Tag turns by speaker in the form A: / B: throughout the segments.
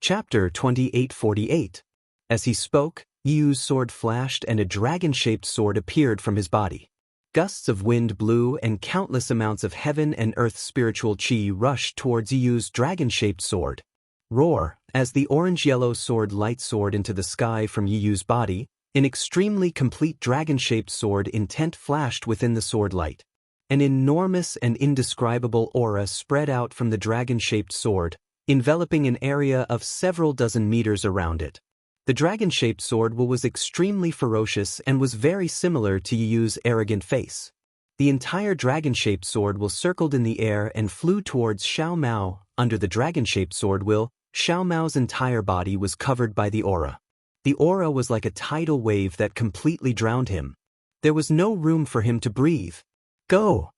A: Chapter 2848. As he spoke, Yu's sword flashed and a dragon-shaped sword appeared from his body. Gusts of wind blew and countless amounts of heaven and earth spiritual chi rushed towards Yu's dragon-shaped sword. Roar, as the orange-yellow sword light soared into the sky from Yu's body, an extremely complete dragon-shaped sword intent flashed within the sword light. An enormous and indescribable aura spread out from the dragon-shaped sword, enveloping an area of several dozen meters around it. The dragon-shaped sword was extremely ferocious and was very similar to Yu's arrogant face. The entire dragon-shaped sword circled in the air and flew towards Xiao Mao. Under the dragon-shaped sword Xiao Mao's entire body was covered by the aura. The aura was like a tidal wave that completely drowned him. There was no room for him to breathe. Go!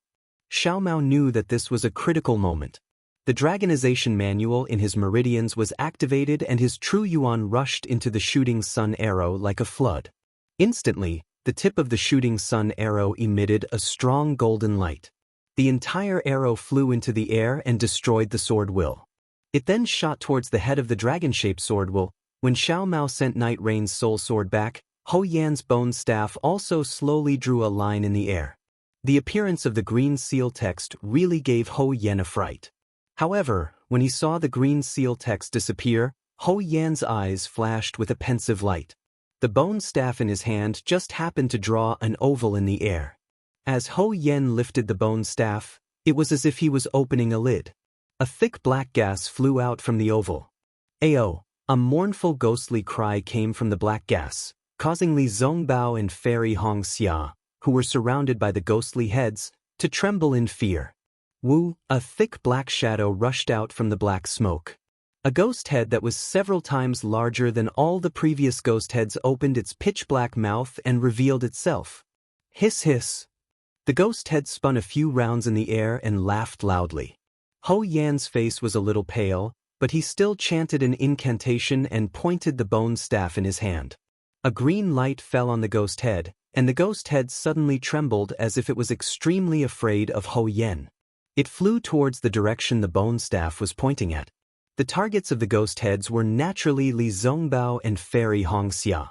A: Xiao Mao knew that this was a critical moment. The dragonization manual in his meridians was activated and his true yuan rushed into the shooting sun arrow like a flood. Instantly, the tip of the shooting sun arrow emitted a strong golden light. The entire arrow flew into the air and destroyed the sword will. It then shot towards the head of the dragon-shaped sword will. When Xiao Mao sent Night Rain's soul sword back, Hou Yan's bone staff also slowly drew a line in the air. The appearance of the green seal text really gave Hou Yan a fright. However, when he saw the green seal text disappear, Hou Yan's eyes flashed with a pensive light. The bone staff in his hand just happened to draw an oval in the air. As Hou Yan lifted the bone staff, it was as if he was opening a lid. A thick black gas flew out from the oval. Ao! A mournful ghostly cry came from the black gas, causing Li Zongbao and Fairy Hongxia, who were surrounded by the ghostly heads, to tremble in fear. Wu, a thick black shadow rushed out from the black smoke. A ghost head that was several times larger than all the previous ghost heads opened its pitch-black mouth and revealed itself. Hiss hiss. The ghost head spun a few rounds in the air and laughed loudly. Hou Yan's face was a little pale, but he still chanted an incantation and pointed the bone staff in his hand. A green light fell on the ghost head, and the ghost head suddenly trembled as if it was extremely afraid of Hou Yan. It flew towards the direction the bone staff was pointing at. The targets of the ghost heads were naturally Li Zongbao and Fairy Hongxia.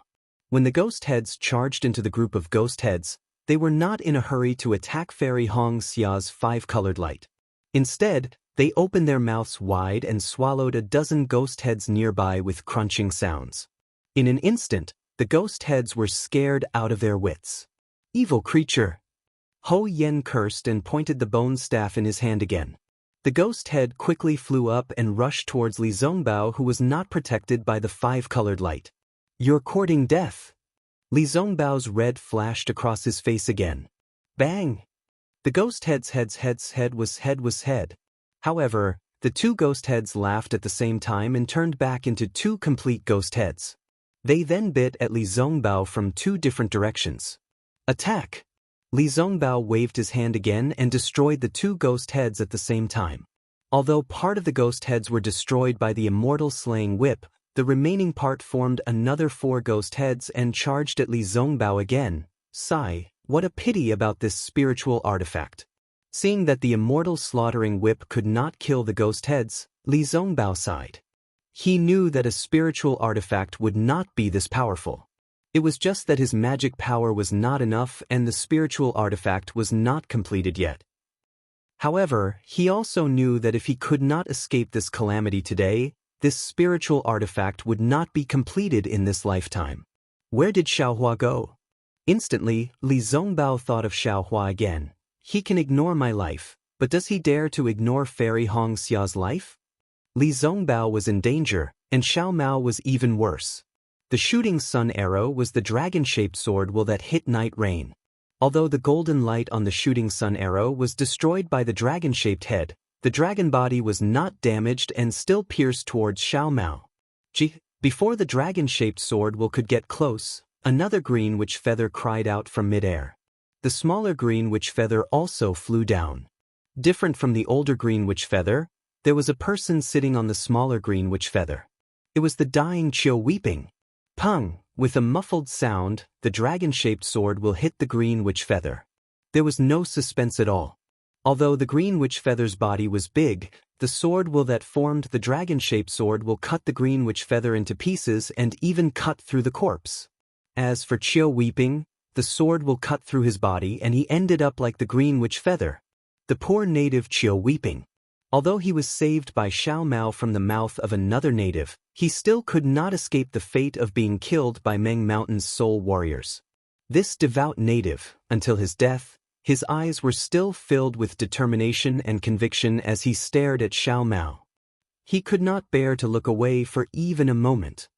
A: When the ghost heads charged into the group of ghost heads, they were not in a hurry to attack Fairy Hongxia's five-colored light. Instead, they opened their mouths wide and swallowed a dozen ghost heads nearby with crunching sounds. In an instant, the ghost heads were scared out of their wits. Evil creature! Hou Yan cursed and pointed the bone staff in his hand again. The ghost head quickly flew up and rushed towards Li Zongbao, who was not protected by the five-colored light. You're courting death! Li Zongbao's red flashed across his face again. Bang! The ghost head's head was head. However, the two ghost heads laughed at the same time and turned back into two complete ghost heads. They then bit at Li Zongbao from two different directions. Attack! Li Zongbao waved his hand again and destroyed the two ghost heads at the same time. Although part of the ghost heads were destroyed by the immortal slaying whip, the remaining part formed another four ghost heads and charged at Li Zongbao again. Sigh, what a pity about this spiritual artifact. Seeing that the immortal slaughtering whip could not kill the ghost heads, Li Zongbao sighed. He knew that a spiritual artifact would not be this powerful. It was just that his magic power was not enough and the spiritual artifact was not completed yet. However, he also knew that if he could not escape this calamity today, this spiritual artifact would not be completed in this lifetime. Where did Xiaohua go? Instantly, Li Zongbao thought of Xiaohua again. He can ignore my life, but does he dare to ignore Fairy Hongxia's life? Li Zongbao was in danger, and Xiao Mao was even worse. The shooting sun arrow was the dragon-shaped sword that hit Night Rain. Although the golden light on the shooting sun arrow was destroyed by the dragon-shaped head, the dragon body was not damaged and still pierced towards Xiao Mao. Before the dragon-shaped sword could get close, another green witch feather cried out from midair. The smaller green witch feather also flew down. Different from the older green witch feather, there was a person sitting on the smaller green witch feather. It was the dying Qiu weeping. Pung! With a muffled sound, the dragon-shaped sword hit the green witch feather. There was no suspense at all. Although the green witch feather's body was big, The sword will that formed the dragon-shaped sword will cut the green witch feather into pieces and even cut through the corpse. As for Chiu weeping, the sword will cut through his body and he ended up like the green witch feather. The poor native Chiu weeping. Although he was saved by Xiao Mao from the mouth of another native, he still could not escape the fate of being killed by Meng Mountain's soul warriors. This devout native, until his death, his eyes were still filled with determination and conviction as he stared at Xiao Mao. He could not bear to look away for even a moment.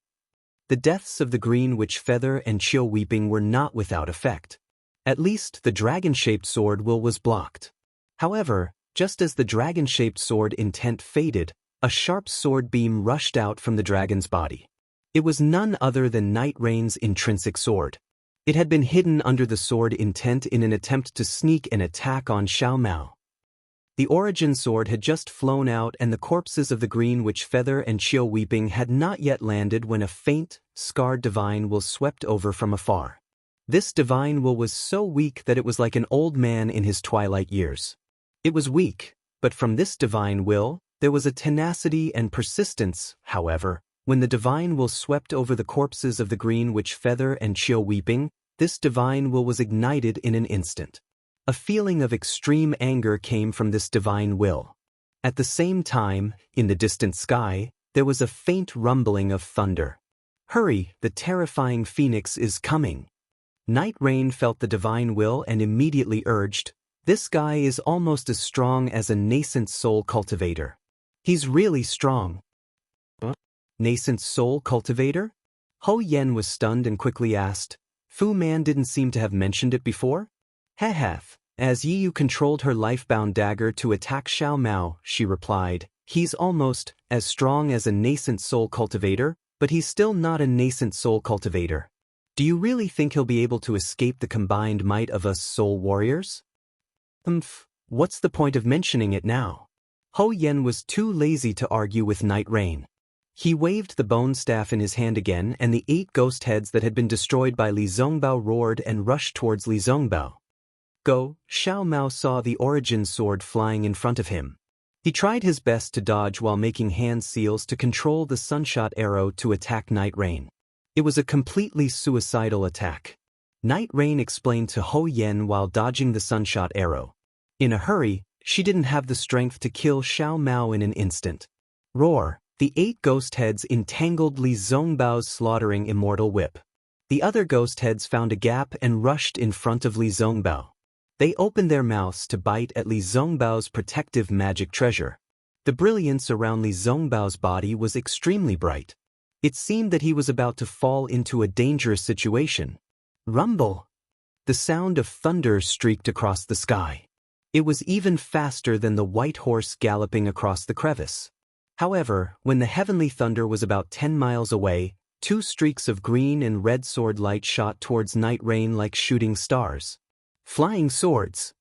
A: The deaths of the green witch feather and Chiu weeping were not without effect. At least the dragon-shaped sword will was blocked. However, just as the dragon-shaped sword intent faded, a sharp sword beam rushed out from the dragon's body. It was none other than Night Rain's intrinsic sword. It had been hidden under the sword intent in an attempt to sneak an attack on Xiao Mao. The origin sword had just flown out and the corpses of the green witch feather and Chiu weeping had not yet landed when a faint, scarred divine will swept over from afar. This divine will was so weak that it was like an old man in his twilight years. It was weak, but from this divine will, there was a tenacity and persistence. However, when the divine will swept over the corpses of the green witch feather and Chiu weeping, this divine will was ignited in an instant. A feeling of extreme anger came from this divine will. At the same time, in the distant sky, there was a faint rumbling of thunder. "Hurry, the terrifying phoenix is coming." Night Rain felt the divine will and immediately urged, "This guy is almost as strong as a nascent soul cultivator. He's really strong." Nascent soul cultivator? Ho Yen was stunned and quickly asked, "Fu Man didn't seem to have mentioned it before?" "Heh. As Yiyu controlled her life-bound dagger to attack Xiao Mao," she replied, "he's almost as strong as a nascent soul cultivator, but he's still not a nascent soul cultivator. Do you really think he'll be able to escape the combined might of us soul warriors?" What's the point of mentioning it now? Ho Yen was too lazy to argue with Night Rain. He waved the bone staff in his hand again and the 8 ghost heads that had been destroyed by Li Zongbao roared and rushed towards Li Zongbao. Go! Xiao Mao saw the origin sword flying in front of him. He tried his best to dodge while making hand seals to control the sunshot arrow to attack Night Rain. It was a completely suicidal attack. Night Rain explained to Ho Yen while dodging the sunshot arrow. In a hurry, she didn't have the strength to kill Xiao Mao in an instant. Roar! The 8 ghost heads entangled Li Zongbao's slaughtering immortal whip. The other ghost heads found a gap and rushed in front of Li Zongbao. They opened their mouths to bite at Li Zongbao's protective magic treasure. The brilliance around Li Zongbao's body was extremely bright. It seemed that he was about to fall into a dangerous situation. Rumble! The sound of thunder streaked across the sky. It was even faster than the white horse galloping across the crevice. However, when the heavenly thunder was about 10 miles away, 2 streaks of green and red sword light shot towards Night Rain like shooting stars. Flying swords!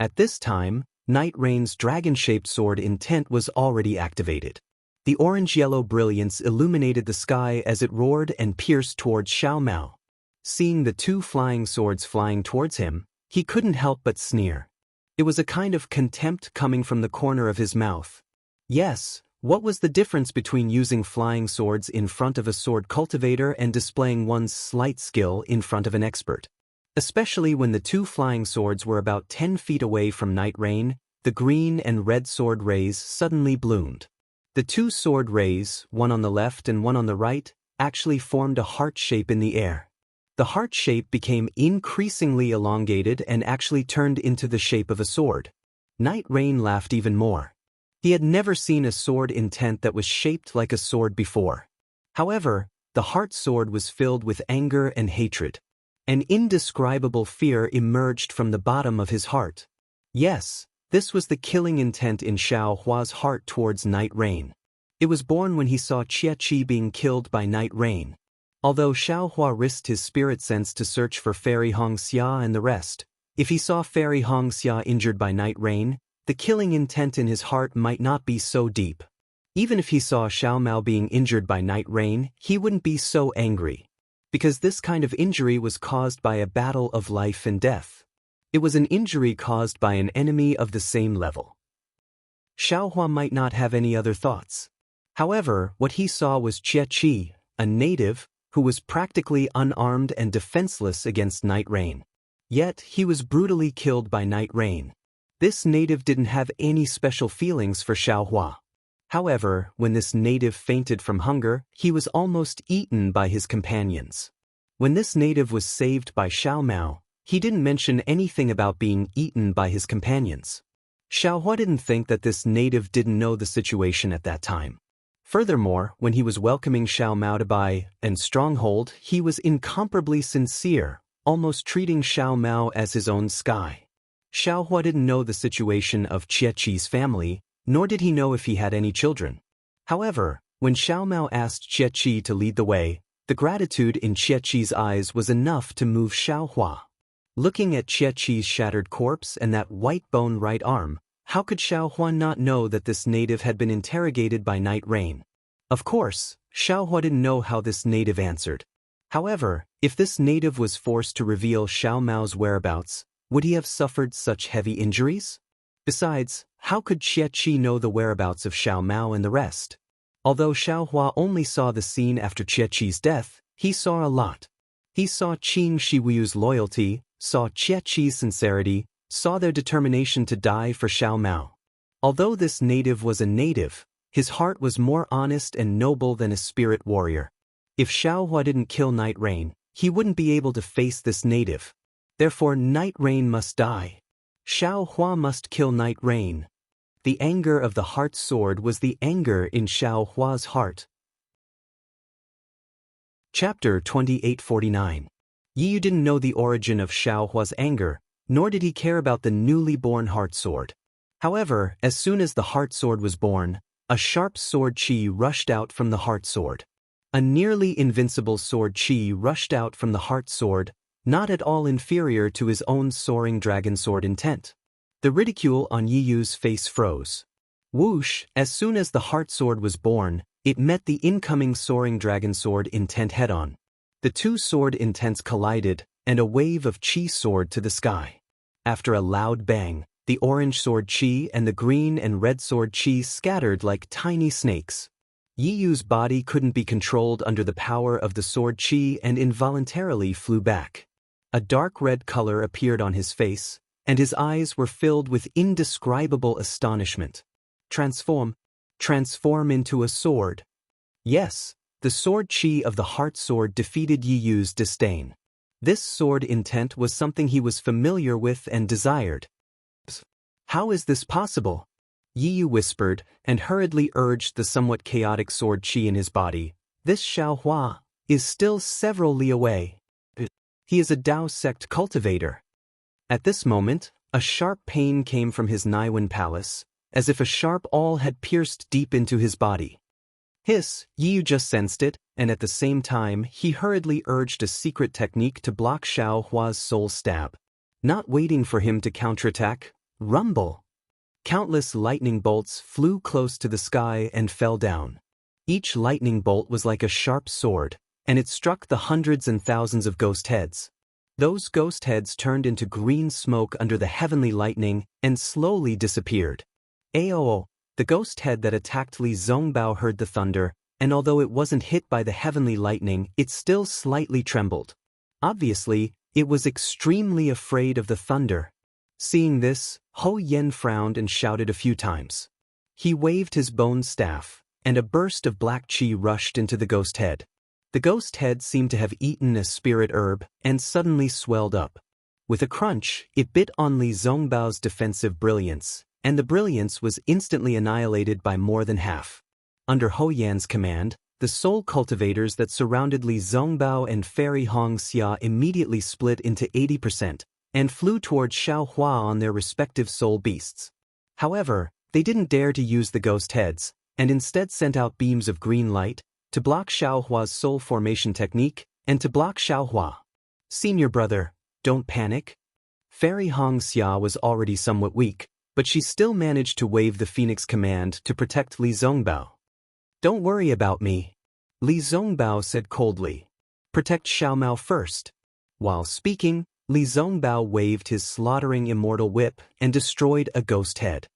A: At this time, Night Rain's dragon-shaped sword intent was already activated. The orange-yellow brilliance illuminated the sky as it roared and pierced towards Xiao Mao. Seeing the 2 flying swords flying towards him, he couldn't help but sneer. It was a kind of contempt coming from the corner of his mouth. Yes, what was the difference between using flying swords in front of a sword cultivator and displaying one's slight skill in front of an expert? Especially when the 2 flying swords were about 10 feet away from Night Rain, the green and red sword rays suddenly bloomed. The 2 sword rays, one on the left and one on the right, actually formed a heart shape in the air. The heart shape became increasingly elongated and actually turned into the shape of a sword. Night Rain laughed even more. He had never seen a sword intent that was shaped like a sword before. However, the heart sword was filled with anger and hatred. An indescribable fear emerged from the bottom of his heart. Yes, this was the killing intent in Xiao Hua's heart towards Night Rain. It was born when he saw Chia Qi being killed by Night Rain. Although Xiao Hua risked his spirit sense to search for Fairy Hong Xia and the rest, if he saw Fairy Hong Xia injured by Night Rain, the killing intent in his heart might not be so deep. Even if he saw Xiao Mao being injured by Night Rain, he wouldn't be so angry. Because this kind of injury was caused by a battle of life and death. It was an injury caused by an enemy of the same level. Xiaohua might not have any other thoughts. However, what he saw was Jie Qi, a native, who was practically unarmed and defenseless against Night Rain. Yet, he was brutally killed by Night Rain. This native didn't have any special feelings for Xiaohua. However, when this native fainted from hunger, he was almost eaten by his companions. When this native was saved by Xiao Mao, he didn't mention anything about being eaten by his companions. Xiaohua didn't think that this native didn't know the situation at that time. Furthermore, when he was welcoming Xiao Mao to Bai and Stronghold, he was incomparably sincere, almost treating Xiao Mao as his own sky. Xiaohua didn't know the situation of Jie Qi's family, nor did he know if he had any children. However, when Xiao Mao asked Jie Qi to lead the way, the gratitude in Jie Qi's eyes was enough to move Xiaohua. Looking at Jie Qi's shattered corpse and that white bone right arm, how could Xiaohua not know that this native had been interrogated by Night Rain? Of course, Xiaohua didn't know how this native answered. However, if this native was forced to reveal Xiao Mao's whereabouts, would he have suffered such heavy injuries? Besides, how could Jie Qi know the whereabouts of Xiao Mao and the rest? Although Xiaohua only saw the scene after Jie Qi's death, he saw a lot. He saw Qing Shiwu's loyalty, saw Jie Qi's sincerity, saw their determination to die for Xiao Mao. Although this native was a native, his heart was more honest and noble than a spirit warrior. If Xiaohua didn't kill Night Rain, he wouldn't be able to face this native. Therefore Night Rain must die. Xiaohua must kill Night Rain. The anger of the heart sword was the anger in Xiaohua's heart. Chapter 2849. Yi Yu didn't know the origin of Xiaohua's anger, nor did he care about the newly born heart sword. However, as soon as the heart sword was born, a sharp sword qi rushed out from the heart sword. A nearly invincible sword qi rushed out from the heart sword, not at all inferior to his own soaring dragon sword intent. The ridicule on Yi Yu's face froze. Whoosh, as soon as the heart sword was born, it met the incoming soaring dragon sword intent head-on. The two sword intents collided, and a wave of qi soared to the sky. After a loud bang, the orange sword qi and the green and red sword qi scattered like tiny snakes. Yi Yu's body couldn't be controlled under the power of the sword qi and involuntarily flew back. A dark red color appeared on his face, and his eyes were filled with indescribable astonishment. Transform into a sword. Yes, the sword qi of the heart sword defeated Yi Yu's disdain. This sword intent was something he was familiar with and desired. How is this possible? Yi Yu whispered, and hurriedly urged the somewhat chaotic sword qi in his body. This Xiaohua is still several li away. He is a Dao sect cultivator. At this moment, a sharp pain came from his Naiwen palace, as if a sharp awl had pierced deep into his body. Hiss, Yi Yu just sensed it, and at the same time he hurriedly urged a secret technique to block Xiaohua's soul stab. Not waiting for him to counterattack, rumble! Countless lightning bolts flew close to the sky and fell down. Each lightning bolt was like a sharp sword, and it struck the hundreds and thousands of ghost heads. Those ghost heads turned into green smoke under the heavenly lightning and slowly disappeared. Aoo! The ghost head that attacked Li Zongbao heard the thunder, and although it wasn't hit by the heavenly lightning, it still slightly trembled. Obviously, it was extremely afraid of the thunder. Seeing this, Ho Yen frowned and shouted a few times. He waved his bone staff, and a burst of black qi rushed into the ghost head. The ghost head seemed to have eaten a spirit herb and suddenly swelled up. With a crunch, it bit on Li Zongbao's defensive brilliance, and the brilliance was instantly annihilated by more than half. Under Ho Yan's command, the soul cultivators that surrounded Li Zongbao and Fairy Hong Xia immediately split into 80%, and flew towards Xiaohua on their respective soul beasts. However, they didn't dare to use the ghost heads, and instead sent out beams of green light, to block Xiaohua's soul formation technique, and to block Xiaohua. Senior brother, don't panic. Fairy Hong Xia was already somewhat weak, but she still managed to wave the Phoenix command to protect Li Zongbao. Don't worry about me, Li Zongbao said coldly. Protect Xiao Mao first. While speaking, Li Zongbao waved his slaughtering immortal whip and destroyed a ghost head.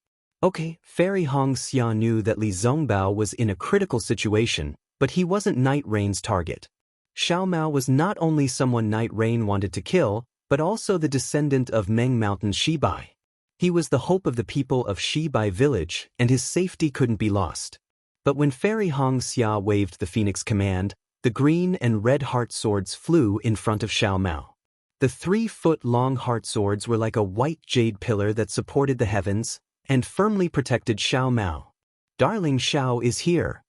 A: Okay, Fairy Hong Xia knew that Li Zongbao was in a critical situation, but he wasn't Night Rain's target. Xiao Mao was not only someone Night Rain wanted to kill, but also the descendant of Meng Mountain Shibai. He was the hope of the people of Shibai village, and his safety couldn't be lost. But when Fairy Hong Xia waved the Phoenix command, the green and red heart swords flew in front of Xiao Mao. The 3-foot-long heart swords were like a white jade pillar that supported the heavens and firmly protected Xiao Mao. Darling Xiao is here.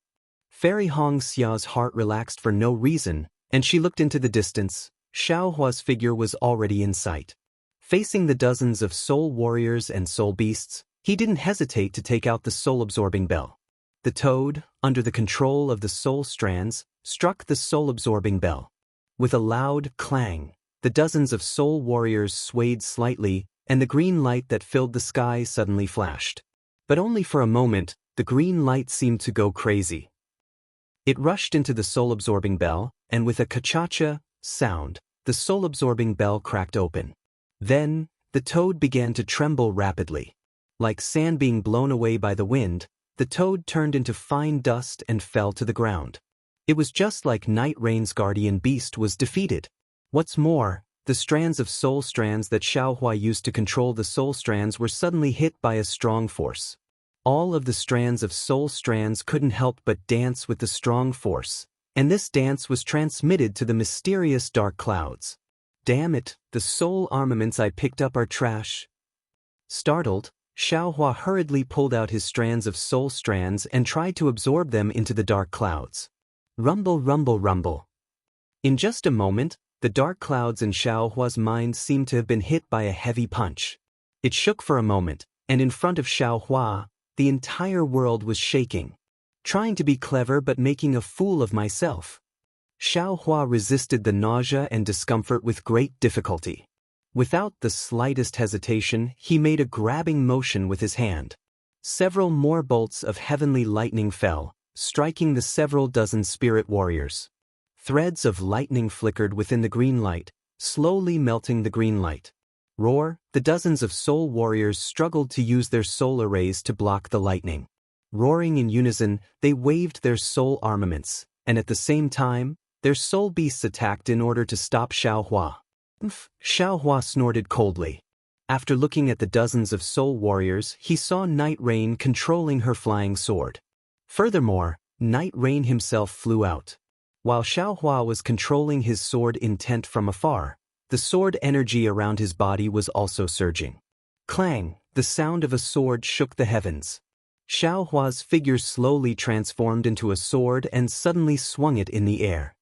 A: Fairy Hong Xia's heart relaxed for no reason, and she looked into the distance. Xiao Hua's figure was already in sight. Facing the dozens of soul warriors and soul beasts, he didn't hesitate to take out the soul-absorbing bell. The toad, under the control of the soul strands, struck the soul-absorbing bell. With a loud clang, the dozens of soul warriors swayed slightly, and the green light that filled the sky suddenly flashed. But only for a moment, the green light seemed to go crazy. It rushed into the soul-absorbing bell, and with a ka-cha-cha sound, the soul-absorbing bell cracked open. Then, the toad began to tremble rapidly. Like sand being blown away by the wind, the toad turned into fine dust and fell to the ground. It was just like Night Rain's guardian beast was defeated. What's more, the strands of soul strands that Xiao Hua used to control the soul strands were suddenly hit by a strong force. All of the strands of soul strands couldn't help but dance with the strong force, and this dance was transmitted to the mysterious dark clouds. Damn it, the soul armaments I picked up are trash. Startled, Xiao Hua hurriedly pulled out his strands of soul strands and tried to absorb them into the dark clouds. Rumble, rumble, rumble. In just a moment, the dark clouds in Xiao Hua's mind seemed to have been hit by a heavy punch. It shook for a moment, and in front of Xiao Hua, the entire world was shaking. Trying to be clever but making a fool of myself. Xiao Hua resisted the nausea and discomfort with great difficulty. Without the slightest hesitation, he made a grabbing motion with his hand. Several more bolts of heavenly lightning fell, striking the several dozen spirit warriors. Threads of lightning flickered within the green light, slowly melting the green light. Roar, the dozens of soul warriors struggled to use their soul arrays to block the lightning. Roaring in unison, they waved their soul armaments, and at the same time, their soul beasts attacked in order to stop Xiao Hua. Xiao Hua snorted coldly. After looking at the dozens of soul warriors, he saw Night Rain controlling her flying sword. Furthermore, Night Rain himself flew out. While Xiao Hua was controlling his sword intent from afar, the sword energy around his body was also surging. Clang, the sound of a sword shook the heavens. Xiao Hua's figure slowly transformed into a sword and suddenly swung it in the air.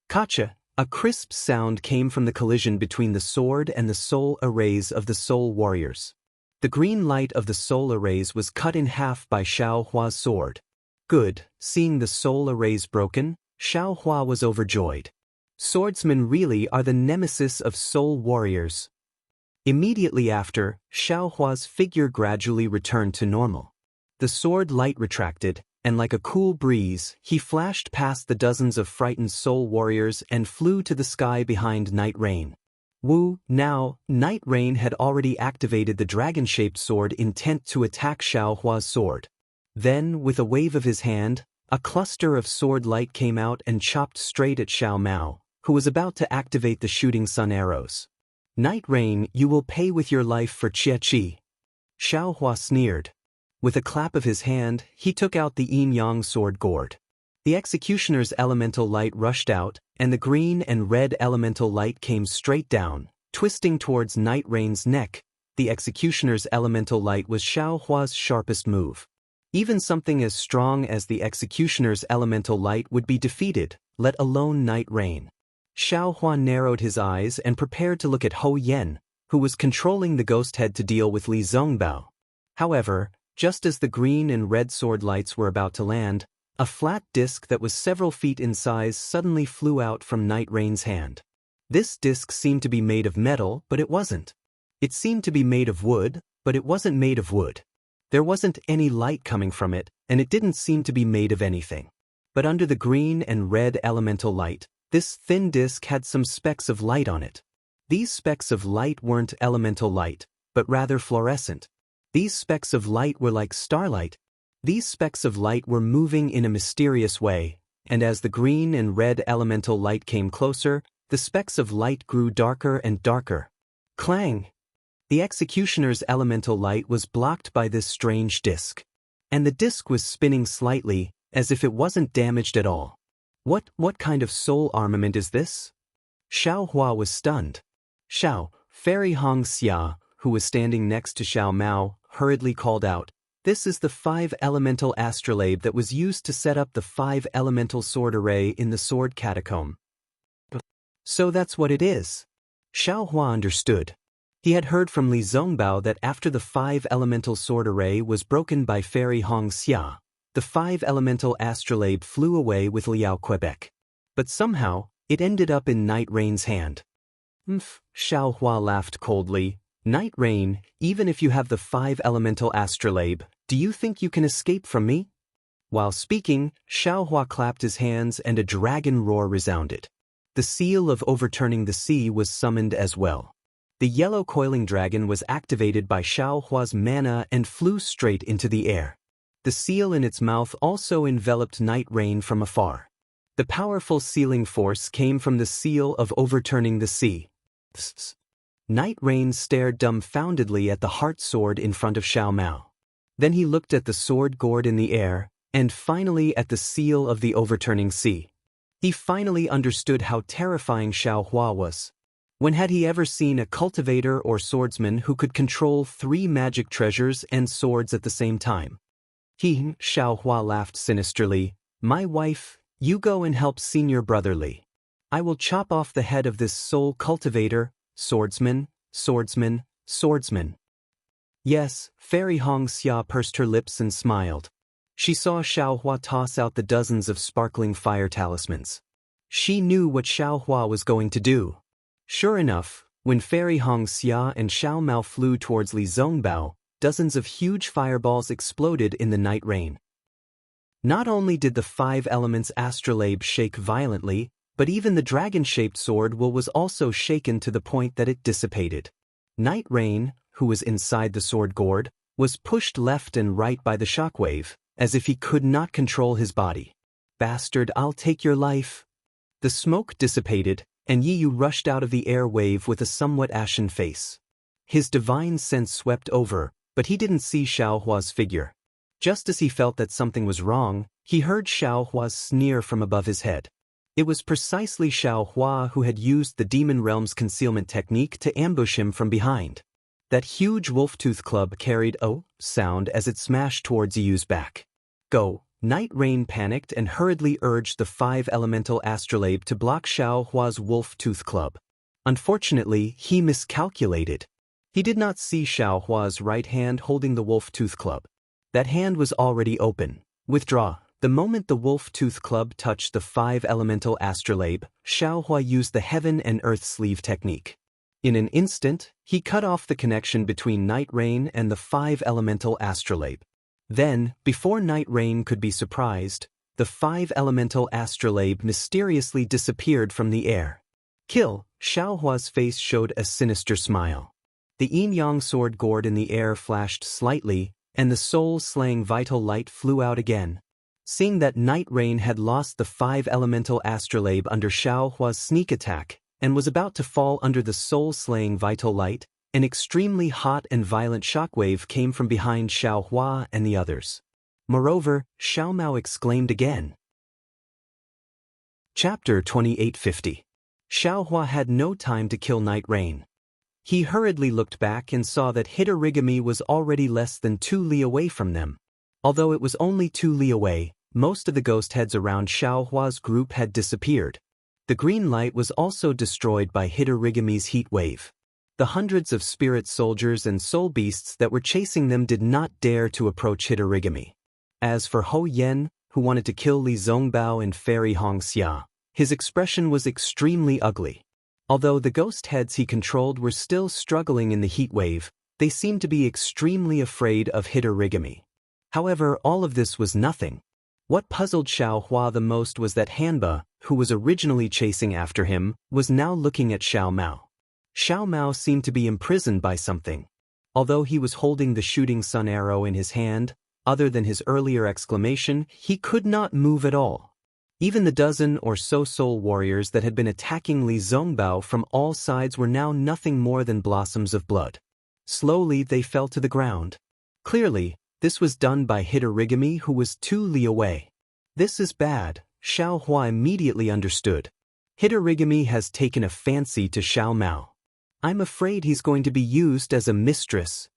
A: Kacha, a crisp sound came from the collision between the sword and the soul arrays of the soul warriors. The green light of the soul arrays was cut in half by Xiao Hua's sword. Good, seeing the soul arrays broken, Xiao Hua was overjoyed. Swordsmen really are the nemesis of soul warriors. Immediately after, Xiao Hua's figure gradually returned to normal. The sword light retracted, and like a cool breeze, he flashed past the dozens of frightened soul warriors and flew to the sky behind Night Rain. Now, Night Rain had already activated the dragon-shaped sword intent to attack Xiao Hua's sword. Then, with a wave of his hand, a cluster of sword light came out and chopped straight at Xiao Mao, who was about to activate the shooting sun arrows. Night Rain, you will pay with your life for Qi. Xiao Hua sneered. With a clap of his hand, he took out the yin-yang sword gourd. The executioner's elemental light rushed out, and the green and red elemental light came straight down, twisting towards Night Rain's neck. The executioner's elemental light was Xiao Hua's sharpest move. Even something as strong as the executioner's elemental light would be defeated, let alone Night Rain. Xiao Hua narrowed his eyes and prepared to look at Hou Yen, who was controlling the ghost head to deal with Li Zongbao. However, just as the green and red sword lights were about to land, a flat disc that was several feet in size suddenly flew out from Night Rain's hand. This disc seemed to be made of metal, but it wasn't. It seemed to be made of wood, but it wasn't made of wood. There wasn't any light coming from it, and it didn't seem to be made of anything. But under the green and red elemental light, this thin disc had some specks of light on it. These specks of light weren't elemental light, but rather fluorescent. These specks of light were like starlight. These specks of light were moving in a mysterious way, and as the green and red elemental light came closer, the specks of light grew darker and darker. Clang! The executioner's elemental light was blocked by this strange disc. And the disc was spinning slightly, as if it wasn't damaged at all. What kind of soul armament is this? Xiao Hua was stunned. Xiao, Fairy Hong Xia, who was standing next to Xiao Mao, hurriedly called out, "This is the 5-elemental astrolabe that was used to set up the 5-elemental sword array in the sword catacomb." So that's what it is. Xiao Hua understood. He had heard from Li Zongbao that after the 5-elemental sword array was broken by Fairy Hong Xia, the 5-elemental astrolabe flew away with Liao Quebec. But somehow, it ended up in Night Rain's hand. Xiao Hua laughed coldly. "Night Rain, even if you have the 5-elemental astrolabe, do you think you can escape from me?" While speaking, Xiao Hua clapped his hands and a dragon roar resounded. The seal of overturning the sea was summoned as well. The yellow coiling dragon was activated by Xiao Hua's mana and flew straight into the air. The seal in its mouth also enveloped Night Rain from afar. The powerful sealing force came from the seal of overturning the sea. Night Rain stared dumbfoundedly at the heart sword in front of Xiao Mao. Then he looked at the sword gourd in the air, and finally at the seal of the overturning sea. He finally understood how terrifying Xiao Hua was. When had he ever seen a cultivator or swordsman who could control 3 magic treasures and swords at the same time? Xiao Hua laughed sinisterly. "My wife, you go and help senior brother Li. I will chop off the head of this soul cultivator, swordsman. Yes, Fairy Hong Xia pursed her lips and smiled. She saw Xiao Hua toss out the dozens of sparkling fire talismans. She knew what Xiao Hua was going to do. Sure enough, when Fairy Hong Xia and Xiao Mao flew towards Li Zongbao, dozens of huge fireballs exploded in the Night Rain. Not only did the 5 elements astrolabe shake violently, but even the dragon-shaped sword was also shaken to the point that it dissipated. Night Rain, who was inside the sword gourd, was pushed left and right by the shockwave, as if he could not control his body. "Bastard, I'll take your life." The smoke dissipated, and Yi Yu rushed out of the air wave with a somewhat ashen face. His divine sense swept over, but he didn't see Xiao Hua's figure. Just as he felt that something was wrong, he heard Xiao Hua's sneer from above his head. It was precisely Xiao Hua who had used the Demon Realm's concealment technique to ambush him from behind. That huge wolf-tooth club carried a sound as it smashed towards Yi Yu's back. "Go!" Night Rain panicked and hurriedly urged the 5-elemental astrolabe to block Xiao Hua's wolf-tooth club. Unfortunately, he miscalculated. He did not see Xiao Hua's right hand holding the wolf-tooth club. That hand was already open. Withdraw. The moment the wolf-tooth club touched the 5-elemental astrolabe, Xiao Hua used the heaven and earth sleeve technique. In an instant, he cut off the connection between Night Rain and the 5-elemental astrolabe. Then, before Night Rain could be surprised, the 5-elemental astrolabe mysteriously disappeared from the air. "Kill!" Xiao Hua's face showed a sinister smile. The yin-yang sword gourd in the air flashed slightly, and the soul-slaying vital light flew out again. Seeing that Night Rain had lost the 5-elemental astrolabe under Xiao Hua's sneak attack, and was about to fall under the soul-slaying vital light, an extremely hot and violent shockwave came from behind Xiao Hua and the others. Moreover, Xiao Mao exclaimed again. Chapter 2850. Xiao Hua had no time to kill Night Rain. He hurriedly looked back and saw that Hitorigami was already less than 2 li away from them. Although it was only 2 li away, most of the ghost heads around Xiao Hua's group had disappeared. The green light was also destroyed by Hitorigami's heat wave. The hundreds of spirit soldiers and soul beasts that were chasing them did not dare to approach Hitorigami. As for Hou Yen, who wanted to kill Li Zongbao and Fairy Hong Xia, his expression was extremely ugly. Although the ghost heads he controlled were still struggling in the heat wave, they seemed to be extremely afraid of Hitorigami. However, all of this was nothing. What puzzled Xiao Hua the most was that Hanba, who was originally chasing after him, was now looking at Xiao Mao. Xiao Mao seemed to be imprisoned by something. Although he was holding the shooting sun arrow in his hand, other than his earlier exclamation, he could not move at all. Even the dozen or so soul warriors that had been attacking Li Zongbao from all sides were now nothing more than blossoms of blood. Slowly they fell to the ground. Clearly, this was done by Hitorigami, who was 2 li away. This is bad, Xiao Hua immediately understood. Hitorigami has taken a fancy to Xiao Mao. I'm afraid he's going to be used as a mistress.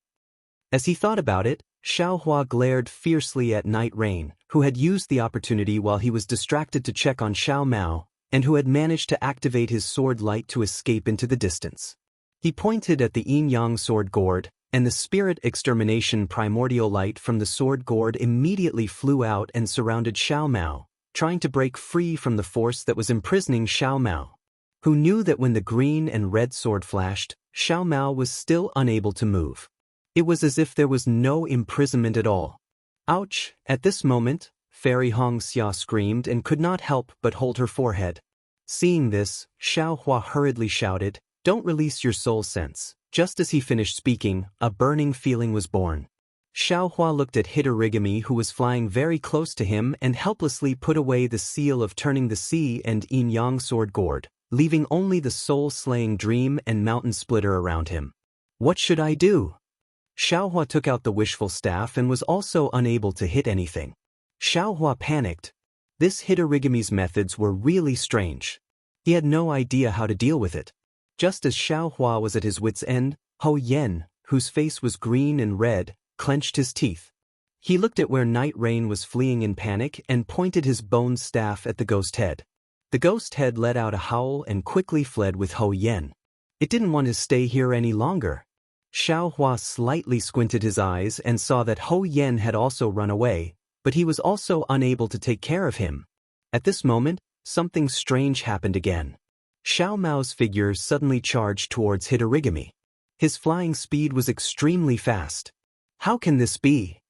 A: As he thought about it, Xiao Hua glared fiercely at Night Rain, who had used the opportunity while he was distracted to check on Xiao Mao, and who had managed to activate his sword light to escape into the distance. He pointed at the yin-yang sword gourd, and the spirit extermination primordial light from the sword gourd immediately flew out and surrounded Xiao Mao, trying to break free from the force that was imprisoning Xiao Mao, who knew that when the green and red sword flashed, Xiao Mao was still unable to move. It was as if there was no imprisonment at all. Ouch! At this moment, Fairy Hong Xia screamed and could not help but hold her forehead. Seeing this, Xiao Hua hurriedly shouted, "Don't release your soul sense." Just as he finished speaking, a burning feeling was born. Xiao Hua looked at Hitorigami, who was flying very close to him, and helplessly put away the seal of turning the sea and yin-yang sword gourd, leaving only the soul-slaying dream and mountain splitter around him. What should I do? Xiao Hua took out the wishful staff and was also unable to hit anything. Xiao Hua panicked. This Hitorigami's methods were really strange. He had no idea how to deal with it. Just as Xiao Hua was at his wit's end, Ho Yen, whose face was green and red, clenched his teeth. He looked at where Night Rain was fleeing in panic and pointed his bone staff at the ghost head. The ghost head let out a howl and quickly fled with Ho Yen. It didn't want to stay here any longer. Xiao Hua slightly squinted his eyes and saw that Ho Yen had also run away, but he was also unable to take care of him. At this moment, something strange happened again. Xiao Mao's figure suddenly charged towards Hitorigami. His flying speed was extremely fast. How can this be?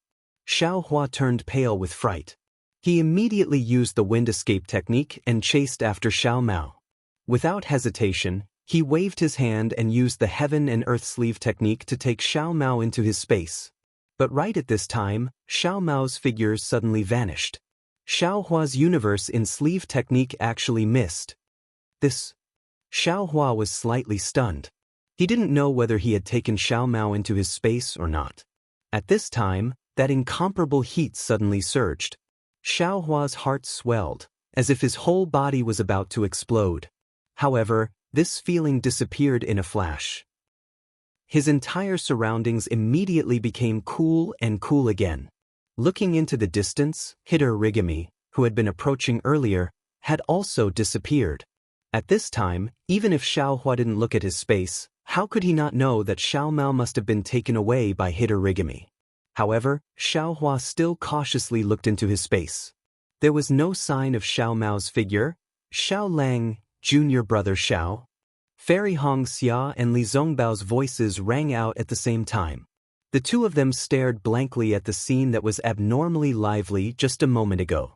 A: Xiao Hua turned pale with fright. He immediately used the wind escape technique and chased after Xiao Mao. Without hesitation, he waved his hand and used the heaven and earth sleeve technique to take Xiao Mao into his space. But right at this time, Xiao Mao's figure suddenly vanished. Xiao Hua's universe in sleeve technique actually missed. Xiao Hua was slightly stunned. He didn't know whether he had taken Xiao Mao into his space or not. At this time, that incomparable heat suddenly surged. Xiao Hua's heart swelled, as if his whole body was about to explode. However, this feeling disappeared in a flash. His entire surroundings immediately became cool and cool again. Looking into the distance, Hitorigami, who had been approaching earlier, had also disappeared. At this time, even if Xiao Hua didn't look at his space, how could he not know that Xiao Mao must have been taken away by Hitorigami? However, Xiao Hua still cautiously looked into his space. There was no sign of Xiao Mao's figure. Xiao Lang, junior brother Xiao. Fairy Hong Xia and Li Zongbao's voices rang out at the same time. The two of them stared blankly at the scene that was abnormally lively just a moment ago.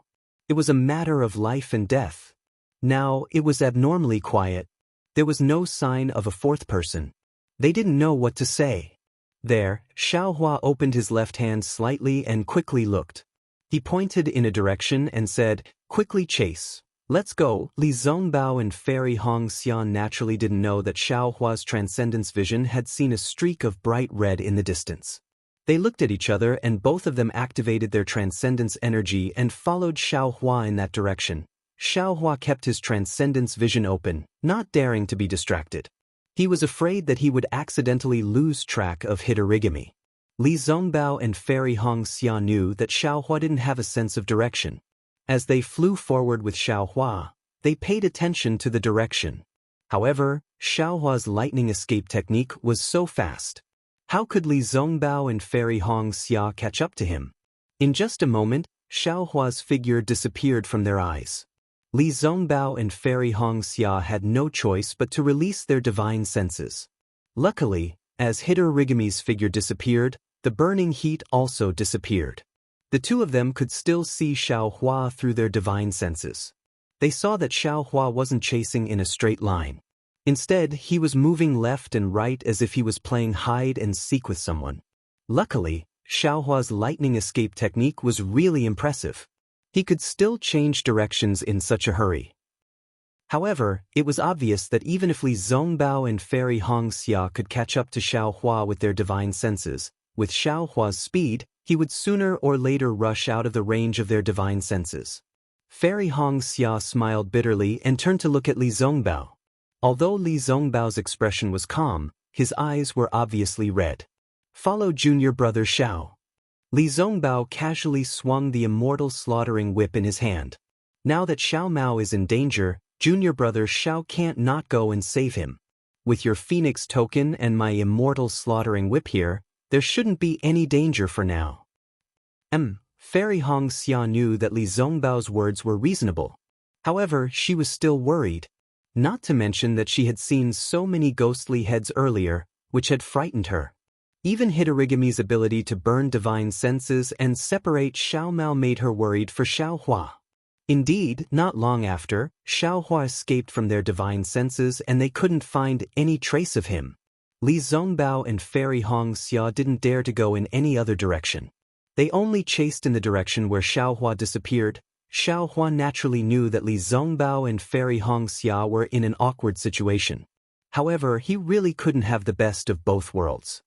A: It was a matter of life and death. Now, it was abnormally quiet. There was no sign of a fourth person. They didn't know what to say. There, Xiao Hua opened his left hand slightly and quickly looked. He pointed in a direction and said, "Quickly chase. Let's go." Li Zongbao and Fairy Hong Xian naturally didn't know that Xiao Hua's transcendence vision had seen a streak of bright red in the distance. They looked at each other and both of them activated their transcendence energy and followed Xiao Hua in that direction. Xiao Hua kept his transcendence vision open, not daring to be distracted. He was afraid that he would accidentally lose track of Hitorigami. Li Zongbao and Fairy Hong Xia knew that Xiao Hua didn't have a sense of direction. As they flew forward with Xiao Hua, they paid attention to the direction. However, Xiao Hua's lightning escape technique was so fast. How could Li Zongbao and Fairy Hong Xia catch up to him? In just a moment, Xiao Hua's figure disappeared from their eyes. Li Zongbao and Fairy Hong Xia had no choice but to release their divine senses. Luckily, as Hitorigami's figure disappeared, the burning heat also disappeared. The two of them could still see Xiao Hua through their divine senses. They saw that Xiao Hua wasn't chasing in a straight line. Instead, he was moving left and right as if he was playing hide and seek with someone. Luckily, Xiaohua's lightning escape technique was really impressive. He could still change directions in such a hurry. However, it was obvious that even if Li Zongbao and Fairy Hongxia could catch up to Xiaohua with their divine senses, with Xiaohua's speed, he would sooner or later rush out of the range of their divine senses. Fairy Hongxia smiled bitterly and turned to look at Li Zongbao. Although Li Zongbao's expression was calm, his eyes were obviously red. Follow junior brother Xiao. Li Zongbao casually swung the immortal slaughtering whip in his hand. Now that Xiao Mao is in danger, junior brother Xiao can't not go and save him. With your phoenix token and my immortal slaughtering whip here, there shouldn't be any danger for now. Fairy Hongxia knew that Li Zongbao's words were reasonable. However, she was still worried. Not to mention that she had seen so many ghostly heads earlier, which had frightened her. Even Hitorigami's ability to burn divine senses and separate Xiao Mao made her worried for Xiaohua. Indeed, not long after, Xiaohua escaped from their divine senses and they couldn't find any trace of him. Li Zongbao and Fairy Hongxia didn't dare to go in any other direction. They only chased in the direction where Xiaohua disappeared. Xiaohua naturally knew that Li Zongbao and Fairy Hongxia were in an awkward situation. However, he really couldn't have the best of both worlds.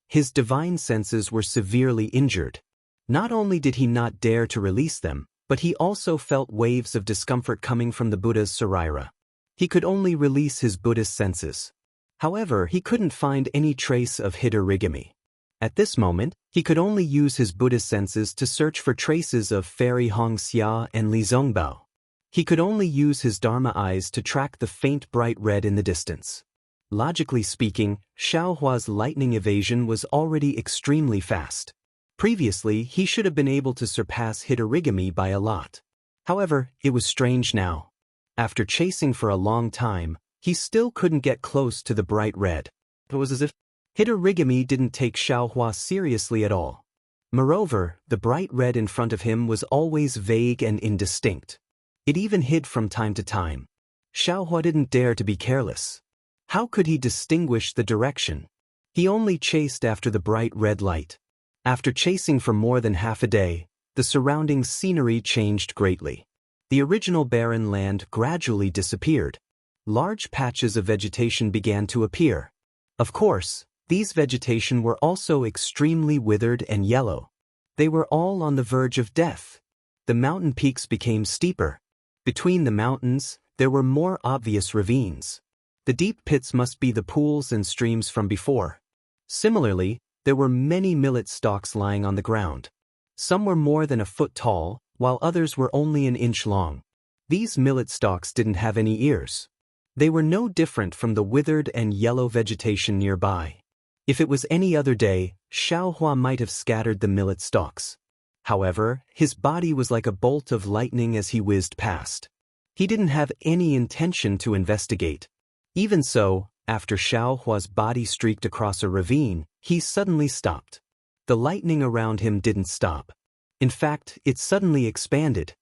A: His divine senses were severely injured. Not only did he not dare to release them, but he also felt waves of discomfort coming from the Buddha's saraira. He could only release his Buddhist senses. However, he couldn't find any trace of Hitorigami. At this moment, he could only use his Buddhist senses to search for traces of Fairy Hongxia and Li Zongbao. He could only use his Dharma eyes to track the faint bright red in the distance. Logically speaking, Xiaohua's lightning evasion was already extremely fast. Previously, he should have been able to surpass Hitorigami by a lot. However, it was strange now. After chasing for a long time, he still couldn't get close to the bright red. It was as if Hitorigami didn't take Xiaohua seriously at all. Moreover, the bright red in front of him was always vague and indistinct. It even hid from time to time. Xiaohua didn't dare to be careless. How could he distinguish the direction? He only chased after the bright red light. After chasing for more than half a day, the surrounding scenery changed greatly. The original barren land gradually disappeared. Large patches of vegetation began to appear. Of course, these vegetation were also extremely withered and yellow. They were all on the verge of death. The mountain peaks became steeper. Between the mountains, there were more obvious ravines. The deep pits must be the pools and streams from before. Similarly, there were many millet stalks lying on the ground. Some were more than a foot tall, while others were only an inch long. These millet stalks didn't have any ears. They were no different from the withered and yellow vegetation nearby. If it was any other day, Xiaohua might have scattered the millet stalks. However, his body was like a bolt of lightning as he whizzed past. He didn't have any intention to investigate. Even so, after Xiaohua's body streaked across a ravine, he suddenly stopped. The lightning around him didn't stop. In fact, it suddenly expanded.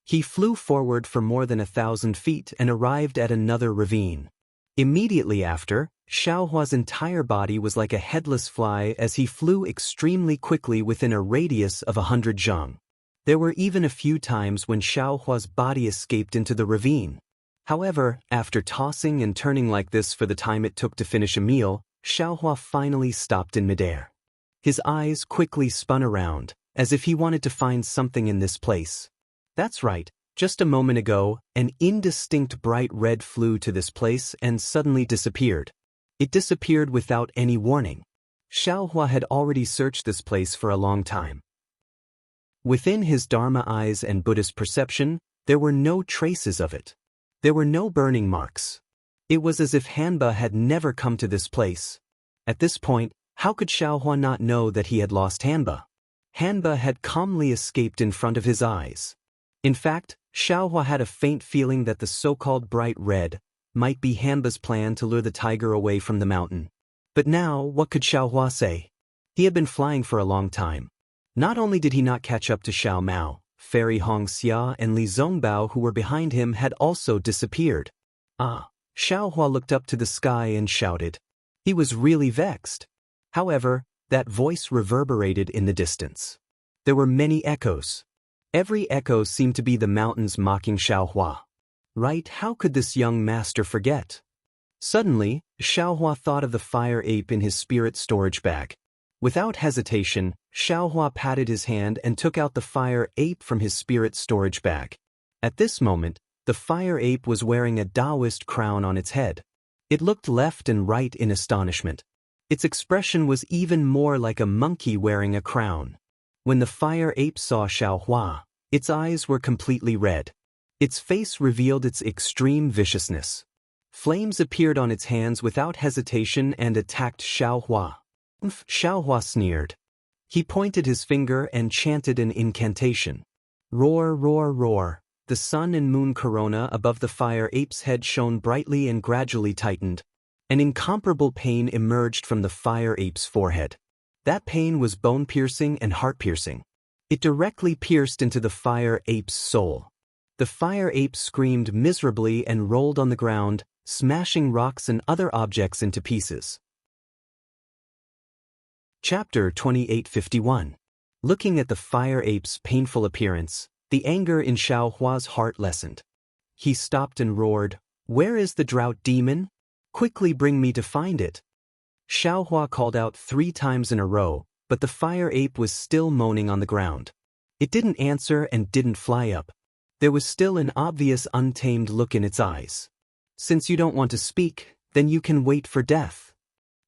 A: He flew forward for more than 1,000 feet and arrived at another ravine. Immediately after, Xiaohua's entire body was like a headless fly as he flew extremely quickly within a radius of 100 zhang. There were even a few times when Xiaohua's body escaped into the ravine. However, after tossing and turning like this for the time it took to finish a meal, Xiaohua finally stopped in midair. His eyes quickly spun around, as if he wanted to find something in this place. That's right, just a moment ago, an indistinct bright red flew to this place and suddenly disappeared. It disappeared without any warning. Xiaohua had already searched this place for a long time. Within his Dharma eyes and Buddhist perception, there were no traces of it. There were no burning marks. It was as if Hanba had never come to this place. At this point, how could Xiaohua not know that he had lost Hanba? Hanba had calmly escaped in front of his eyes. In fact, Xiaohua had a faint feeling that the so-called bright red might be Hanba's plan to lure the tiger away from the mountain. But now, what could Xiaohua say? He had been flying for a long time. Not only did he not catch up to Xiao Mao, Fairy Hongxia and Li Zongbao who were behind him had also disappeared. Xiaohua looked up to the sky and shouted. He was really vexed. However, that voice reverberated in the distance. There were many echoes. Every echo seemed to be the mountains mocking Xiaohua. Right, how could this young master forget? Suddenly, Xiaohua thought of the fire ape in his spirit storage bag. Without hesitation, Xiaohua patted his hand and took out the fire ape from his spirit storage bag. At this moment, the fire ape was wearing a Taoist crown on its head. It looked left and right in astonishment. Its expression was even more like a monkey wearing a crown. When the fire ape saw Xiaohua, its eyes were completely red. Its face revealed its extreme viciousness. Flames appeared on its hands without hesitation and attacked Xiaohua. Xiaohua sneered. He pointed his finger and chanted an incantation. Roar, roar, roar. The sun and moon corona above the fire ape's head shone brightly and gradually tightened. An incomparable pain emerged from the fire ape's forehead. That pain was bone-piercing and heart-piercing. It directly pierced into the fire ape's soul. The fire ape screamed miserably and rolled on the ground, smashing rocks and other objects into pieces. Chapter 2851. Looking at the fire ape's painful appearance, the anger in Xiaohua's heart lessened. He stopped and roared, "Where is the drought demon? Quickly bring me to find it." Xiaohua called out 3 times in a row, but the fire ape was still moaning on the ground. It didn't answer and didn't fly up. There was still an obvious untamed look in its eyes. "Since you don't want to speak, then you can wait for death."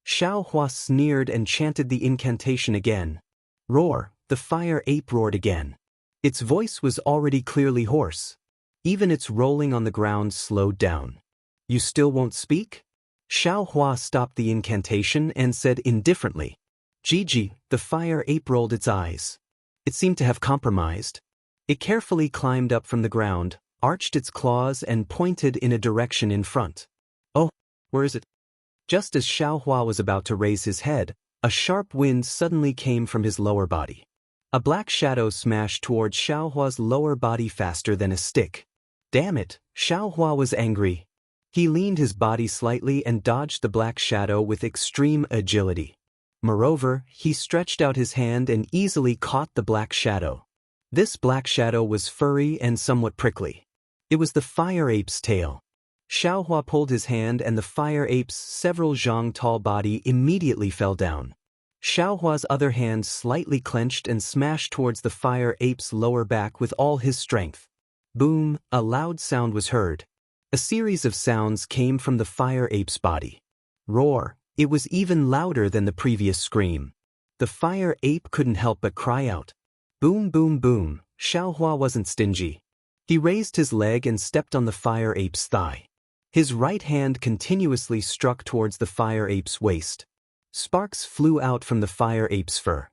A: Xiaohua sneered and chanted the incantation again. Roar, the fire ape roared again. Its voice was already clearly hoarse. Even its rolling on the ground slowed down. "You still won't speak?" Xiaohua stopped the incantation and said indifferently. "Gigi," the fire ape rolled its eyes. It seemed to have compromised. It carefully climbed up from the ground, arched its claws and pointed in a direction in front. "Oh, where is it?" Just as Xiaohua was about to raise his head, a sharp wind suddenly came from his lower body. A black shadow smashed towards Xiaohua's lower body faster than a stick. Damn it, Xiaohua was angry. He leaned his body slightly and dodged the black shadow with extreme agility. Moreover, he stretched out his hand and easily caught the black shadow. This black shadow was furry and somewhat prickly. It was the fire ape's tail. Xiaohua pulled his hand and the fire ape's several zhang tall body immediately fell down. Xiaohua's other hand slightly clenched and smashed towards the fire ape's lower back with all his strength. Boom, a loud sound was heard. A series of sounds came from the fire ape's body. Roar, it was even louder than the previous scream. The fire ape couldn't help but cry out. Boom, boom, boom, Xiaohua wasn't stingy. He raised his leg and stepped on the fire ape's thigh. His right hand continuously struck towards the fire ape's waist. Sparks flew out from the fire ape's fur.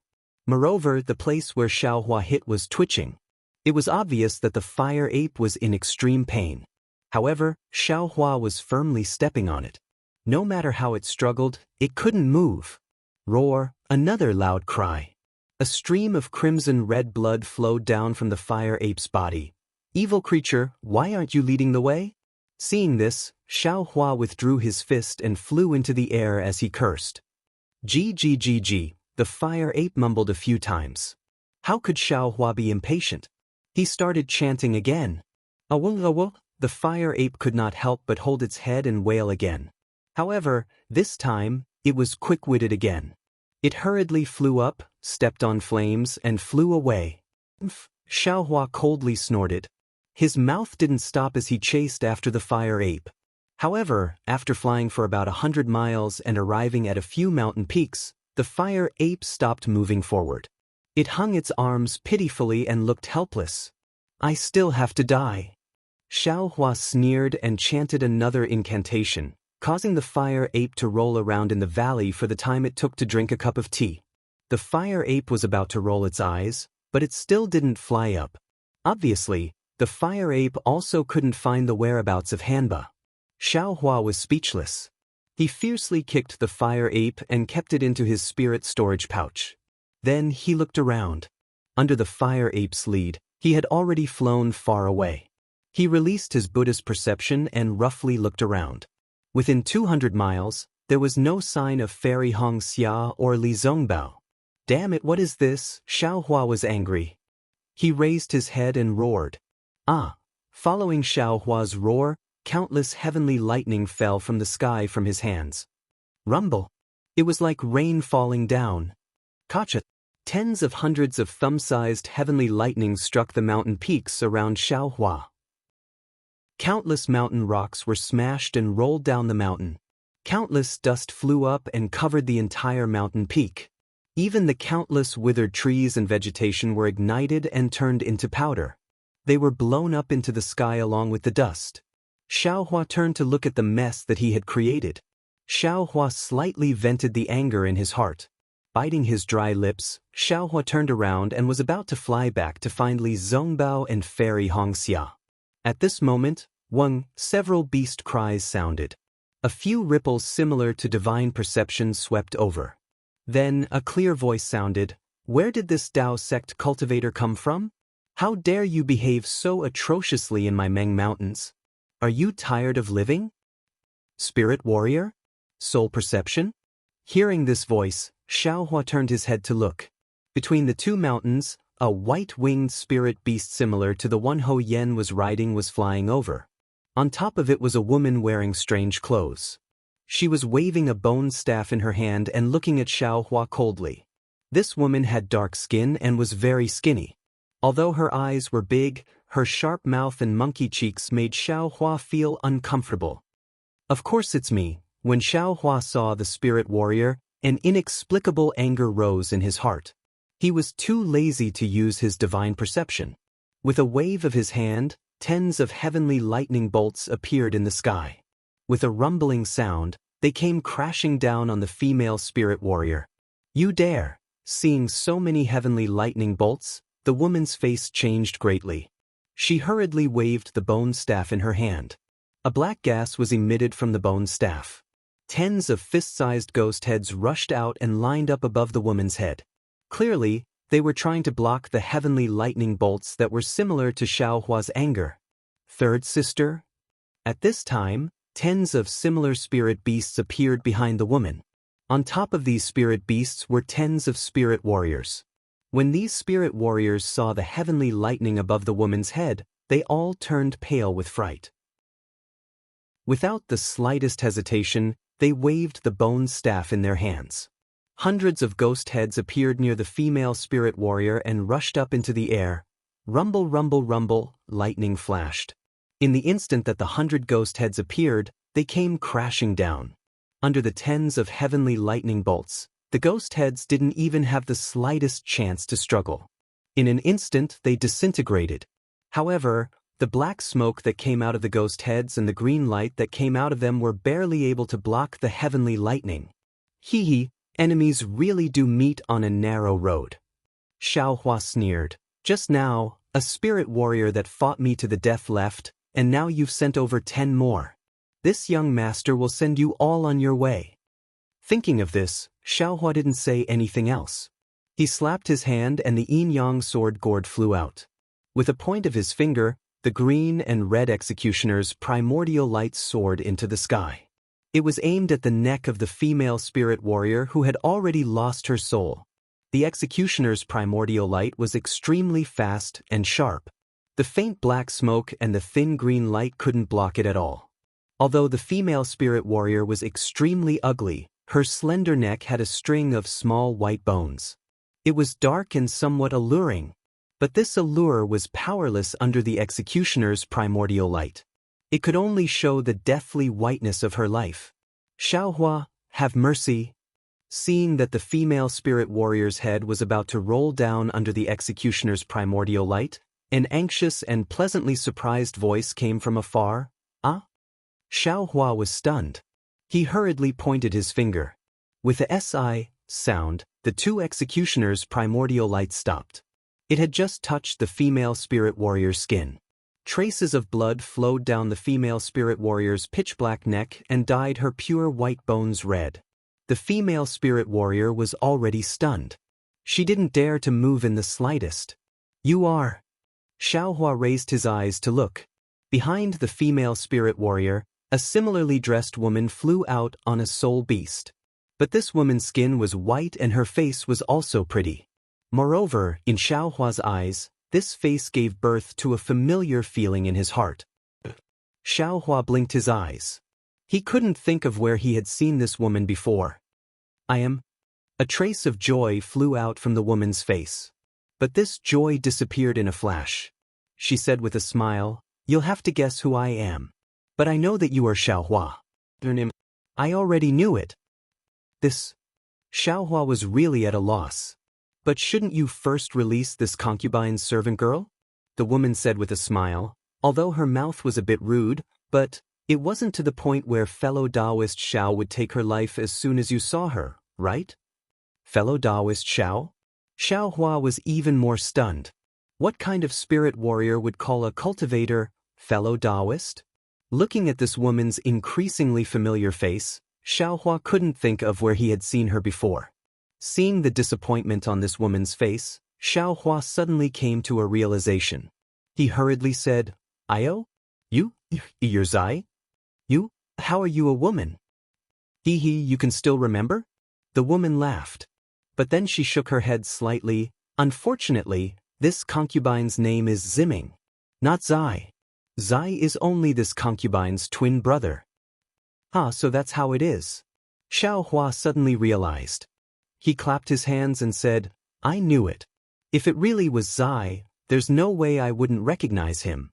A: Moreover, the place where Xiaohua hit was twitching. It was obvious that the fire ape was in extreme pain. However, Xiaohua was firmly stepping on it. No matter how it struggled, it couldn't move. Roar, another loud cry. A stream of crimson-red blood flowed down from the fire ape's body. "Evil creature, why aren't you leading the way?" Seeing this, Xiaohua withdrew his fist and flew into the air as he cursed. Gg, the fire ape mumbled a few times. How could Xiaohua be impatient? He started chanting again. Awul awul, the fire ape could not help but hold its head and wail again. However, this time, it was quick-witted again. It hurriedly flew up, stepped on flames, and flew away. Xiaohua coldly snorted. His mouth didn't stop as he chased after the fire ape. However, after flying for about 100 miles and arriving at a few mountain peaks, the fire ape stopped moving forward. It hung its arms pitifully and looked helpless. "I still have to die." Xiaohua sneered and chanted another incantation, causing the fire ape to roll around in the valley for the time it took to drink a cup of tea. The fire ape was about to roll its eyes, but it still didn't fly up. Obviously, the fire ape also couldn't find the whereabouts of Hanba. Xiaohua was speechless. He fiercely kicked the fire ape and kept it into his spirit storage pouch. Then he looked around. Under the fire ape's lead, he had already flown far away. He released his Buddhist perception and roughly looked around. Within 200 miles, there was no sign of Fairy Hong Xia or Li Zongbao. Damn it, what is this? Xiao Hua was angry. He raised his head and roared. Ah! Following Xiao Hua's roar, countless heavenly lightning fell from the sky from his hands. Rumble! It was like rain falling down. Kacha! Tens of hundreds of thumb-sized heavenly lightnings struck the mountain peaks around Xiao Hua. Countless mountain rocks were smashed and rolled down the mountain. Countless dust flew up and covered the entire mountain peak. Even the countless withered trees and vegetation were ignited and turned into powder. They were blown up into the sky along with the dust. Xiao Hua turned to look at the mess that he had created. Xiao Hua slightly vented the anger in his heart. Biting his dry lips, Xiao Hua turned around and was about to fly back to find Li Zongbao and Fairy Hong Xia. At this moment, several beast cries sounded. A few ripples similar to divine perception swept over. Then a clear voice sounded. Where did this Dao sect cultivator come from? How dare you behave so atrociously in my Meng Mountains? Are you tired of living? Spirit warrior? Soul perception? Hearing this voice, Xiao Hua turned his head to look. Between the two mountains, a white-winged spirit beast similar to the one Ho Yen was riding was flying over. On top of it was a woman wearing strange clothes. She was waving a bone staff in her hand and looking at Xiao Hua coldly. This woman had dark skin and was very skinny. Although her eyes were big, her sharp mouth and monkey cheeks made Xiao Hua feel uncomfortable. Of course it's me. When Xiao Hua saw the spirit warrior, an inexplicable anger rose in his heart. He was too lazy to use his divine perception. With a wave of his hand, tens of heavenly lightning bolts appeared in the sky. With a rumbling sound, they came crashing down on the female spirit warrior. You dare! Seeing so many heavenly lightning bolts, the woman's face changed greatly. She hurriedly waved the bone staff in her hand. A black gas was emitted from the bone staff. Tens of fist-sized ghost heads rushed out and lined up above the woman's head. Clearly, they were trying to block the heavenly lightning bolts that were similar to Xiao Hua's anger. Third sister? At this time, tens of similar spirit beasts appeared behind the woman. On top of these spirit beasts were tens of spirit warriors. When these spirit warriors saw the heavenly lightning above the woman's head, they all turned pale with fright. Without the slightest hesitation, they waved the bone staff in their hands. Hundreds of ghost heads appeared near the female spirit warrior and rushed up into the air. Rumble, rumble, rumble, lightning flashed. In the instant that the 100 ghost heads appeared, they came crashing down. Under the tens of heavenly lightning bolts, the ghost heads didn't even have the slightest chance to struggle. In an instant, they disintegrated. However, the black smoke that came out of the ghost heads and the green light that came out of them were barely able to block the heavenly lightning. Hee hee, enemies really do meet on a narrow road. Xiao Hua sneered. Just now, a spirit warrior that fought me to the death left, and now you've sent over 10 more. This young master will send you all on your way. Thinking of this, Xiao Hua didn't say anything else. He slapped his hand and the yin-yang sword gourd flew out. With a point of his finger, the green and red executioner's primordial light soared into the sky. It was aimed at the neck of the female spirit warrior who had already lost her soul. The executioner's primordial light was extremely fast and sharp. The faint black smoke and the thin green light couldn't block it at all. Although the female spirit warrior was extremely ugly, her slender neck had a string of small white bones. It was dark and somewhat alluring, but this allure was powerless under the executioner's primordial light. It could only show the deathly whiteness of her life. Xiao Hua, have mercy. Seeing that the female spirit warrior's head was about to roll down under the executioner's primordial light, an anxious and pleasantly surprised voice came from afar. Ah? Xiao Hua was stunned. He hurriedly pointed his finger. With the SI sound, the two executioners' primordial light stopped. It had just touched the female spirit warrior's skin. Traces of blood flowed down the female spirit warrior's pitch-black neck and dyed her pure white bones red. The female spirit warrior was already stunned. She didn't dare to move in the slightest. You are... Xiao Hua raised his eyes to look. Behind the female spirit warrior, A similarly dressed woman flew out on a soul beast. But this woman's skin was white and her face was also pretty. Moreover, in Xiaohua's eyes, this face gave birth to a familiar feeling in his heart. Xiaohua blinked his eyes. He couldn't think of where he had seen this woman before. I am. A trace of joy flew out from the woman's face. But this joy disappeared in a flash. She said with a smile, "You'll have to guess who I am. But I know that you are Xiaohua." I already knew it. This. Xiaohua was really at a loss. But shouldn't you first release this concubine's servant girl? The woman said with a smile, although her mouth was a bit rude, but it wasn't to the point where fellow Taoist Xiao would take her life as soon as you saw her, right? Fellow Taoist Xiao? Xiaohua was even more stunned. What kind of spirit warrior would call a cultivator fellow Taoist? Looking at this woman's increasingly familiar face, Xiaohua couldn't think of where he had seen her before. Seeing the disappointment on this woman's face, Xiaohua suddenly came to a realization. He hurriedly said, "Io? You're Zai? How are you a woman?" You can still remember?" The woman laughed. But then she shook her head slightly. "Unfortunately, this concubine's name is Ziming, not Zai. Zai is only this concubine's twin brother." So that's how it is. Xiaohua suddenly realized. He clapped his hands and said, "I knew it. If it really was Zai, there's no way I wouldn't recognize him."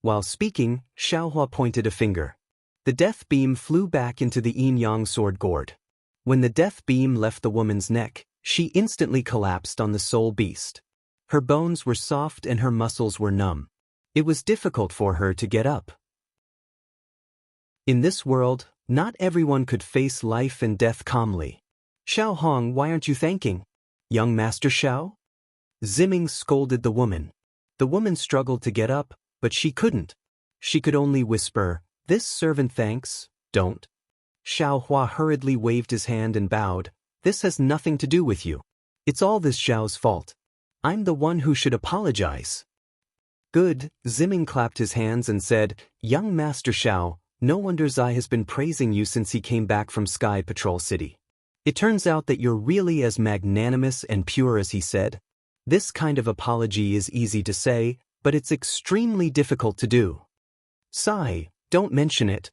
A: While speaking, Xiaohua pointed a finger. The death beam flew back into the yin-yang sword gourd. When the death beam left the woman's neck, she instantly collapsed on the soul beast. Her bones were soft and her muscles were numb. It was difficult for her to get up. In this world, not everyone could face life and death calmly. "Xiao Hong, why aren't you thanking young Master Xiao?" Ziming scolded the woman. The woman struggled to get up, but she couldn't. She could only whisper, "This servant thanks, don't." Xiaohua hurriedly waved his hand and bowed. "This has nothing to do with you. It's all this Xiao's fault. I'm the one who should apologize." "Good," Ziming clapped his hands and said, "Young Master Xiao, no wonder Zai has been praising you since he came back from Sky Patrol City. It turns out that you're really as magnanimous and pure as he said. This kind of apology is easy to say, but it's extremely difficult to do." "Sai, don't mention it."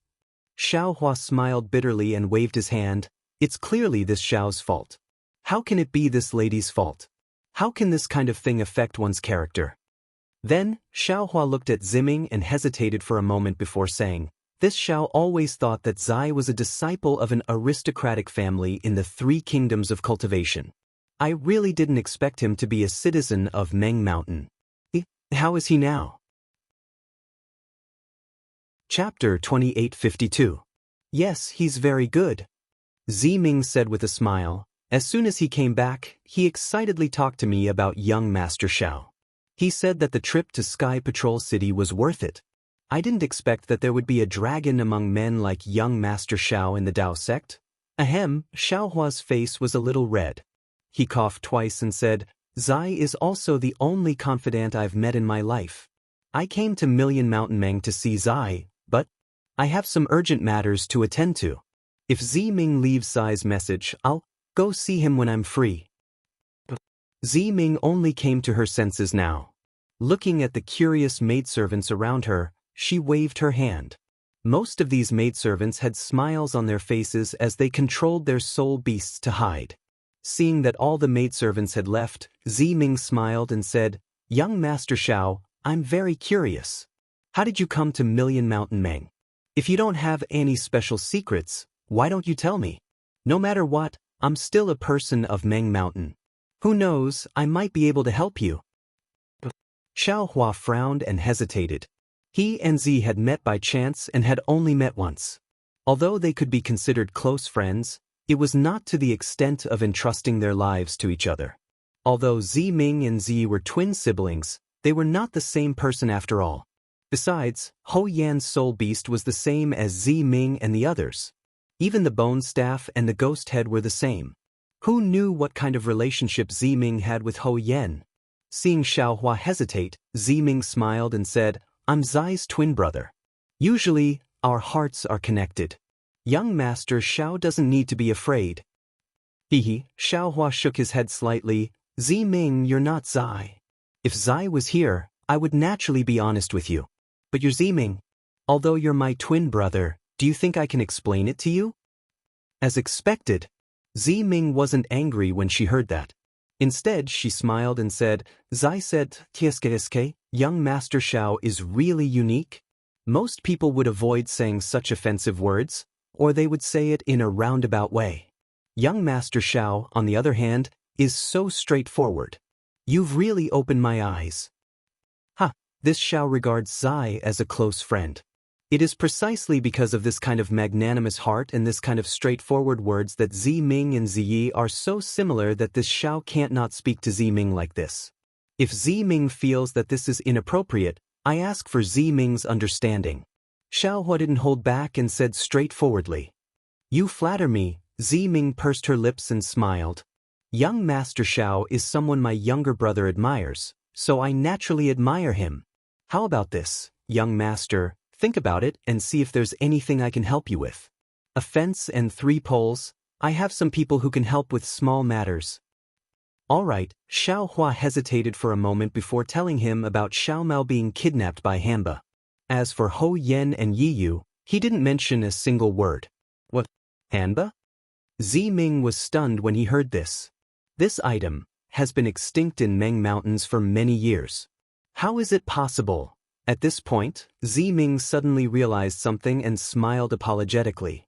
A: Xiaohua smiled bitterly and waved his hand. "It's clearly this Xiao's fault. How can it be this lady's fault? How can this kind of thing affect one's character?" Then, Xiaohua looked at Ziming and hesitated for a moment before saying, "This Xiao always thought that Zai was a disciple of an aristocratic family in the 3 kingdoms of cultivation. I really didn't expect him to be a citizen of Meng Mountain. How is he now?" Chapter 2852. "Yes, he's very good," Ziming said with a smile. "As soon as he came back, he excitedly talked to me about young Master Xiao. He said that the trip to Sky Patrol City was worth it. I didn't expect that there would be a dragon among men like young Master Xiao in the Dao sect." Xiaohua's face was a little red. He coughed twice and said, "Zai is also the only confidant I've met in my life. I came to Million Mountain Meng to see Zai, but I have some urgent matters to attend to. If Ziming leaves Zai's message, I'll go see him when I'm free." Ziming only came to her senses now. Looking at the curious maidservants around her, she waved her hand. Most of these maidservants had smiles on their faces as they controlled their soul beasts to hide. Seeing that all the maidservants had left, Ziming smiled and said, "Young Master Xiao, I'm very curious. How did you come to Million Mountain Meng? If you don't have any special secrets, why don't you tell me? No matter what, I'm still a person of Meng Mountain. Who knows, I might be able to help you." Xiaohua frowned and hesitated. He and Z had met by chance and had only met once. Although they could be considered close friends, it was not to the extent of entrusting their lives to each other. Although Ziming and Z were twin siblings, they were not the same person after all. Besides, Ho Yan's soul beast was the same as Ziming and the others. Even the bone staff and the ghost head were the same. Who knew what kind of relationship Ziming had with Ho Yan? Seeing Xiaohua hesitate, Ziming smiled and said, "I'm Zai's twin brother. Usually, our hearts are connected. Young Master Xiao doesn't need to be afraid. Hehe, Xiaohua shook his head slightly. Ziming, you're not Zai. If Zai was here, I would naturally be honest with you. But you're Ziming. Although you're my twin brother, do you think I can explain it to you? As expected, Ziming wasn't angry when she heard that. Instead, she smiled and said, Zai said, Tieske, young Master Xiao is really unique. Most people would avoid saying such offensive words, or they would say it in a roundabout way. Young Master Xiao, on the other hand, is so straightforward. You've really opened my eyes. This Xiao regards Zai as a close friend. It is precisely because of this kind of magnanimous heart and this kind of straightforward words that Ziming and Ziyi are so similar that this Xiao can't not speak to Ziming like this. If Ziming feels that this is inappropriate, I ask for Ziming's understanding. Xiaohua didn't hold back and said straightforwardly. You flatter me. Ziming pursed her lips and smiled. Young Master Xiao is someone my younger brother admires, so I naturally admire him. How about this, young master? Think about it and see if there's anything I can help you with. A fence and 3 poles. I have some people who can help with small matters. All right, Xiaohua hesitated for a moment before telling him about Xiaomao being kidnapped by Hanba. As for Ho Yen and Yiyu, he didn't mention a single word. What? Hanba? Ziming was stunned when he heard this. This item has been extinct in Meng Mountains for many years. How is it possible? At this point, Ziming suddenly realized something and smiled apologetically.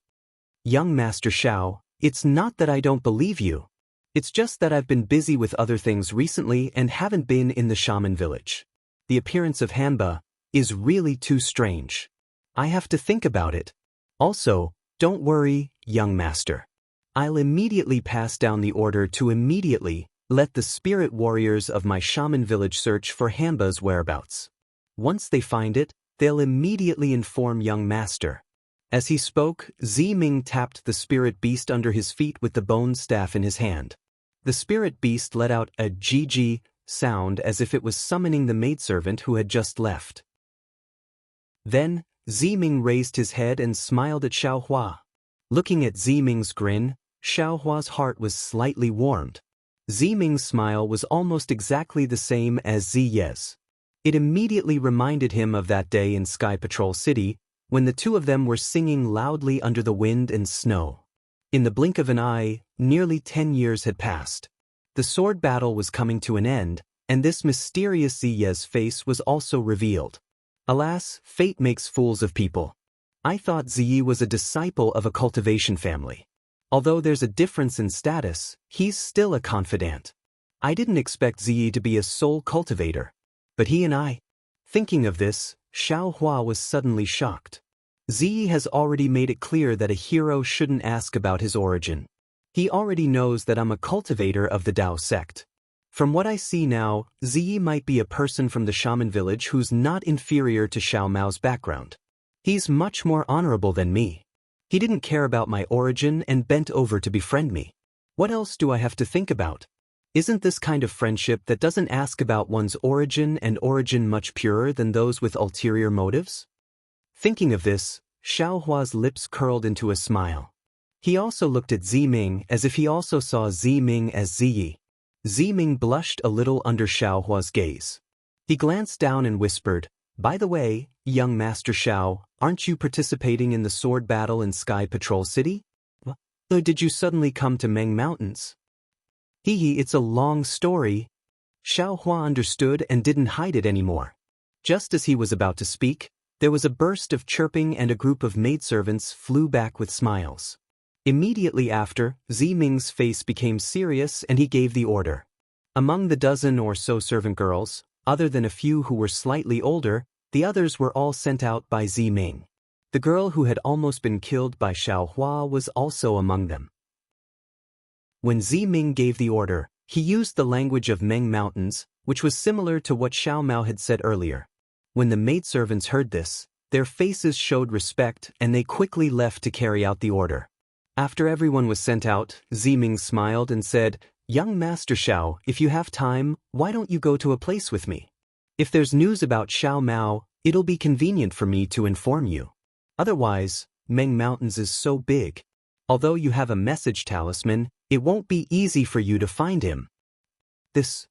A: Young Master Xiao, it's not that I don't believe you. It's just that I've been busy with other things recently and haven't been in the shaman village. The appearance of Hanba is really too strange. I have to think about it. Also, don't worry, young master. I'll immediately pass down the order to immediately let the spirit warriors of my shaman village search for Hanba's whereabouts. Once they find it, they'll immediately inform young master. As he spoke, Ziming tapped the spirit beast under his feet with the bone staff in his hand. The spirit beast let out a GG sound as if it was summoning the maidservant who had just left. Then, Ziming raised his head and smiled at Xiaohua. Looking at Ziming's grin, Xiaohua's heart was slightly warmed. Ziming's smile was almost exactly the same as Ziye's. It immediately reminded him of that day in Sky Patrol City, when the two of them were singing loudly under the wind and snow. In the blink of an eye, nearly 10 years had passed. The sword battle was coming to an end, and this mysterious Ziye's face was also revealed. Alas, fate makes fools of people. I thought Ziyi was a disciple of a cultivation family. Although there's a difference in status, he's still a confidant. I didn't expect Ziyi to be a soul cultivator. But he and I. Thinking of this, Xiaohua was suddenly shocked. Ziyi has already made it clear that a hero shouldn't ask about his origin. He already knows that I'm a cultivator of the Dao sect. From what I see now, Ziyi might be a person from the shaman village who's not inferior to Xiaomao's background. He's much more honorable than me. He didn't care about my origin and bent over to befriend me. What else do I have to think about? Isn't this kind of friendship that doesn't ask about one's origin and origin much purer than those with ulterior motives? Thinking of this, Xiaohua's lips curled into a smile. He also looked at Ziming as if he also saw Ziming as Ziyi. Ziming blushed a little under Xiaohua's gaze. He glanced down and whispered, By the way, young Master Xiao, aren't you participating in the sword battle in Sky Patrol City? Or did you suddenly come to Meng Mountains? It's a long story. Xiaohua understood and didn't hide it anymore. Just as he was about to speak, there was a burst of chirping and a group of maidservants flew back with smiles. Immediately after, Ziming's face became serious and he gave the order. Among the dozen or so servant girls, other than a few who were slightly older, the others were all sent out by Ziming. The girl who had almost been killed by Xiaohua was also among them. When Ziming gave the order, he used the language of Meng Mountains, which was similar to what Xiaomao had said earlier. When the maidservants heard this, their faces showed respect and they quickly left to carry out the order. After everyone was sent out, Ziming smiled and said, Young Master Xiao, if you have time, why don't you go to a place with me? If there's news about Xiaomao, it'll be convenient for me to inform you. Otherwise, Meng Mountains is so big. Although you have a message talisman, it won't be easy for you to find him. This.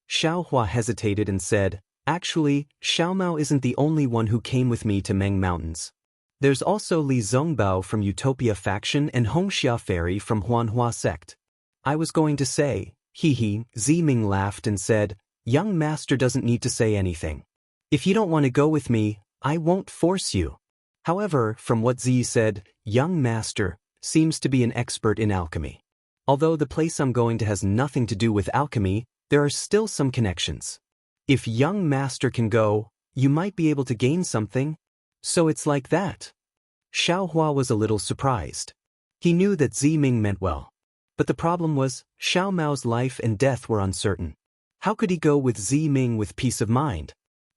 A: Xiaohua hesitated and said, actually, Xiaomao isn't the only one who came with me to Meng Mountains. There's also Li Zongbao from Utopia faction and Hongxia Fairy from Huanhua sect. I was going to say, Ziming laughed and said, young master doesn't need to say anything. If you don't want to go with me, I won't force you. However, from what Zi said, young master seems to be an expert in alchemy. Although the place I'm going to has nothing to do with alchemy, there are still some connections. If young master can go, you might be able to gain something. So it's like that. Xiaohua was a little surprised. He knew that Ziming meant well. But the problem was, Xiao Mao's life and death were uncertain. How could he go with Ziming with peace of mind?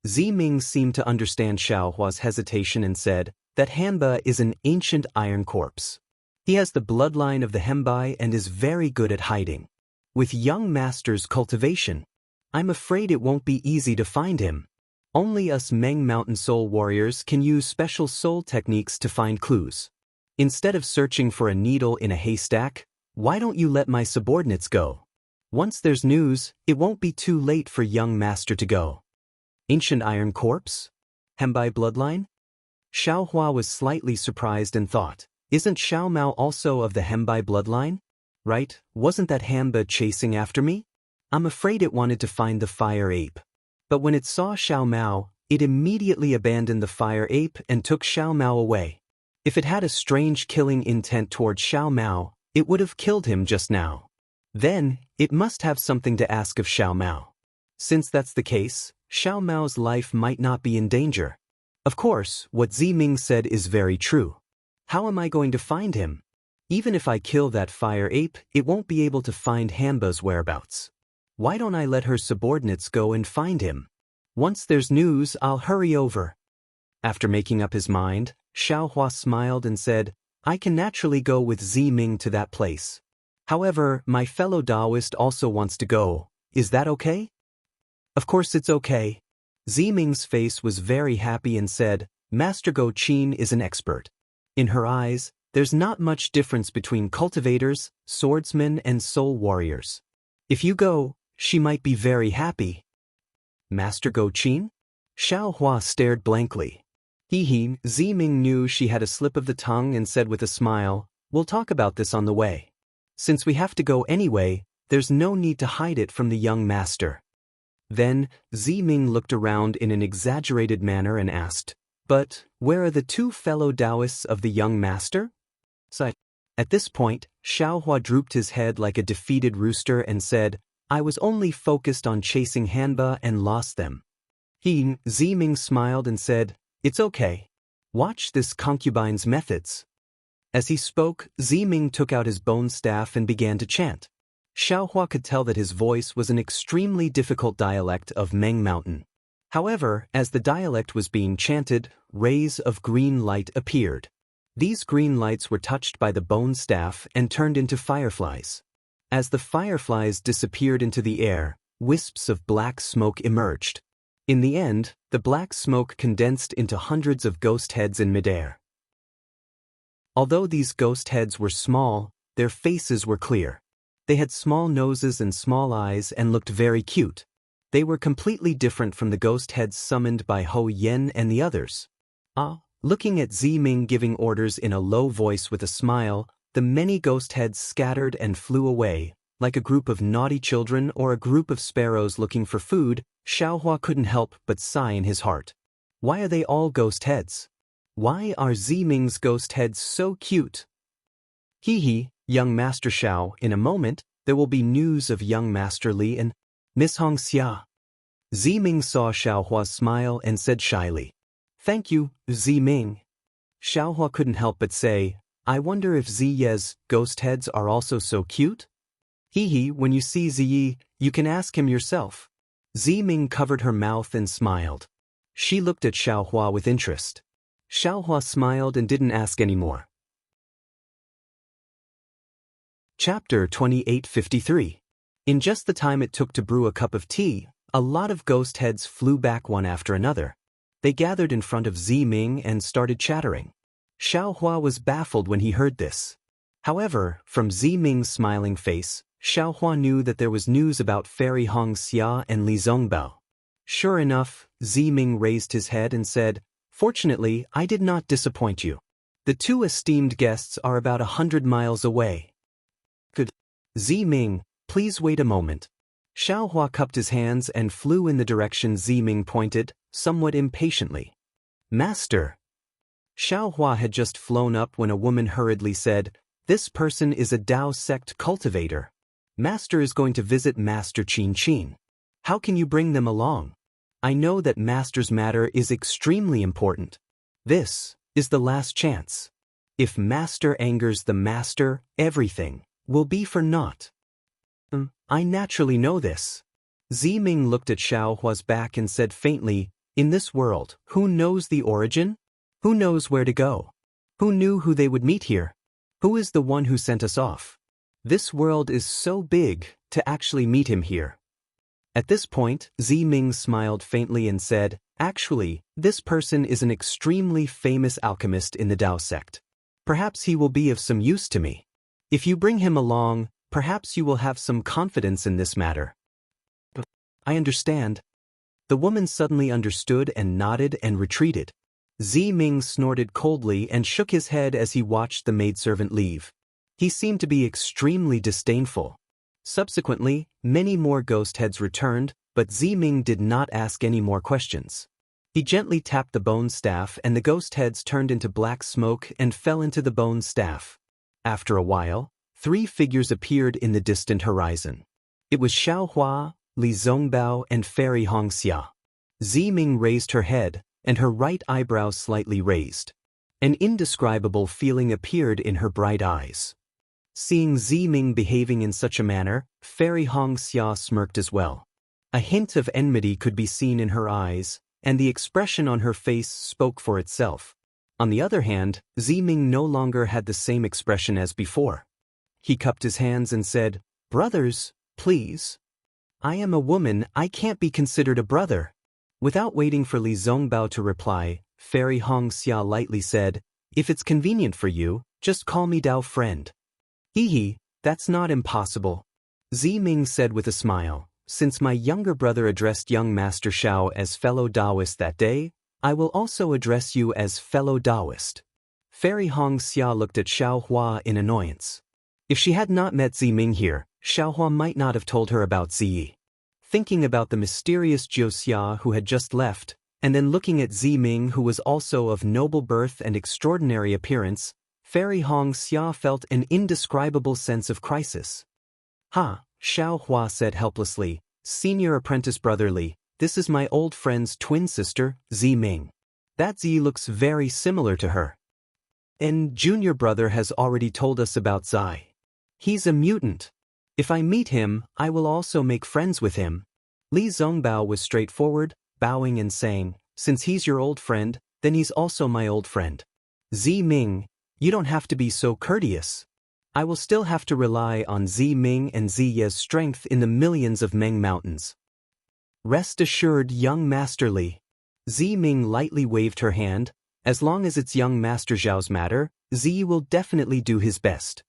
A: Ziming seemed to understand Xiaohua's hesitation and said that Hanba is an ancient iron corpse. He has the bloodline of the Hembai and is very good at hiding. With young master's cultivation, I'm afraid it won't be easy to find him. Only us Meng Mountain Soul Warriors can use special soul techniques to find clues. Instead of searching for a needle in a haystack, why don't you let my subordinates go? Once there's news, it won't be too late for young master to go. Ancient iron corpse? Hembai bloodline? Xiaohua was slightly surprised and thought, isn't Xiao Mao also of the Hembai bloodline? Right, wasn't that Hanba chasing after me? I'm afraid it wanted to find the fire ape. But when it saw Xiao Mao, it immediately abandoned the fire ape and took Xiao Mao away. If it had a strange killing intent toward Xiao Mao, it would have killed him just now. Then, it must have something to ask of Xiao Mao. Since that's the case, Xiao Mao's life might not be in danger. Of course, what Ziming said is very true. How am I going to find him? Even if I kill that fire ape, it won't be able to find Hanba's whereabouts. Why don't I let her subordinates go and find him? Once there's news, I'll hurry over. After making up his mind, Xiaohua smiled and said, I can naturally go with Ziming to that place. However, my fellow Taoist also wants to go. Is that okay? Of course it's okay. Ziming's face was very happy and said, Master Go Qin is an expert. In her eyes, there's not much difference between cultivators, swordsmen, and soul warriors. If you go, she might be very happy. Master Go Qin? Xiaohua stared blankly. Ziming knew she had a slip of the tongue and said with a smile, we'll talk about this on the way. Since we have to go anyway, there's no need to hide it from the young master. Then, Ziming looked around in an exaggerated manner and asked, but where are the two fellow Taoists of the young master? At this point, Xiaohua drooped his head like a defeated rooster and said, I was only focused on chasing Hanba and lost them. Ziming smiled and said, it's okay. Watch this concubine's methods. As he spoke, Ziming took out his bone staff and began to chant. Xiaohua could tell that his voice was an extremely difficult dialect of Meng Mountain. However, as the dialect was being chanted, rays of green light appeared. These green lights were touched by the bone staff and turned into fireflies. As the fireflies disappeared into the air, wisps of black smoke emerged. In the end, the black smoke condensed into hundreds of ghost heads in midair. Although these ghost heads were small, their faces were clear. They had small noses and small eyes and looked very cute. They were completely different from the ghost heads summoned by Ho Yen and the others. Looking at Ziming giving orders in a low voice with a smile, the many ghost heads scattered and flew away. Like a group of naughty children or a group of sparrows looking for food, Xiaohua couldn't help but sigh in his heart. Why are they all ghost heads? Why are Ziming's ghost heads so cute? Young Master Xiao, in a moment, there will be news of young Master Li and Miss Hong Xia. Ziming saw Xiaohua smile and said shyly, Thank you, Ziming. Xiaohua couldn't help but say, I wonder if Ziye's ghost heads are also so cute? When you see Ziyi, you can ask him yourself. Ziming covered her mouth and smiled. She looked at Xiaohua with interest. Xiaohua smiled and didn't ask any more. Chapter 2853. In just the time it took to brew a cup of tea, a lot of ghost heads flew back one after another. They gathered in front of Ziming and started chattering. Xiao Hua was baffled when he heard this. However, from Zi Ming's smiling face, Xiao Hua knew that there was news about Fairy Hong Xia and Li Zongbao. Sure enough, Zi Ming raised his head and said, "Fortunately, I did not disappoint you. The two esteemed guests are about 100 miles away." "Good. Zi Ming, please wait a moment." Xiao Hua cupped his hands and flew in the direction Zi Ming pointed, somewhat impatiently. "Master." Xiao Hua had just flown up when a woman hurriedly said, "This person is a Dao sect cultivator. Master is going to visit Master Qin Qin. How can you bring them along? I know that Master's matter is extremely important. This is the last chance. If Master angers the Master, everything will be for naught." "I naturally know this." Zi Ming looked at Xiao Hua's back and said faintly, "In this world, who knows the origin? Who knows where to go? Who knew who they would meet here? Who is the one who sent us off? This world is so big to actually meet him here." At this point, Zi Ming smiled faintly and said, "Actually, this person is an extremely famous alchemist in the Dao sect. Perhaps he will be of some use to me. If you bring him along, perhaps you will have some confidence in this matter." "I understand." The woman suddenly understood and nodded and retreated. Zi Ming snorted coldly and shook his head as he watched the maidservant leave. He seemed to be extremely disdainful. Subsequently, many more ghost heads returned, but Zi Ming did not ask any more questions. He gently tapped the bone staff and the ghost heads turned into black smoke and fell into the bone staff. After a while, 3 figures appeared in the distant horizon. It was Xiao Hua, Li Zongbao, and Fairy Hong Xia. Zi Ming raised her head, and her right eyebrow slightly raised. An indescribable feeling appeared in her bright eyes. Seeing Zi Ming behaving in such a manner, Fairy Hong Xia smirked as well. A hint of enmity could be seen in her eyes, and the expression on her face spoke for itself. On the other hand, Zi Ming no longer had the same expression as before. He cupped his hands and said, "Brothers, please. I am a woman, I can't be considered a brother." Without waiting for Li Zongbao to reply, Fairy Hong Xia lightly said, "If it's convenient for you, just call me Dao friend." "Hee, that's not impossible," Zi Ming said with a smile. "Since my younger brother addressed young Master Xiao as fellow Taoist that day, I will also address you as fellow Taoist." Fairy Hong Xia looked at Xiao Hua in annoyance. If she had not met Zi Ming here, Xiao Hua might not have told her about Zi. Thinking about the mysterious Jiu Xia who had just left, and then looking at Zi Ming who was also of noble birth and extraordinary appearance, Fairy Hong Xia felt an indescribable sense of crisis. "Ha," Xiao Hua said helplessly, "Senior apprentice brother Li, this is my old friend's twin sister, Zi Ming. That Zi looks very similar to her. And junior brother has already told us about Zai. He's a mutant. If I meet him, I will also make friends with him." Li Zongbao was straightforward, bowing and saying, "Since he's your old friend, then he's also my old friend. Zi Ming, you don't have to be so courteous. I will still have to rely on Zi Ming and Zi Ye's strength in the millions of Meng Mountains." "Rest assured, young Master Li." Zi Ming lightly waved her hand. "As long as it's young Master Zhao's matter, Zi will definitely do his best.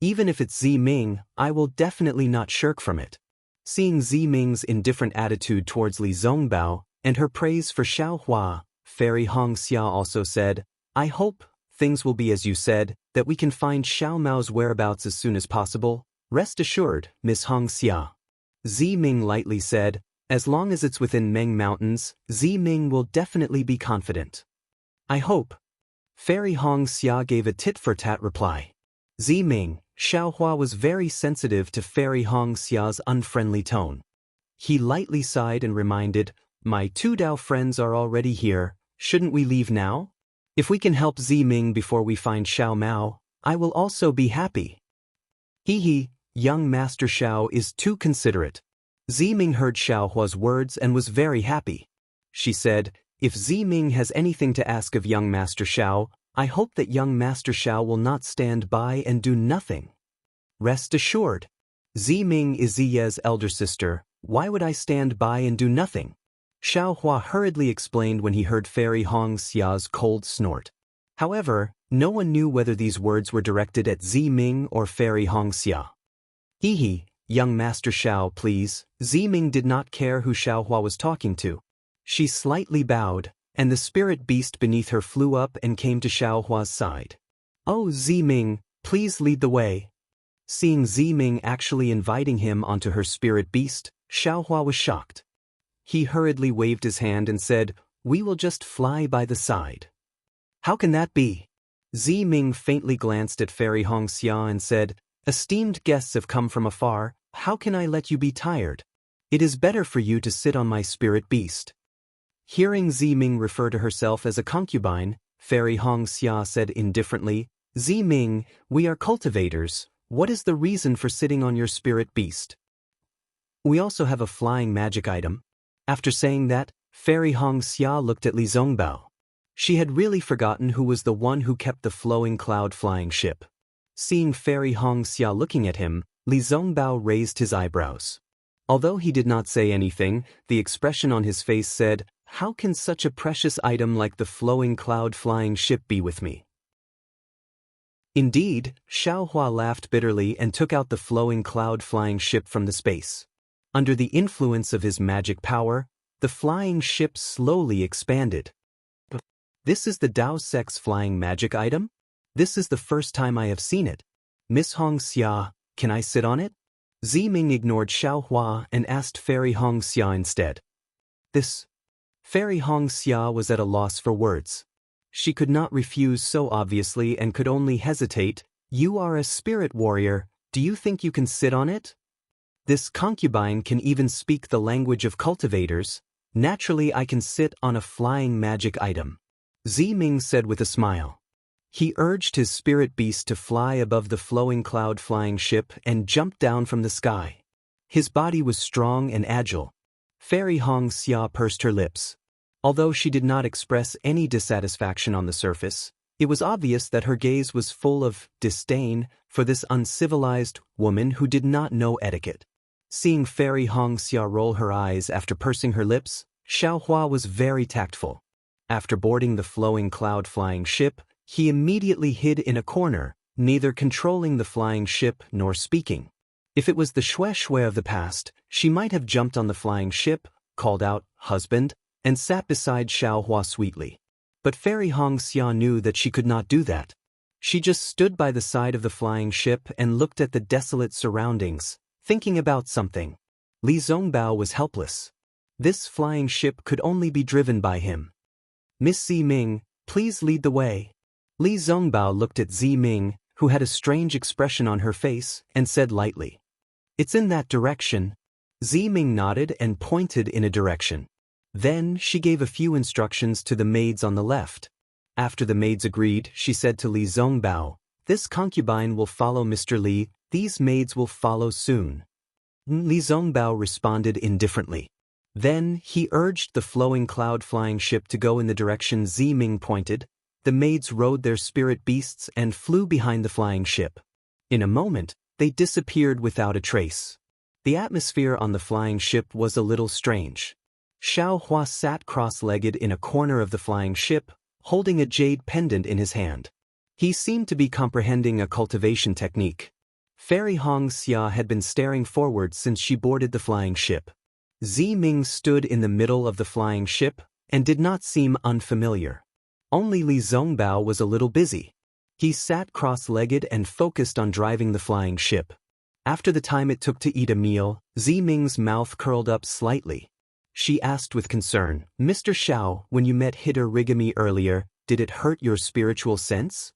A: Even if it's Zi Ming, I will definitely not shirk from it." Seeing Zi Ming's indifferent attitude towards Li Zongbao and her praise for Xiao Hua, Fairy Hong Xia also said, "I hope things will be as you said, that we can find Xiao Mao's whereabouts as soon as possible. Rest assured, Miss Hong Xia." Zi Ming lightly said, "As long as it's within Meng Mountains, Zi Ming will definitely be confident." "I hope." Fairy Hong Xia gave a tit-for-tat reply. Zi Ming, Xiao Hua was very sensitive to Fairy Hong Xia's unfriendly tone. He lightly sighed and reminded, "My 2 Dao friends are already here, shouldn't we leave now? If we can help Zi Ming before we find Xiao Mao, I will also be happy." "Hee, young Master Xiao is too considerate." Zi Ming heard Xiao Hua's words and was very happy. She said, "If Zi Ming has anything to ask of young Master Xiao, I hope that young Master Xiao will not stand by and do nothing." "Rest assured. Zi Ming is Zi Ye's elder sister, why would I stand by and do nothing?" Xiao Hua hurriedly explained when he heard Fairy Hong Xia's cold snort. However, no one knew whether these words were directed at Ziming or Fairy Hongxia. Hee, young Master Xiao, please. Ziming did not care who Xiaohua was talking to. She slightly bowed, and the spirit beast beneath her flew up and came to Xiaohua's side. Oh, Ziming, please lead the way. Seeing Ziming actually inviting him onto her spirit beast, Xiaohua was shocked. He hurriedly waved his hand and said, "We will just fly by the side." How can that be? Ziming faintly glanced at Fairy Hongxia and said, "Esteemed guests have come from afar, how can I let you be tired? It is better for you to sit on my spirit beast." Hearing Ziming refer to herself as a concubine, Fairy Hongxia said indifferently, "Ziming, we are cultivators. What is the reason for sitting on your spirit beast? We also have a flying magic item." After saying that, Fairy Hongxia looked at Li Zongbao. She had really forgotten who was the one who kept the flowing cloud flying ship. Seeing Fairy Hongxia looking at him, Li Zongbao raised his eyebrows. Although he did not say anything, the expression on his face said, "How can such a precious item like the flowing cloud flying ship be with me?" Indeed, Xiaohua laughed bitterly and took out the flowing cloud flying ship from the space. Under the influence of his magic power, the flying ship slowly expanded. This is the Dao Sex flying magic item? This is the first time I have seen it. Miss Hongxia, can I sit on it? Ziming ignored Xiaohua and asked Fairy Hongxia instead. Fairy Hongxia was at a loss for words. She could not refuse so obviously and could only hesitate. "You are a spirit warrior, do you think you can sit on it? This concubine can even speak the language of cultivators. Naturally I can sit on a flying magic item," Ziming said with a smile. He urged his spirit beast to fly above the flowing cloud flying ship and jumped down from the sky. His body was strong and agile. Fairy Hongxia pursed her lips. Although she did not express any dissatisfaction on the surface, it was obvious that her gaze was full of disdain for this uncivilized woman who did not know etiquette. Seeing Fairy Hongxia roll her eyes after pursing her lips, Xiaohua was very tactful. After boarding the flowing cloud flying ship, he immediately hid in a corner, neither controlling the flying ship nor speaking. If it was the Shui of the past, she might have jumped on the flying ship, called out, "Husband," and sat beside Xiaohua sweetly. But Fairy Hongxia knew that she could not do that. She just stood by the side of the flying ship and looked at the desolate surroundings, thinking about something. Li Zongbao was helpless. This flying ship could only be driven by him. "Miss Ziming, please lead the way." Li Zongbao looked at Ziming, who had a strange expression on her face, and said lightly, "It's in that direction." Ziming nodded and pointed in a direction. Then she gave a few instructions to the maids on the left. After the maids agreed, she said to Li Zongbao, "This concubine will follow Mr. Li, these maids will follow soon." Li Zongbao responded indifferently. Then he urged the flowing cloud flying ship to go in the direction Ziming pointed. The maids rode their spirit beasts and flew behind the flying ship. In a moment, they disappeared without a trace. The atmosphere on the flying ship was a little strange. Xiaohua sat cross-legged in a corner of the flying ship, holding a jade pendant in his hand. He seemed to be comprehending a cultivation technique. Fairy Hongxia had been staring forward since she boarded the flying ship. Ziming stood in the middle of the flying ship and did not seem unfamiliar. Only Li Zongbao was a little busy. He sat cross-legged and focused on driving the flying ship. After the time it took to eat a meal, Ziming's mouth curled up slightly. She asked with concern, "Mr. Xiao, when you met Hitorigami earlier, did it hurt your spiritual sense?"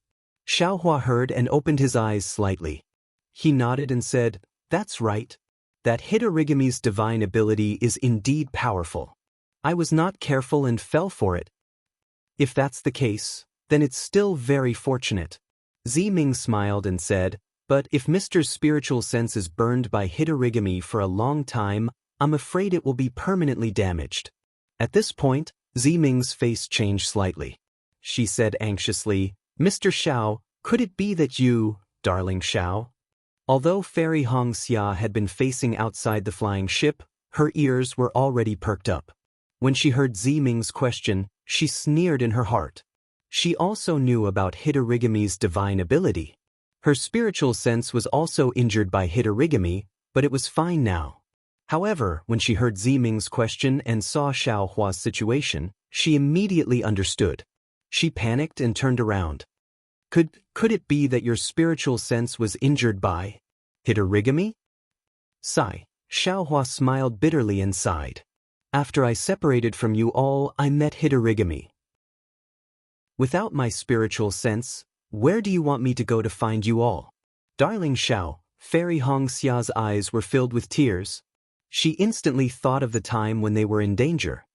A: Xiaohua heard and opened his eyes slightly. He nodded and said, "That's right. That Hitorigami's divine ability is indeed powerful. I was not careful and fell for it." "If that's the case, then it's still very fortunate." Ziming smiled and said, "But if Mr.'s spiritual sense is burned by Hitorigami for a long time, I'm afraid it will be permanently damaged." At this point, Ziming's face changed slightly. She said anxiously, "Mr. Xiao, could it be that you, darling Xiao?" Although Fairy Hongxia had been facing outside the flying ship, her ears were already perked up. When she heard Ziming's question, she sneered in her heart. She also knew about Hitorigami's divine ability. Her spiritual sense was also injured by Hitorigami, but it was fine now. However, when she heard Ziming's question and saw Xiao Hua's situation, she immediately understood. She panicked and turned around. Could it be that your spiritual sense was injured by Hitorigami? Sigh. Xiao Hua smiled bitterly and sighed. After I separated from you all, I met Hitorigami. Without my spiritual sense, where do you want me to go to find you all? Darling Xiao, Fairy Hongxia's eyes were filled with tears. She instantly thought of the time when they were in danger.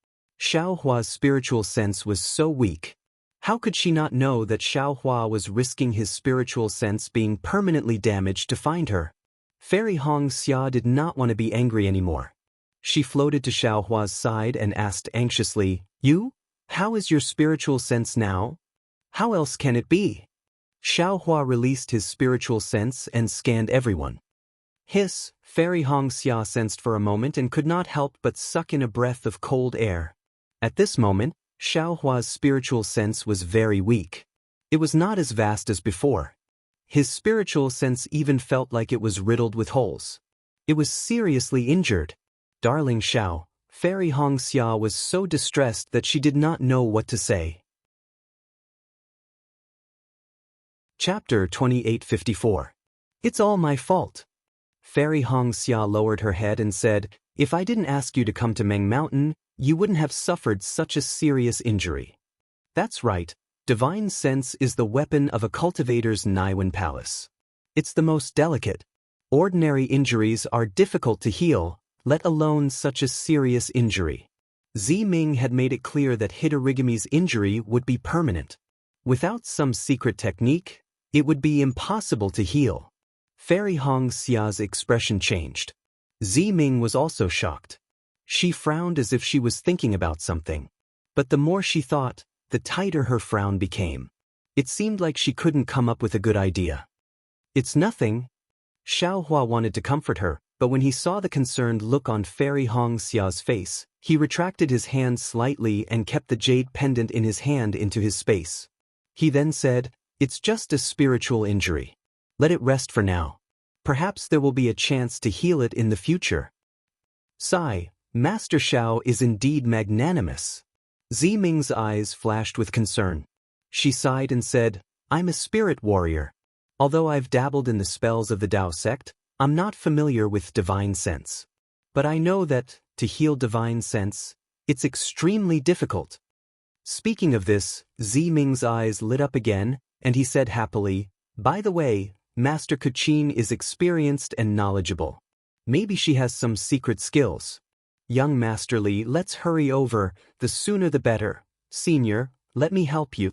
A: Xiao Hua's spiritual sense was so weak. How could she not know that Xiao Hua was risking his spiritual sense being permanently damaged to find her? Fairy Hongxia did not want to be angry anymore. She floated to Xiao Hua's side and asked anxiously, You? How is your spiritual sense now? How else can it be? Xiao Hua released his spiritual sense and scanned everyone. Hiss, Fairy Hongxia sensed for a moment and could not help but suck in a breath of cold air. At this moment, Xiao Hua's spiritual sense was very weak. It was not as vast as before. His spiritual sense even felt like it was riddled with holes. It was seriously injured. Darling Xiao, Fairy Hongxia was so distressed that she did not know what to say. Chapter 2854. It's all my fault. Fairy Hongxia lowered her head and said, If I didn't ask you to come to Meng Mountain, you wouldn't have suffered such a serious injury. That's right, divine sense is the weapon of a cultivator's Niwen palace. It's the most delicate. Ordinary injuries are difficult to heal, let alone such a serious injury. Ziming had made it clear that Hitorigami's injury would be permanent. Without some secret technique, it would be impossible to heal. Fairy Hongxia's expression changed. Ziming was also shocked. She frowned as if she was thinking about something. But the more she thought, the tighter her frown became. It seemed like she couldn't come up with a good idea. It's nothing. Xiao Hua wanted to comfort her, but when he saw the concerned look on Fairy Hongxia's face, he retracted his hand slightly and kept the jade pendant in his hand into his space. He then said, It's just a spiritual injury. Let it rest for now. Perhaps there will be a chance to heal it in the future. Sigh, Master Xiao is indeed magnanimous. Ziming's eyes flashed with concern. She sighed and said, I'm a spirit warrior. Although I've dabbled in the spells of the Dao sect, I'm not familiar with divine sense. But I know that, to heal divine sense, it's extremely difficult. Speaking of this, Ziming's eyes lit up again, and he said happily, By the way, Master Kuchin is experienced and knowledgeable. Maybe she has some secret skills. Young Master Li, let's hurry over, the sooner the better. Senior, let me help you.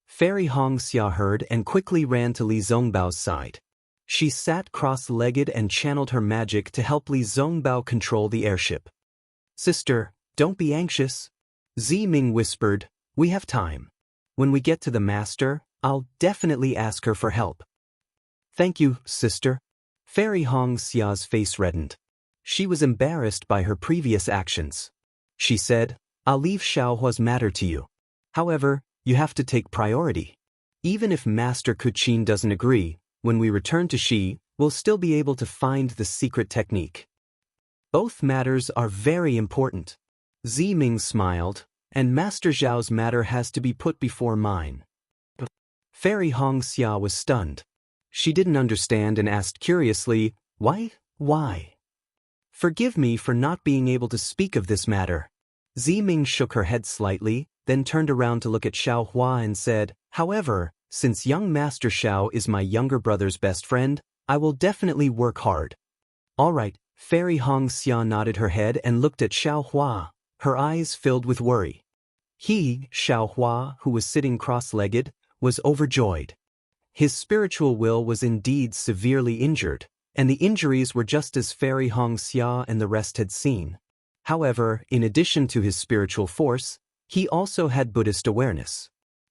A: Fairy Hongxia heard and quickly ran to Li Zongbao's side. She sat cross-legged and channeled her magic to help Li Zongbao control the airship. Sister, don't be anxious. Ziming whispered, We have time. When we get to the master, I'll definitely ask her for help. Thank you, sister. Fairy Hongxia's face reddened. She was embarrassed by her previous actions. She said, I'll leave Xiao Hua's matter to you. However, you have to take priority. Even if Master Kuchin doesn't agree, when we return to Shi, we'll still be able to find the secret technique. Both matters are very important. Ziming smiled, and Master Zhao's matter has to be put before mine. Fairy Hongxia was stunned. She didn't understand and asked curiously, Why? Forgive me for not being able to speak of this matter. Ziming shook her head slightly, then turned around to look at Xiao Hua and said, However, since young Master Xiao is my younger brother's best friend, I will definitely work hard. All right, Fairy Hongxia nodded her head and looked at Xiao Hua, her eyes filled with worry. He, Xiao Hua, who was sitting cross-legged, was overjoyed. His spiritual will was indeed severely injured, and the injuries were just as Fairy Hongxia and the rest had seen. However, in addition to his spiritual force, he also had Buddhist awareness.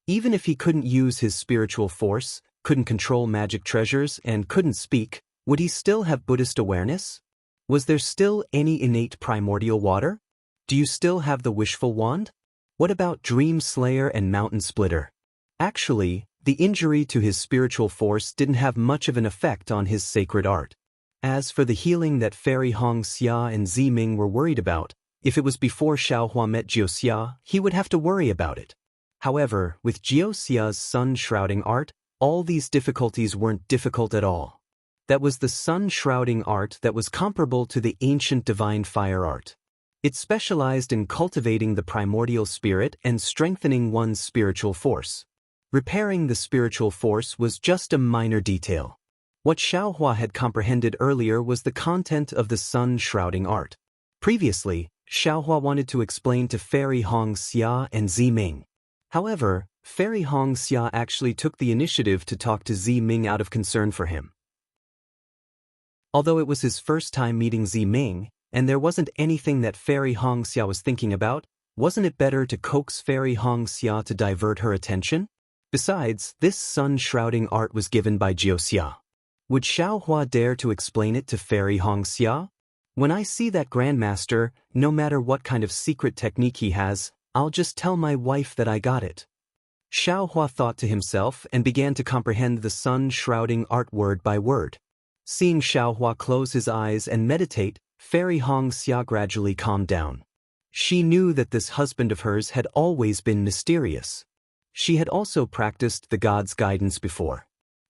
A: Even if he couldn't use his spiritual force, couldn't control magic treasures, and couldn't speak, would he still have Buddhist awareness? Was there still any innate primordial water? Do you still have the wishful wand? What about Dream Slayer and Mountain Splitter? Actually, the injury to his spiritual force didn't have much of an effect on his sacred art. As for the healing that Fairy Hong Xia and Ziming were worried about, if it was before Xiaohua met Jiuxia, he would have to worry about it. However, with Jiuxia's sun-shrouding art, all these difficulties weren't difficult at all. That was the sun-shrouding art that was comparable to the ancient divine fire art. It specialized in cultivating the primordial spirit and strengthening one's spiritual force. Repairing the spiritual force was just a minor detail. What Xiaohua had comprehended earlier was the content of the sun-shrouding art. Previously, Xiaohua wanted to explain to Fairy Hong Xia and Ziming. However, Fairy Hong Xia actually took the initiative to talk to Ziming out of concern for him. Although it was his first time meeting Ziming, and there wasn't anything that Fairy Hong Xia was thinking about, wasn't it better to coax Fairy Hong Xia to divert her attention? Besides, this sun-shrouding art was given by Jiuxia. Would Xiaohua dare to explain it to Fairy Hong Xia? When I see that Grandmaster, no matter what kind of secret technique he has, I'll just tell my wife that I got it. Xiaohua thought to himself and began to comprehend the sun-shrouding art word by word. Seeing Xiaohua close his eyes and meditate, Fairy Hong Xia gradually calmed down. She knew that this husband of hers had always been mysterious. She had also practiced the god's guidance before.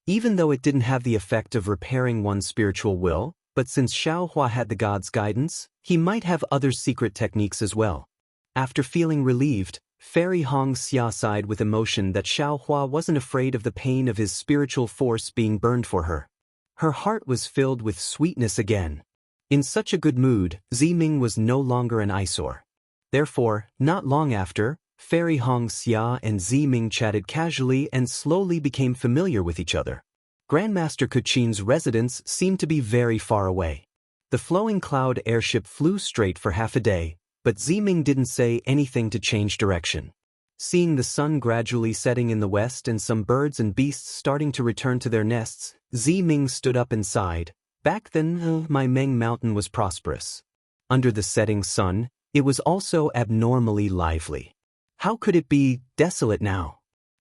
A: Even though it didn't have the effect of repairing one's spiritual will, but since Xiaohua had the god's guidance, he might have other secret techniques as well. After feeling relieved, Fairy Hong Xia sighed with emotion that Xiaohua wasn't afraid of the pain of his spiritual force being burned for her. Her heart was filled with sweetness again. In such a good mood, Ziming was no longer an eyesore. Therefore, not long after, Fairy Hong Xia and Ziming chatted casually and slowly became familiar with each other. Grandmaster Kuchin's residence seemed to be very far away. The flowing cloud airship flew straight for half a day, but Ziming didn't say anything to change direction. Seeing the sun gradually setting in the west and some birds and beasts starting to return to their nests, Ziming stood up and sighed. Back then, my Meng Mountain was prosperous. Under the setting sun, it was also abnormally lively. How could it be desolate now?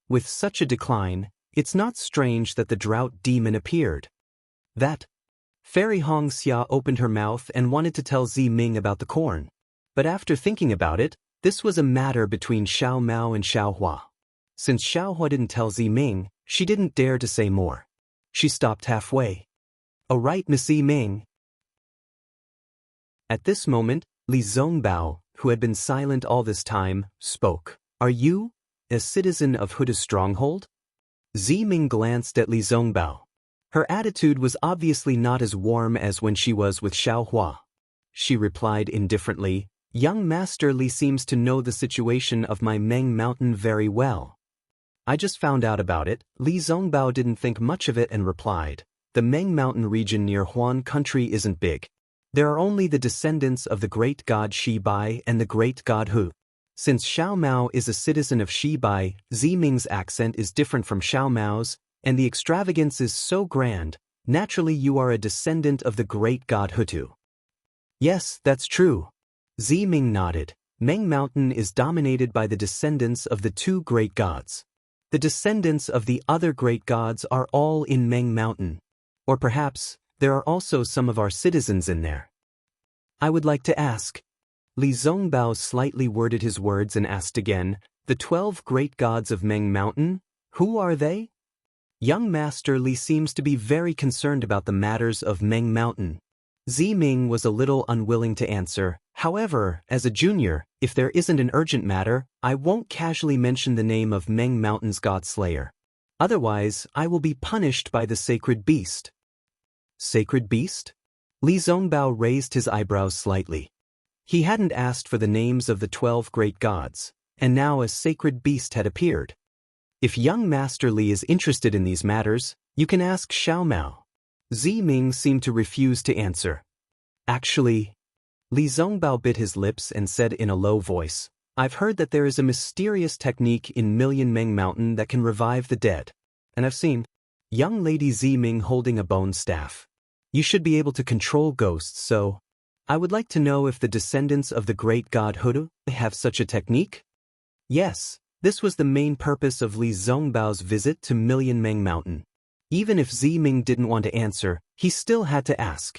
A: With such a decline, it's not strange that the drought demon appeared. That Fairy Hong Xia opened her mouth and wanted to tell Ziming about the corn. But after thinking about it, this was a matter between Xiao Mao and Xiaohua. Since Xiaohua didn't tell Ziming, she didn't dare to say more. She stopped halfway. "Oh right, Miss Ziming." At this moment, Li Zongbao, who had been silent all this time, spoke. "Are you a citizen of Huda's stronghold?" Ziming glanced at Li Zongbao. Her attitude was obviously not as warm as when she was with Xiaohua. She replied indifferently, "Young Master Li seems to know the situation of my Meng Mountain very well." "I just found out about it." Li Zongbao didn't think much of it and replied, "The Meng Mountain region near Huan country isn't big. There are only the descendants of the great god Shibai and the great god Hu. Since Xiao Mao is a citizen of Shibai, Ziming's accent is different from Xiao Mao's, and the extravagance is so grand. Naturally you are a descendant of the great god Hutu." "Yes, that's true." Ziming nodded. Meng Mountain is dominated by the descendants of the two great gods. The descendants of the other great gods are all in Meng Mountain. Or perhaps, there are also some of our citizens in there. "I would like to ask." Li Zongbao slightly worded his words and asked again, "The 12 great gods of Meng Mountain, who are they?" Young Master Li seems to be very concerned about the matters of Meng Mountain. Ziming was a little unwilling to answer. "However, as a junior, if there isn't an urgent matter, I won't casually mention the name of Meng Mountain's god slayer. Otherwise, I will be punished by the sacred beast." "Sacred beast?" Li Zongbao raised his eyebrows slightly. He hadn't asked for the names of the 12 great gods, and now a sacred beast had appeared. "If young Master Li is interested in these matters, you can ask Xiao Mao." Ziming seemed to refuse to answer. "Actually," Li Zongbao bit his lips and said in a low voice, "I've heard that there is a mysterious technique in Million Meng Mountain that can revive the dead. And I've seen young lady Ziming holding a bone staff. You should be able to control ghosts, so I would like to know if the descendants of the great god Hudu have such a technique?" "Yes, This was the main purpose of Li Zhongbao's visit to Million Meng Mountain. Even if Ziming didn't want to answer, he still had to ask.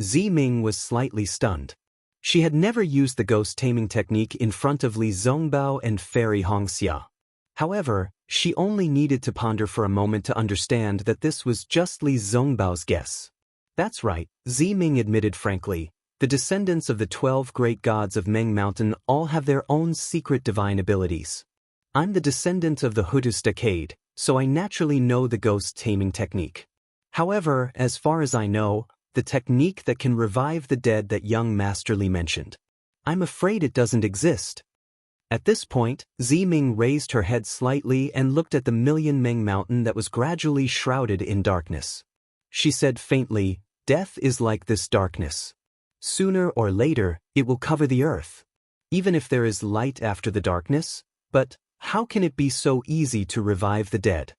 A: Ziming was slightly stunned. She had never used the ghost taming technique in front of Li Zhongbao and Fairy Hongxia. However, she only needed to ponder for a moment to understand that this was just Li Zhongbao's guess. That's right, Ziming admitted frankly. The descendants of the 12 great gods of Meng Mountain all have their own secret divine abilities. I'm the descendant of the Hutus decade, so I naturally know the ghost taming technique. However, as far as I know, the technique that can revive the dead that young Master Li mentioned, I'm afraid it doesn't exist. At this point, Ziming raised her head slightly and looked at the Million Meng Mountain that was gradually shrouded in darkness. She said faintly, "Death is like this darkness. Sooner or later, it will cover the earth. Even if there is light after the darkness, but how can it be so easy to revive the dead?"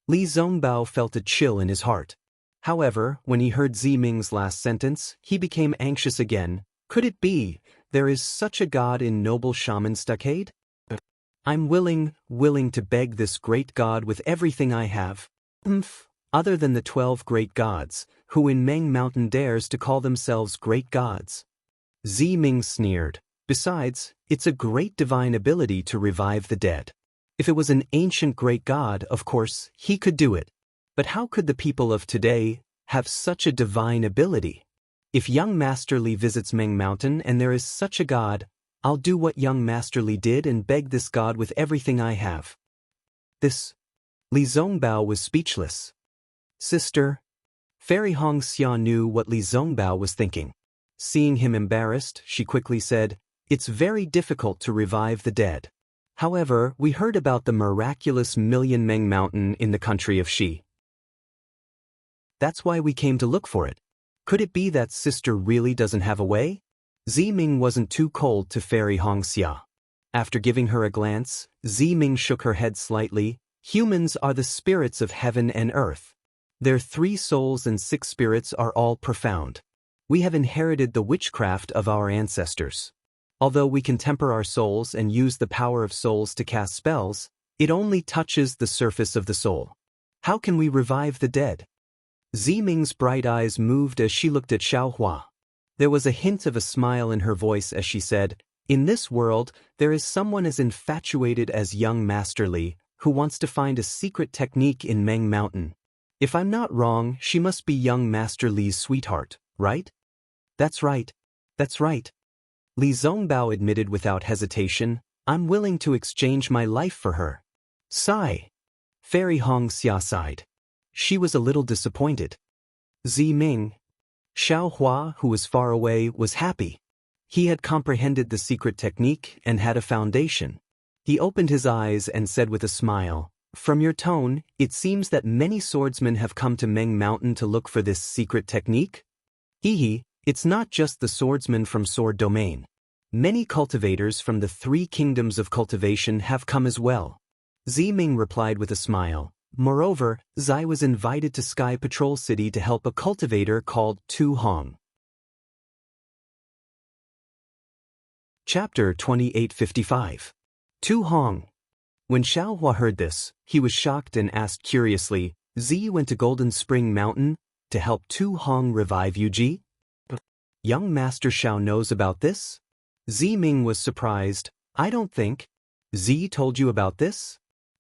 A: Li Zhongbao felt a chill in his heart. However, when he heard Ziming's last sentence, he became anxious again. Could it be, there is such a god in noble shaman's decade? I'm willing to beg this great god with everything I have. Other than the 12 great gods, who in Meng Mountain dares to call themselves great gods? Ziming sneered. Besides, it's a great divine ability to revive the dead. If it was an ancient great god, of course, he could do it. But how could the people of today have such a divine ability? If young Master Li visits Meng Mountain and there is such a god, I'll do what young Master Li did and beg this god with everything I have. Li Zhongbao was speechless. Sister. Fairy Hongxia knew what Li Zhongbao was thinking. Seeing him embarrassed, she quickly said, "It's very difficult to revive the dead. However, we heard about the miraculous Million Meng Mountain in the country of Xi. That's why we came to look for it. Could it be that sister really doesn't have a way?" Ziming wasn't too cold to Fairy Hongxia. After giving her a glance, Ziming shook her head slightly. Humans are the spirits of heaven and earth. Their 3 souls and 6 spirits are all profound. We have inherited the witchcraft of our ancestors. Although we can temper our souls and use the power of souls to cast spells, it only touches the surface of the soul. How can we revive the dead? Ziming's bright eyes moved as she looked at Xiaohua. There was a hint of a smile in her voice as she said, "In this world, there is someone as infatuated as young Master Li, who wants to find a secret technique in Meng Mountain. If I'm not wrong, she must be young Master Li's sweetheart, right?" That's right. Li Zhongbao admitted without hesitation, "I'm willing to exchange my life for her." Sigh. Fairy Hongxia sighed. She was a little disappointed. Ziming. Xiaohua, who was far away, was happy. He had comprehended the secret technique and had a foundation. He opened his eyes and said with a smile, "From your tone, it seems that many swordsmen have come to Meng Mountain to look for this secret technique?" It's not just the swordsmen from Sword Domain. Many cultivators from the 3 kingdoms of cultivation have come as well. Ziming replied with a smile. Moreover, Zai was invited to Sky Patrol City to help a cultivator called Tu Hong. Chapter 2855. Tu Hong. When Xiaohua heard this, he was shocked and asked curiously, "Zi went to Golden Spring Mountain to help Tu Hong revive Yuji? Young Master Xiao knows about this?" Ziming was surprised. "I don't think. Zi told you about this?"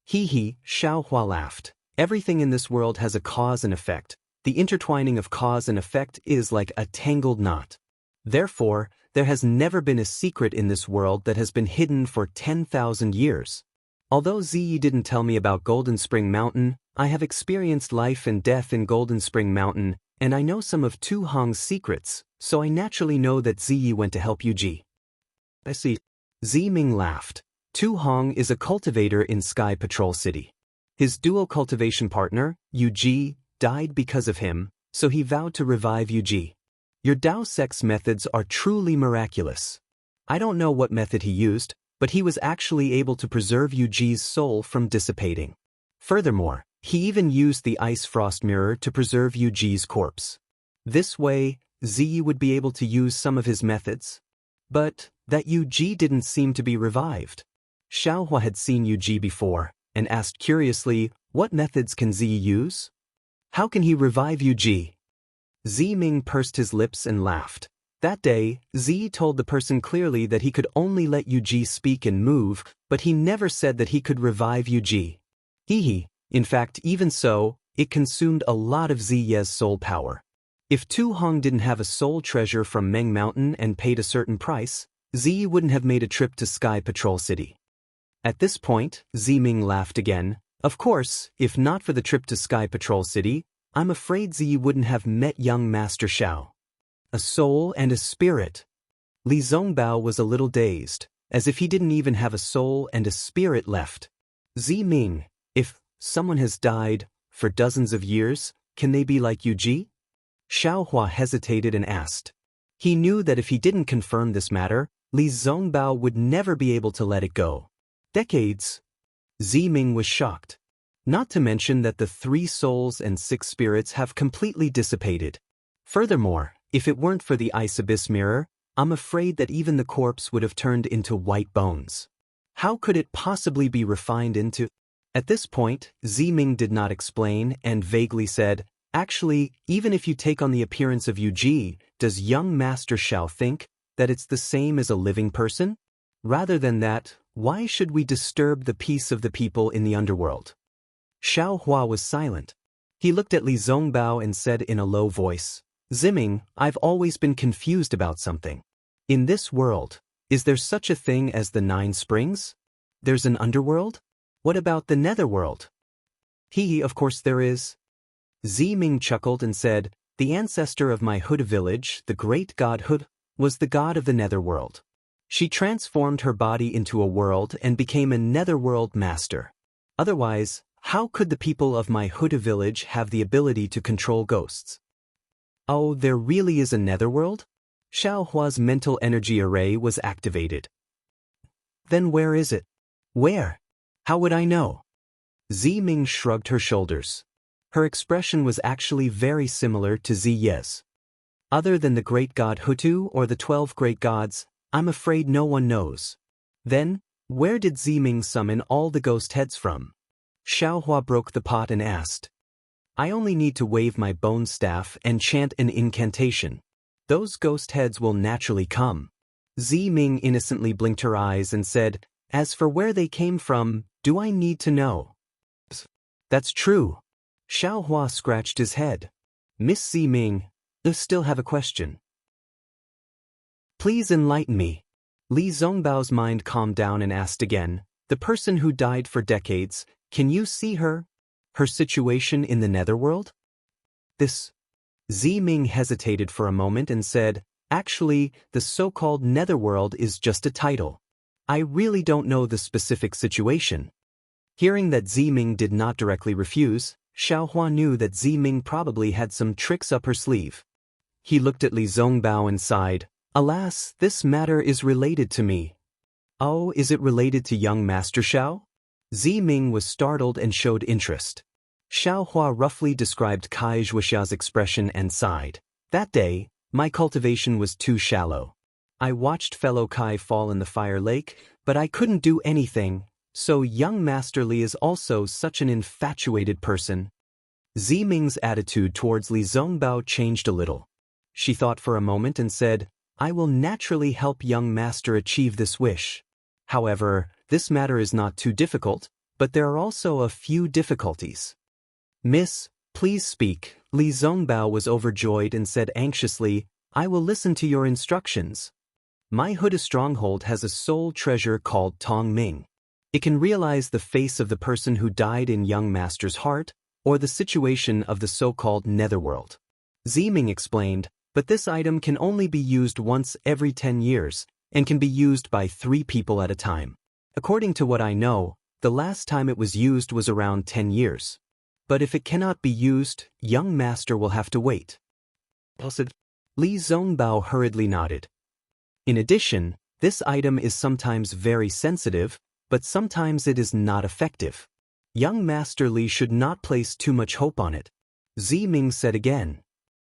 A: Xiaohua laughed. "Everything in this world has a cause and effect. The intertwining of cause and effect is like a tangled knot. Therefore, there has never been a secret in this world that has been hidden for 10,000 years. Although Ziyi didn't tell me about Golden Spring Mountain, I have experienced life and death in Golden Spring Mountain, and I know some of Tu Hong's secrets, so I naturally know that Ziyi went to help Yuji." I see. Ziming laughed. Tu Hong is a cultivator in Sky Patrol City. His dual cultivation partner, Yuji, died because of him, so he vowed to revive Yuji. Your Dao Sex methods are truly miraculous. I don't know what method he used, but he was actually able to preserve Yuji's soul from dissipating. Furthermore, he even used the ice frost mirror to preserve Yuji's corpse. This way, Ziyi would be able to use some of his methods. But that Yuji didn't seem to be revived. Xiaohua had seen Yu Ji before, and asked curiously, what methods can Zi use? How can he revive Yu Ji? Ming pursed his lips and laughed. That day, Zi told the person clearly that he could only let Yu Ji speak and move, but he never said that he could revive Yu Ji. In fact, even so, it consumed a lot of Ziye's soul power. If Tu Hong didn't have a soul treasure from Meng Mountain and paid a certain price, Zi wouldn't have made a trip to Sky Patrol City. At this point, Ming laughed again. Of course, if not for the trip to Sky Patrol City, I'm afraid Zi wouldn't have met young Master Xiao. A soul and a spirit. Li Zongbao was a little dazed, as if he didn't even have a soul and a spirit left. Ming, if someone has died for dozens of years, can they be like Yu Ji? Xiaohua hesitated and asked. He knew that if he didn't confirm this matter, Li Zongbao would never be able to let it go. Decades. Ming was shocked. Not to mention that the 3 souls and 6 spirits have completely dissipated. Furthermore, if it weren't for the ice abyss mirror, I'm afraid that even the corpse would have turned into white bones. How could it possibly be refined into? At this point, Ming did not explain and vaguely said, actually, even if you take on the appearance of Yu Ji, does young Master Xiao think that it's the same as a living person? Rather than that, why should we disturb the peace of the people in the underworld? Xiaohua was silent. He looked at Li Zongbao and said in a low voice, Ming, I've always been confused about something. In this world, is there such a thing as the 9 springs? There's an underworld? What about the netherworld? Of course there is. Ming chuckled and said, the ancestor of my Huda village, the great god Hud, was the god of the netherworld. She transformed her body into a world and became a netherworld master. Otherwise, how could the people of my Huda village have the ability to control ghosts? Oh, there really is a netherworld? Xiaohua's mental energy array was activated. Then where is it? Where? How would I know? Ming shrugged her shoulders. Her expression was actually very similar to Ziye's. Other than the great god Hutu or the 12 great gods, I'm afraid no one knows. Then, where did Ming summon all the ghost heads from? Xiaohua broke the pot and asked. I only need to wave my bone staff and chant an incantation. Those ghost heads will naturally come. Ming innocently blinked her eyes and said, as for where they came from, do I need to know? That's true. Xiaohua scratched his head. Miss Ming, I still have a question. Please enlighten me. Li Zongbao's mind calmed down and asked again, the person who died for decades, can you see her? Her situation in the netherworld? This. Ming hesitated for a moment and said, actually, the so-called netherworld is just a title. I really don't know the specific situation. Hearing that Ming did not directly refuse, Xiaohua knew that Ming probably had some tricks up her sleeve. He looked at Li Zongbao and sighed, alas, this matter is related to me. Oh, is it related to young Master Xiao? Ming was startled and showed interest. Xiaohua roughly described Kai Zhuoxia's expression and sighed. That day, my cultivation was too shallow. I watched fellow Kai fall in the fire lake, but I couldn't do anything, so young Master Li is also such an infatuated person. Ming's attitude towards Li Zongbao changed a little. She thought for a moment and said, I will naturally help young Master achieve this wish. However, this matter is not too difficult, but there are also a few difficulties. Miss, please speak. Li Zongbao was overjoyed and said anxiously, I will listen to your instructions. My Huda stronghold has a soul treasure called Tong Ming. It can realize the face of the person who died in young Master's heart, or the situation of the so-called netherworld. Ming explained, but this item can only be used once every 10 years, and can be used by 3 people at a time. According to what I know, the last time it was used was around 10 years. But if it cannot be used, young Master will have to wait. Li Zongbao hurriedly nodded. In addition, this item is sometimes very sensitive, but sometimes it is not effective. Young Master Li should not place too much hope on it. Ming said again.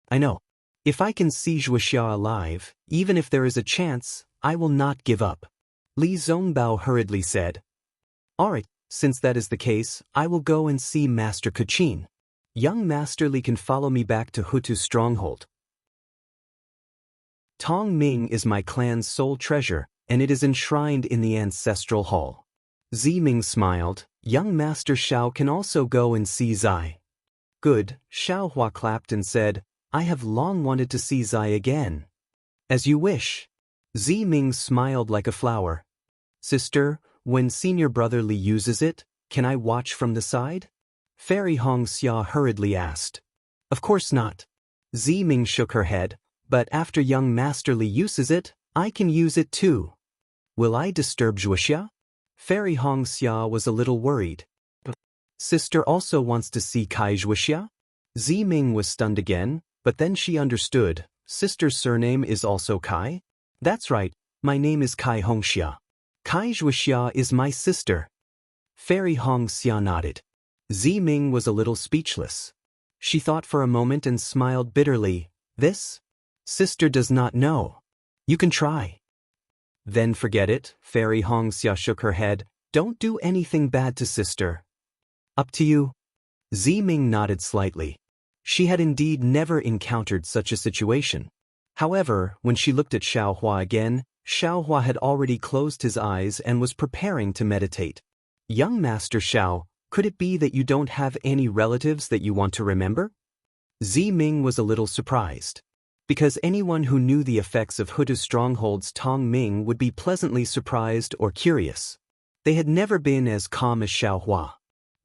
A: I know. If I can see Zhuoxia alive, even if there is a chance, I will not give up. Li Zongbao hurriedly said, Alright, since that is the case, I will go and see Master Kachin. Young Master Li can follow me back to Hutu's stronghold. Tong Ming is my clan's sole treasure, and it is enshrined in the ancestral hall. Ziming smiled. Young Master Xiao can also go and see Zai. Good, Xiaohua clapped and said, I have long wanted to see Zai again. As you wish. Ziming smiled like a flower. Sister, when senior brother Li uses it, can I watch from the side? Fairy Hong Xia hurriedly asked. Of course not. Ziming shook her head, but after young Master Li uses it, I can use it too. Will I disturb Zhuoxia? Fairy Hong Xia was a little worried. Sister also wants to see Kai Zhuoxia? Ziming was stunned again, but then she understood. Sister's surname is also Kai? That's right, my name is Kai Hongxia. Kai Zhuoxia is my sister. Fairy Hong Xia nodded. Ziming was a little speechless. She thought for a moment and smiled bitterly. This? Sister does not know. You can try. Then forget it, Fairy Hong Xia shook her head. Don't do anything bad to sister. Up to you. Ziming nodded slightly. She had indeed never encountered such a situation. However, when she looked at Xiaohua again, Xiaohua had already closed his eyes and was preparing to meditate. Young Master Xiao, could it be that you don't have any relatives that you want to remember? Ziming was a little surprised. Because anyone who knew the effects of Hutu's stronghold's Tong Ming would be pleasantly surprised or curious. They had never been as calm as Xiaohua.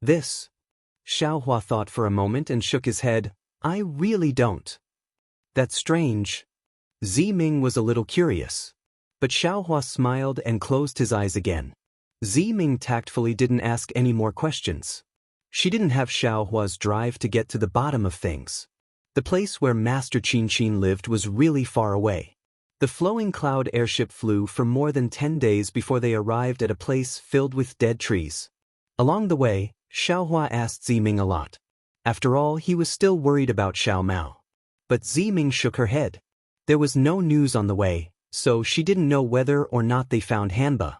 A: This. Xiaohua thought for a moment and shook his head. I really don't. That's strange. Ziming was a little curious. But Xiaohua smiled and closed his eyes again. Ziming tactfully didn't ask any more questions. She didn't have Xiaohua's drive to get to the bottom of things. The place where Master Qin lived was really far away. The flowing cloud airship flew for more than 10 days before they arrived at a place filled with dead trees. Along the way, Xiaohua asked Ziming a lot. After all, he was still worried about Xiao Mao. But Ziming shook her head. There was no news on the way, so she didn't know whether or not they found Hanba.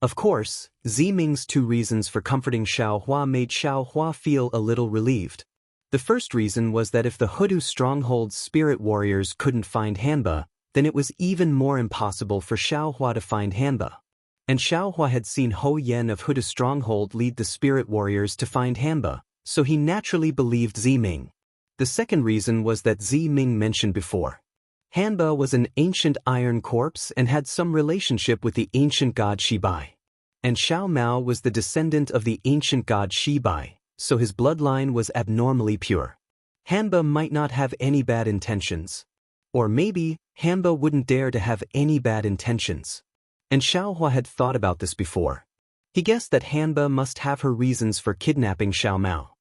A: Of course, Ziming's 2 reasons for comforting Xiaohua made Xiaohua feel a little relieved. The first reason was that if the Hutu stronghold's spirit warriors couldn't find Hanba, then it was even more impossible for Xiaohua to find Hanba. And Xiaohua had seen Ho Yen of Hutu stronghold lead the spirit warriors to find Hanba, so he naturally believed Ziming. The second reason was that Ziming mentioned before. Hanba was an ancient iron corpse and had some relationship with the ancient god Shibai. And Xiao Mao was the descendant of the ancient god Shibai, so his bloodline was abnormally pure. Hanba might not have any bad intentions. Or maybe, Hanba wouldn't dare to have any bad intentions. And Xiaohua had thought about this before. He guessed that Hanba must have her reasons for kidnapping Xiao Mao.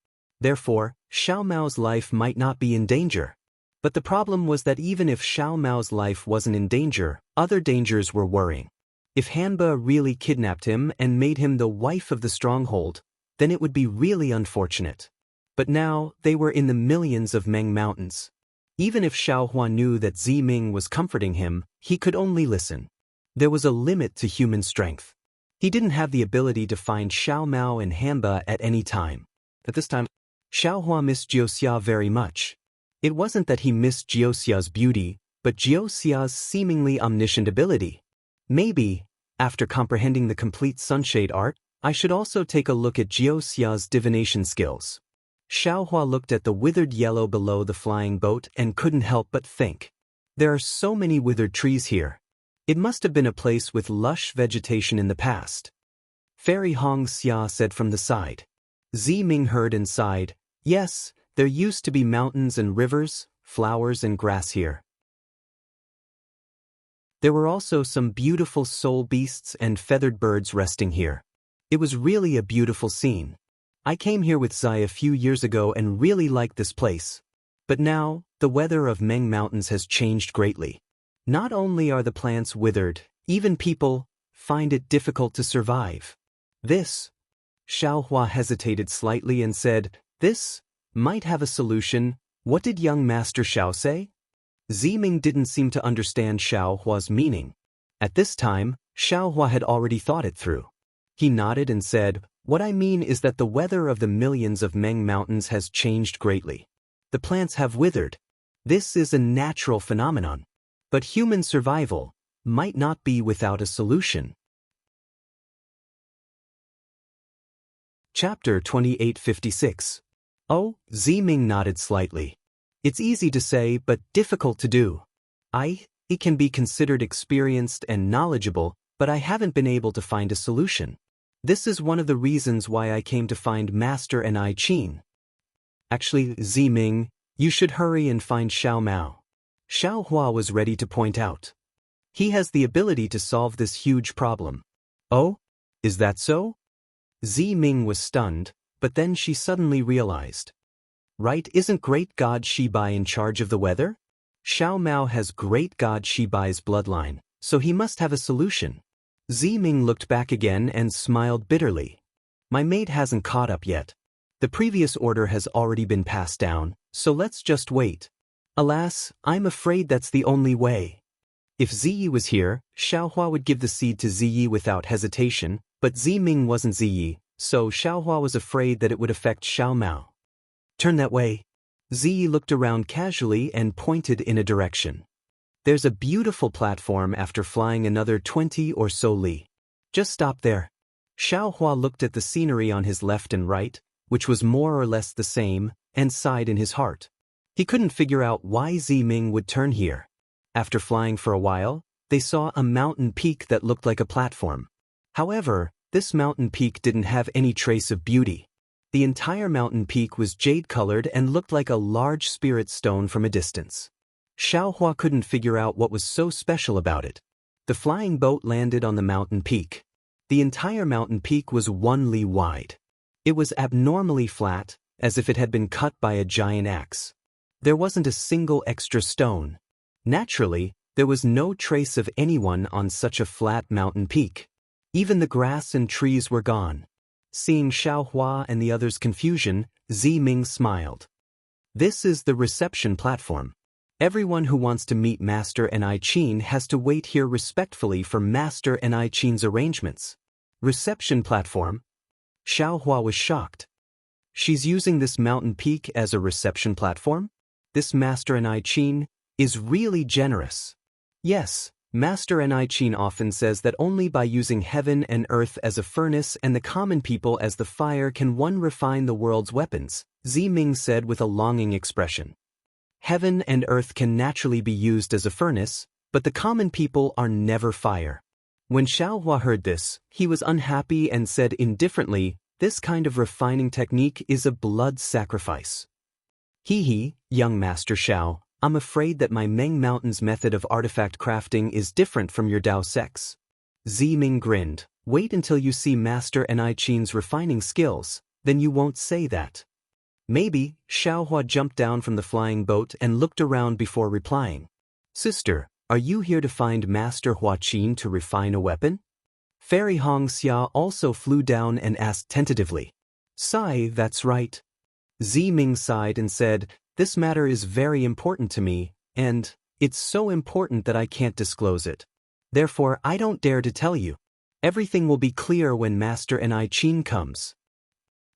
A: Therefore, Xiao Mao's life might not be in danger. But the problem was that even if Xiao Mao's life wasn't in danger, other dangers were worrying. If Hanba really kidnapped him and made him the wife of the stronghold, then it would be really unfortunate. But now, they were in the millions of Meng Mountains. Even if Xiaohua knew that Ziming was comforting him, he could only listen. There was a limit to human strength. He didn't have the ability to find Xiao Mao and Hanba at any time. At this time, Xiaohua missed Jiuxia very much. It wasn't that he missed Jiuxia's beauty, but Jiuxia's seemingly omniscient ability. Maybe, after comprehending the complete sunshade art, I should also take a look at Jiuxia's divination skills. Xiaohua looked at the withered yellow below the flying boat and couldn't help but think. There are so many withered trees here. It must have been a place with lush vegetation in the past. Fairy Hong Xia said from the side. Ziming heard and sighed. Yes, there used to be mountains and rivers, flowers and grass here. There were also some beautiful soul beasts and feathered birds resting here. It was really a beautiful scene. I came here with Zai a few years ago and really liked this place. But now, the weather of Meng Mountains has changed greatly. Not only are the plants withered, even people find it difficult to survive. This, Xiaohua hesitated slightly and said, this might have a solution. What did young Master Xiao say? Ziming didn't seem to understand Xiaohua's meaning. At this time, Xiaohua had already thought it through. He nodded and said, What I mean is that the weather of the millions of Meng mountains has changed greatly. The plants have withered. This is a natural phenomenon. But human survival might not be without a solution. Chapter 2856. Oh, Ziming nodded slightly. It's easy to say but difficult to do. It can be considered experienced and knowledgeable, but I haven't been able to find a solution. This is one of the reasons why I came to find Master and I Qin. Actually, Ziming, you should hurry and find Xiao Mao. Xiao Hua was ready to point out. He has the ability to solve this huge problem. Oh? Is that so? Ziming was stunned, but then she suddenly realized. Right, isn't great god Shibai in charge of the weather? Xiao Mao has great god Shibai's bloodline, so he must have a solution. Ziming looked back again and smiled bitterly. My mate hasn't caught up yet. The previous order has already been passed down, so let's just wait. Alas, I'm afraid that's the only way. If Ziyi was here, Xiaohua would give the seed to Ziyi without hesitation, but Ziming wasn't Ziyi, so Xiaohua was afraid that it would affect Xiao Mao. Turn that way. Ziyi looked around casually and pointed in a direction. There's a beautiful platform after flying another 20 or so li. Just stop there. Xiaohua looked at the scenery on his left and right, which was more or less the same, and sighed in his heart. He couldn't figure out why Ziming would turn here. After flying for a while, they saw a mountain peak that looked like a platform. However, this mountain peak didn't have any trace of beauty. The entire mountain peak was jade-colored and looked like a large spirit stone from a distance. Xiaohua couldn't figure out what was so special about it. The flying boat landed on the mountain peak. The entire mountain peak was 1 li wide. It was abnormally flat, as if it had been cut by a giant axe. There wasn't a single extra stone. Naturally, there was no trace of anyone on such a flat mountain peak. Even the grass and trees were gone. Seeing Xiaohua and the others' confusion, Ziming smiled. This is the reception platform. Everyone who wants to meet Master and I Qin has to wait here respectfully for Master and I Qin's arrangements. Reception platform? Xiaohua was shocked. She's using this mountain peak as a reception platform? This Master and I Qin is really generous. Yes, Master and I Qin often says that only by using heaven and earth as a furnace and the common people as the fire can one refine the world's weapons, Ziming said with a longing expression. Heaven and earth can naturally be used as a furnace, but the common people are never fire. When Xiaohua heard this, he was unhappy and said indifferently, this kind of refining technique is a blood sacrifice. Young Master Xiao, I'm afraid that my Meng Mountain's method of artifact crafting is different from your Dao Sec's. Ziming grinned. Wait until you see Master and I Qin's refining skills, then you won't say that. Maybe. Xiaohua jumped down from the flying boat and looked around before replying. Sister, are you here to find Master Hua Qin to refine a weapon? Fairy Hong Xia also flew down and asked tentatively. Sai, that's right. Ziming sighed and said, this matter is very important to me, and it's so important that I can't disclose it. Therefore, I don't dare to tell you. Everything will be clear when Master and I Qin comes.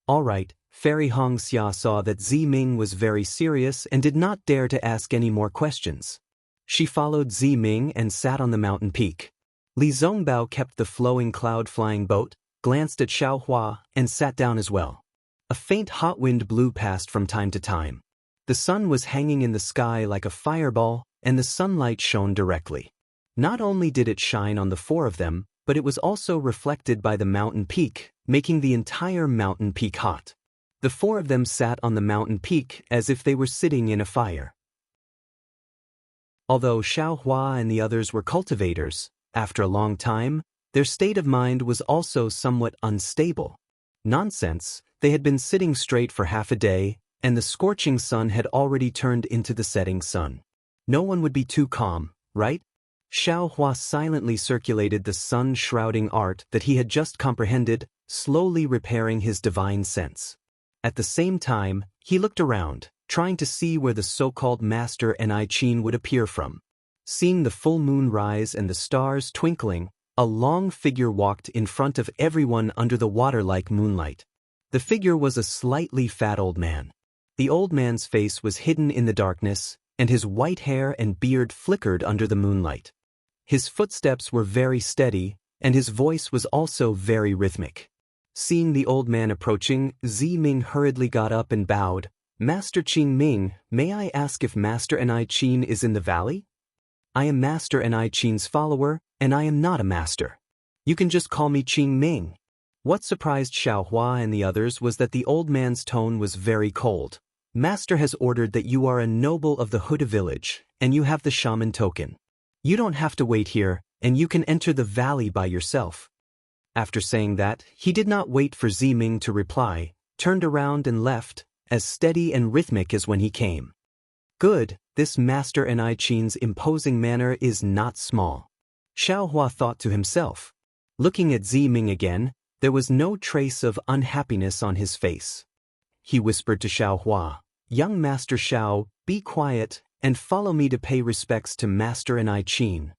A: All right, Fairy Hong Xia saw that Ziming was very serious and did not dare to ask any more questions. She followed Ziming and sat on the mountain peak. Li Zongbao kept the flowing cloud-flying boat, glanced at Xiaohua, and sat down as well. A faint hot wind blew past from time to time. The sun was hanging in the sky like a fireball, and the sunlight shone directly. Not only did it shine on the four of them, but it was also reflected by the mountain peak, making the entire mountain peak hot. The four of them sat on the mountain peak as if they were sitting in a fire. Although Xiaohua and the others were cultivators, after a long time, their state of mind was also somewhat unstable. Nonsense, they had been sitting straight for half a day, and the scorching sun had already turned into the setting sun. No one would be too calm, right? Xiaohua silently circulated the sun-shrouding art that he had just comprehended, slowly repairing his divine sense. At the same time, he looked around, trying to see where the so-called Master and I Qin would appear from. Seeing the full moon rise and the stars twinkling, A long figure walked in front of everyone under the water-like moonlight. The figure was a slightly fat old man. The old man's face was hidden in the darkness, and his white hair and beard flickered under the moonlight. His footsteps were very steady, and his voice was also very rhythmic. Seeing the old man approaching, Zi Ming hurriedly got up and bowed. "Master Qing Ming, may I ask if Master Ni Qin is in the valley? I am Master Ni Qin's follower, and I am not a master. You can just call me Qing Ming." What surprised Xiaohua and the others was that the old man's tone was very cold. "Master has ordered that you are a noble of the Huda village, and you have the shaman token. You don't have to wait here, and you can enter the valley by yourself." After saying that, he did not wait for Zi Ming to reply, turned around and left, as steady and rhythmic as when he came. Good, this Master Ni Qin's imposing manner is not small. Xiaohua thought to himself. Looking at Zi Ming again, there was no trace of unhappiness on his face. He whispered to Xiaohua, "Young Master Xiao, be quiet, and follow me to pay respects to Master Ni Qin."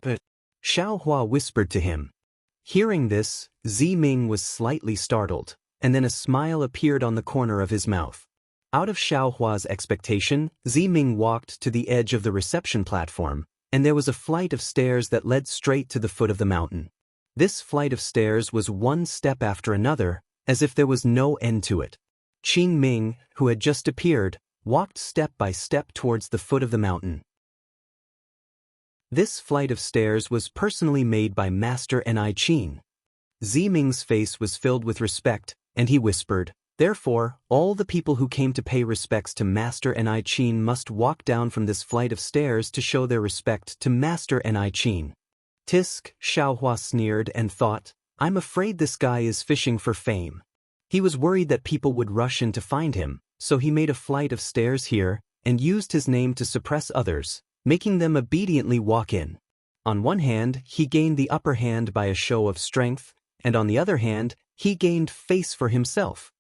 A: But Xiaohua whispered to him. Hearing this, Zi Ming was slightly startled, and then a smile appeared on the corner of his mouth. Out of Xiaohua's expectation, Zi Ming walked to the edge of the reception platform, and there was a flight of stairs that led straight to the foot of the mountain. This flight of stairs was one step after another, as if there was no end to it. Qing Ming, who had just appeared, walked step by step towards the foot of the mountain. This flight of stairs was personally made by Master Ni Qin. Zi Ming's face was filled with respect, and he whispered, "Therefore, all the people who came to pay respects to Master Ni Qin must walk down from this flight of stairs to show their respect to Master Ni Qin." Tisk, Xiaohua sneered and thought, "I'm afraid this guy is fishing for fame." He was worried that people would rush in to find him, so he made a flight of stairs here, and used his name to suppress others, making them obediently walk in. On one hand, he gained the upper hand by a show of strength, and on the other hand, he gained face for himself.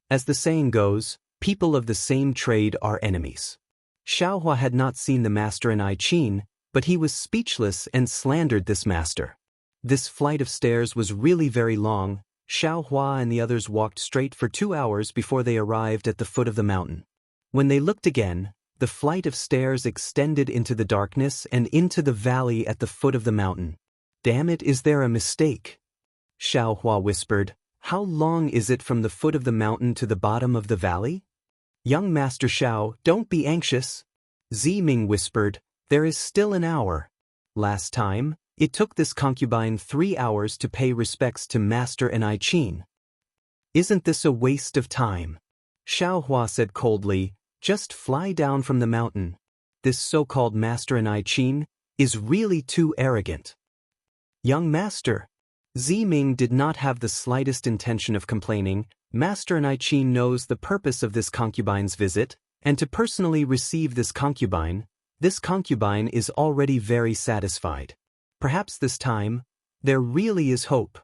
A: As the saying goes, people of the same trade are enemies. Xiaohua had not seen the Master Ni Qin, but he was speechless and slandered this master. This flight of stairs was really very long. Xiaohua and the others walked straight for 2 hours before they arrived at the foot of the mountain. When they looked again, the flight of stairs extended into the darkness and into the valley at the foot of the mountain. "Damn it, is there a mistake?" Xiaohua whispered. "How long is it from the foot of the mountain to the bottom of the valley?" "Young Master Xiao, don't be anxious." Zi Ming whispered, "There is still an hour. Last time, it took this concubine 3 hours to pay respects to Master Ni Qin. Isn't this a waste of time?" Xiaohua said coldly, "Just fly down from the mountain. This so-called Master Ni Qin is really too arrogant." "Young Master." Zi Ming did not have the slightest intention of complaining. Master Ni Qin knows the purpose of this concubine's visit, and to personally receive this concubine is already very satisfied. Perhaps this time, there really is hope.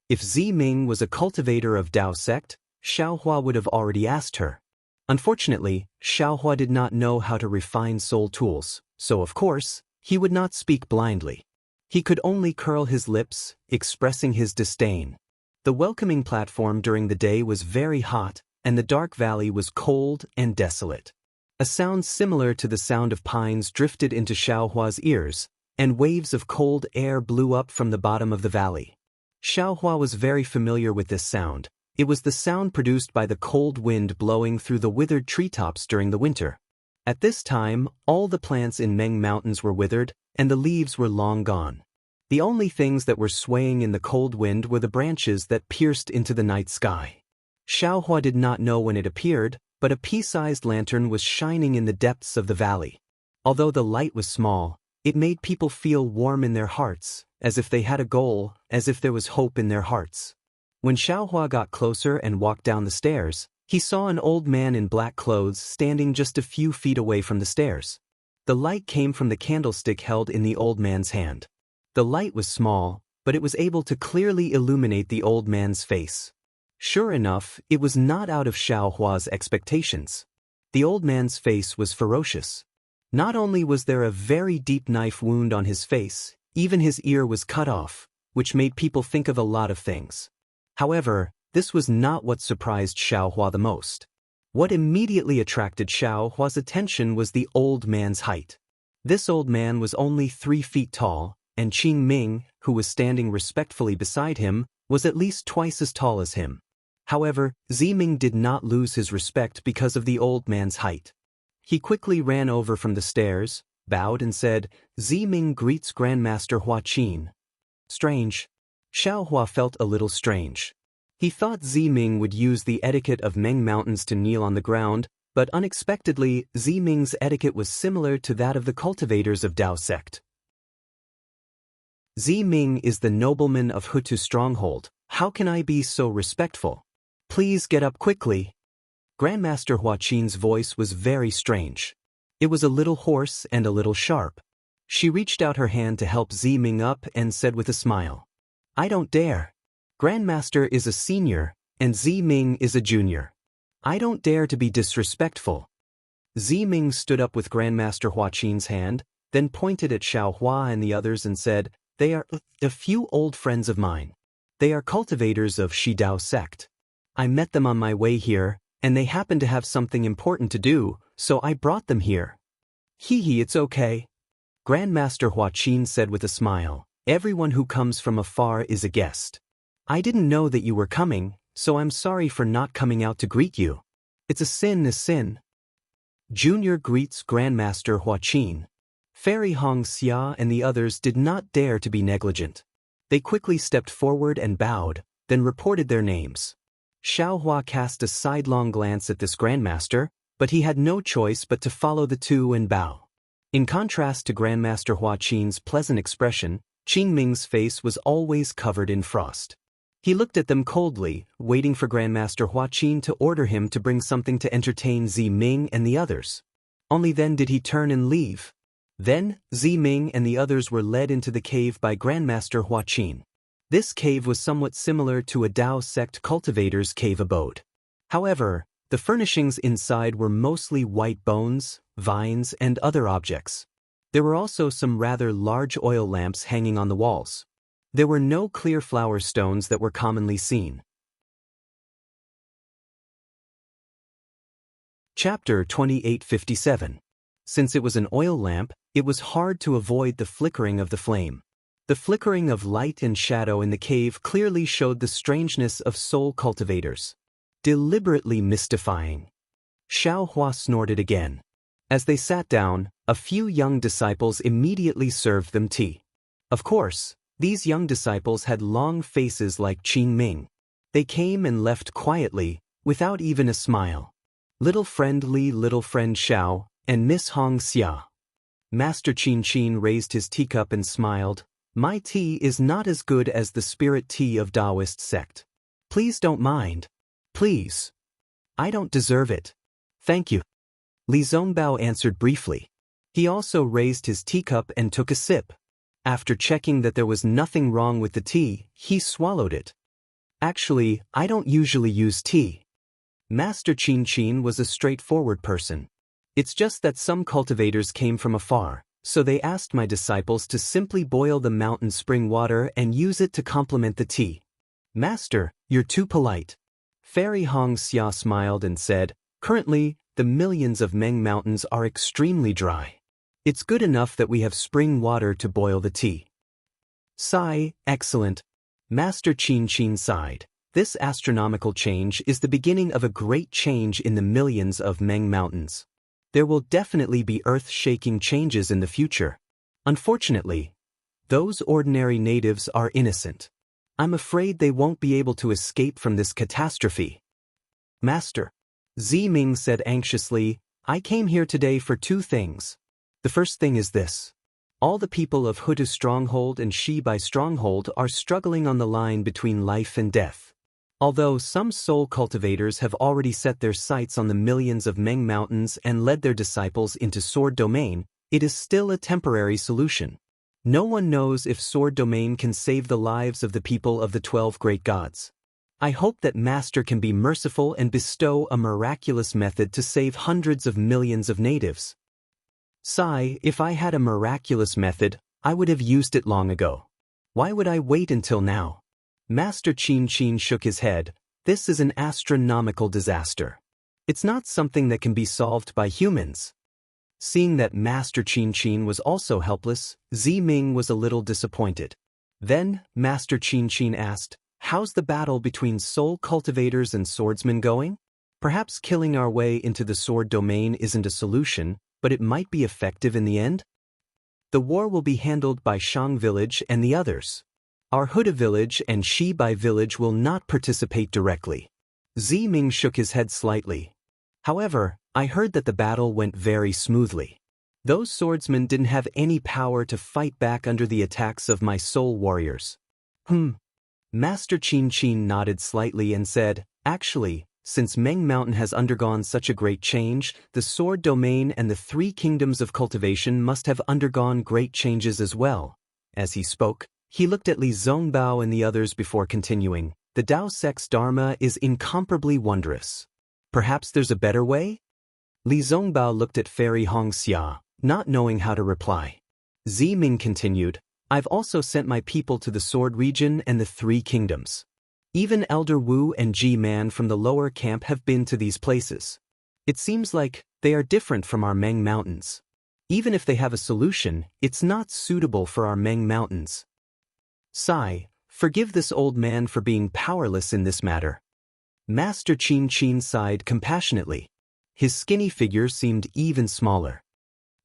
A: If Zi Ming was a cultivator of Dao sect, Xiaohua would have already asked her. Unfortunately, Xiaohua did not know how to refine soul tools, so of course, he would not speak blindly. He could only curl his lips, expressing his disdain. The welcoming platform during the day was very hot, and the dark valley was cold and desolate. A sound similar to the sound of pines drifted into Xiaohua's ears, and waves of cold air blew up from the bottom of the valley. Xiaohua was very familiar with this sound. It was the sound produced by the cold wind blowing through the withered treetops during the winter. At this time, all the plants in Meng Mountains were withered, and the leaves were long gone. The only things that were swaying in the cold wind were the branches that pierced into the night sky. Xiaohua did not know when it appeared, but a pea-sized lantern was shining in the depths of the valley. Although the light was small, it made people feel warm in their hearts, as if they had a goal, as if there was hope in their hearts. When Xiaohua got closer and walked down the stairs, he saw an old man in black clothes standing just a few feet away from the stairs. The light came from the candlestick held in the old man's hand. The light was small, but it was able to clearly illuminate the old man's face. Sure enough, it was not out of Xiaohua's expectations. The old man's face was ferocious. Not only was there a very deep knife wound on his face, even his ear was cut off, which made people think of a lot of things. However, this was not what surprised Xiao Hua the most. What immediately attracted Xiao Hua's attention was the old man's height. This old man was only 3 feet tall, and Qing Ming, who was standing respectfully beside him, was at least twice as tall as him. However, Ziming did not lose his respect because of the old man's height. He quickly ran over from the stairs, bowed and said, "Ziming greets Grandmaster Hua Qin." Strange. Xiao Hua felt a little strange. He thought Ziming would use the etiquette of Meng Mountains to kneel on the ground, but unexpectedly, Ziming's etiquette was similar to that of the cultivators of Dao sect. Ziming is the nobleman of Hutu stronghold. How can I be so respectful? Please get up quickly. Grandmaster Hua Qin's voice was very strange. It was a little hoarse and a little sharp. She reached out her hand to help Ziming up and said with a smile, "I don't dare. Grandmaster is a senior, and Ziming is a junior. I don't dare to be disrespectful." Ziming stood up with Grandmaster Hua Qin's hand, then pointed at Xiao Hua and the others and said, "They are a few old friends of mine. They are cultivators of Shidao sect. I met them on my way here, and they happen to have something important to do, so I brought them here." "Hee, it's okay." Grandmaster Hua Qin said with a smile, "Everyone who comes from afar is a guest. I didn't know that you were coming, so I'm sorry for not coming out to greet you. It's a sin. Junior greets Grandmaster Hua Qin. Fairy Hong Xia and the others did not dare to be negligent. They quickly stepped forward and bowed, then reported their names. Xiao Hua cast a sidelong glance at this Grandmaster, but he had no choice but to follow the two and bow. In contrast to Grandmaster Hua Qin's pleasant expression, Qing Ming's face was always covered in frost. He looked at them coldly, waiting for Grandmaster Hua Qin to order him to bring something to entertain Zi Ming and the others. Only then did he turn and leave. Then, Zi Ming and the others were led into the cave by Grandmaster Hua Qin. This cave was somewhat similar to a Dao sect cultivator's cave abode. However, the furnishings inside were mostly white bones, vines, and other objects. There were also some rather large oil lamps hanging on the walls. There were no clear flower stones that were commonly seen. Chapter 2857. Since it was an oil lamp, it was hard to avoid the flickering of the flame. The flickering of light and shadow in the cave clearly showed the strangeness of soul cultivators. Deliberately mystifying. Xiao Hua snorted again. As they sat down, a few young disciples immediately served them tea. Of course, these young disciples had long faces like Qin Ming. They came and left quietly, without even a smile. Little friend Li, little friend Xiao, and Miss Hong Xia. Master Qin raised his teacup and smiled. "My tea is not as good as the spirit tea of Taoist sect. Please don't mind. Please. I don't deserve it. Thank you." Li Zongbao answered briefly. He also raised his teacup and took a sip. After checking that there was nothing wrong with the tea, he swallowed it. "Actually, I don't usually use tea." Master Qin was a straightforward person. "It's just that some cultivators came from afar, so they asked my disciples to simply boil the mountain spring water and use it to complement the tea." "Master, you're too polite." Fairy Hong Xia smiled and said, "Currently, the millions of Meng Mountains are extremely dry. It's good enough that we have spring water to boil the tea." "Sigh, excellent." Master Qin sighed. "This astronomical change is the beginning of a great change in the millions of Meng Mountains. There will definitely be earth-shaking changes in the future. Unfortunately, those ordinary natives are innocent. I'm afraid they won't be able to escape from this catastrophe." "Master," Ziming said anxiously, "I came here today for 2 things. The first thing is this. All the people of Hutu Stronghold and Shibai Stronghold are struggling on the line between life and death. Although some soul cultivators have already set their sights on the millions of Meng Mountains and led their disciples into Sword Domain, it is still a temporary solution. No one knows if Sword Domain can save the lives of the people of the 12 great gods. I hope that Master can be merciful and bestow a miraculous method to save hundreds of millions of natives." "Sigh, if I had a miraculous method, I would have used it long ago. Why would I wait until now? Master Qin shook his head. This is an astronomical disaster. It's not something that can be solved by humans. Seeing that Master Qin was also helpless, Ziming was a little disappointed. Then, Master Qin asked, "How's the battle between soul cultivators and swordsmen going? Perhaps killing our way into the sword domain isn't a solution, but it might be effective in the end? The war will be handled by Shang village and the others. Our Huda village and Shibai village will not participate directly." Ziming shook his head slightly. "However, I heard that the battle went very smoothly. Those swordsmen didn't have any power to fight back under the attacks of my soul warriors." Master Qin nodded slightly and said, "Actually, since Meng Mountain has undergone such a great change, the sword domain and the 3 kingdoms of cultivation must have undergone great changes as well." As he spoke, he looked at Li Zongbao and the others before continuing, "The Dao Sect's Dharma is incomparably wondrous. Perhaps there's a better way?" Li Zongbao looked at Fairy Hongxia, not knowing how to reply. Ziming continued, "I've also sent my people to the Sword region and the 3 kingdoms. Even Elder Wu and Ji-Man from the lower camp have been to these places. It seems like they are different from our Meng Mountains. Even if they have a solution, it's not suitable for our Meng Mountains. Sai, forgive this old man for being powerless in this matter." Master Qin sighed compassionately. His skinny figure seemed even smaller.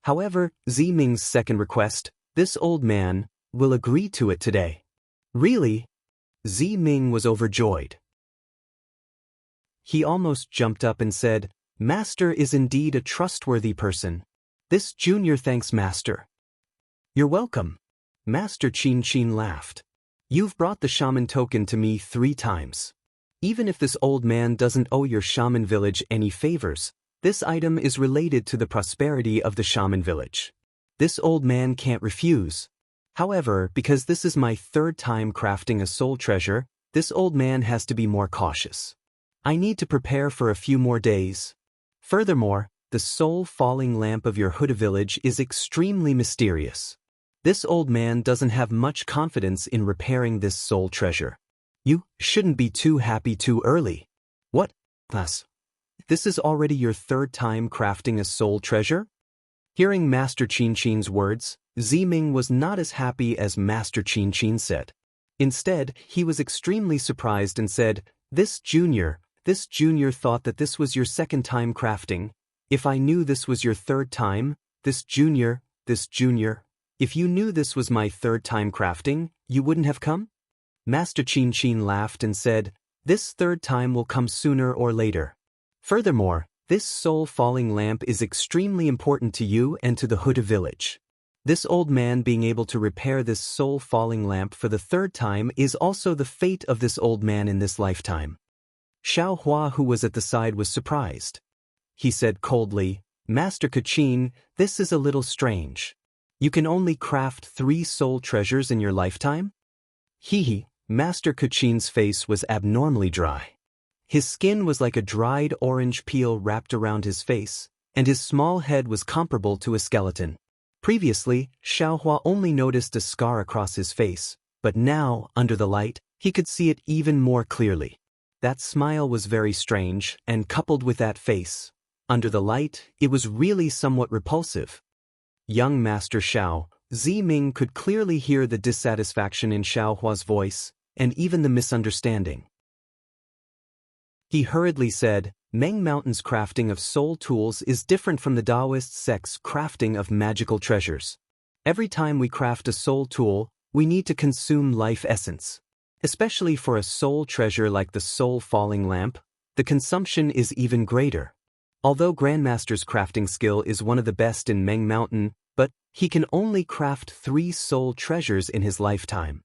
A: However, Ziming's second request, "This old man, will agree to it today." "Really?" Ziming was overjoyed. He almost jumped up and said, "Master is indeed a trustworthy person. This junior thanks Master." "You're welcome." Master Qin laughed. "You've brought the shaman token to me 3 times. Even if this old man doesn't owe your shaman village any favors, this item is related to the prosperity of the shaman village. This old man can't refuse. However, because this is my 3rd time crafting a soul treasure, this old man has to be more cautious. I need to prepare for a few more days. Furthermore, the soul falling lamp of your Huda village is extremely mysterious. This old man doesn't have much confidence in repairing this soul treasure. You shouldn't be too happy too early." "What? Thus, this is already your 3rd time crafting a soul treasure?" Hearing Master Qin's words, Ziming was not as happy as Master Qin said. Instead, he was extremely surprised and said, This junior thought that this was your 2nd time crafting. If I knew this was your 3rd time, this junior, if you knew this was my 3rd time crafting, you wouldn't have come?" Master Qin laughed and said, "This 3rd time will come sooner or later. Furthermore, this soul-falling lamp is extremely important to you and to the Huda village. This old man being able to repair this soul-falling lamp for the 3rd time is also the fate of this old man in this lifetime." Xiao Hua, who was at the side, was surprised. He said coldly, "Master Kachin, this is a little strange. You can only craft 3 soul treasures in your lifetime?" Master Kachin's face was abnormally dry. His skin was like a dried orange peel wrapped around his face, and his small head was comparable to a skeleton. Previously, Xiao Hua only noticed a scar across his face, but now, under the light, he could see it even more clearly. That smile was very strange, and coupled with that face, under the light, it was really somewhat repulsive. Young Master Xiao, Ziming could clearly hear the dissatisfaction in Xiao Hua's voice, and even the misunderstanding. He hurriedly said, "Meng Mountain's crafting of soul tools is different from the Taoist sect's crafting of magical treasures. Every time we craft a soul tool, we need to consume life essence. Especially for a soul treasure like the soul-falling lamp, the consumption is even greater. Although Grandmaster's crafting skill is one of the best in Meng Mountain, but he can only craft 3 soul treasures in his lifetime.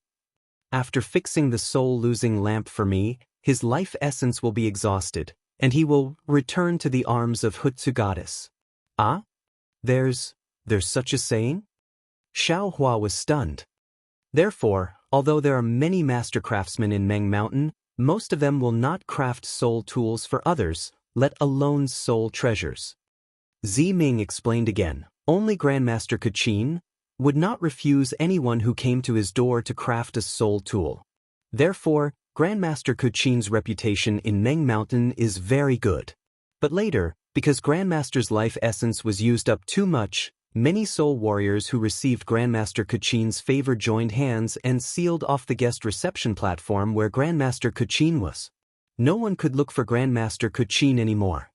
A: After fixing the soul-losing lamp for me, his life essence will be exhausted, and he will return to the arms of Hutsu Goddess." "Ah? There's such a saying?" Xiao Hua was stunned. Therefore, although there are many master craftsmen in Meng Mountain, most of them will not craft soul tools for others, let alone soul treasures. Ziming explained again, "Only Grandmaster Kachin, would not refuse anyone who came to his door to craft a soul tool. Therefore, Grandmaster Kuchin's reputation in Meng Mountain is very good. But later, because Grandmaster's life essence was used up too much, many soul warriors who received Grandmaster Kuchin's favor joined hands and sealed off the guest reception platform where Grandmaster Kuchin was. No one could look for Grandmaster Kuchin anymore.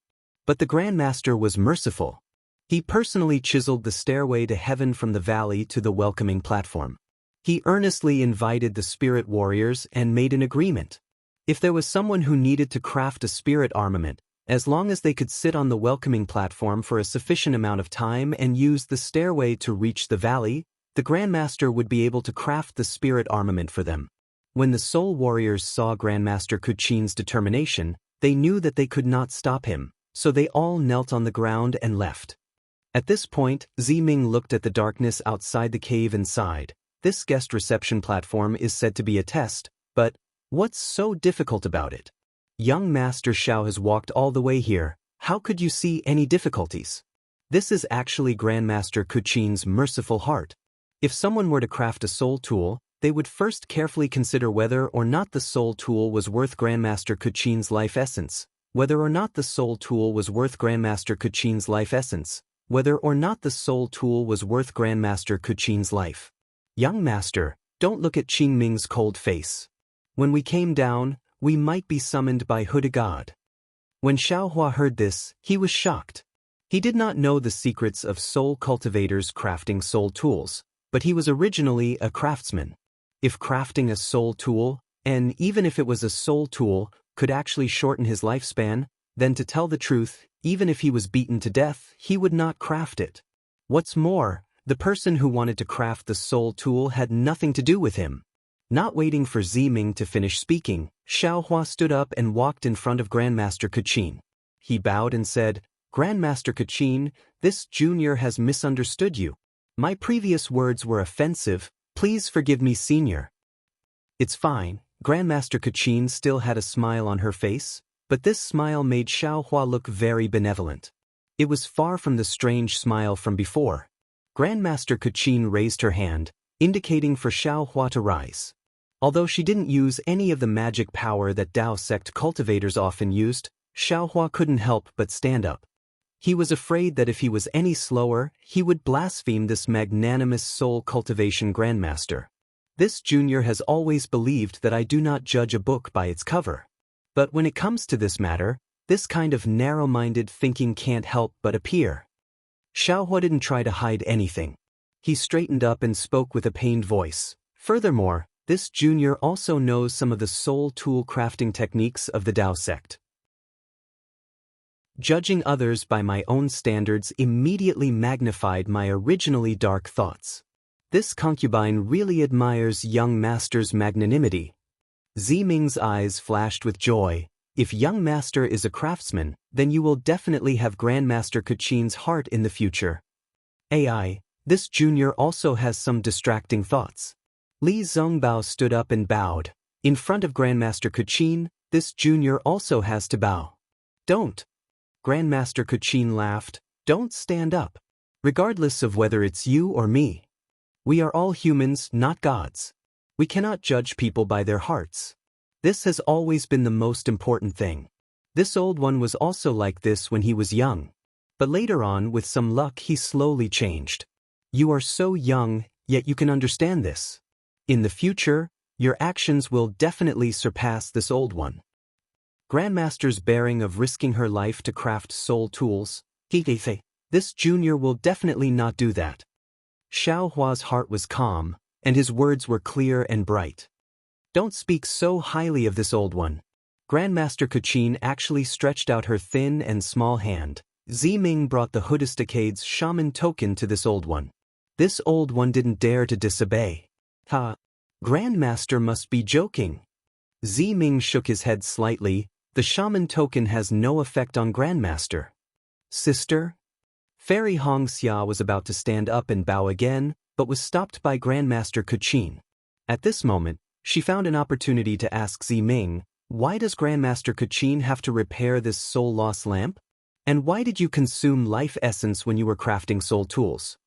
A: But the Grandmaster was merciful. He personally chiseled the stairway to heaven from the valley to the welcoming platform. He earnestly invited the spirit warriors and made an agreement. If there was someone who needed to craft a spirit armament, as long as they could sit on the welcoming platform for a sufficient amount of time and use the stairway to reach the valley, the Grandmaster would be able to craft the spirit armament for them. When the soul warriors saw Grandmaster Kuchin's determination, they knew that they could not stop him, so they all knelt on the ground and left. At this point, Ziming looked at the darkness outside the cave and sighed. This guest reception platform is said to be a test, but what's so difficult about it? Young Master Xiao has walked all the way here. How could you see any difficulties? This is actually Grandmaster Kuchin's merciful heart. If someone were to craft a soul tool, they would first carefully consider whether or not the soul tool was worth Grandmaster Kuchin's life essence. Whether or not the soul tool was worth Grandmaster Kuchin's life essence. Whether or not the soul tool was worth Grandmaster Kuchin's life. Young Master, don't look at Qing Ming's cold face. When we came down, we might be summoned by hooded God. When Xiaohua heard this, he was shocked. He did not know the secrets of soul cultivators crafting soul tools, but he was originally a craftsman. If crafting a soul tool, and even if it was a soul tool, could actually shorten his lifespan, then to tell the truth, even if he was beaten to death, he would not craft it. What's more, the person who wanted to craft the soul tool had nothing to do with him. Not waiting for Ziming to finish speaking, Xiaohua stood up and walked in front of Grandmaster Kuchin. He bowed and said, "Grandmaster Kuchin, this junior has misunderstood you. My previous words were offensive. Please forgive me, senior." "It's fine." Grandmaster Kuchin still had a smile on her face, but this smile made Xiaohua look very benevolent. It was far from the strange smile from before. Grandmaster Kuchin raised her hand, indicating for Xiaohua to rise. Although she didn't use any of the magic power that Dao sect cultivators often used, Xiaohua couldn't help but stand up. He was afraid that if he was any slower, he would blaspheme this magnanimous soul cultivation grandmaster. This junior has always believed that I do not judge a book by its cover. But when it comes to this matter, this kind of narrow-minded thinking can't help but appear. Xiaohua didn't try to hide anything. He straightened up and spoke with a pained voice. Furthermore, this junior also knows some of the soul tool crafting techniques of the Dao sect. Judging others by my own standards immediately magnified my originally dark thoughts. This concubine really admires young master's magnanimity. Ziming's eyes flashed with joy. If young master is a craftsman, then you will definitely have Grandmaster Kuchin's heart in the future. AI, this junior also has some distracting thoughts. Li Zongbao stood up and bowed. In front of Grandmaster Kuchin, this junior also has to bow. Don't. Grandmaster Kuchin laughed. Don't stand up. Regardless of whether it's you or me. We are all humans, not gods. We cannot judge people by their hearts. This has always been the most important thing. This old one was also like this when he was young. But later on, with some luck, he slowly changed. You are so young, yet you can understand this. In the future, your actions will definitely surpass this old one. Grandmaster's bearing of risking her life to craft soul tools, this junior will definitely not do that. Xiaohua's heart was calm, and his words were clear and bright. Don't speak so highly of this old one. Grandmaster Kuchin actually stretched out her thin and small hand. Ziming brought the Hoodisticade's shaman token to this old one. This old one didn't dare to disobey. Ha! Grandmaster must be joking. Ziming shook his head slightly. The shaman token has no effect on Grandmaster. Sister? Fairy Hongxia was about to stand up and bow again, but was stopped by Grandmaster Kuchin. At this moment, she found an opportunity to ask Ziming, why does Grandmaster Kuchin have to repair this soul loss lamp? And why did you consume life essence when you were crafting soul tools?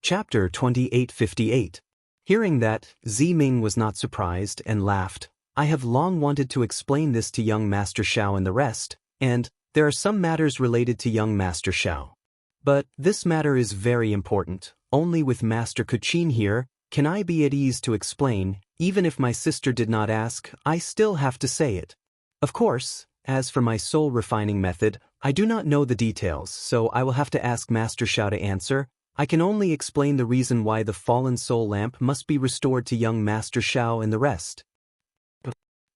A: Chapter 2858. Hearing that, Ziming was not surprised and laughed. I have long wanted to explain this to young Master Xiao and the rest, and there are some matters related to young Master Xiao. But this matter is very important. Only with Master Kuchin here can I be at ease to explain. Even if my sister did not ask, I still have to say it. Of course, as for my soul refining method, I do not know the details, so I will have to ask Master Xiao to answer. I can only explain the reason why the fallen soul lamp must be restored to young Master Xiao and the rest.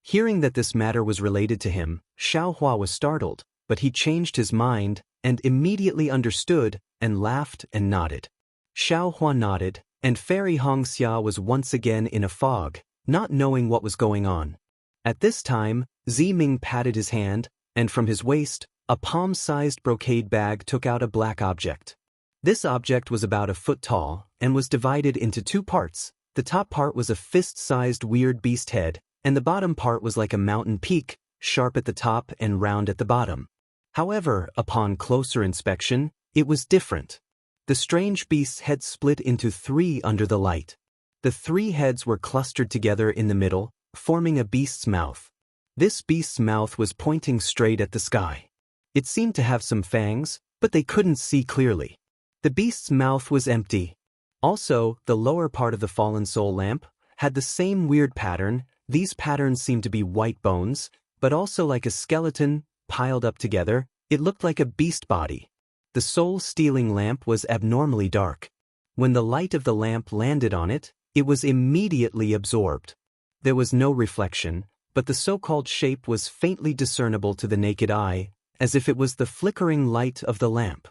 A: Hearing that this matter was related to him, Xiao Hua was startled, but he changed his mind and immediately understood and laughed and nodded. Xiao Hua nodded, and Fairy Hongxia was once again in a fog, not knowing what was going on. At this time, Ziming patted his hand, and from his waist, a palm-sized brocade bag took out a black object. This object was about a foot tall and was divided into two parts. The top part was a fist-sized weird beast head, and the bottom part was like a mountain peak, sharp at the top and round at the bottom. However, upon closer inspection, it was different. The strange beast's head split into three under the light. The three heads were clustered together in the middle, forming a beast's mouth. This beast's mouth was pointing straight at the sky. It seemed to have some fangs, but they couldn't see clearly. The beast's mouth was empty. Also, the lower part of the fallen soul lamp had the same weird pattern. These patterns seemed to be white bones, but also like a skeleton, piled up together. It looked like a beast body. The soul-stealing lamp was abnormally dark. When the light of the lamp landed on it, it was immediately absorbed. There was no reflection, but the so-called shape was faintly discernible to the naked eye, as if it was the flickering light of the lamp.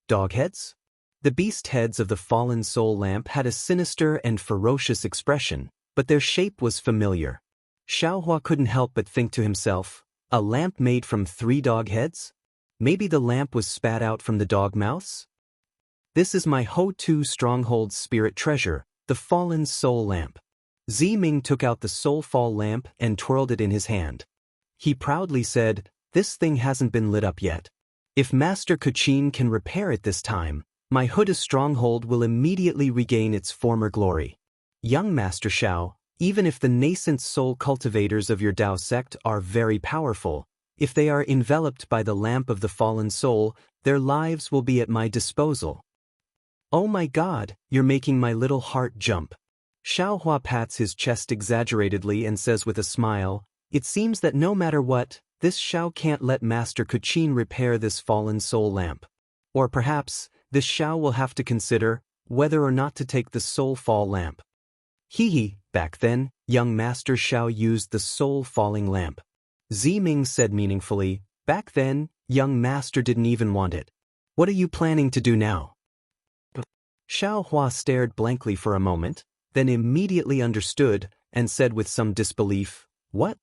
A: Dog heads? The beast heads of the fallen soul lamp had a sinister and ferocious expression, but their shape was familiar. Xiao Hua couldn't help but think to himself, a lamp made from 3 dog heads? Maybe the lamp was spat out from the dog mouths? This is my Ho-Tu Stronghold's spirit treasure, the fallen soul lamp. Ziming took out the soul fall lamp and twirled it in his hand. He proudly said, this thing hasn't been lit up yet. If Master Kuchin can repair it this time, my Ho-Tu stronghold will immediately regain its former glory. Young Master Xiao, even if the nascent soul cultivators of your Dao sect are very powerful, if they are enveloped by the lamp of the fallen soul, their lives will be at my disposal. Oh my God, you're making my little heart jump. Xiao Hua pats his chest exaggeratedly and says with a smile, it seems that no matter what, this Xiao can't let Master Kuchin repair this fallen soul lamp. Or perhaps, this Xiao will have to consider whether or not to take the soul fall lamp. Back then, young Master Xiao used the soul falling lamp. Ziming said meaningfully, back then, young Master didn't even want it. What are you planning to do now? Xiao Hua stared blankly for a moment, then immediately understood and said with some disbelief, what?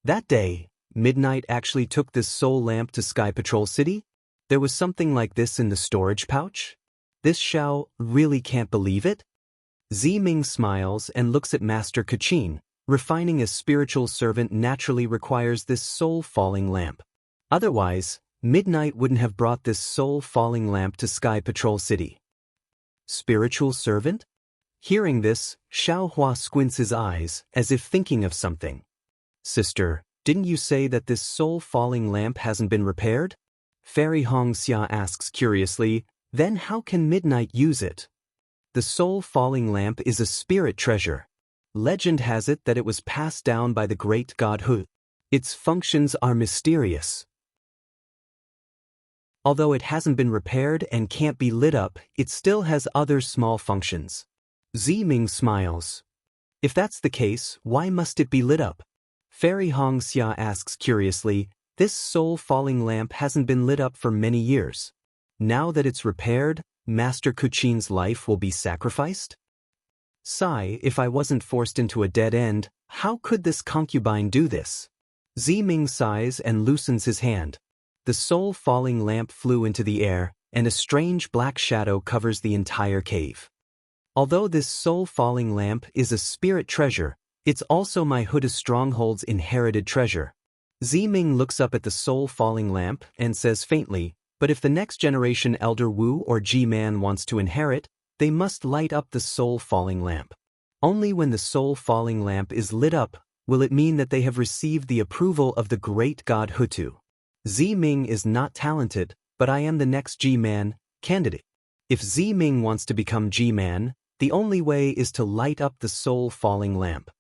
A: That day, Midnight actually took this soul lamp to Sky Patrol City? There was something like this in the storage pouch? This Xiao really can't believe it? Ziming smiles and looks at Master Kuchin. Refining a spiritual servant naturally requires this soul-falling lamp. Otherwise, Midnight wouldn't have brought this soul-falling lamp to Sky Patrol City. Spiritual servant? Hearing this, Xiao Hua squints his eyes, as if thinking of something. Sister, didn't you say that this soul-falling lamp hasn't been repaired? Fairy Hongxia asks curiously, then how can Midnight use it? The soul-falling lamp is a spirit treasure. Legend has it that it was passed down by the great god Hu. Its functions are mysterious. Although it hasn't been repaired and can't be lit up, it still has other small functions. Ziming smiles. If that's the case, why must it be lit up? Fairy Hongxia asks curiously, this soul-falling lamp hasn't been lit up for many years. Now that it's repaired, Master Kuchin's life will be sacrificed? Sigh, if I wasn't forced into a dead end, how could this concubine do this? Ziming sighs and loosens his hand. The soul-falling lamp flew into the air, and a strange black shadow covers the entire cave. Although this soul-falling lamp is a spirit treasure, it's also my Ho-Tu stronghold's inherited treasure. Ziming looks up at the soul-falling lamp and says faintly, but if the next generation Elder Wu or G-Man wants to inherit, they must light up the soul-falling lamp. Only when the soul-falling lamp is lit up will it mean that they have received the approval of the great god Hutu. Ziming is not talented, but I am the next G-Man candidate. If Ziming wants to become G-Man, the only way is to light up the soul-falling lamp.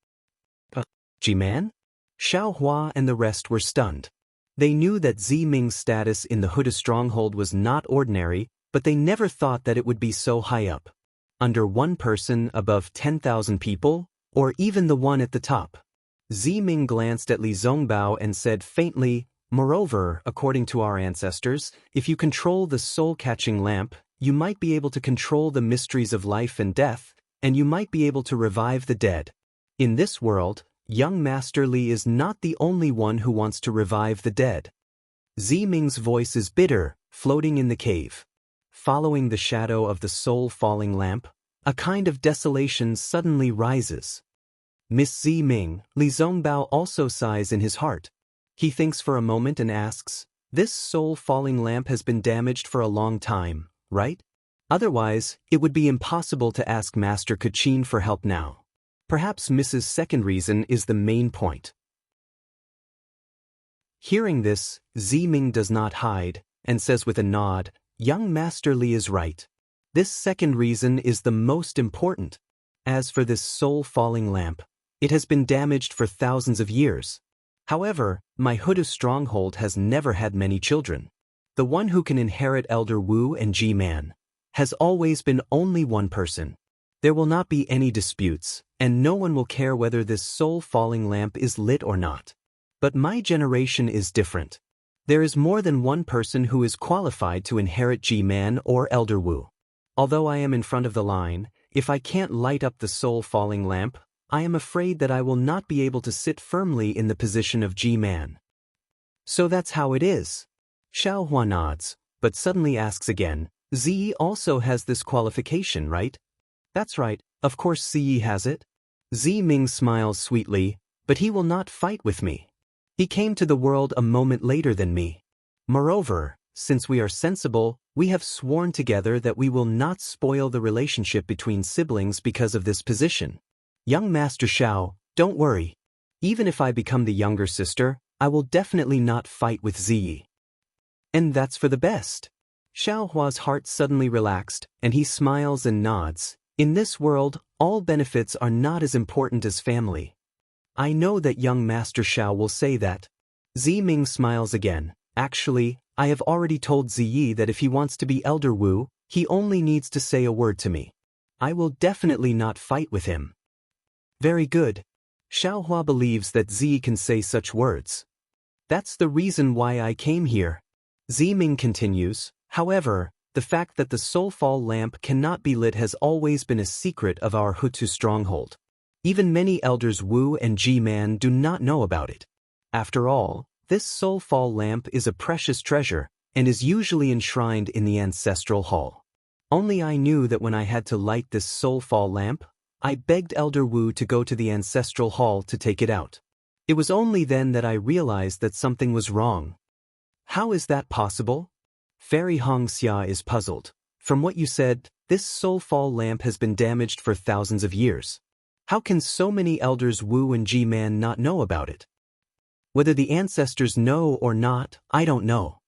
A: G-Man? Xiao Hua and the rest were stunned. They knew that Ziming's status in the Hutu stronghold was not ordinary, but they never thought that it would be so high up. Under one person above 10,000 people, or even the one at the top. Ziming glanced at Li Zongbao and said faintly, "Moreover, according to our ancestors, if you control the soul-catching lamp, you might be able to control the mysteries of life and death, and you might be able to revive the dead. In this world, young Master Li is not the only one who wants to revive the dead." Ziming's voice is bitter, floating in the cave. Following the shadow of the soul-falling lamp, a kind of desolation suddenly rises. Miss Ziming, Li Zongbao also sighs in his heart. He thinks for a moment and asks, "This soul-falling lamp has been damaged for a long time, right? Otherwise, it would be impossible to ask Master Kachin for help now." Perhaps Mrs. Second reason is the main point. Hearing this, Ziming does not hide, and says with a nod, "Young Master Li is right. This second reason is the most important. As for this soul-falling lamp, it has been damaged for thousands of years. However, my Hutu stronghold has never had many children. The one who can inherit Elder Wu and G-Man has always been only one person. There will not be any disputes, and no one will care whether this soul-falling lamp is lit or not. But my generation is different. There is more than one person who is qualified to inherit G-Man or Elder Wu. Although I am in front of the line, if I can't light up the soul-falling lamp, I am afraid that I will not be able to sit firmly in the position of G-Man." "So that's how it is." Xiao Hua nods, but suddenly asks again, "Ziyi also has this qualification, right?" "That's right, of course Ziyi has it." Ziming smiles sweetly, "But he will not fight with me. He came to the world a moment later than me. Moreover, since we are sensible, we have sworn together that we will not spoil the relationship between siblings because of this position. Young Master Xiao, don't worry. Even if I become the younger sister, I will definitely not fight with Ziyi." "And that's for the best." Xiao Hua's heart suddenly relaxed, and he smiles and nods. "In this world, all benefits are not as important as family." "I know that young Master Xiao will say that." Ziming smiles again. "Actually, I have already told Ziyi that if he wants to be Elder Wu, he only needs to say a word to me. I will definitely not fight with him." "Very good." Xiao Hua believes that Ziyi can say such words. "That's the reason why I came here." Ziming continues, "However, the fact that the soulfall lamp cannot be lit has always been a secret of our Hutu stronghold. Even many elders Wu and G-Man do not know about it. After all, this soulfall lamp is a precious treasure and is usually enshrined in the ancestral hall. Only I knew that when I had to light this soulfall lamp, I begged Elder Wu to go to the ancestral hall to take it out. It was only then that I realized that something was wrong." "How is that possible?" Fairy Hong Xia is puzzled. "From what you said, this soulfall lamp has been damaged for thousands of years. How can so many elders Wu and G-Man not know about it?" "Whether the ancestors know or not, I don't know."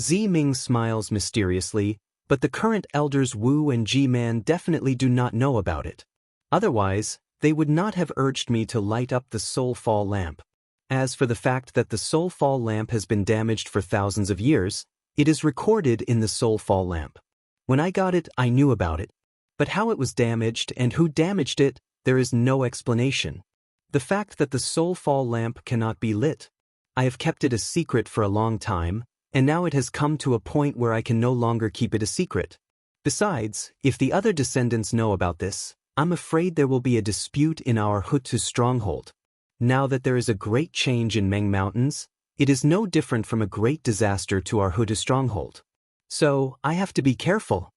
A: Ziming smiles mysteriously, "But the current elders Wu and G-Man definitely do not know about it. Otherwise, they would not have urged me to light up the soulfall lamp. As for the fact that the soulfall lamp has been damaged for thousands of years, it is recorded in the soulfall lamp. When I got it, I knew about it. But how it was damaged and who damaged it, there is no explanation. The fact that the soulfall lamp cannot be lit, I have kept it a secret for a long time, and now it has come to a point where I can no longer keep it a secret. Besides, if the other descendants know about this, I'm afraid there will be a dispute in our Hutu stronghold. Now that there is a great change in Meng Mountains, it is no different from a great disaster to our Hutu stronghold. So, I have to be careful."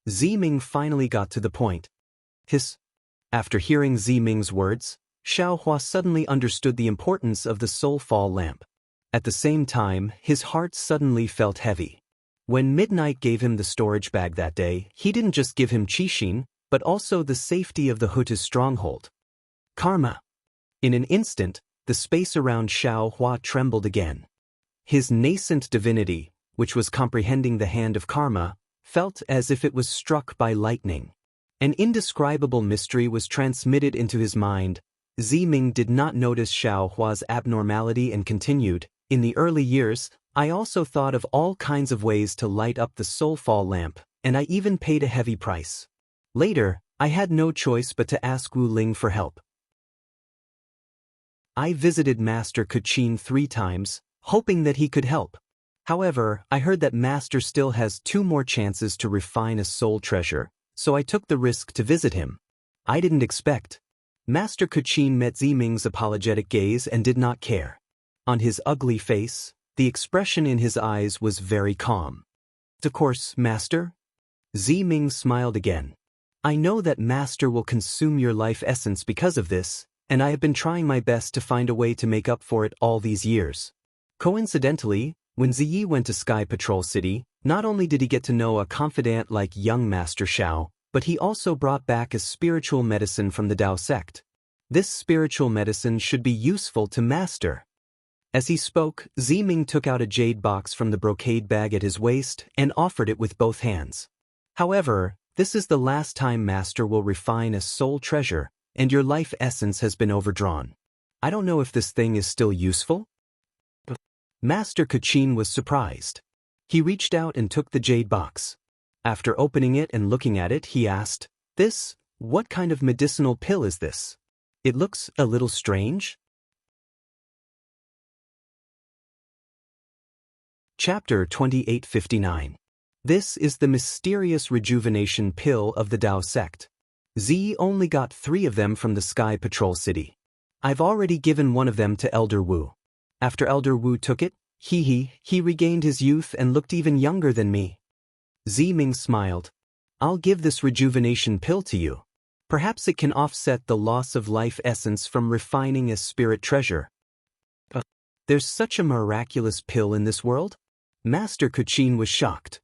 A: Ziming finally got to the point. After hearing Ziming's words, Xiao Hua suddenly understood the importance of the soulfall lamp. At the same time, his heart suddenly felt heavy. When Midnight gave him the storage bag that day, he didn't just give him Qixin, but also the safety of the Huta's stronghold. Karma. In an instant, the space around Xiao Hua trembled again. His nascent divinity, which was comprehending the hand of karma, felt as if it was struck by lightning. An indescribable mystery was transmitted into his mind. Ziming did not notice Xiao Hua's abnormality and continued, "In the early years, I also thought of all kinds of ways to light up the soulfall lamp, and I even paid a heavy price. Later, I had no choice but to ask Wu Ling for help. I visited Master Kuqin 3 times, hoping that he could help. However, I heard that Master still has 2 more chances to refine a soul treasure, so I took the risk to visit him. I didn't expect." Master Kuqin met Ziming's apologetic gaze and did not care. On his ugly face, the expression in his eyes was very calm. "Of course, Master." Ziming smiled again. "I know that Master will consume your life essence because of this, and I have been trying my best to find a way to make up for it all these years." Coincidentally, when Ziyi went to Sky Patrol City, not only did he get to know a confidant like young Master Xiao, but he also brought back a spiritual medicine from the Dao sect. This spiritual medicine should be useful to Master. As he spoke, Ziming took out a jade box from the brocade bag at his waist and offered it with both hands. "However, this is the last time Master will refine a soul treasure, and your life essence has been overdrawn. I don't know if this thing is still useful?" Master Kuqin was surprised. He reached out and took the jade box. After opening it and looking at it, he asked, What kind of medicinal pill is this? It looks a little strange." Chapter 2859. This is the mysterious rejuvenation pill of the Dao sect. Z only got 3 of them from the Sky Patrol City. I've already given one of them to Elder Wu. After Elder Wu took it, he regained his youth and looked even younger than me. Ziming smiled. "I'll give this rejuvenation pill to you. Perhaps it can offset the loss of life essence from refining a spirit treasure." There's such a miraculous pill in this world? Master Kuqin was shocked.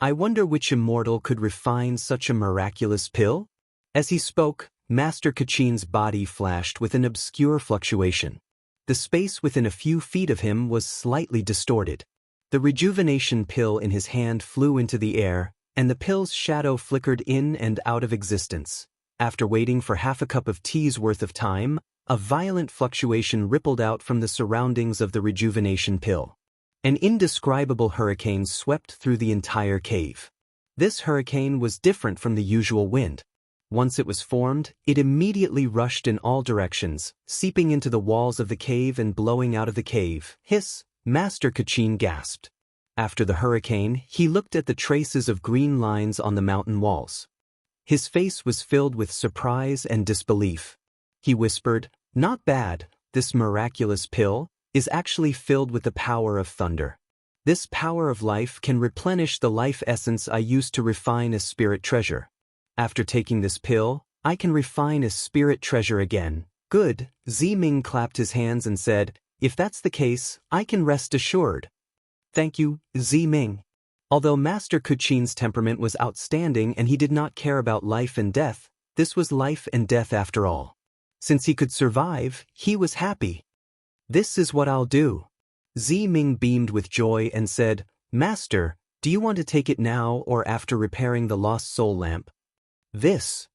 A: I wonder which immortal could refine such a miraculous pill? As he spoke, Master Kuqin's body flashed with an obscure fluctuation. The space within a few feet of him was slightly distorted. The rejuvenation pill in his hand flew into the air, and the pill's shadow flickered in and out of existence. After waiting for half a cup of tea's worth of time, a violent fluctuation rippled out from the surroundings of the rejuvenation pill. An indescribable hurricane swept through the entire cave. This hurricane was different from the usual wind. Once it was formed, it immediately rushed in all directions, seeping into the walls of the cave and blowing out of the cave. "Hiss!" Master Kuqin gasped. After the hurricane, he looked at the traces of green lines on the mountain walls. His face was filled with surprise and disbelief. He whispered, "Not bad, this miraculous pill is actually filled with the power of thunder. This power of life can replenish the life essence I used to refine a spirit treasure. After taking this pill, I can refine a spirit treasure again." "Good." Ziming clapped his hands and said, "If that's the case, I can rest assured." "Thank you, Ziming." Although Master Kuqin's temperament was outstanding and he did not care about life and death, this was life and death after all. Since he could survive, he was happy. "This is what I'll do." Ziming beamed with joy and said, "Master, do you want to take it now or after repairing the lost soul lamp?" "This."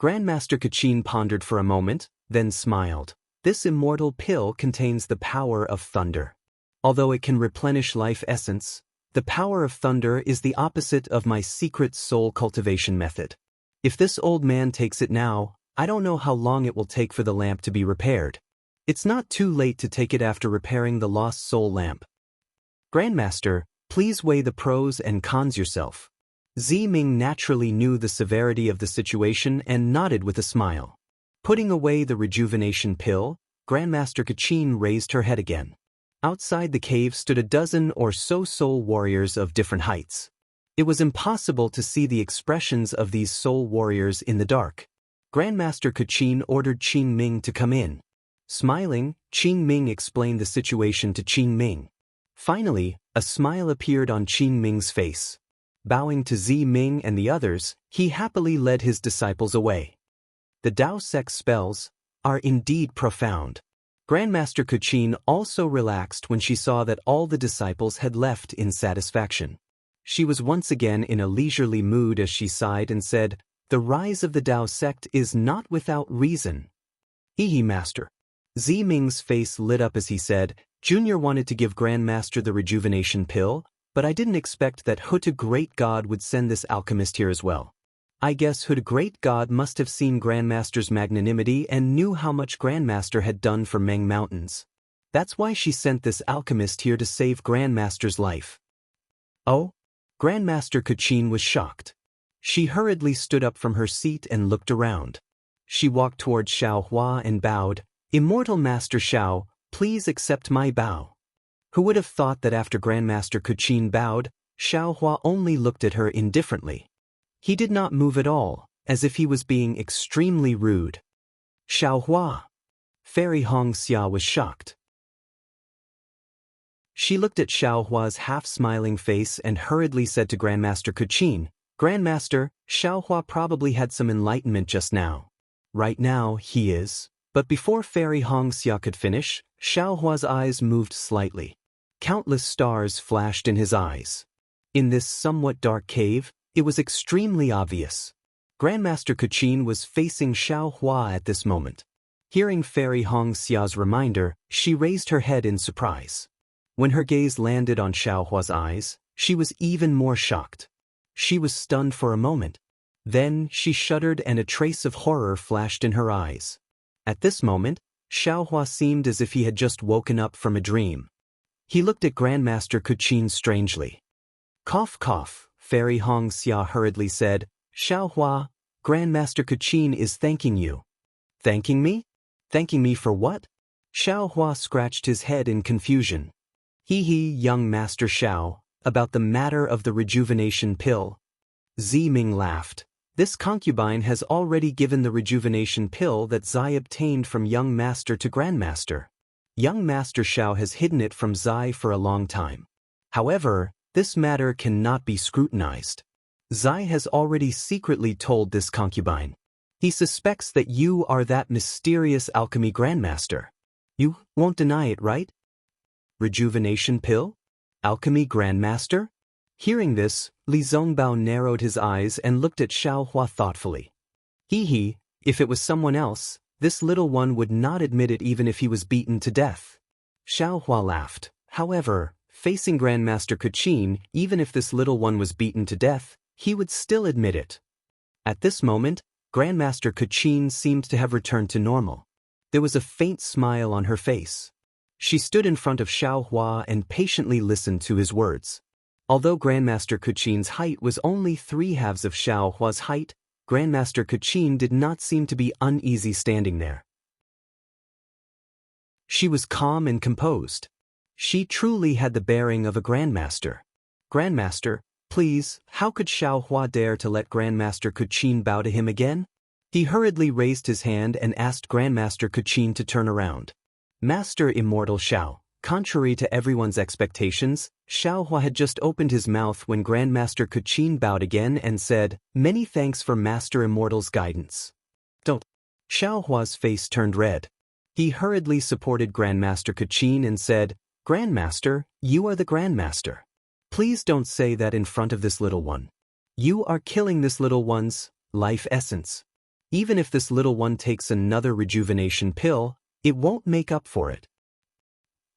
A: Grandmaster Kuqin pondered for a moment, then smiled. "This immortal pill contains the power of thunder. Although it can replenish life essence, the power of thunder is the opposite of my secret soul cultivation method. If this old man takes it now, I don't know how long it will take for the lamp to be repaired. It's not too late to take it after repairing the lost soul lamp. Grandmaster, please weigh the pros and cons yourself." Ziming naturally knew the severity of the situation and nodded with a smile. Putting away the rejuvenation pill, Grandmaster Kuqin raised her head again. Outside the cave stood a dozen or so soul warriors of different heights. It was impossible to see the expressions of these soul warriors in the dark. Grandmaster Kuqin ordered Qin Ming to come in. Smiling, Qin Ming explained the situation to Qin Ming. Finally, A smile appeared on Qin Ming's face. Bowing to Zi Ming and the others, he happily led his disciples away. The Dao sect spells are indeed profound. Grandmaster Kuchin also relaxed when she saw that all the disciples had left in satisfaction. She was once again in a leisurely mood as she sighed and said, "The rise of the Dao sect is not without reason." Hehe, Master. Zi Ming's face lit up as he said, "Junior wanted to give Grandmaster the rejuvenation pill, but I didn't expect that Huta Great God would send this alchemist here as well. I guess Huta Great God must have seen Grandmaster's magnanimity and knew how much Grandmaster had done for Meng Mountains. That's why she sent this alchemist here to save Grandmaster's life." Oh? Grandmaster Kuchin was shocked. She hurriedly stood up from her seat and looked around. She walked toward Xiao Hua and bowed, "Immortal Master Xiao, please accept my bow." Who would have thought that after Grandmaster Kuchin bowed, Xiao Hua only looked at her indifferently. He did not move at all, as if he was being extremely rude. "Xiao Hua." Fairy Hong Xia was shocked. She looked at Xiao Hua's half-smiling face and hurriedly said to Grandmaster Kuchin, "Grandmaster, Xiao Hua probably had some enlightenment just now. Right now, he is." But before Fairy Hong Xia could finish, Xiao Hua's eyes moved slightly. Countless stars flashed in his eyes. In this somewhat dark cave, it was extremely obvious. Grandmaster Kuchin was facing Xiao Hua at this moment. Hearing Fairy Hong Xia's reminder, she raised her head in surprise. When her gaze landed on Xiao Hua's eyes, she was even more shocked. She was stunned for a moment. Then she shuddered and a trace of horror flashed in her eyes. At this moment, Xiao Hua seemed as if he had just woken up from a dream. He looked at Grandmaster Kuchin strangely. "Cough cough," Fairy Hong Xia hurriedly said, "Xiao Hua, Grandmaster Kuchin is thanking you." "Thanking me? Thanking me for what?" Xiao Hua scratched his head in confusion. "Hee, young Master Xiao, about the matter of the rejuvenation pill." Zi Ming laughed. "This concubine has already given the rejuvenation pill that Zai obtained from young Master to Grandmaster. Young Master Xiao has hidden it from Zai for a long time. However, this matter cannot be scrutinized. Zai has already secretly told this concubine. He suspects that you are that mysterious alchemy Grandmaster. You won't deny it, right?" "Rejuvenation pill? Alchemy Grandmaster?" Hearing this, Li Zongbao narrowed his eyes and looked at Xiao Hua thoughtfully. Hee, if it was someone else, this little one would not admit it even if he was beaten to death. Xiao Hua laughed. However, facing Grandmaster Kuchin, even if this little one was beaten to death, he would still admit it. At this moment, Grandmaster Kuchin seemed to have returned to normal. There was a faint smile on her face. She stood in front of Xiao Hua and patiently listened to his words. Although Grandmaster Kuchin's height was only 3/2 of Xiao Hua's height, Grandmaster Kuchin did not seem to be uneasy standing there. She was calm and composed. She truly had the bearing of a Grandmaster. "Grandmaster, please, how could Xiao Hua dare to let Grandmaster Kuchin bow to him again?" He hurriedly raised his hand and asked Grandmaster Kuchin to turn around. "Master Immortal Xiao." Contrary to everyone's expectations, Xiao Hua had just opened his mouth when Grandmaster Kuchin bowed again and said, "Many thanks for Master Immortal's guidance." "Don't." Xiao Hua's face turned red. He hurriedly supported Grandmaster Kuchin and said, "Grandmaster, you are the Grandmaster. Please don't say that in front of this little one. You are killing this little one's life essence. Even if this little one takes another rejuvenation pill, it won't make up for it."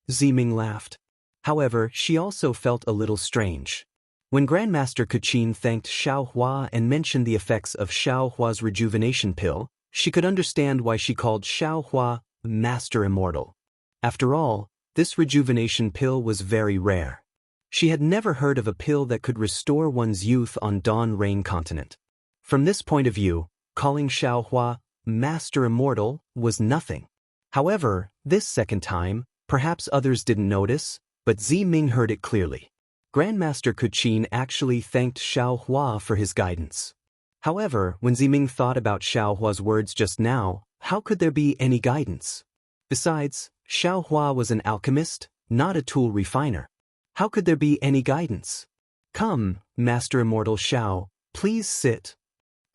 A: Ziming laughed. However, she also felt a little strange. When Grandmaster Kuchin thanked Xiao Hua and mentioned the effects of Xiao Hua's rejuvenation pill, she could understand why she called Xiao Hua Master Immortal. After all, this rejuvenation pill was very rare. She had never heard of a pill that could restore one's youth on Dawn Rain Continent. From this point of view, calling Xiao Hua Master Immortal was nothing. However, this second time, perhaps others didn't notice, but Zi Ming heard it clearly. Grandmaster Kuchin actually thanked Xiao Hua for his guidance. However, when Zi Ming thought about Xiao Hua's words just now, how could there be any guidance? Besides, Xiao Hua was an alchemist, not a tool refiner. How could there be any guidance? Come, Master Immortal Xiao, please sit.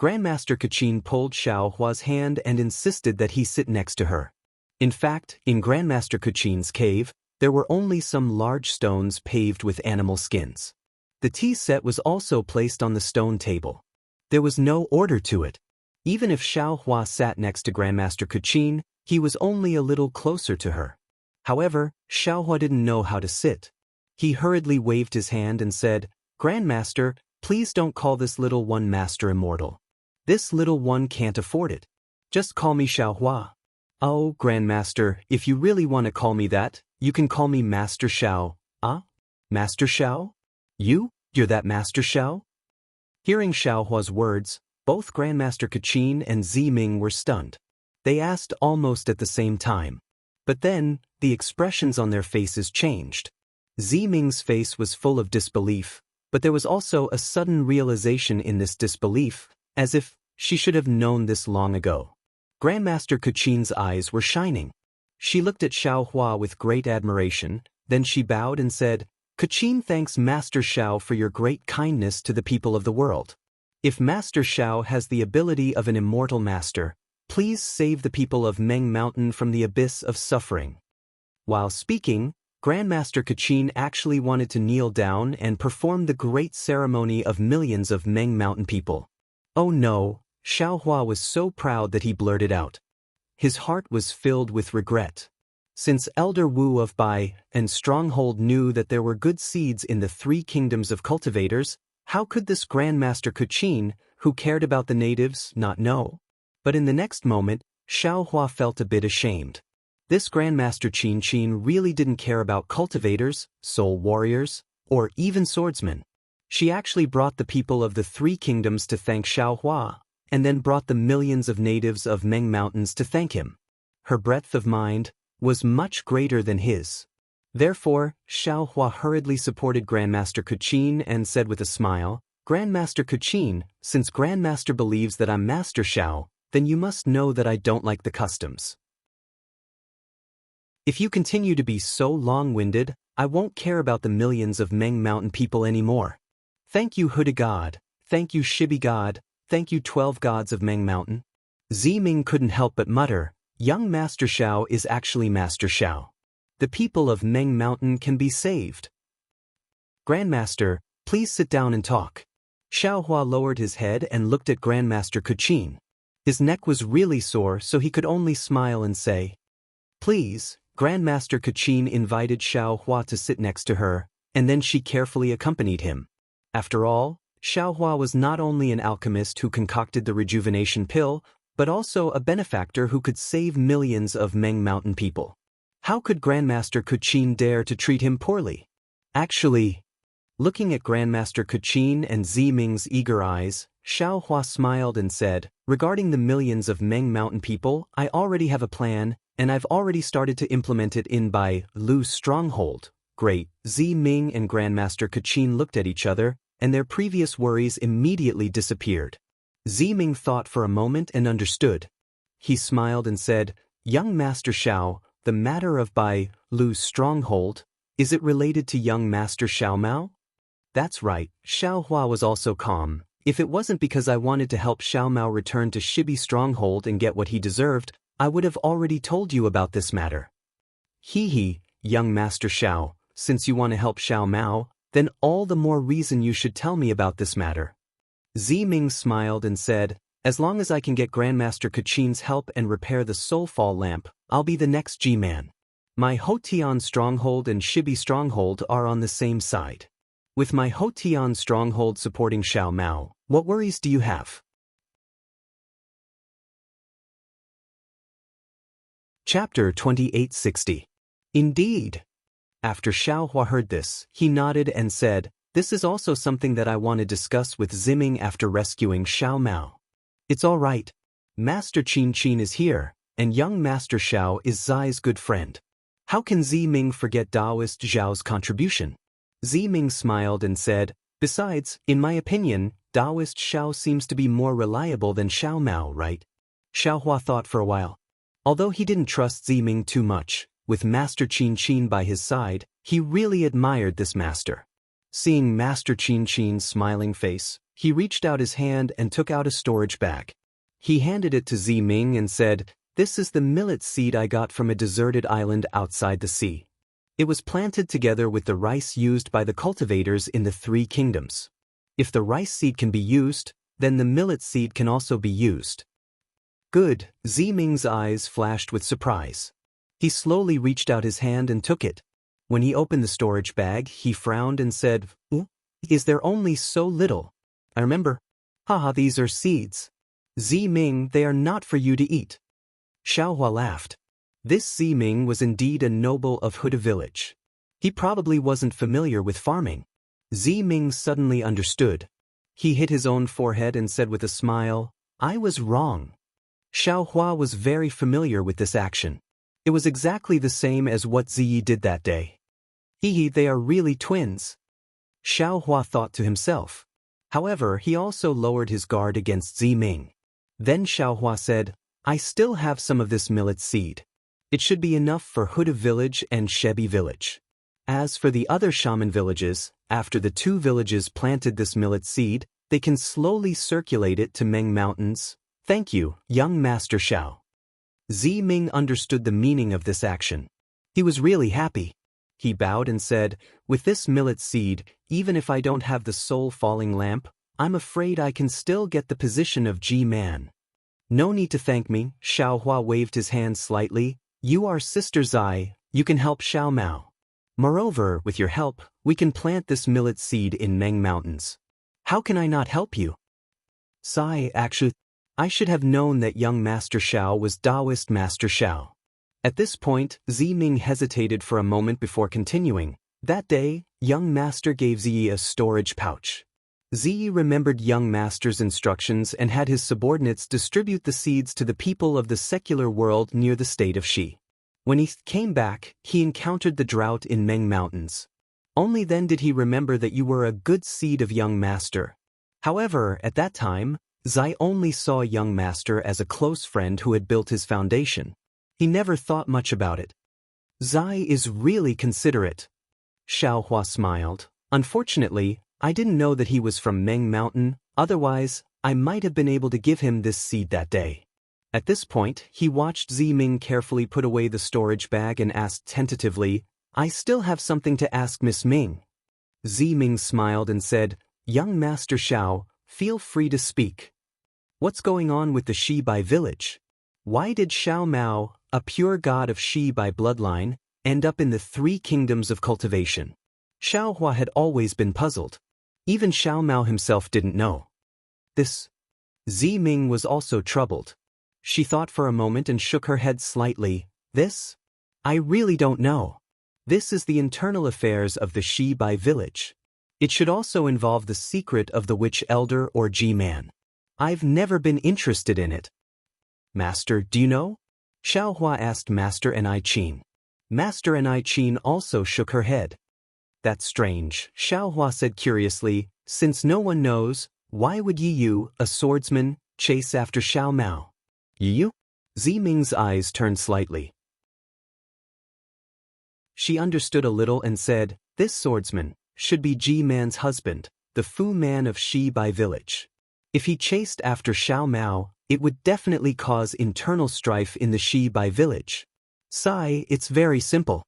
A: Grandmaster Kachin pulled Xiao Hua's hand and insisted that he sit next to her. In fact, in Grandmaster Kachin's cave, there were only some large stones paved with animal skins. The tea set was also placed on the stone table. There was no order to it. Even if Xiao Hua sat next to Grandmaster Kachin, he was only a little closer to her. However, Xiao Hua didn't know how to sit. He hurriedly waved his hand and said, "Grandmaster, please don't call this little one Master Immortal. This little one can't afford it. Just call me Xiao Hua." "Oh, Grandmaster, if you really want to call me that, you can call me Master Xiao." "Ah? Master Xiao? You're that Master Xiao?" Hearing Xiao Hua's words, both Grandmaster Kachin and Ziming were stunned. They asked almost at the same time. But then, the expressions on their faces changed. Ziming's face was full of disbelief, but there was also a sudden realization in this disbelief, as if she should have known this long ago. Grandmaster Kachin's eyes were shining. She looked at Xiao Hua with great admiration, then she bowed and said, "Kachin thanks Master Xiao for your great kindness to the people of the world. If Master Xiao has the ability of an immortal master, please save the people of Meng Mountain from the abyss of suffering." While speaking, Grandmaster Kachin actually wanted to kneel down and perform the great ceremony of millions of Meng Mountain people. Oh no, Xiao Hua was so proud that he blurted out. His heart was filled with regret. Since Elder Wu of Bai and Stronghold knew that there were good seeds in the 3 kingdoms of cultivators, how could this Grandmaster Kachin, who cared about the natives, not know? But in the next moment, Xiao Hua felt a bit ashamed. This Grandmaster Qin really didn't care about cultivators, soul warriors, or even swordsmen. She actually brought the people of the 3 kingdoms to thank Xiao Hua, and then brought the millions of natives of Meng Mountains to thank him. Her breadth of mind was much greater than his. Therefore, Xiao Hua hurriedly supported Grandmaster Kachin and said with a smile, "Grandmaster Kachin, since Grandmaster believes that I'm Master Xiao, then you must know that I don't like the customs. If you continue to be so long-winded, I won't care about the millions of Meng Mountain people anymore. Thank you Huda God, thank you Shibi God, thank you 12 gods of Meng Mountain." Ziming couldn't help but mutter, "Young Master Xiao is actually Master Xiao. The people of Meng Mountain can be saved." "Grandmaster, please sit down and talk." Xiao Hua lowered his head and looked at Grandmaster Kachin. His neck was really sore, so he could only smile and say, "Please." Grandmaster Kachin invited Xiao Hua to sit next to her, and then she carefully accompanied him. After all, Xiao Hua was not only an alchemist who concocted the rejuvenation pill, but also a benefactor who could save millions of Meng Mountain people. How could Grandmaster Kachin dare to treat him poorly? Actually, looking at Grandmaster Kachin and Ziming's eager eyes, Xiao Hua smiled and said, "Regarding the millions of Meng Mountain people, I already have a plan, and I've already started to implement it in Bai Lu's stronghold." Great. Ziming and Grandmaster Kachin looked at each other, and their previous worries immediately disappeared. Ziming thought for a moment and understood. He smiled and said, "Young Master Xiao, the matter of Bai Lu's stronghold, is it related to young Master Xiao Mao?" "That's right." Xiao Hua was also calm. "If it wasn't because I wanted to help Xiao Mao return to Shibi stronghold and get what he deserved, I would have already told you about this matter." "Hee, young Master Xiao, since you want to help Xiao Mao, then all the more reason you should tell me about this matter." Ziming smiled and said, "As long as I can get Grandmaster Kachin's help and repair the Soulfall lamp, I'll be the next G-Man. My Hotian stronghold and Shibi stronghold are on the same side. With my Hotian stronghold supporting Xiao Mao, what worries do you have?" Chapter 2860. Indeed. After Xiao Hua heard this, he nodded and said, "This is also something that I want to discuss with Ziming after rescuing Xiao Mao. It's all right. Master Qin is here, and young Master Xiao is Zai's good friend. How can Ziming forget Taoist Zhao's contribution?" Ziming smiled and said, "Besides, in my opinion, Taoist Xiao seems to be more reliable than Xiao Mao, right?" Xiao Hua thought for a while. Although he didn't trust Ziming too much, with Master Qin Qin by his side, he really admired this master. Seeing Master Qin Qin's smiling face, he reached out his hand and took out a storage bag. He handed it to Ziming and said, "This is the millet seed I got from a deserted island outside the sea. It was planted together with the rice used by the cultivators in the three kingdoms. If the rice seed can be used, then the millet seed can also be used." Good, Ziming's eyes flashed with surprise. He slowly reached out his hand and took it. When he opened the storage bag, he frowned and said, "Is there only so little? I remember. Haha, these are seeds. Ziming, they are not for you to eat." Xiaohua laughed. This Ziming was indeed a noble of Huda village. He probably wasn't familiar with farming. Ziming suddenly understood. He hit his own forehead and said with a smile, "I was wrong." Xiaohua was very familiar with this action. It was exactly the same as what Ziyi did that day. Hee, they are really twins. Xiaohua thought to himself. However, he also lowered his guard against Ziming. Then Xiaohua said, "I still have some of this millet seed. It should be enough for Huda village and Shebi village. As for the other shaman villages, after the two villages planted this millet seed, they can slowly circulate it to Meng Mountains. Thank you, young Master Xiao." Ziming understood the meaning of this action. He was really happy. He bowed and said, "With this millet seed, even if I don't have the soul-falling lamp, I'm afraid I can still get the position of G-Man." "No need to thank me," Xiaohua waved his hand slightly. "You are Sister Zai, you can help Xiao Mao. Moreover, with your help, we can plant this millet seed in Meng Mountains. How can I not help you?" Zai, actually, I should have known that young Master Xiao was Taoist Master Xiao. At this point, Ziming hesitated for a moment before continuing. That day, young Master gave Ziyi a storage pouch. Ziyi remembered young Master's instructions and had his subordinates distribute the seeds to the people of the secular world near the state of Shi. When he came back, he encountered the drought in Meng Mountains. Only then did he remember that you were a good seed of young Master. However, at that time, Zai only saw young Master as a close friend who had built his foundation. He never thought much about it. "Zai is really considerate." Xiaohua smiled. "Unfortunately, I didn't know that he was from Meng Mountain, otherwise, I might have been able to give him this seed that day." At this point, he watched Ziming carefully put away the storage bag and asked tentatively, "I still have something to ask Miss Ming." Ziming smiled and said, "Young Master Xiao, feel free to speak. What's going on with the Shibai village? Why did Xiao Mao, a pure god of Shibai bloodline, end up in the three kingdoms of cultivation?" Xiaohua had always been puzzled. Even Xiao Mao himself didn't know. This. Ziming was also troubled. She thought for a moment and shook her head slightly. "This? I really don't know. This is the internal affairs of the Shibai village. It should also involve the secret of the witch elder or G-Man. I've never been interested in it." "Master, do you know?" Xiaohua asked Master Enai Qin. Master Enai Qin also shook her head. "That's strange," Xiaohua said curiously. "Since no one knows, why would Yiyu, a swordsman, chase after Xiao Mao?" "Yiyu?" Ziming's eyes turned slightly. She understood a little and said, "This swordsman should be G-Man's husband, the Fu Man of Shibai village. If he chased after Xiao Mao, it would definitely cause internal strife in the Shibai village. Sai, it's very simple.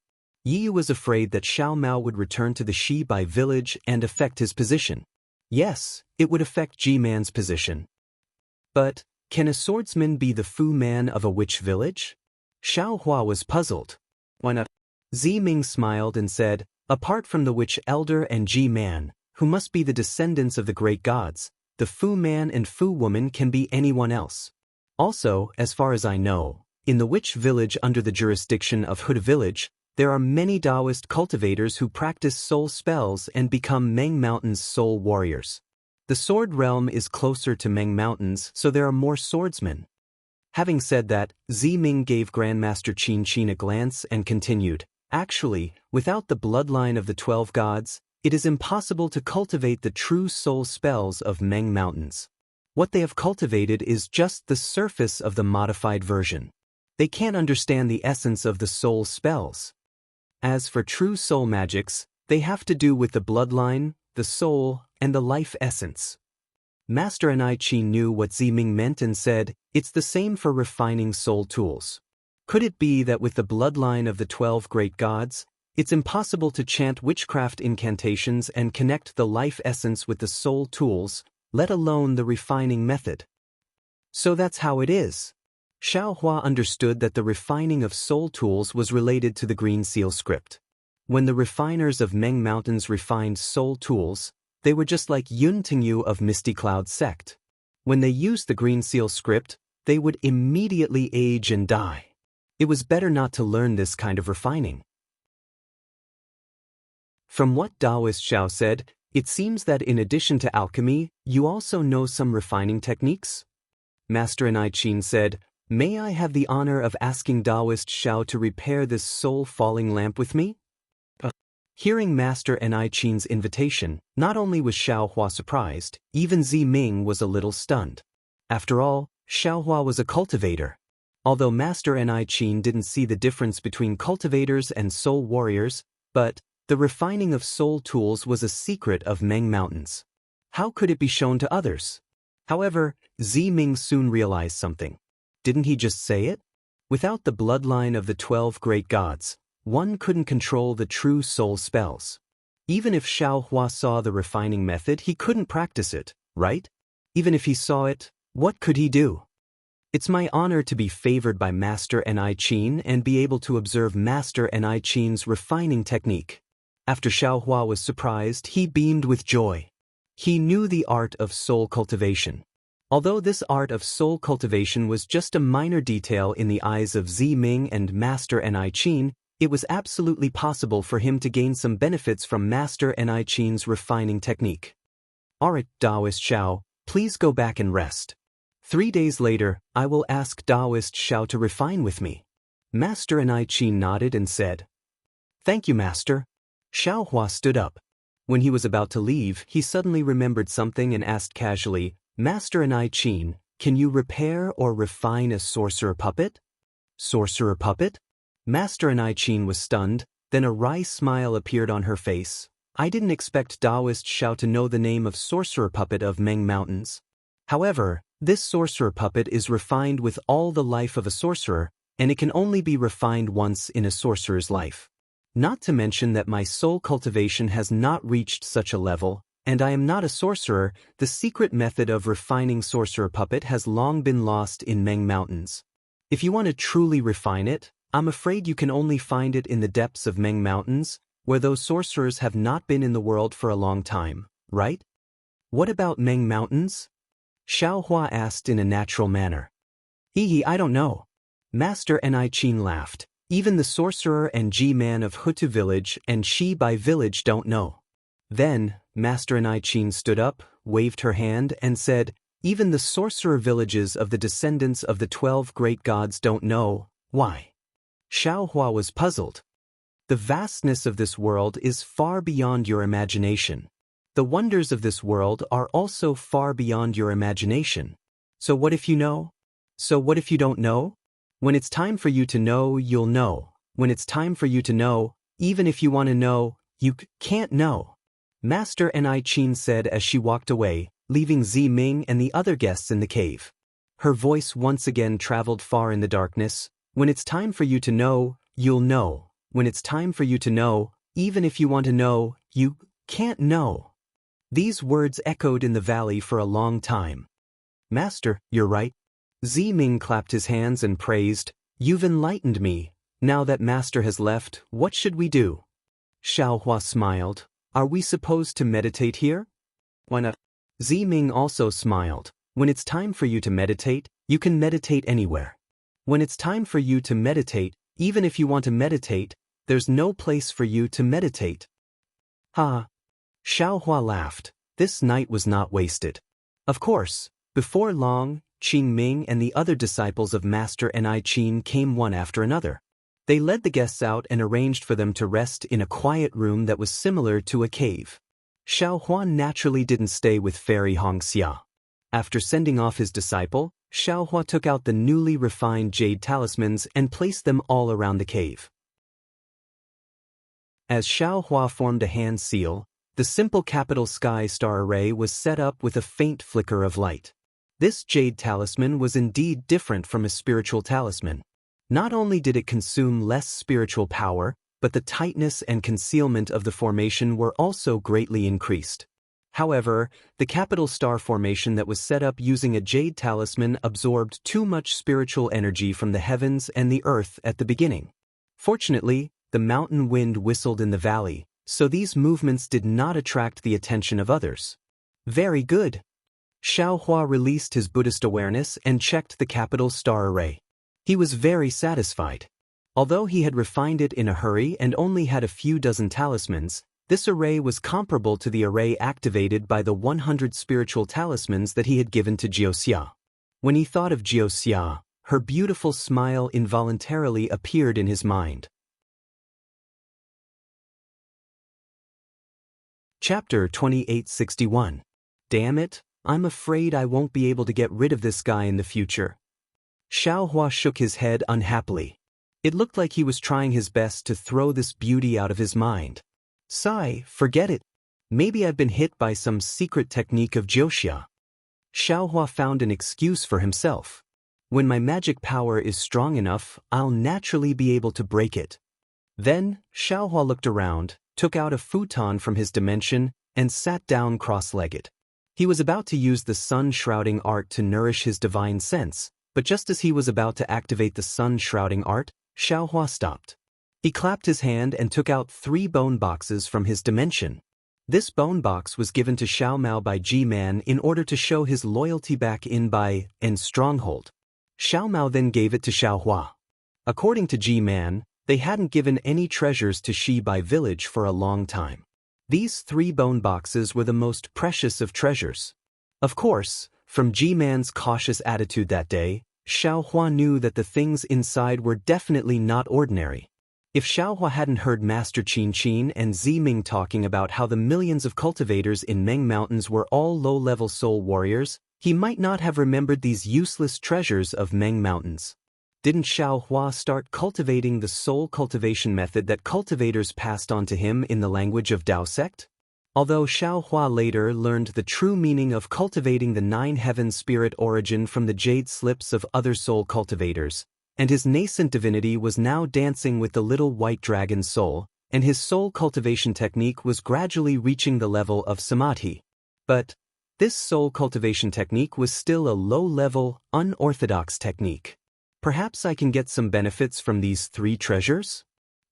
A: Yiyu was afraid that Xiao Mao would return to the Shibai village and affect his position. Yes, it would affect G-Man's position. But, can a swordsman be the Fu Man of a witch village?" Xiaohua was puzzled. "Why not?" Ziming smiled and said, "Apart from the witch elder and G-Man, who must be the descendants of the great gods, the Fu Man and Fu Woman can be anyone else. Also, as far as I know, in the witch village under the jurisdiction of Huda village, there are many Taoist cultivators who practice soul spells and become Meng Mountain's soul warriors. The sword realm is closer to Meng Mountains, so there are more swordsmen." Having said that, Ziming gave Grandmaster Qin Qin a glance and continued, "Actually, without the bloodline of the 12 gods, it is impossible to cultivate the true soul spells of Meng Mountains. What they have cultivated is just the surface of the modified version. They can't understand the essence of the soul spells. As for true soul magics, they have to do with the bloodline, the soul, and the life essence. Master An-I knew what Ziming meant and said, "It's the same for refining soul tools." Could it be that with the bloodline of the 12 great gods, it's impossible to chant witchcraft incantations and connect the life essence with the soul tools, let alone the refining method? So that's how it is. Xiaohua understood that the refining of soul tools was related to the Green Seal script. When the refiners of Meng Mountains refined soul tools, they were just like Yun Tingyu of Misty Cloud sect. When they used the Green Seal script, they would immediately age and die. It was better not to learn this kind of refining. From what Taoist Xiao said, it seems that in addition to alchemy, you also know some refining techniques? Master An-I said, "May I have the honor of asking Taoist Xiao to repair this soul-falling lamp with me?" Hearing Master An-I's invitation, not only was Xiaohua surprised, even Ziming was a little stunned. After all, Xiaohua was a cultivator. Although Master An-I didn't see the difference between cultivators and soul warriors, but the refining of soul tools was a secret of Meng Mountains. How could it be shown to others? However, Ziming soon realized something. Didn't he just say it? Without the bloodline of the 12 great gods, one couldn't control the true soul spells. Even if Xiaohua saw the refining method, he couldn't practice it, right? Even if he saw it, what could he do? It's my honor to be favored by Master An-I and be able to observe Master An-I's refining technique. After Xiaohua was surprised, he beamed with joy. He knew the art of soul cultivation. Although this art of soul cultivation was just a minor detail in the eyes of Ziming and Master An-I, it was absolutely possible for him to gain some benefits from Master An-I's refining technique. Alright, Taoist Xiao, please go back and rest. 3 days later, I will ask Taoist Xiao to refine with me. Master An-I nodded and said, "Thank you, Master." Xiaohua stood up. When he was about to leave, he suddenly remembered something and asked casually, "Master An-I, can you repair or refine a sorcerer puppet?" Sorcerer puppet? Master An-I was stunned, then a wry smile appeared on her face. I didn't expect Taoist Xiao to know the name of sorcerer puppet of Meng Mountains. However, this sorcerer puppet is refined with all the life of a sorcerer, and it can only be refined once in a sorcerer's life. Not to mention that my soul cultivation has not reached such a level, and I am not a sorcerer. The secret method of refining sorcerer puppet has long been lost in Meng Mountains. If you want to truly refine it, I'm afraid you can only find it in the depths of Meng Mountains, where those sorcerers have not been in the world for a long time, right? What about Meng Mountains? Xiaohua asked in a natural manner. I don't know. Master An-I laughed. Even the sorcerer and G-man of Hutu village and Shibai village don't know. Then, Master An-I stood up, waved her hand, and said, even the sorcerer villages of the descendants of the 12 great gods don't know. Why? Xiaohua was puzzled. The vastness of this world is far beyond your imagination. The wonders of this world are also far beyond your imagination. So what if you know? So what if you don't know? When it's time for you to know, you'll know. When it's time for you to know, even if you want to know, you can't know. Master An-I said as she walked away, leaving Ziming and the other guests in the cave. Her voice once again traveled far in the darkness. When it's time for you to know, you'll know. When it's time for you to know, even if you want to know, you can't know. These words echoed in the valley for a long time. Master, you're right. Ziming clapped his hands and praised, you've enlightened me. Now that Master has left, what should we do? Xiaohua smiled. Are we supposed to meditate here? Why not? Ziming also smiled. When it's time for you to meditate, you can meditate anywhere. When it's time for you to meditate, even if you want to meditate, there's no place for you to meditate. Ha! Xiaohua laughed. This night was not wasted. Of course, before long, Qingming and the other disciples of Master An-I came one after another. They led the guests out and arranged for them to rest in a quiet room that was similar to a cave. Xiaohua naturally didn't stay with Fairy Hongxia. After sending off his disciple, Xiaohua took out the newly refined jade talismans and placed them all around the cave. As Xiaohua formed a hand seal, the simple capital sky star array was set up with a faint flicker of light. This jade talisman was indeed different from a spiritual talisman. Not only did it consume less spiritual power, but the tightness and concealment of the formation were also greatly increased. However, the capital star formation that was set up using a jade talisman absorbed too much spiritual energy from the heavens and the earth at the beginning. Fortunately, the mountain wind whistled in the valley, so these movements did not attract the attention of others. Very good. Xiaohua released his Buddhist awareness and checked the capital star array. He was very satisfied. Although he had refined it in a hurry and only had a few dozen talismans, this array was comparable to the array activated by the 100 spiritual talismans that he had given to Jiuxia. When he thought of Jiuxia, her beautiful smile involuntarily appeared in his mind. Chapter 2861. Damn it, I'm afraid I won't be able to get rid of this guy in the future. Xiaohua shook his head unhappily. It looked like he was trying his best to throw this beauty out of his mind. Sigh, forget it. Maybe I've been hit by some secret technique of Jiuxia. Xiaohua found an excuse for himself. When my magic power is strong enough, I'll naturally be able to break it. Then, Xiaohua looked around, took out a futon from his dimension, and sat down cross-legged. He was about to use the sun-shrouding art to nourish his divine sense, but just as he was about to activate the sun-shrouding art, Xiaohua stopped. He clapped his hand and took out 3 bone boxes from his dimension. This bone box was given to Xiao Mao by Ji-Man in order to show his loyalty back in Bai and Stronghold. Xiao Mao then gave it to Xiaohua. According to Ji-Man, they hadn't given any treasures to Shi-Bai village for a long time. These 3 bone boxes were the most precious of treasures. Of course, from Ji-Man's cautious attitude that day, Xiaohua knew that the things inside were definitely not ordinary. If Xiaohua hadn't heard Master Qin and Ziming talking about how the millions of cultivators in Meng Mountains were all low-level soul warriors, he might not have remembered these useless treasures of Meng Mountains. Didn't Xiaohua start cultivating the soul cultivation method that cultivators passed on to him in the language of Dao sect? Although Xiaohua later learned the true meaning of cultivating the 9 heaven spirit origin from the jade slips of other soul cultivators, and his nascent divinity was now dancing with the little white dragon soul, and his soul cultivation technique was gradually reaching the level of samadhi. But this soul cultivation technique was still a low-level, unorthodox technique. Perhaps I can get some benefits from these 3 treasures?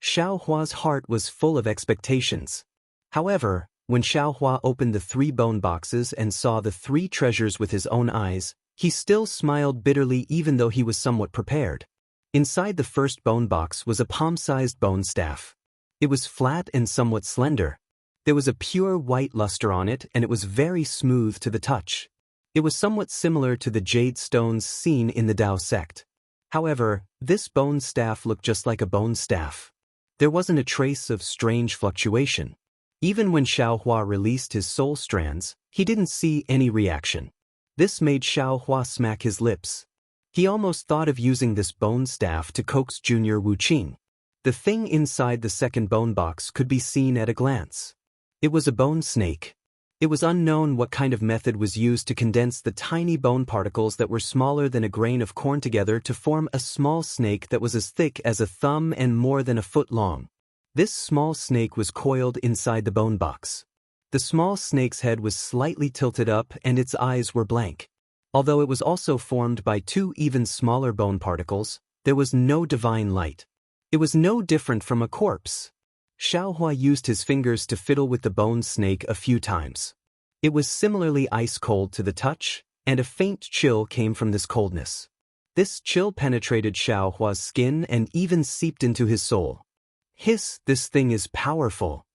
A: Xiaohua's heart was full of expectations. However, when Xiaohua opened the 3 bone boxes and saw the 3 treasures with his own eyes, he still smiled bitterly even though he was somewhat prepared. Inside the first bone box was a palm-sized bone staff. It was flat and somewhat slender. There was a pure white luster on it and it was very smooth to the touch. It was somewhat similar to the jade stones seen in the Dao sect. However, this bone staff looked just like a bone staff. There wasn't a trace of strange fluctuation. Even when Xiaohua released his soul strands, he didn't see any reaction. This made Xiaohua smack his lips. He almost thought of using this bone staff to coax Junior Wuqing. The thing inside the second bone box could be seen at a glance. It was a bone snake. It was unknown what kind of method was used to condense the tiny bone particles that were smaller than a grain of corn together to form a small snake that was as thick as a thumb and more than a foot long. This small snake was coiled inside the bone box. The small snake's head was slightly tilted up and its eyes were blank. Although it was also formed by 2 even smaller bone particles, there was no divine light. It was no different from a corpse. Xiaohua used his fingers to fiddle with the bone snake a few times. It was similarly ice-cold to the touch, and a faint chill came from this coldness. This chill penetrated Xiaohua's skin and even seeped into his soul. Hiss, this thing is powerful.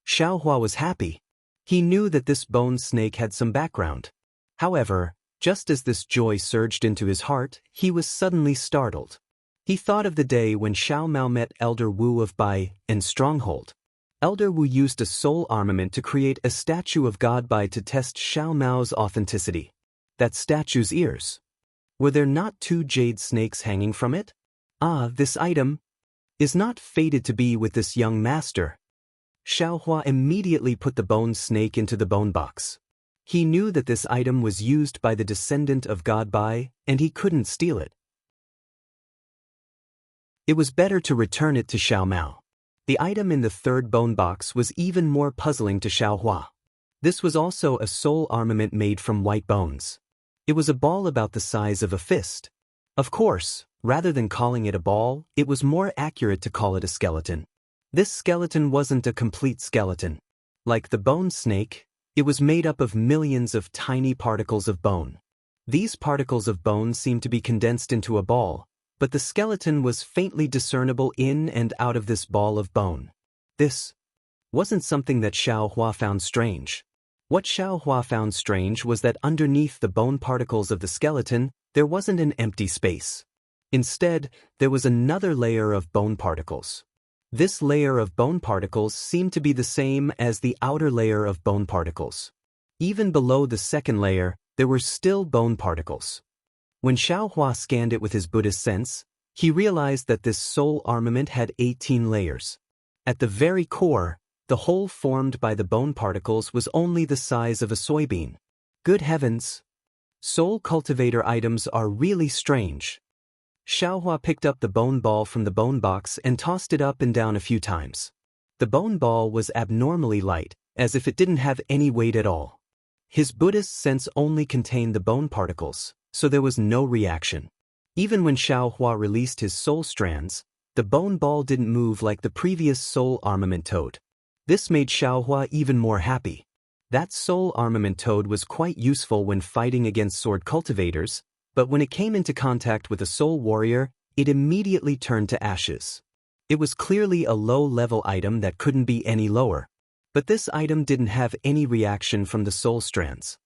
A: Xiaohua was happy. He knew that this bone snake had some background. However, just as this joy surged into his heart, he was suddenly startled. He thought of the day when Xiao Mao met Elder Wu of Bai and Stronghold. Elder Wu used a soul armament to create a statue of God Bai to test Xiao Mao's authenticity. That statue's ears. Were there not 2 jade snakes hanging from it? Ah, this item is not fated to be with this young master. Xiaohua immediately put the bone snake into the bone box. He knew that this item was used by the descendant of God Bai, and he couldn't steal it. It was better to return it to Xiao Mao. The item in the 3rd bone box was even more puzzling to Xiaohua. This was also a soul armament made from white bones. It was a ball about the size of a fist. Of course, rather than calling it a ball, it was more accurate to call it a skeleton. This skeleton wasn't a complete skeleton. Like the bone snake, it was made up of millions of tiny particles of bone. These particles of bone seemed to be condensed into a ball, but the skeleton was faintly discernible in and out of this ball of bone. This wasn't something that Xiaohua found strange. What Xiaohua found strange was that underneath the bone particles of the skeleton, there wasn't an empty space. Instead, there was another layer of bone particles. This layer of bone particles seemed to be the same as the outer layer of bone particles. Even below the second layer, there were still bone particles. When Xiaohua scanned it with his Buddhist sense, he realized that this soul armament had 18 layers. At the very core, the hole formed by the bone particles was only the size of a soybean. Good heavens! Soul cultivator items are really strange. Xiaohua picked up the bone ball from the bone box and tossed it up and down a few times. The bone ball was abnormally light, as if it didn't have any weight at all. His Buddhist sense only contained the bone particles, so there was no reaction. Even when Xiaohua released his soul strands, the bone ball didn't move like the previous soul armament toad. This made Xiaohua even more happy. That soul armament toad was quite useful when fighting against sword cultivators, but when it came into contact with a soul warrior, it immediately turned to ashes. It was clearly a low-level item that couldn't be any lower. But this item didn't have any reaction from the soul strands.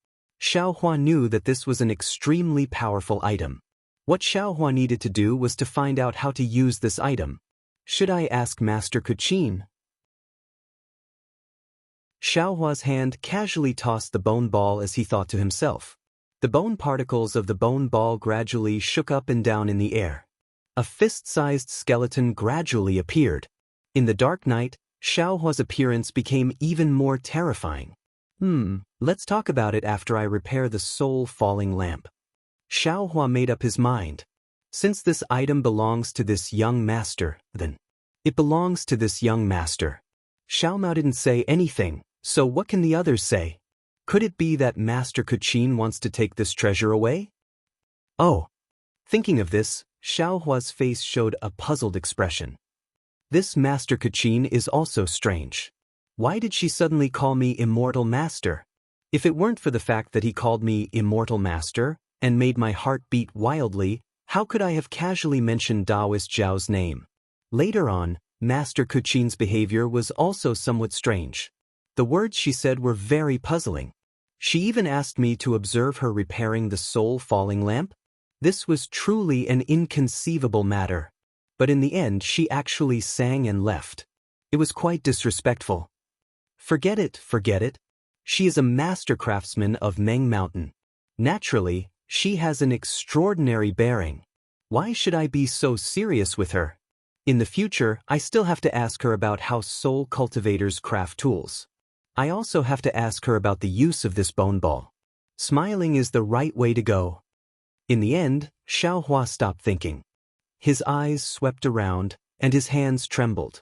A: Xiaohua knew that this was an extremely powerful item. What Xiaohua needed to do was to find out how to use this item. Should I ask Master Kuchin? Xiaohua's hand casually tossed the bone ball as he thought to himself. The bone particles of the bone ball gradually shook up and down in the air. A fist-sized skeleton gradually appeared. In the dark night, Xiaohua's appearance became even more terrifying. Let's talk about it after I repair the soul-falling lamp. Xiaohua made up his mind. Since this item belongs to this young master, then it belongs to this young master. Xiao Mao didn't say anything, so what can the others say? Could it be that Master Kuchin wants to take this treasure away? Oh. Thinking of this, Xiaohua's face showed a puzzled expression. This Master Kuchin is also strange. Why did she suddenly call me Immortal Master? If it weren't for the fact that he called me Immortal Master, and made my heart beat wildly, how could I have casually mentioned Taoist Zhao's name? Later on, Master Kuchin's behavior was also somewhat strange. The words she said were very puzzling. She even asked me to observe her repairing the soul-falling lamp. This was truly an inconceivable matter. But in the end she actually sang and left. It was quite disrespectful. Forget it. She is a master craftsman of Meng Mountain. Naturally, she has an extraordinary bearing. Why should I be so serious with her? In the future, I still have to ask her about how soul cultivators craft tools. I also have to ask her about the use of this bone ball. Smiling is the right way to go. In the end, Xiaohua stopped thinking. His eyes swept around, and his hands trembled.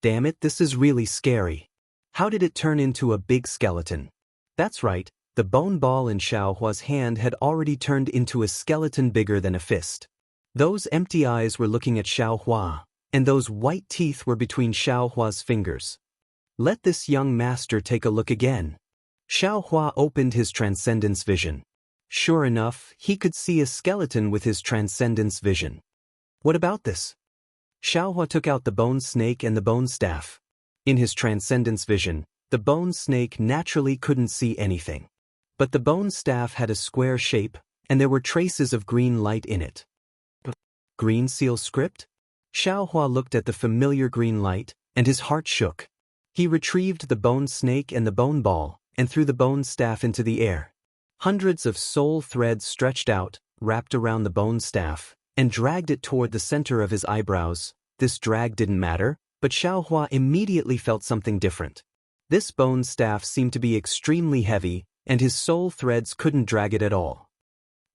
A: Damn it, this is really scary. How did it turn into a big skeleton? That's right, the bone ball in Xiaohua's hand had already turned into a skeleton bigger than a fist. Those empty eyes were looking at Xiaohua, and those white teeth were between Xiaohua's fingers. Let this young master take a look again. Xiaohua opened his transcendence vision. Sure enough, he could see a skeleton with his transcendence vision. What about this? Xiaohua took out the bone snake and the bone staff. In his transcendence vision, the bone snake naturally couldn't see anything. But the bone staff had a square shape, and there were traces of green light in it. Green seal script? Xiaohua looked at the familiar green light, and his heart shook. He retrieved the bone snake and the bone ball, and threw the bone staff into the air. Hundreds of soul threads stretched out, wrapped around the bone staff, and dragged it toward the center of his eyebrows. This drag didn't matter, but Xiaohua immediately felt something different. This bone staff seemed to be extremely heavy, and his soul threads couldn't drag it at all.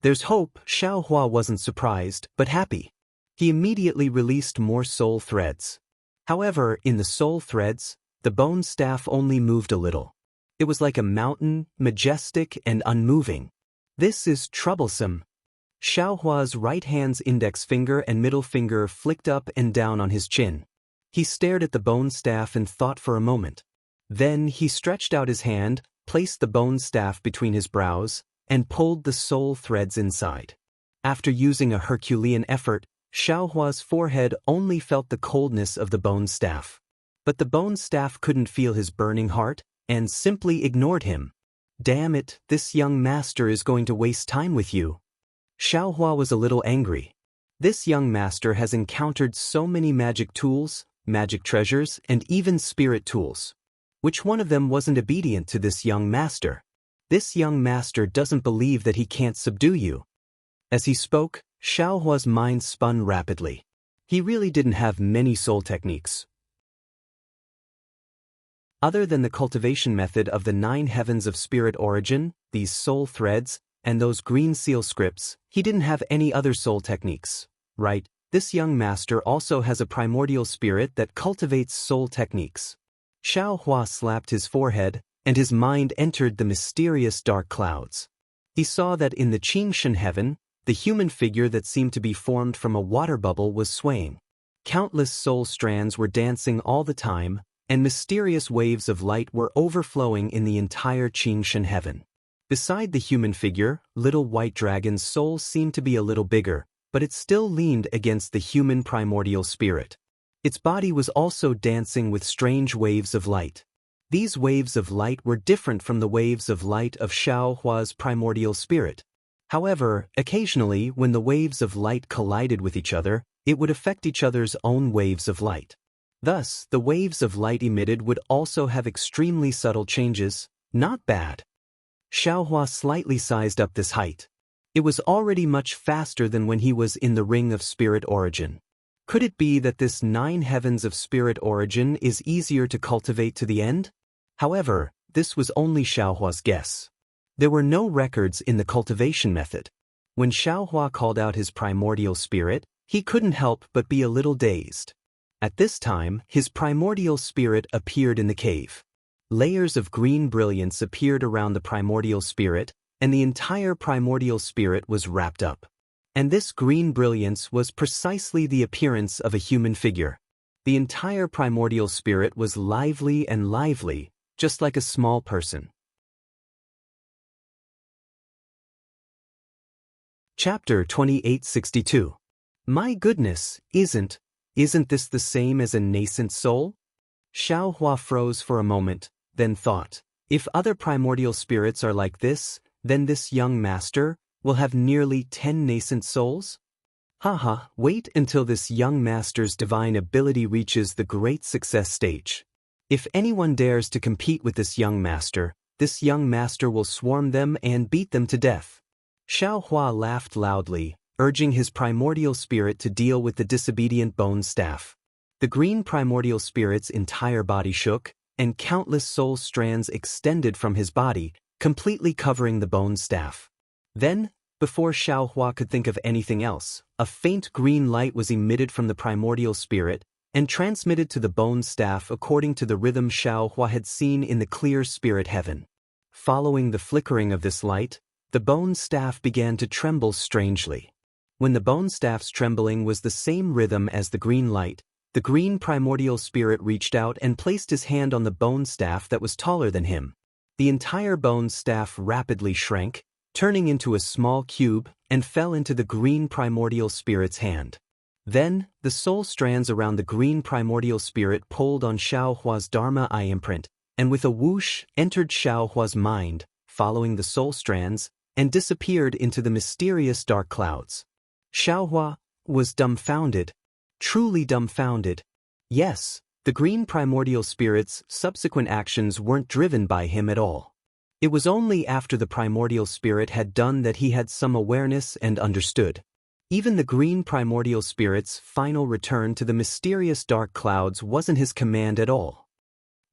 A: There's hope. Xiaohua wasn't surprised, but happy. He immediately released more soul threads. However, in the soul threads, the bone staff only moved a little. It was like a mountain, majestic and unmoving. This is troublesome. Xiaohua's right hand's index finger and middle finger flicked up and down on his chin. He stared at the bone staff and thought for a moment. Then he stretched out his hand, placed the bone staff between his brows, and pulled the soul threads inside. After using a Herculean effort, Xiaohua's forehead only felt the coldness of the bone staff. But the bone staff couldn't feel his burning heart, and simply ignored him. Damn it, this young master is going to waste time with you. Xiaohua was a little angry. This young master has encountered so many magic tools, magic treasures, and even spirit tools. Which one of them wasn't obedient to this young master? This young master doesn't believe that he can't subdue you. As he spoke, Xiaohua's mind spun rapidly. He really didn't have many soul techniques. Other than the cultivation method of the 9 heavens of spirit origin, these soul threads, and those green seal scripts, he didn't have any other soul techniques. Right, this young master also has a primordial spirit that cultivates soul techniques. Xiaohua slapped his forehead, and his mind entered the mysterious dark clouds. He saw that in the Qingshan heaven, the human figure that seemed to be formed from a water bubble was swaying. Countless soul strands were dancing all the time, and mysterious waves of light were overflowing in the entire Qingshan heaven. Beside the human figure, little white dragon's soul seemed to be a little bigger, but it still leaned against the human primordial spirit. Its body was also dancing with strange waves of light. These waves of light were different from the waves of light of Xiaohua's primordial spirit. However, occasionally when the waves of light collided with each other, it would affect each other's own waves of light. Thus, the waves of light emitted would also have extremely subtle changes. Not bad. Xiaohua slightly sized up this height. It was already much faster than when he was in the Ring of Spirit Origin. Could it be that this 9 heavens of spirit origin is easier to cultivate to the end? However, this was only Xiaohua's guess. There were no records in the cultivation method. When Xiaohua called out his primordial spirit, he couldn't help but be a little dazed. At this time, his primordial spirit appeared in the cave. Layers of green brilliance appeared around the primordial spirit, and the entire primordial spirit was wrapped up. And this green brilliance was precisely the appearance of a human figure. The entire primordial spirit was lively and lively, just like a small person. Chapter 2862. My goodness, isn't this the same as a nascent soul? Xiaohua froze for a moment, then thought, if other primordial spirits are like this, then this young master will have nearly 10 nascent souls? Haha, wait until this young master's divine ability reaches the great success stage. If anyone dares to compete with this young master will swarm them and beat them to death. Xiaohua laughed loudly, urging his primordial spirit to deal with the disobedient bone staff. The green primordial spirit's entire body shook, and countless soul strands extended from his body, completely covering the bone staff. Then, before Xiaohua could think of anything else, a faint green light was emitted from the primordial spirit and transmitted to the bone staff according to the rhythm Xiaohua had seen in the clear spirit heaven. Following the flickering of this light, the bone staff began to tremble strangely. When the bone staff's trembling was the same rhythm as the green light, the green primordial spirit reached out and placed his hand on the bone staff that was taller than him. The entire bone staff rapidly shrank, turning into a small cube, and fell into the green primordial spirit's hand. Then, the soul strands around the green primordial spirit pulled on Xiaohua's Dharma eye imprint, and with a whoosh, entered Xiaohua's mind, following the soul strands, and disappeared into the mysterious dark clouds. Xiaohua was dumbfounded. Truly dumbfounded. Yes, the green primordial spirit's subsequent actions weren't driven by him at all. It was only after the primordial spirit had done that he had some awareness and understood. Even the green primordial spirit's final return to the mysterious dark clouds wasn't his command at all.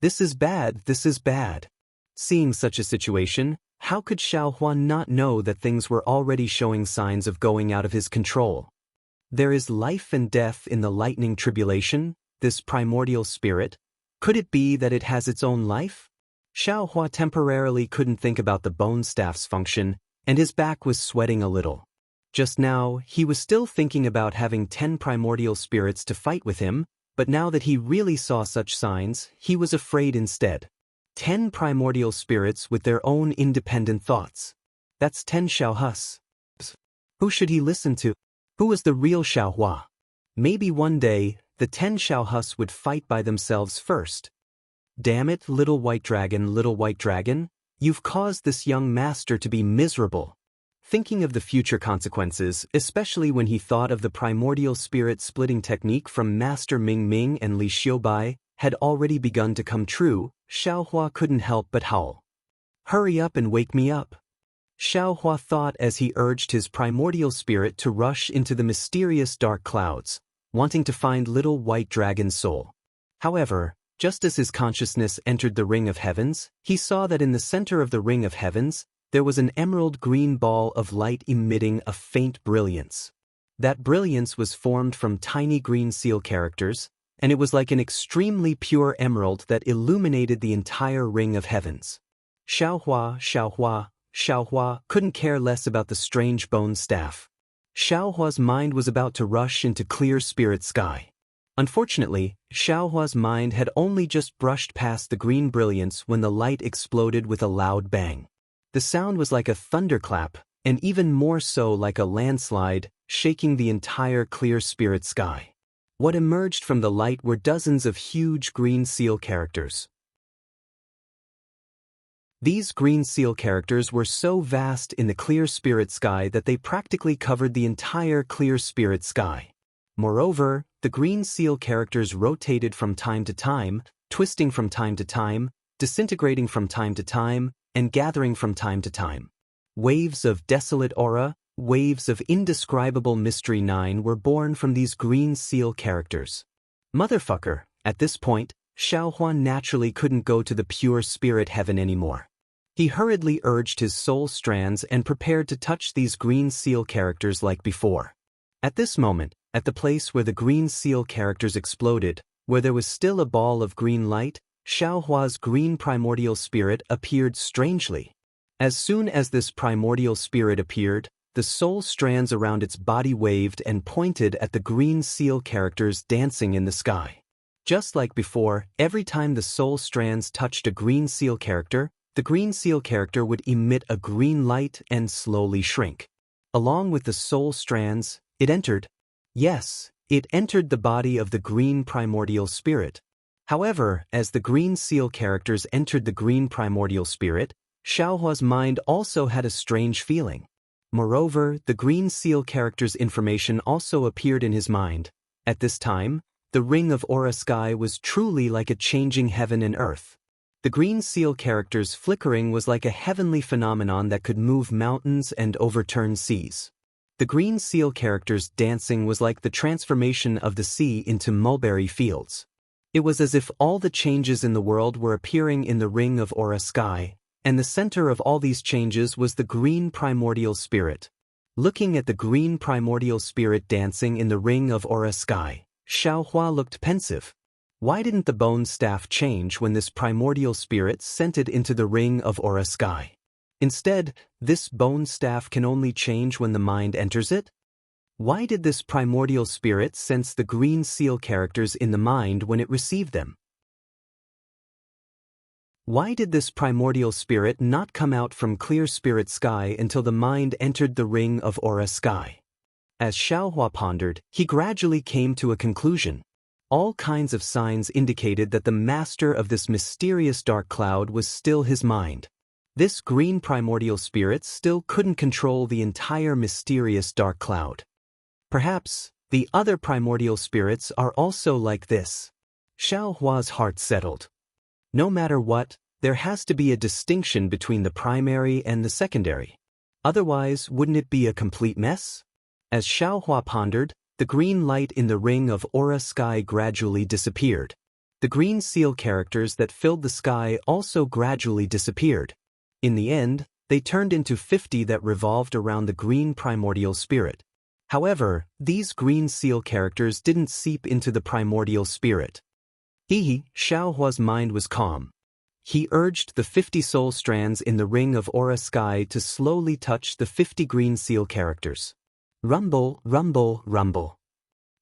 A: This is bad, this is bad. Seeing such a situation, how could Xiaohua not know that things were already showing signs of going out of his control? There is life and death in the lightning tribulation, this primordial spirit. Could it be that it has its own life? Xiaohua temporarily couldn't think about the bone staff's function, and his back was sweating a little. Just now, he was still thinking about having 10 primordial spirits to fight with him, but now that he really saw such signs, he was afraid instead. 10 primordial spirits with their own independent thoughts. That's 10 Xiaohus. Who should he listen to? Who was the real Xiaohua? Maybe one day, the 10 Xiaohus would fight by themselves first. Damn it, little white dragon, you've caused this young master to be miserable. Thinking of the future consequences, especially when he thought of the primordial spirit splitting technique from Master Ming Ming and Li Xiubai, had already begun to come true, Xiaohua couldn't help but howl. Hurry up and wake me up. Xiaohua thought as he urged his primordial spirit to rush into the mysterious dark clouds, wanting to find little white dragon's soul. However, just as his consciousness entered the Ring of Heavens, he saw that in the center of the Ring of Heavens, there was an emerald green ball of light emitting a faint brilliance. That brilliance was formed from tiny green seal characters, and it was like an extremely pure emerald that illuminated the entire Ring of Heavens. Xiaohua couldn't care less about the strange bone staff. Xiaohua's mind was about to rush into clear spirit sky. Unfortunately, Xiaohua's mind had only just brushed past the green brilliance when the light exploded with a loud bang. The sound was like a thunderclap, and even more so like a landslide, shaking the entire clear spirit sky. What emerged from the light were dozens of huge green seal characters. These green seal characters were so vast in the clear spirit sky that they practically covered the entire clear spirit sky. Moreover, the green seal characters rotated from time to time, twisting from time to time, disintegrating from time to time, and gathering from time to time. Waves of desolate aura, waves of indescribable mystery 9 were born from these green seal characters. Motherfucker, at this point, Xiaohua naturally couldn't go to the pure spirit heaven anymore. He hurriedly urged his soul strands and prepared to touch these green seal characters like before. At this moment, at the place where the green seal characters exploded, where there was still a ball of green light, Xiaohua's green primordial spirit appeared strangely. As soon as this primordial spirit appeared, the soul strands around its body waved and pointed at the green seal characters dancing in the sky. Just like before, every time the soul strands touched a green seal character, the green seal character would emit a green light and slowly shrink. Along with the soul strands, it entered the body of the green primordial spirit. However, as the green seal characters entered the green primordial spirit, Xiaohua's mind also had a strange feeling. Moreover, the green seal characters' information also appeared in his mind. At this time, the ring of aura sky was truly like a changing heaven and earth. The green seal characters' flickering was like a heavenly phenomenon that could move mountains and overturn seas. The green seal characters' dancing was like the transformation of the sea into mulberry fields. It was as if all the changes in the world were appearing in the ring of aura sky, and the center of all these changes was the green primordial spirit. Looking at the green primordial spirit dancing in the ring of aura sky, Xiaohua looked pensive. Why didn't the bone staff change when this primordial spirit sent it into the ring of aura sky? Instead, this bone staff can only change when the mind enters it? Why did this primordial spirit sense the green seal characters in the mind when it received them? Why did this primordial spirit not come out from clear spirit sky until the mind entered the ring of aura sky? As Xiaohua pondered, he gradually came to a conclusion. All kinds of signs indicated that the master of this mysterious dark cloud was still his mind. This green primordial spirit still couldn't control the entire mysterious dark cloud. Perhaps, the other primordial spirits are also like this. Xiaohua's heart settled. No matter what, There has to be a distinction between the primary and the secondary. Otherwise, wouldn't it be a complete mess? As Xiaohua pondered, the green light in the ring of aura sky gradually disappeared. The green seal characters that filled the sky also gradually disappeared. In the end, they turned into 50 that revolved around the green primordial spirit. However, these green seal characters didn't seep into the primordial spirit. Xiaohua's mind was calm. He urged the 50 soul strands in the ring of aura sky to slowly touch the 50 green seal characters. Rumble, rumble, rumble.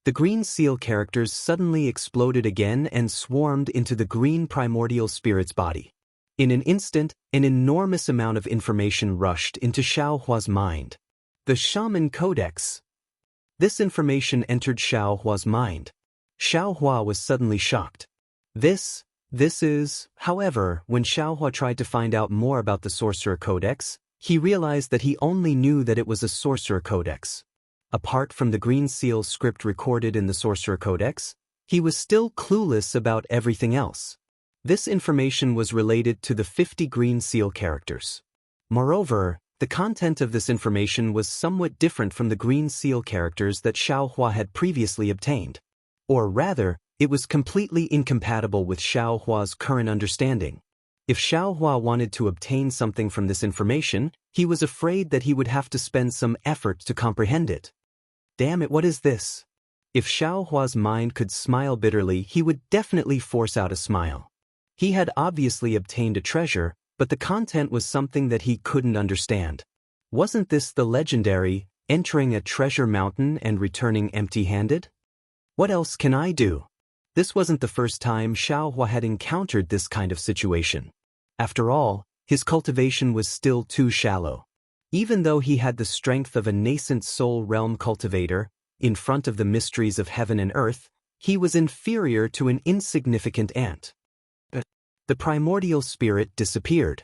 A: The green seal characters suddenly exploded again and swarmed into the green primordial spirit's body. In an instant, an enormous amount of information rushed into Xiaohua's mind. The Shaman Codex. This information entered Xiaohua's mind. Xiaohua was suddenly shocked. This is, however, when Xiaohua tried to find out more about the Sorcerer Codex, he realized that he only knew that it was a Sorcerer Codex. Apart from the green seal script recorded in the Sorcerer Codex, he was still clueless about everything else. This information was related to the 50 green seal characters. Moreover, the content of this information was somewhat different from the green seal characters that Xiaohua had previously obtained. Or rather, it was completely incompatible with Xiaohua's current understanding. If Xiaohua wanted to obtain something from this information, he was afraid that he would have to spend some effort to comprehend it. Damn it, what is this? If Xiaohua's mind could smile bitterly, he would definitely force out a smile. He had obviously obtained a treasure, but the content was something that he couldn't understand. Wasn't this the legendary, entering a treasure mountain and returning empty-handed? What else can I do? This wasn't the first time Xiaohua had encountered this kind of situation. After all, his cultivation was still too shallow. Even though he had the strength of a nascent soul realm cultivator, in front of the mysteries of heaven and earth, he was inferior to an insignificant ant. The primordial spirit disappeared.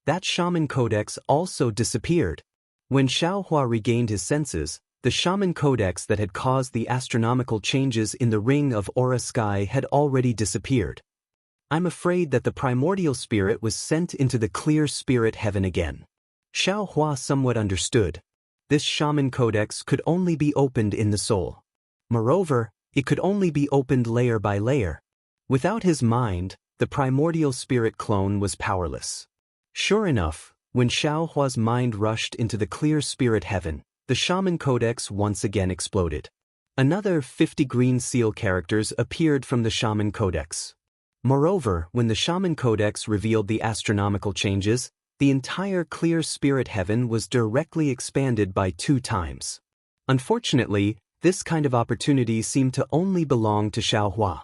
A: That Shaman Codex also disappeared. When Xiaohua regained his senses, the Shaman Codex that had caused the astronomical changes in the ring of aura sky had already disappeared. I'm afraid that the primordial spirit was sent into the clear spirit heaven again. Xiaohua somewhat understood. This Shaman Codex could only be opened in the soul. Moreover, it could only be opened layer by layer. Without his mind, the primordial spirit clone was powerless. Sure enough, when Xiaohua's mind rushed into the clear spirit heaven, the Shaman Codex once again exploded. Another 50 green seal characters appeared from the Shaman Codex. Moreover, when the Shaman Codex revealed the astronomical changes, the entire clear spirit heaven was directly expanded by 2 times. Unfortunately, this kind of opportunity seemed to only belong to Xiaohua.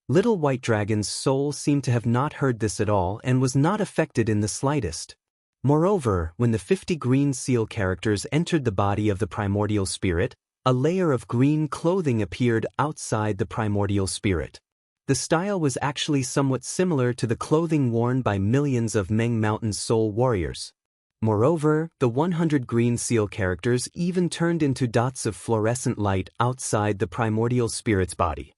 A: Little White Dragon's soul seemed to have not heard this at all and was not affected in the slightest. Moreover, when the 50 green seal characters entered the body of the primordial spirit, a layer of green clothing appeared outside the primordial spirit. The style was actually somewhat similar to the clothing worn by millions of Meng Mountain soul warriors. Moreover, the 100 green seal characters even turned into dots of fluorescent light outside the primordial spirit's body.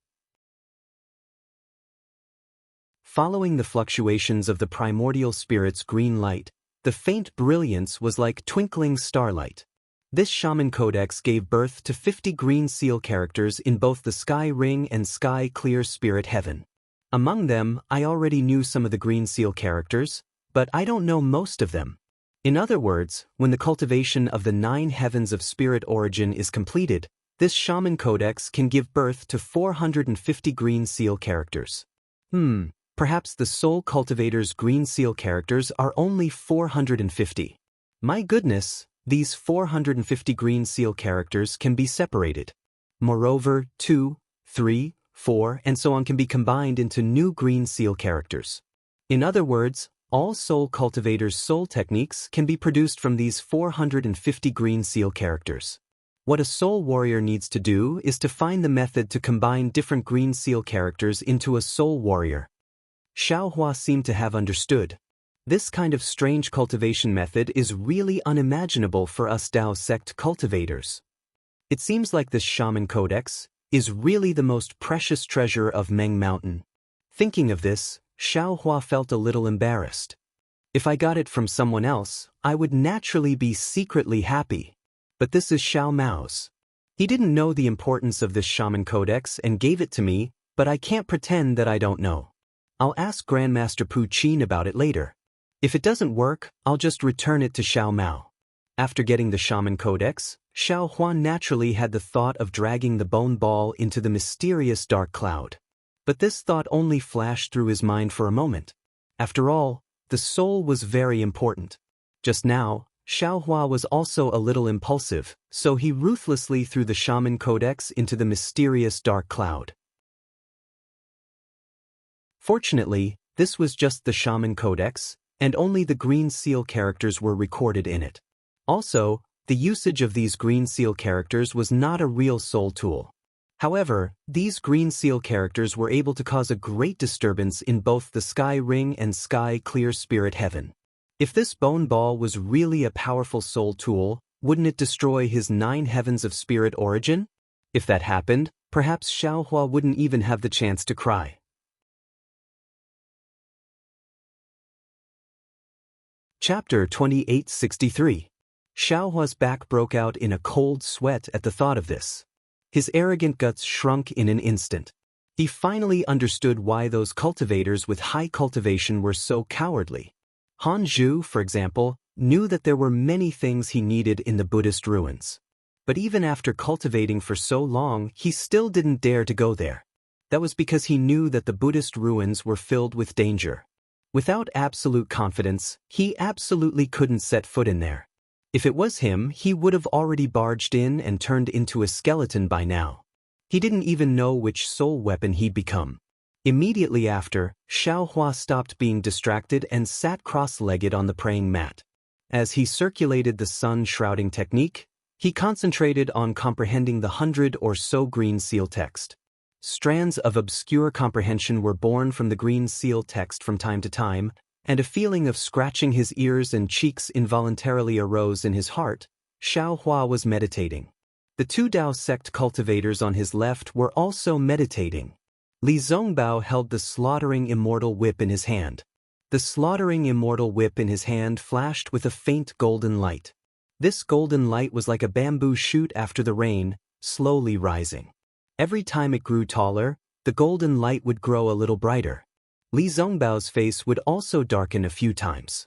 A: Following the fluctuations of the primordial spirit's green light, the faint brilliance was like twinkling starlight. This Shaman Codex gave birth to 50 green seal characters in both the Sky Ring and Sky Clear Spirit Heaven. Among them, I already knew some of the green seal characters, but I don't know most of them. In other words, when the cultivation of the 9 heavens of spirit origin is completed, this Shaman Codex can give birth to 450 green seal characters. Perhaps the Soul Cultivator's green seal characters are only 450. My goodness, these 450 green seal characters can be separated. Moreover, 2, 3, 4, and so on can be combined into new green seal characters. In other words, all Soul Cultivator's soul techniques can be produced from these 450 green seal characters. What a soul warrior needs to do is to find the method to combine different green seal characters into a soul warrior. Xiaohua seemed to have understood. This kind of strange cultivation method is really unimaginable for us Dao sect cultivators. It seems like this Shaman Codex is really the most precious treasure of Meng Mountain. Thinking of this, Xiao Hua felt a little embarrassed. If I got it from someone else, I would naturally be secretly happy. But this is Xiao Mao's. He didn't know the importance of this shaman codex and gave it to me, but I can't pretend that I don't know. I'll ask Grandmaster Pu Qin about it later. If it doesn't work, I'll just return it to Xiao Mao. After getting the shaman codex, Xiao Huan naturally had the thought of dragging the bone ball into the mysterious dark cloud. But this thought only flashed through his mind for a moment. After all, the soul was very important. Just now, Xiao Hua was also a little impulsive, so he ruthlessly threw the shaman codex into the mysterious dark cloud. Fortunately, this was just the shaman codex, and only the green seal characters were recorded in it. Also, the usage of these green seal characters was not a real soul tool. However, these green seal characters were able to cause a great disturbance in both the Sky Ring and Sky Clear Spirit Heaven. If this bone ball was really a powerful soul tool, wouldn't it destroy his 9 heavens of spirit origin? If that happened, perhaps Xiao Hua wouldn't even have the chance to cry. Chapter 2863. Xiao Hua's back broke out in a cold sweat at the thought of this. His arrogant guts shrunk in an instant. He finally understood why those cultivators with high cultivation were so cowardly. Han Zhu, for example, knew that there were many things he needed in the Buddhist ruins. But even after cultivating for so long, he still didn't dare to go there. That was because he knew that the Buddhist ruins were filled with danger. Without absolute confidence, he absolutely couldn't set foot in there. If it was him, he would have already barged in and turned into a skeleton by now. He didn't even know which soul weapon he'd become. Immediately after, Xiao Hua stopped being distracted and sat cross-legged on the praying mat. As he circulated the sun-shrouding technique, he concentrated on comprehending the 100 or so green seal text. Strands of obscure comprehension were born from the green seal text from time to time, and a feeling of scratching his ears and cheeks involuntarily arose in his heart. Xiao Hua was meditating. The 2 Dao sect cultivators on his left were also meditating. Li Zongbao held the slaughtering immortal whip in his hand. The slaughtering immortal whip in his hand flashed with a faint golden light. This golden light was like a bamboo shoot after the rain, slowly rising. Every time it grew taller, the golden light would grow a little brighter. Li Zongbao's face would also darken a few times.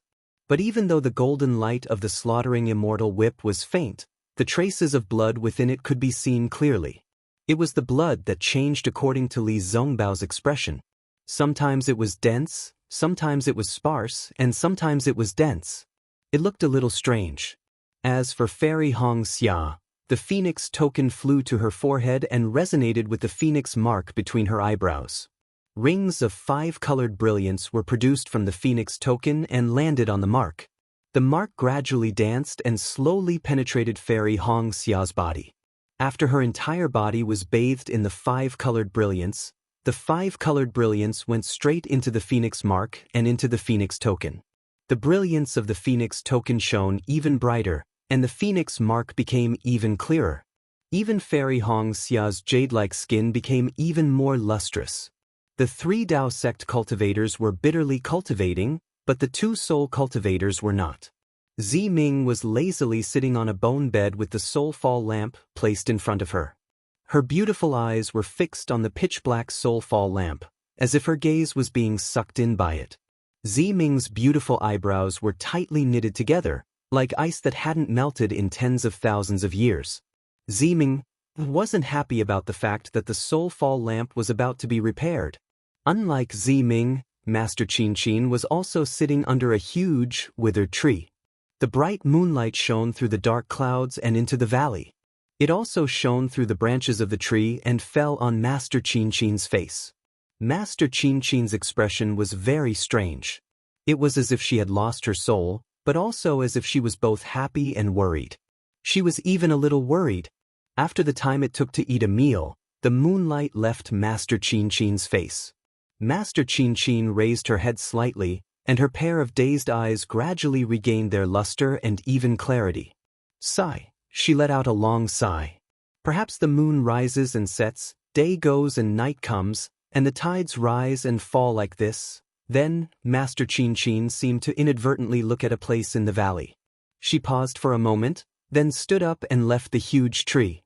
A: But even though the golden light of the slaughtering immortal whip was faint, the traces of blood within it could be seen clearly. It was the blood that changed according to Li Zongbao's expression. Sometimes it was dense, sometimes it was sparse, and sometimes it was dense. It looked a little strange. As for Fairy Hong Xia, the phoenix token flew to her forehead and resonated with the phoenix mark between her eyebrows. Rings of 5-colored brilliance were produced from the phoenix token and landed on the mark. The mark gradually danced and slowly penetrated Fairy Hong Xia's body. After her entire body was bathed in the 5-colored brilliance, the 5-colored brilliance went straight into the phoenix mark and into the phoenix token. The brilliance of the phoenix token shone even brighter, and the phoenix mark became even clearer. Even Fairy Hong Xia's jade-like skin became even more lustrous. The 3 Dao sect cultivators were bitterly cultivating, but the 2 soul cultivators were not. Zi Ming was lazily sitting on a bone bed with the soulfall lamp placed in front of her. Her beautiful eyes were fixed on the pitch-black soulfall lamp, as if her gaze was being sucked in by it. Zi Ming's beautiful eyebrows were tightly knitted together, like ice that hadn't melted in tens of thousands of years. Zi Ming wasn't happy about the fact that the soulfall lamp was about to be repaired. Unlike Zi Ming, Master Qin Qin was also sitting under a huge, withered tree. The bright moonlight shone through the dark clouds and into the valley. It also shone through the branches of the tree and fell on Master Qin Qin's face. Master Qin Qin's expression was very strange. It was as if she had lost her soul, but also as if she was both happy and worried. She was even a little worried. After the time it took to eat a meal, the moonlight left Master Qin Qin's face. Master Qin Qin raised her head slightly, and her pair of dazed eyes gradually regained their luster and even clarity. Sigh. She let out a long sigh. Perhaps the moon rises and sets, day goes and night comes, and the tides rise and fall like this. Then, Master Qin Qin seemed to inadvertently look at a place in the valley. She paused for a moment, then stood up and left the huge tree.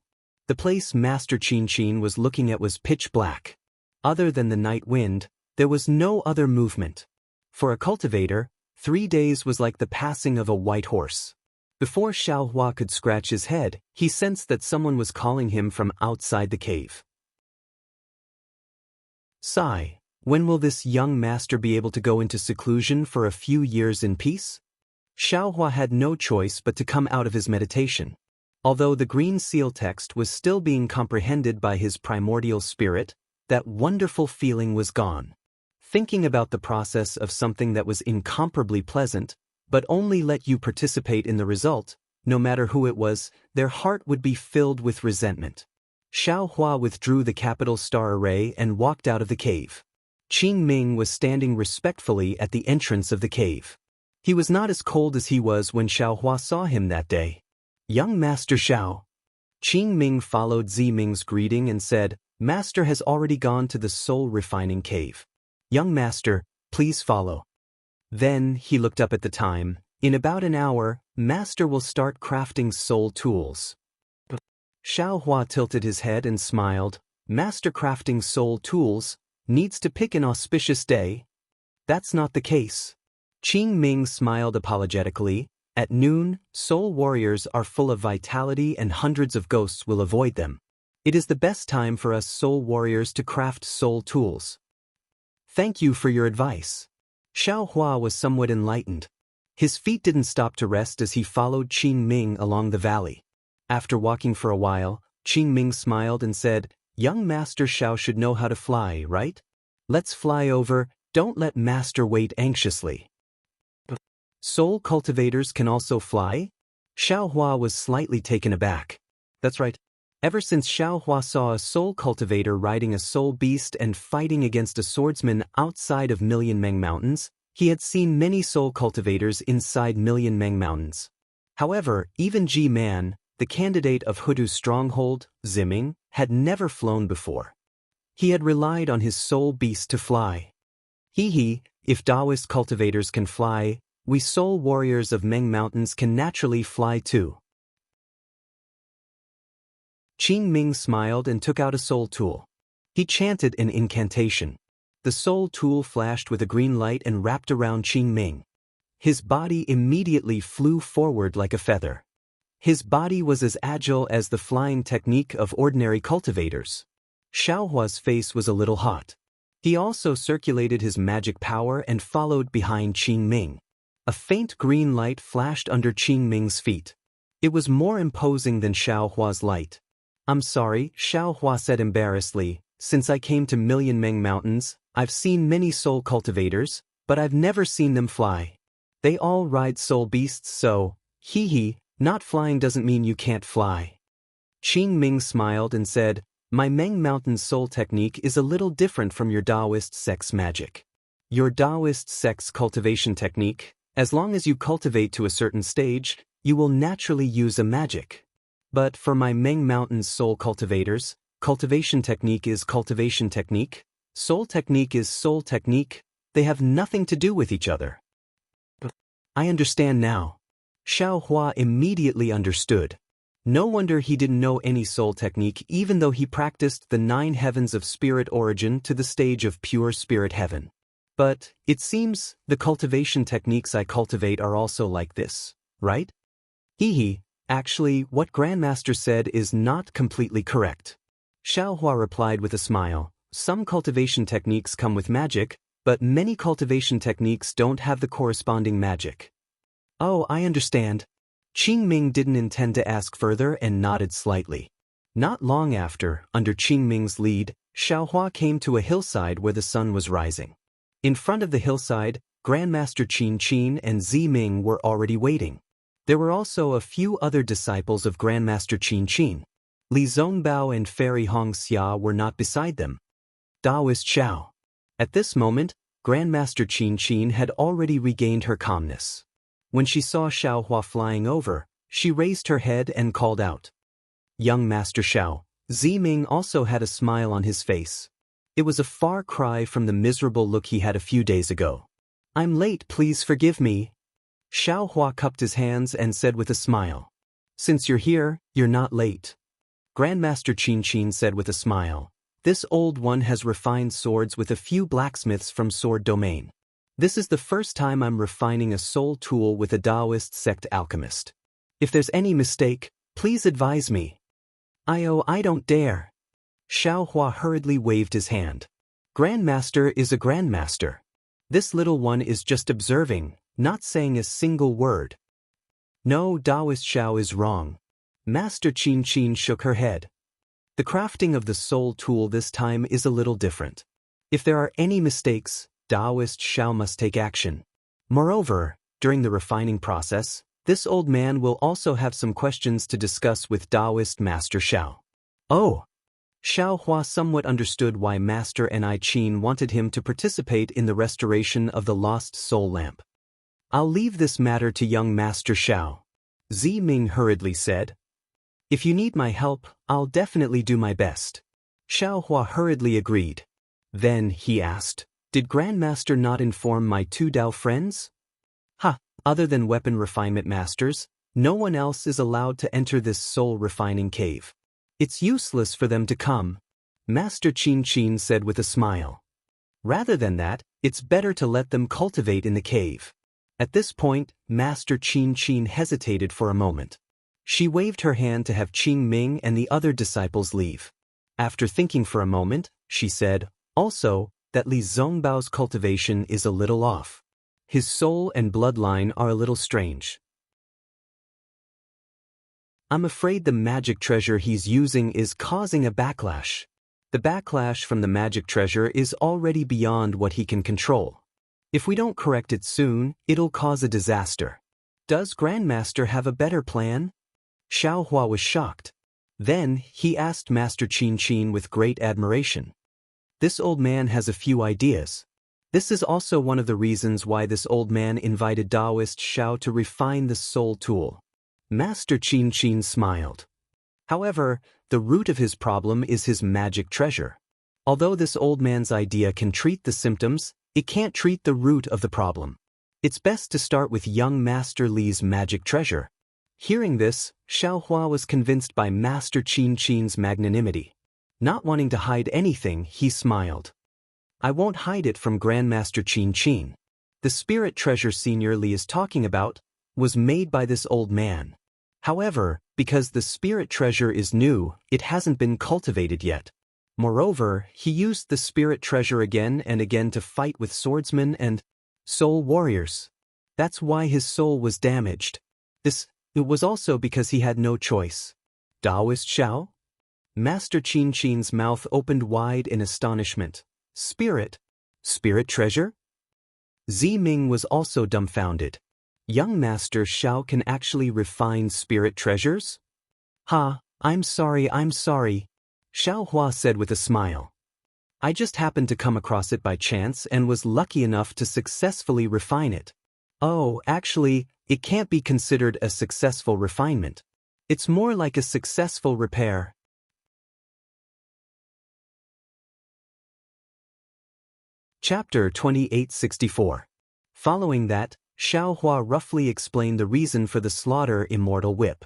A: The place Master Qin Qin was looking at was pitch black. Other than the night wind, there was no other movement. For a cultivator, 3 days was like the passing of a white horse. Before Xiaohua could scratch his head, he sensed that someone was calling him from outside the cave. Sigh, when will this young master be able to go into seclusion for a few years in peace? Xiaohua had no choice but to come out of his meditation. Although the green seal text was still being comprehended by his primordial spirit, that wonderful feeling was gone. Thinking about the process of something that was incomparably pleasant, but only let you participate in the result, no matter who it was, their heart would be filled with resentment. Xiaohua withdrew the capital star array and walked out of the cave. Qing Ming was standing respectfully at the entrance of the cave. He was not as cold as he was when Xiaohua saw him that day. "Young Master Xiao." Qing Ming followed Zi Ming's greeting and said, "Master has already gone to the soul refining cave. Young Master, please follow." Then he looked up at the time. "In about an hour, Master will start crafting soul tools." Xiaohua tilted his head and smiled. "Master crafting soul tools needs to pick an auspicious day." "That's not the case." Qing Ming smiled apologetically. "At noon, soul warriors are full of vitality and hundreds of ghosts will avoid them. It is the best time for us soul warriors to craft soul tools." "Thank you for your advice." Xiaohua was somewhat enlightened. His feet didn't stop to rest as he followed Qing Ming along the valley. After walking for a while, Qing Ming smiled and said, "Young Master Xiao should know how to fly, right? Let's fly over, don't let Master wait anxiously." "Soul cultivators can also fly?" Xiaohua was slightly taken aback. That's right. Ever since Xiaohua saw a soul cultivator riding a soul beast and fighting against a swordsman outside of Million Meng Mountains, he had seen many soul cultivators inside Million Meng Mountains. However, even Ji-Man, the candidate of Hudu's stronghold, Ziming, had never flown before. He had relied on his soul beast to fly. If Taoist cultivators can fly, we soul warriors of Meng Mountains can naturally fly too. Qing Ming smiled and took out a soul tool. He chanted an incantation. The soul tool flashed with a green light and wrapped around Qing Ming. His body immediately flew forward like a feather. His body was as agile as the flying technique of ordinary cultivators. Xiaohua's face was a little hot. He also circulated his magic power and followed behind Qing Ming. A faint green light flashed under Qing Ming's feet. It was more imposing than Xiaohua's light. "I'm sorry," Xiaohua said embarrassedly, "since I came to Million Meng Mountains, I've seen many soul cultivators, but I've never seen them fly. They all ride soul beasts, so, not flying doesn't mean you can't fly." Qing Ming smiled and said, "My Meng Mountain soul technique is a little different from your Taoist sex magic. Your Taoist sex cultivation technique, as long as you cultivate to a certain stage, you will naturally use a magic. But for my Meng Mountain soul cultivators, cultivation technique is cultivation technique, soul technique is soul technique, they have nothing to do with each other." "I understand now." Xiaohua immediately understood. No wonder he didn't know any soul technique even though he practiced the 9 heavens of spirit origin to the stage of pure spirit heaven. "But, it seems, the cultivation techniques I cultivate are also like this, right?" Actually, what Grandmaster said is not completely correct." Xiaohua replied with a smile. "Some cultivation techniques come with magic, but many cultivation techniques don't have the corresponding magic." "Oh, I understand." Qing Ming didn't intend to ask further and nodded slightly. Not long after, under Qing Ming's lead, Xiaohua came to a hillside where the sun was rising. In front of the hillside, Grandmaster Qin Qin and Zi Ming were already waiting. There were also a few other disciples of Grandmaster Qin Qin. Li Zongbao and Fairy Hong Xia were not beside them. Taoist Xiao. At this moment, Grandmaster Qin Qin had already regained her calmness. When she saw Xiaohua flying over, she raised her head and called out, "Young Master Xiao." Zi Ming also had a smile on his face. It was a far cry from the miserable look he had a few days ago. "I'm late, please forgive me." Xiao Hua cupped his hands and said with a smile. "Since you're here, you're not late." Grandmaster Qin Qin said with a smile. "This old one has refined swords with a few blacksmiths from Sword Domain. This is the first time I'm refining a soul tool with a Taoist sect alchemist. If there's any mistake, please advise me." I don't dare." Xiao Hua hurriedly waved his hand. "Grandmaster is a grandmaster. This little one is just observing, not saying a single word." "No, Taoist Xiao is wrong." Master Qin Qin shook her head. "The crafting of the soul tool this time is a little different. If there are any mistakes, Taoist Xiao must take action. Moreover, during the refining process, this old man will also have some questions to discuss with Taoist Master Xiao." "Oh." Xiao Hua somewhat understood why Master Ni Qin wanted him to participate in the restoration of the lost soul lamp. "I'll leave this matter to young Master Xiao," Zi Ming hurriedly said. "If you need my help, I'll definitely do my best." Xiao Hua hurriedly agreed. Then, he asked, "Did Grandmaster not inform my two Dao friends?" Other than weapon refinement masters, no one else is allowed to enter this soul refining cave. It's useless for them to come," Master Qin Qin said with a smile. "Rather than that, it's better to let them cultivate in the cave." At this point, Master Qin Qin hesitated for a moment. She waved her hand to have Qing Ming and the other disciples leave. After thinking for a moment, she said, "Also, that Li Zongbao's cultivation is a little off. His soul and bloodline are a little strange. I'm afraid the magic treasure he's using is causing a backlash. The backlash from the magic treasure is already beyond what he can control. If we don't correct it soon, it'll cause a disaster. Does Grandmaster have a better plan?" Xiao Hua was shocked. Then, he asked Master Qin Qin with great admiration. "This old man has a few ideas. This is also one of the reasons why this old man invited Taoist Xiao to refine the soul tool." Master Qin Qin smiled. "However, the root of his problem is his magic treasure. Although this old man's idea can treat the symptoms, it can't treat the root of the problem. It's best to start with young Master Li's magic treasure." Hearing this, Xiao Hua was convinced by Master Qin Qin's magnanimity. Not wanting to hide anything, he smiled. "I won't hide it from Grandmaster Qin Qin. The spirit treasure Senior Li is talking about was made by this old man. However, because the spirit treasure is new, it hasn't been cultivated yet. Moreover, he used the spirit treasure again and again to fight with swordsmen and soul warriors. That's why his soul was damaged. It was also because he had no choice." "Taoist Xiao?" Master Qin Qin's mouth opened wide in astonishment. Spirit treasure?" Zi Ming was also dumbfounded. Young Master Xiao can actually refine spirit treasures? I'm sorry. Xiao Hua said with a smile. "I just happened to come across it by chance and was lucky enough to successfully refine it." "Oh, actually, it can't be considered a successful refinement. It's more like a successful repair." Chapter 2864. Following that, Xiao Hua roughly explained the reason for the slaughter immortal whip.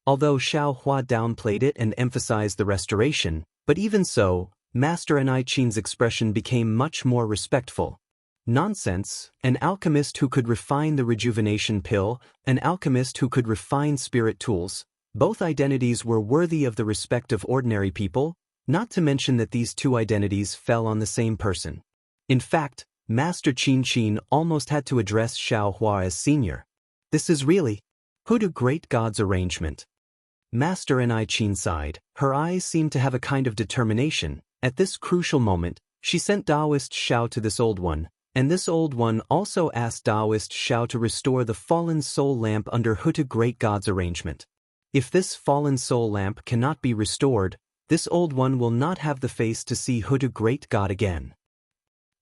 A: Although Xiao Hua downplayed it and emphasized the restoration, but even so, Master Ni Qin's expression became much more respectful. "Nonsense, an alchemist who could refine the rejuvenation pill, an alchemist who could refine spirit tools, both identities were worthy of the respect of ordinary people, not to mention that these two identities fell on the same person." In fact, Master Qin Qin almost had to address Xiao Hua as senior. This is really Hoodoo Great God's arrangement. Master Ni Qin sighed. Her eyes seemed to have a kind of determination. At this crucial moment, she sent Taoist Xiao to this old one, and this old one also asked Taoist Xiao to restore the fallen soul lamp under Hoodoo Great God's arrangement. If this fallen soul lamp cannot be restored, this old one will not have the face to see Hoodoo Great God again.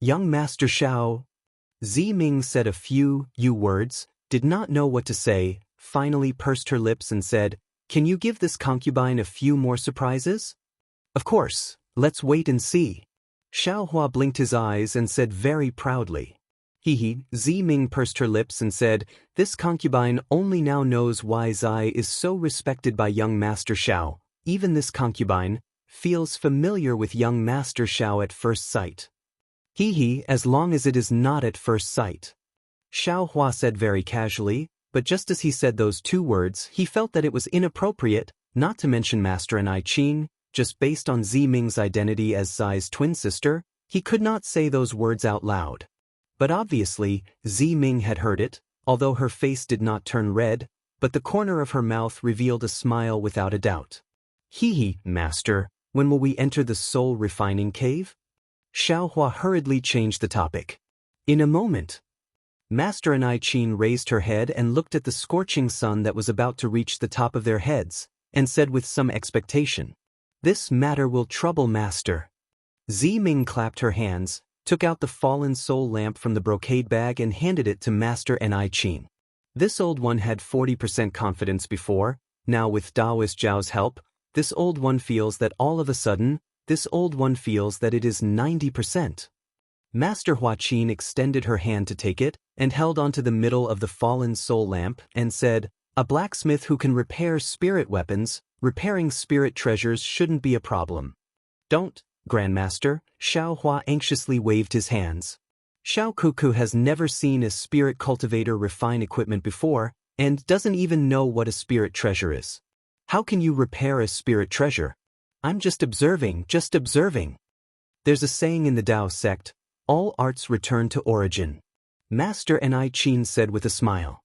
A: Young Master Xiao, Zi Ming said a few words, did not know what to say, finally pursed her lips and said, "Can you give this concubine a few more surprises?" "Of course, let's wait and see." Xiaohua blinked his eyes and said very proudly. He. Ziming pursed her lips and said, "This concubine only now knows why Zai is so respected by young Master Xiao. Even this concubine feels familiar with young Master Xiao at first sight." As long as it is not at first sight," Xiaohua said very casually, but just as he said those two words, he felt that it was inappropriate not to mention Master and I Qing. Just based on Ziming's identity as Zai's twin sister, he could not say those words out loud. But obviously, Ziming had heard it, although her face did not turn red, but the corner of her mouth revealed a smile without a doubt. Master, when will we enter the soul refining cave?" Xiaohua hurriedly changed the topic. "In a moment." Master and I Qin raised her head and looked at the scorching sun that was about to reach the top of their heads, and said with some expectation, "This matter will trouble Master." Ziming clapped her hands, took out the fallen soul lamp from the brocade bag and handed it to Master and I Qin. This old one had 40% confidence before. Now with Taoist Zhao's help, this old one feels that all of a sudden, this old one feels that it is 90%. Master Hua Qin extended her hand to take it, and held onto the middle of the fallen soul lamp, and said, "A blacksmith who can repair spirit weapons, repairing spirit treasures shouldn't be a problem." "Don't, Grandmaster," Xiaohua anxiously waved his hands. Xiao Kuku has never seen a spirit cultivator refine equipment before, and doesn't even know what a spirit treasure is. How can you repair a spirit treasure? I'm just observing, just observing. There's a saying in the Tao sect, all arts return to origin. Master and I Qin said with a smile.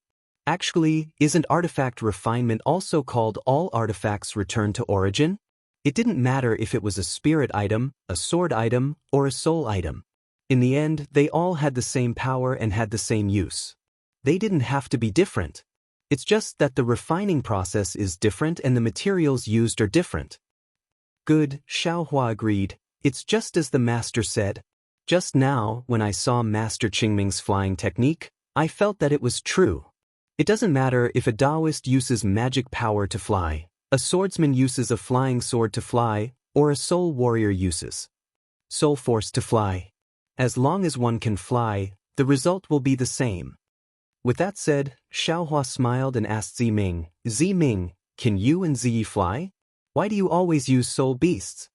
A: Actually, isn't artifact refinement also called all artifacts return to origin? It didn't matter if it was a spirit item, a sword item, or a soul item. In the end, they all had the same power and had the same use. They didn't have to be different. It's just that the refining process is different and the materials used are different. Good, Xiaohua agreed. It's just as the master said. Just now, when I saw Master Qingming's flying technique, I felt that it was true. It doesn't matter if a Taoist uses magic power to fly, a swordsman uses a flying sword to fly, or a soul warrior uses soul force to fly. As long as one can fly, the result will be the same. With that said, Xiaohua smiled and asked Ziming, "Ziming, can you and Ziyi fly? Why do you always use soul beasts?"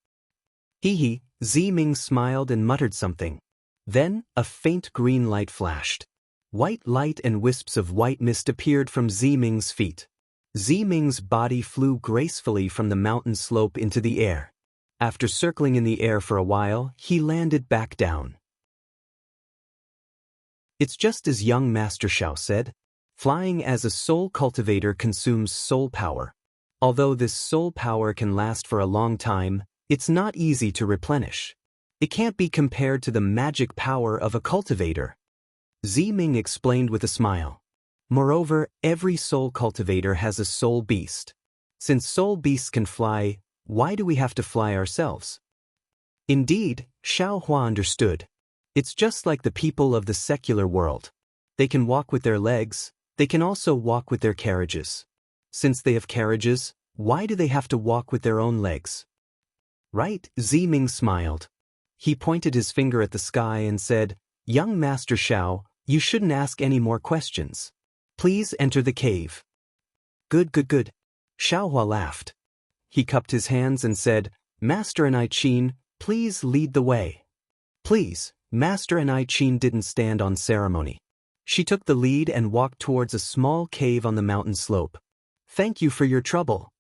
A: Ziming smiled and muttered something. Then, a faint green light flashed. White light and wisps of white mist appeared from Ziming's feet. Ziming's body flew gracefully from the mountain slope into the air. After circling in the air for a while, he landed back down. It's just as young Master Xiao said. Flying as a soul cultivator consumes soul power. Although this soul power can last for a long time, it's not easy to replenish. It can't be compared to the magic power of a cultivator. Ziming explained with a smile. Moreover, every soul cultivator has a soul beast. Since soul beasts can fly, why do we have to fly ourselves? Indeed, Xiaohua understood. It's just like the people of the secular world. They can walk with their legs, they can also walk with their carriages. Since they have carriages, why do they have to walk with their own legs? Right, Ziming smiled. He pointed his finger at the sky and said, "Young Master Xiao, you shouldn't ask any more questions. Please enter the cave." Good. Xiaohua laughed. He cupped his hands and said, "Master and I Qin, please lead the way." Please, Master and I Qin didn't stand on ceremony. She took the lead and walked towards a small cave on the mountain slope. "Thank you for your trouble."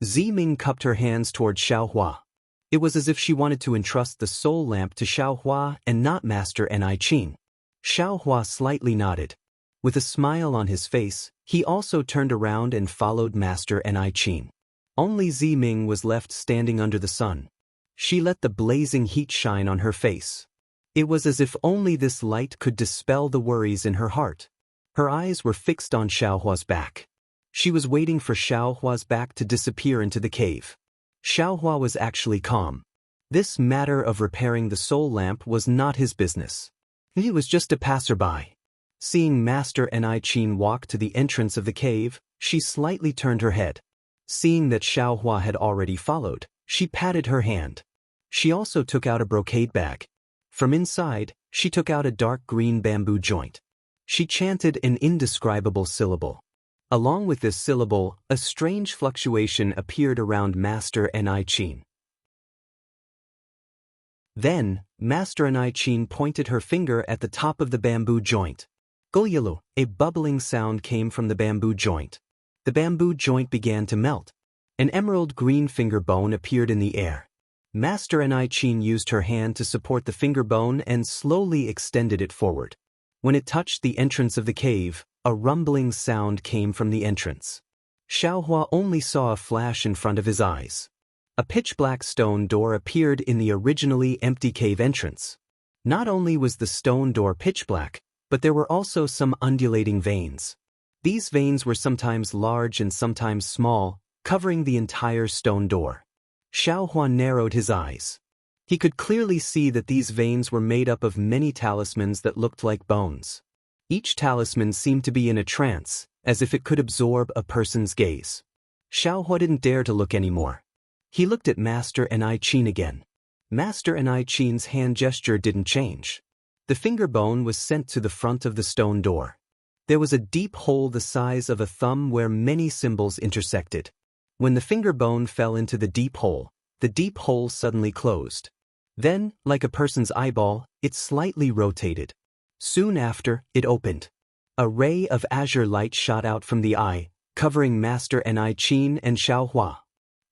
A: Ziming cupped her hands toward Xiaohua. It was as if she wanted to entrust the soul lamp to Xiaohua and not Master and I Qin. Xiaohua slightly nodded. With a smile on his face, he also turned around and followed Master and I Qin. Only Ziming was left standing under the sun. She let the blazing heat shine on her face. It was as if only this light could dispel the worries in her heart. Her eyes were fixed on Xiaohua's back. She was waiting for Xiaohua's back to disappear into the cave. Xiaohua was actually calm. This matter of repairing the soul lamp was not his business. He was just a passerby. Seeing Master and I Qin walk to the entrance of the cave, she slightly turned her head. Seeing that Xiaohua had already followed, she patted her hand. She also took out a brocade bag. From inside, she took out a dark green bamboo joint. She chanted an indescribable syllable. Along with this syllable, a strange fluctuation appeared around Master Chin. Then, Master Chin pointed her finger at the top of the bamboo joint. Gulyalu, a bubbling sound came from the bamboo joint. The bamboo joint began to melt. An emerald green finger bone appeared in the air. Master Chin used her hand to support the finger bone and slowly extended it forward. When it touched the entrance of the cave, a rumbling sound came from the entrance. Xiaohua only saw a flash in front of his eyes. A pitch-black stone door appeared in the originally empty cave entrance. Not only was the stone door pitch-black, but there were also some undulating veins. These veins were sometimes large and sometimes small, covering the entire stone door. Xiaohua narrowed his eyes. He could clearly see that these veins were made up of many talismans that looked like bones. Each talisman seemed to be in a trance, as if it could absorb a person's gaze. Xiaohua didn't dare to look anymore. He looked at Master Chin again. Master Chin's hand gesture didn't change. The finger bone was sent to the front of the stone door. There was a deep hole the size of a thumb where many symbols intersected. When the finger bone fell into the deep hole suddenly closed. Then, like a person's eyeball, it slightly rotated. Soon after, it opened. A ray of azure light shot out from the eye, covering Master Chin and Xiaohua.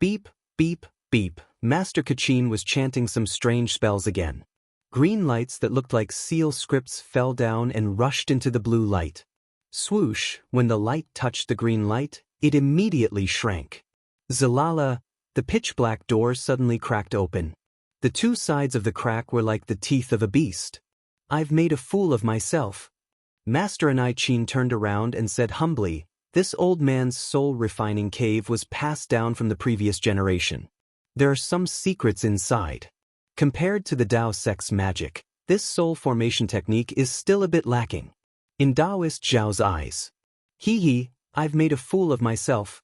A: Beep, beep, beep, Master Chin was chanting some strange spells again. Green lights that looked like seal scripts fell down and rushed into the blue light. Swoosh, when the light touched the green light, it immediately shrank. Zalala, the pitch-black door suddenly cracked open. The two sides of the crack were like the teeth of a beast. I've made a fool of myself. Master Chin turned around and said humbly, this old man's soul-refining cave was passed down from the previous generation. There are some secrets inside. Compared to the Dao sect's magic, this soul formation technique is still a bit lacking. In Taoist Zhao's eyes. I've made a fool of myself.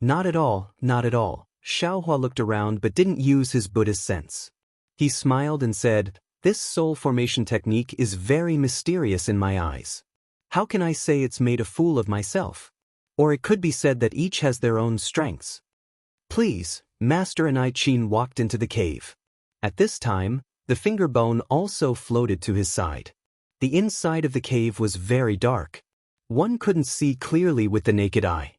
A: Not at all, not at all. Xiaohua looked around but didn't use his Buddhist sense. He smiled and said, this soul formation technique is very mysterious in my eyes. How can I say it's made a fool of myself? Or it could be said that each has their own strengths. Please, Master Chin walked into the cave. At this time, the finger bone also floated to his side. The inside of the cave was very dark. One couldn't see clearly with the naked eye.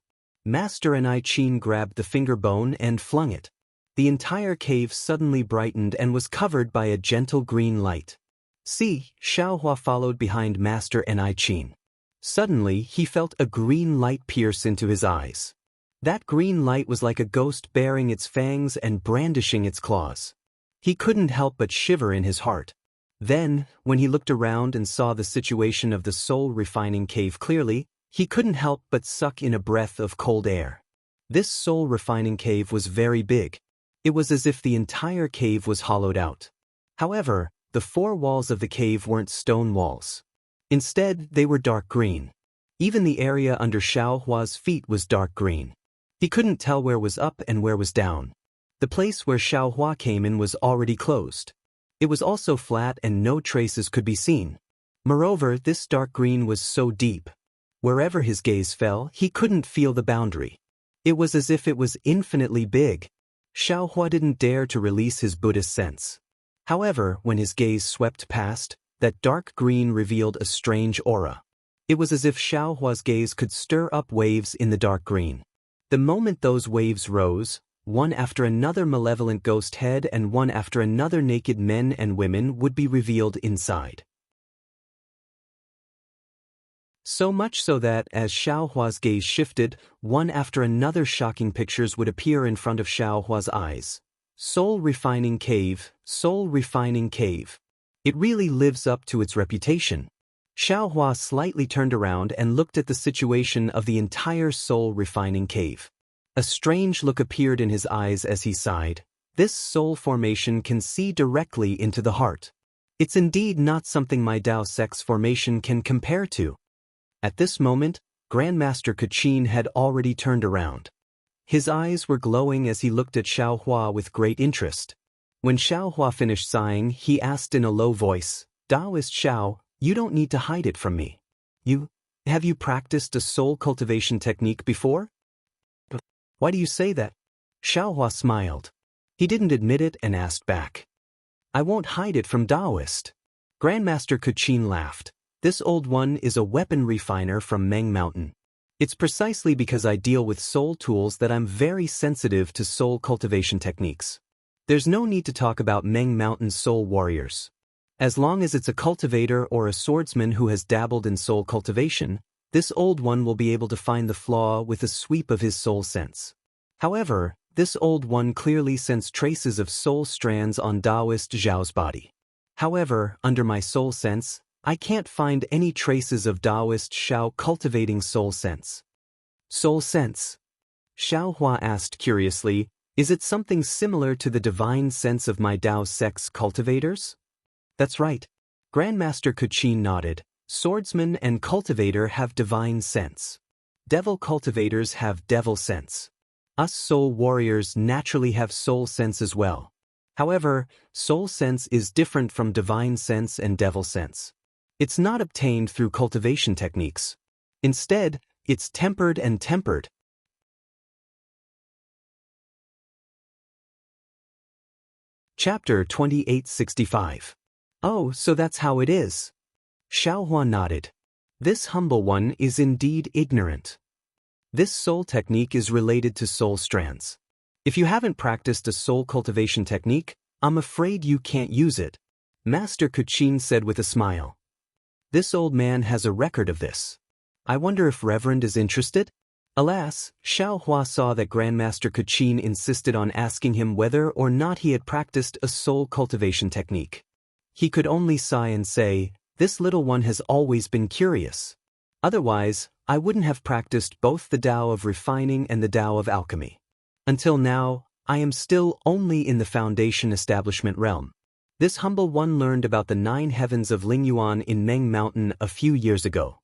A: Master Chin grabbed the finger bone and flung it. The entire cave suddenly brightened and was covered by a gentle green light. See, Xiaohua followed behind Master Chin. Suddenly, he felt a green light pierce into his eyes. That green light was like a ghost baring its fangs and brandishing its claws. He couldn't help but shiver in his heart. Then, when he looked around and saw the situation of the soul-refining cave clearly, he couldn't help but suck in a breath of cold air. This soul-refining cave was very big. It was as if the entire cave was hollowed out. However, the four walls of the cave weren't stone walls. Instead, they were dark green. Even the area under Xiaohua's feet was dark green. He couldn't tell where was up and where was down. The place where Xiaohua came in was already closed. It was also flat and no traces could be seen. Moreover, this dark green was so deep. Wherever his gaze fell, he couldn't feel the boundary. It was as if it was infinitely big. Xiaohua didn't dare to release his Buddhist sense. However, when his gaze swept past, that dark green revealed a strange aura. It was as if Xiaohua's gaze could stir up waves in the dark green. The moment those waves rose, one after another malevolent ghost head and one after another naked men and women would be revealed inside. So much so that, as Xiaohua's gaze shifted, one after another shocking pictures would appear in front of Xiaohua's eyes. Soul-refining cave, soul-refining cave. It really lives up to its reputation. Xiaohua slightly turned around and looked at the situation of the entire soul-refining cave. A strange look appeared in his eyes as he sighed. This soul formation can see directly into the heart. It's indeed not something my Dao sect's formation can compare to. At this moment, Grandmaster Chin had already turned around. His eyes were glowing as he looked at Xiaohua with great interest. When Xiao Hua finished sighing, he asked in a low voice, Taoist Xiao, you don't need to hide it from me. Have you practiced a soul cultivation technique before? Why do you say that? Xiao Hua smiled. He didn't admit it and asked back. I won't hide it from Taoist. Grandmaster Kuchin laughed. This old one is a weapon refiner from Meng Mountain. It's precisely because I deal with soul tools that I'm very sensitive to soul cultivation techniques. There's no need to talk about Meng Mountain soul warriors. As long as it's a cultivator or a swordsman who has dabbled in soul cultivation, this old one will be able to find the flaw with a sweep of his soul sense. However, this old one clearly sensed traces of soul strands on Taoist Zhao's body. However, under my soul sense, I can't find any traces of Taoist Xiao cultivating soul sense. Soul sense? Xiao Hua asked curiously, is it something similar to the divine sense of my Tao sect's cultivators? That's right. Grandmaster Kuchin nodded. Swordsman and cultivator have divine sense. Devil cultivators have devil sense. Us soul warriors naturally have soul sense as well. However, soul sense is different from divine sense and devil sense. It's not obtained through cultivation techniques. Instead, it's tempered and tempered. Chapter 2865. Oh, so that's how it is. Xiao Hua nodded. This humble one is indeed ignorant. This soul technique is related to soul strands. If you haven't practiced a soul cultivation technique, I'm afraid you can't use it, Master Kuchin said with a smile. This old man has a record of this. I wonder if Reverend is interested? Alas, Xiao Hua saw that Grandmaster Kuchin insisted on asking him whether or not he had practiced a soul cultivation technique. He could only sigh and say, this little one has always been curious. Otherwise, I wouldn't have practiced both the Tao of refining and the Tao of alchemy. Until now, I am still only in the foundation establishment realm. This humble one learned about the 9 heavens of Lingyuan in Meng Mountain a few years ago.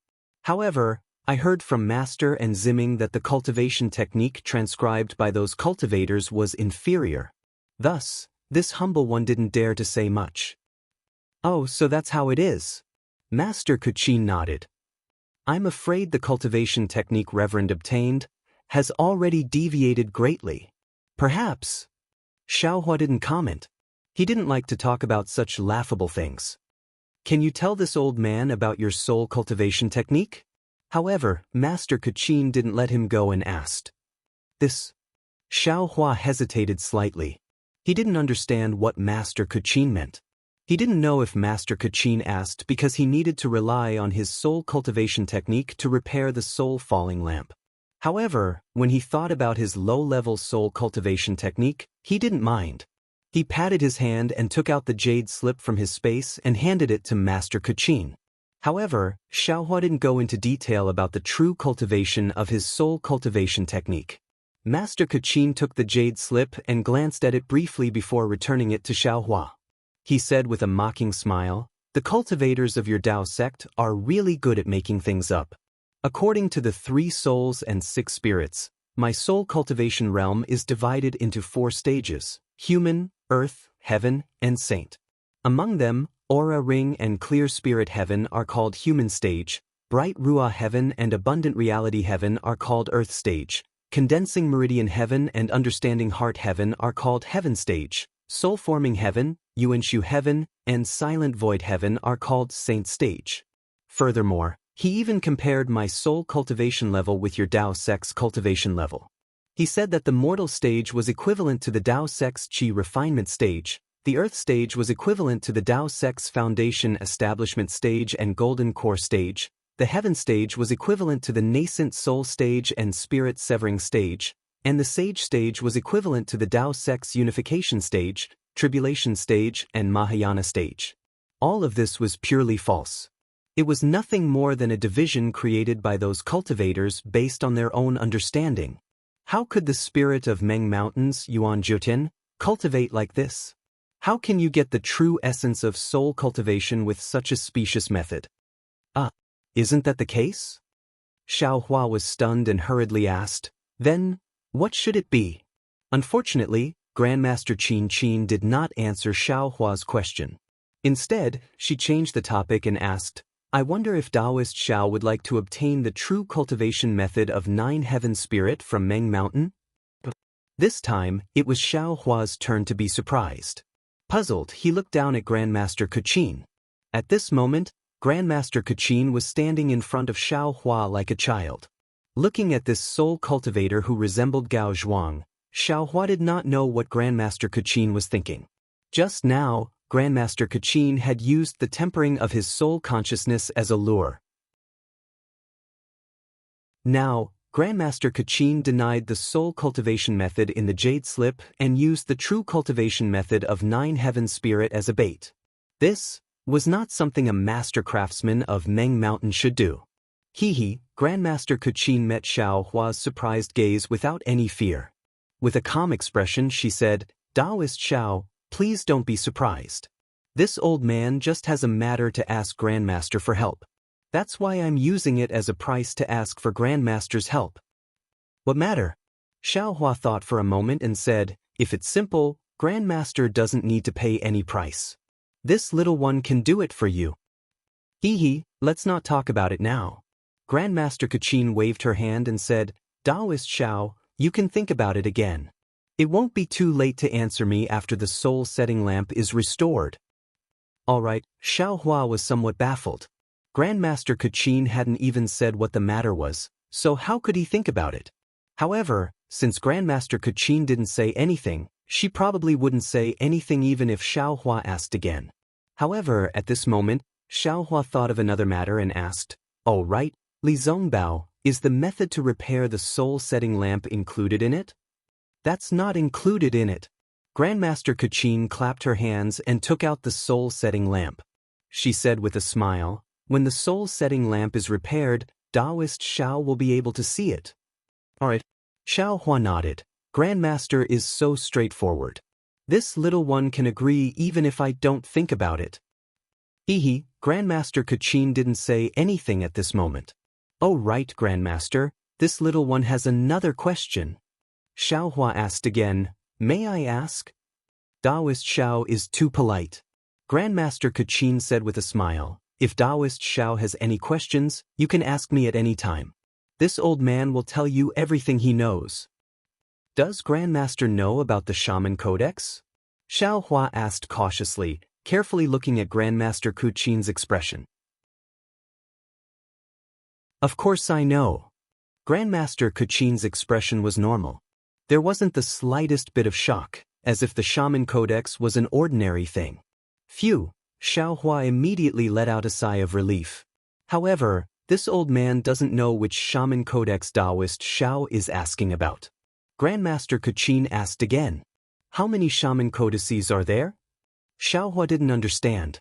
A: However, I heard from Master and Ziming that the cultivation technique transcribed by those cultivators was inferior. Thus, this humble one didn't dare to say much. Oh, so that's how it is. Master Kuchin nodded. I'm afraid the cultivation technique Reverend obtained has already deviated greatly. Perhaps. Xiao Hua didn't comment. He didn't like to talk about such laughable things. Can you tell this old man about your soul cultivation technique? However, Master Kuchin didn't let him go and asked. This. Xiao Hua hesitated slightly. He didn't understand what Master Kuchin meant. He didn't know if Master Kuchin asked because he needed to rely on his soul cultivation technique to repair the soul falling lamp. However, when he thought about his low-level soul cultivation technique, he didn't mind. He patted his hand and took out the jade slip from his space and handed it to Master Kuchin. However, Xiao Hua didn't go into detail about the true cultivation of his soul cultivation technique. Master Kuchin took the jade slip and glanced at it briefly before returning it to Xiao Hua. He said with a mocking smile, the cultivators of your Tao sect are really good at making things up. According to the 3 souls and 6 spirits, my soul cultivation realm is divided into 4 stages: human, earth, heaven, and saint. Among them, aura ring and clear spirit heaven are called human stage, bright ruah heaven and abundant reality heaven are called earth stage, condensing meridian heaven and understanding heart heaven are called heaven stage, soul-forming heaven, Yuanshu heaven, and silent void heaven are called saint stage. Furthermore, he even compared my soul cultivation level with your Tao sect's cultivation level. He said that the mortal stage was equivalent to the Tao sect's qi refinement stage, the earth stage was equivalent to the Tao sect's foundation establishment stage and golden core stage, the heaven stage was equivalent to the nascent soul stage and spirit severing stage, and the sage stage was equivalent to the Tao sect's unification stage, tribulation stage, and Mahayana stage. All of this was purely false. It was nothing more than a division created by those cultivators based on their own understanding. How could the spirit of Meng Mountains, Yuan Jutian, cultivate like this? How can you get the true essence of soul cultivation with such a specious method? Isn't that the case? Xiao Hua was stunned and hurriedly asked, then, what should it be? Unfortunately, Grandmaster Qin Qin did not answer Xiao Hua's question. Instead, she changed the topic and asked, I wonder if Taoist Xiao would like to obtain the true cultivation method of 9 heaven spirit from Meng Mountain? This time, it was Xiao Hua's turn to be surprised. Puzzled, he looked down at Grandmaster Kachin. At this moment, Grandmaster Kachin was standing in front of Xiao Hua like a child. Looking at this soul cultivator who resembled Gao Zhuang, Xiao Hua did not know what Grandmaster Kachin was thinking. Just now, Grandmaster Kachin had used the tempering of his soul consciousness as a lure. Now, Grandmaster Kachin denied the soul cultivation method in the Jade Slip and used the true cultivation method of 9 heaven spirit as a bait. This was not something a master craftsman of Meng Mountain should do. Grandmaster Kachin met Xiao Hua's surprised gaze without any fear. With a calm expression, she said, Taoist Xiao, please don't be surprised. This old man just has a matter to ask Grandmaster for help. That's why I'm using it as a price to ask for Grandmaster's help. What matter? Xiao Hua thought for a moment and said, if it's simple, Grandmaster doesn't need to pay any price. This little one can do it for you. Let's not talk about it now. Grandmaster Kachin waved her hand and said, Taoist Xiao, you can think about it again. It won't be too late to answer me after the soul setting lamp is restored. Alright, Xiao Hua was somewhat baffled. Grandmaster Kachin hadn't even said what the matter was, so how could he think about it? However, since Grandmaster Kachin didn't say anything, she probably wouldn't say anything even if Xiao Hua asked again. However, at this moment, Xiao Hua thought of another matter and asked, "Oh right, Li Zongbao, is the method to repair the soul-setting lamp included in it?" "That's not included in it." Grandmaster Kachin clapped her hands and took out the soul-setting lamp. She said with a smile, "When the soul-setting lamp is repaired, Taoist Xiao will be able to see it." "Alright." Xiao Hua nodded. Grandmaster is so straightforward. This little one can agree even if I don't think about it. Grandmaster Kachin didn't say anything at this moment. "Oh right, Grandmaster, this little one has another question." Xiao Hua asked again, "May I ask?" Taoist Xiao is too polite. Grandmaster Kachin said with a smile, "If Taoist Xiao has any questions, you can ask me at any time. This old man will tell you everything he knows." "Does Grandmaster know about the Shaman Codex?" Xiao Hua asked cautiously, carefully looking at Grandmaster Kachin's expression. "Of course I know." Grandmaster Kachin's expression was normal. There wasn't the slightest bit of shock, as if the Shaman Codex was an ordinary thing. Phew, Xiao Hua immediately let out a sigh of relief. However, this old man doesn't know which Shaman Codex Taoist Xiao is asking about. Grandmaster Kachin asked again, "How many Shaman Codices are there?" Xiao Hua didn't understand.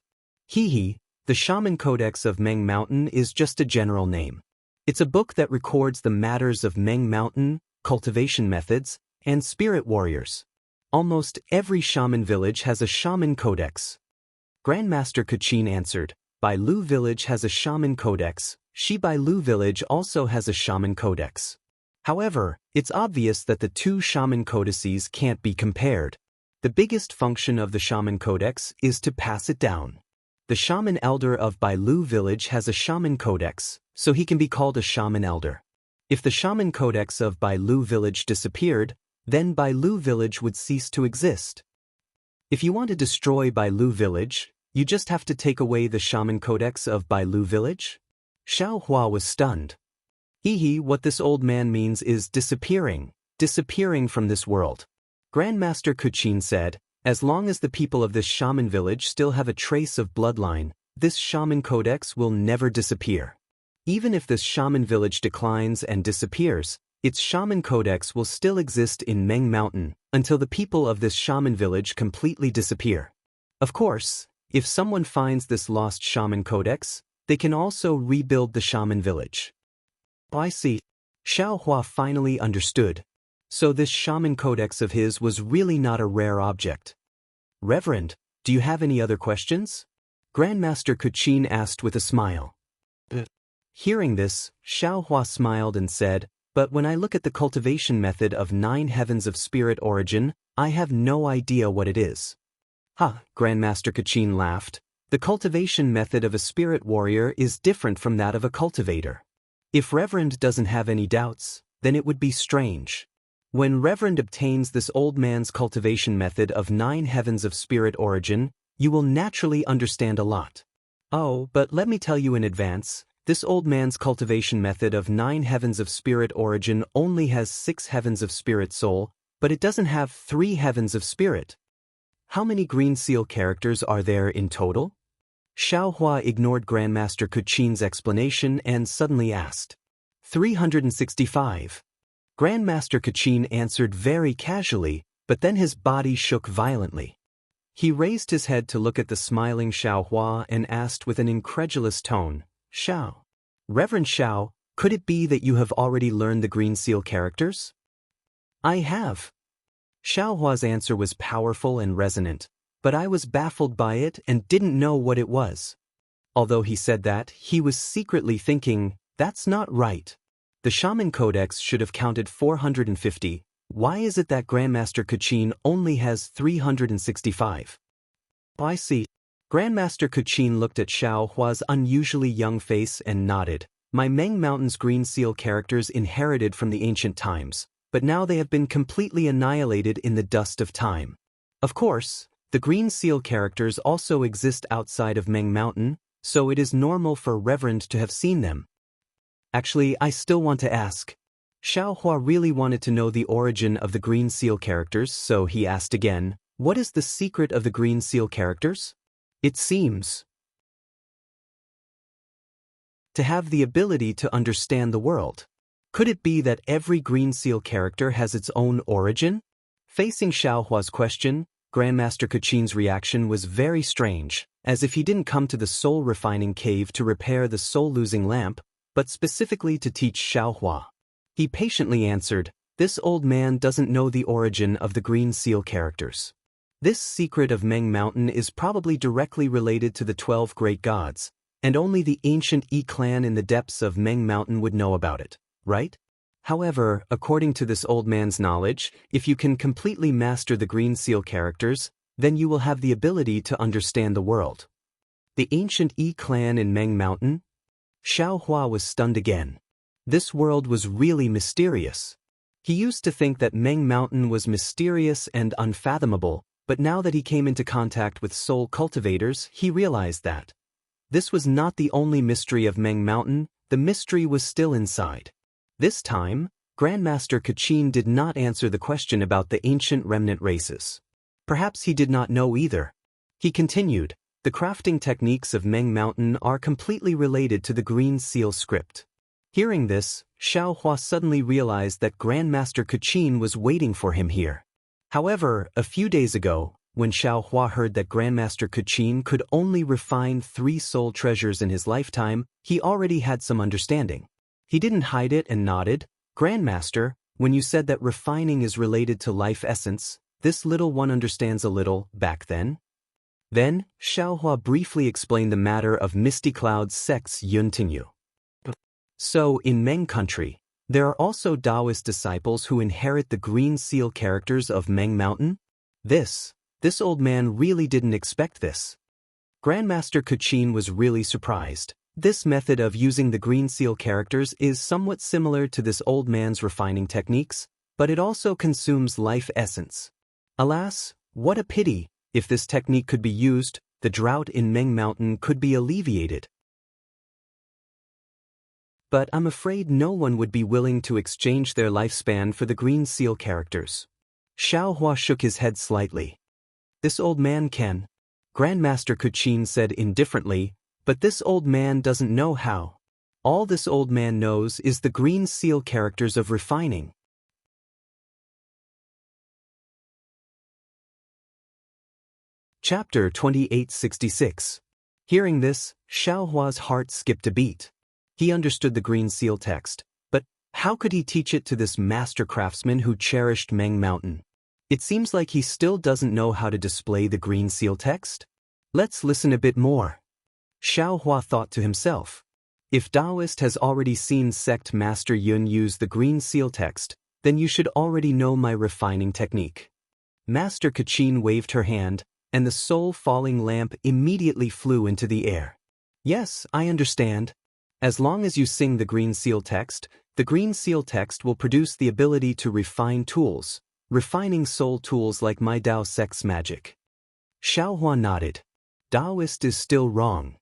A: The Shaman Codex of Meng Mountain is just a general name. It's a book that records the matters of Meng Mountain, cultivation methods, and spirit warriors. Almost every shaman village has a Shaman Codex. Grandmaster Kachin answered, Bai Lu village has a Shaman Codex, Shi Bai Lu village also has a Shaman Codex. However, it's obvious that the two Shaman Codices can't be compared. The biggest function of the Shaman Codex is to pass it down. The Shaman Elder of Bai Lu village has a Shaman Codex, so he can be called a Shaman Elder. If the Shaman Codex of Bai Lu village disappeared, then Bai Lu village would cease to exist. If you want to destroy Bai Lu village, you just have to take away the Shaman Codex of Bai Lu village? Xiao Hua was stunned. What this old man means is disappearing from this world. Grandmaster Kachin said, as long as the people of this shaman village still have a trace of bloodline, this Shaman Codex will never disappear. Even if this shaman village declines and disappears, its Shaman Codex will still exist in Meng Mountain until the people of this shaman village completely disappear. Of course, if someone finds this lost Shaman Codex, they can also rebuild the shaman village. I see. Xiao Hua finally understood. So this Shaman Codex of his was really not a rare object. "Reverend, do you have any other questions?" Grandmaster Kachin asked with a smile. Hearing this, Xiao Hua smiled and said, But when I look at the cultivation method of 9 heavens of spirit origin, I have no idea what it is. Ha, Grandmaster Kachin laughed. The cultivation method of a spirit warrior is different from that of a cultivator. If Reverend doesn't have any doubts, then it would be strange. When Reverend obtains this old man's cultivation method of 9 heavens of spirit origin, you will naturally understand a lot. Oh, but let me tell you in advance, this old man's cultivation method of 9 heavens of spirit origin only has 6 heavens of spirit soul, but it doesn't have 3 heavens of spirit. How many green seal characters are there in total? Xiaohua ignored Grandmaster Kachin's explanation and suddenly asked. 365. Grandmaster Kachin answered very casually, but then his body shook violently. He raised his head to look at the smiling Xiaohua and asked with an incredulous tone, Xiao. Reverend Xiao, could it be that you have already learned the green seal characters? I have. Xiaohua's answer was powerful and resonant, but I was baffled by it and didn't know what it was. Although he said that, he was secretly thinking, that's not right. The Shaman Codex should have counted 450. Why is it that Grandmaster Kachin only has 365? I see. Grandmaster Kachin looked at Xiaohua's unusually young face and nodded. My Meng Mountain's green seal characters inherited from the ancient times, but now they have been completely annihilated in the dust of time. Of course, the green seal characters also exist outside of Meng Mountain, so it is normal for Reverend to have seen them. Actually, I still want to ask. Xiaohua really wanted to know the origin of the green seal characters, so he asked again, what is the secret of the green seal characters? It seems to have the ability to understand the world. Could it be that every green seal character has its own origin? Facing Xiaohua's question, Grandmaster Kachin's reaction was very strange, as if he didn't come to the soul refining cave to repair the soul-losing lamp, but specifically to teach Xiaohua. He patiently answered, this old man doesn't know the origin of the green seal characters. This secret of Meng Mountain is probably directly related to the 12 great gods, and only the ancient Yi clan in the depths of Meng Mountain would know about it, right? However, according to this old man's knowledge, if you can completely master the green seal characters, then you will have the ability to understand the world. The ancient Yi clan in Meng Mountain? Xiaohua was stunned again. This world was really mysterious. He used to think that Meng Mountain was mysterious and unfathomable, but now that he came into contact with soul cultivators, he realized that this was not the only mystery of Meng Mountain, the mystery was still inside. This time, Grandmaster Kachin did not answer the question about the ancient remnant races. Perhaps he did not know either. He continued, the crafting techniques of Meng Mountain are completely related to the green seal script. Hearing this, Xiaohua suddenly realized that Grandmaster Kachin was waiting for him here. However, a few days ago, when Xiaohua heard that Grandmaster Kachin could only refine 3 soul treasures in his lifetime, he already had some understanding. He didn't hide it and nodded. Grandmaster, when you said that refining is related to life essence, this little one understands a little, back then? Then, Xiaohua briefly explained the matter of Misty Cloud's sex Yuntingyu. So, in Meng country, there are also Taoist disciples who inherit the green seal characters of Meng Mountain? This old man really didn't expect this. Grandmaster Kachin was really surprised. This method of using the green seal characters is somewhat similar to this old man's refining techniques, but it also consumes life essence. Alas, what a pity! If this technique could be used, the drought in Meng Mountain could be alleviated. But I'm afraid no one would be willing to exchange their lifespan for the green seal characters. Xiaohua shook his head slightly. This old man can. Grandmaster Kachin said indifferently, but this old man doesn't know how. All this old man knows is the green seal characters of refining. Chapter 2866. Hearing this, Xiaohua's heart skipped a beat. He understood the green seal text, but how could he teach it to this master craftsman who cherished Meng Mountain? It seems like he still doesn't know how to display the green seal text. Let's listen a bit more. Xiaohua thought to himself. If Taoist has already seen Sect Master Yun use the green seal text, then you should already know my refining technique. Master Kachin waved her hand, and the soul-falling lamp immediately flew into the air. Yes, I understand. As long as you sing the green seal text, the green seal text will produce the ability to refine tools, refining soul tools like my Dao Sect's magic. Xiaohua nodded. Taoist is still wrong.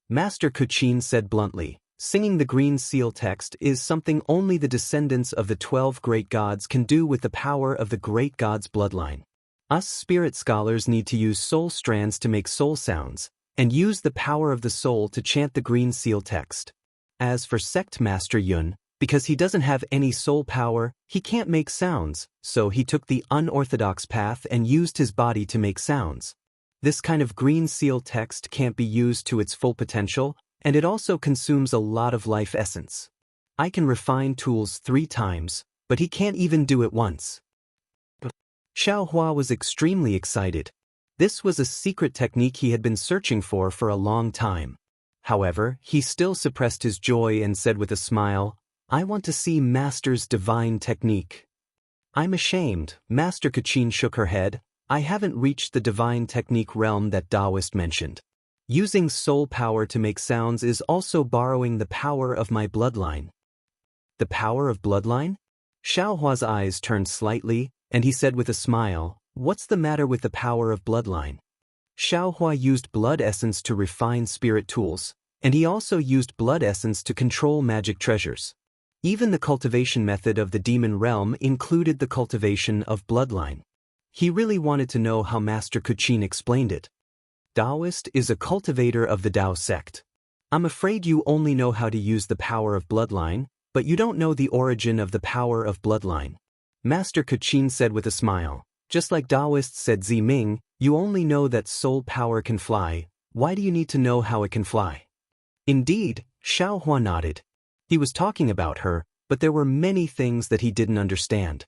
A: Master Kachin said bluntly, singing the green seal text is something only the descendants of the 12 great gods can do with the power of the great god's bloodline. Us spirit scholars need to use soul strands to make soul sounds, and use the power of the soul to chant the green seal text. As for Sect Master Yun, because he doesn't have any soul power, he can't make sounds, so he took the unorthodox path and used his body to make sounds. This kind of green seal text can't be used to its full potential, and it also consumes a lot of life essence. I can refine tools 3 times, but he can't even do it once. Xiaohua was extremely excited. This was a secret technique he had been searching for a long time. However, he still suppressed his joy and said with a smile, I want to see Master's divine technique. I'm ashamed, Master Kachin shook her head. I haven't reached the divine technique realm that Taoist mentioned. Using soul power to make sounds is also borrowing the power of my bloodline. The power of bloodline? Xiaohua's eyes turned slightly, and he said with a smile, what's the matter with the power of bloodline? Xiaohua used blood essence to refine spirit tools, and he also used blood essence to control magic treasures. Even the cultivation method of the demon realm included the cultivation of bloodline. He really wanted to know how Master Kachin explained it. Taoist is a cultivator of the Dao sect. I'm afraid you only know how to use the power of bloodline, but you don't know the origin of the power of bloodline. Master Kachin said with a smile, just like Taoist said Ziming, you only know that soul power can fly, why do you need to know how it can fly? Indeed, Xiaohua nodded. He was talking about her, but there were many things that he didn't understand.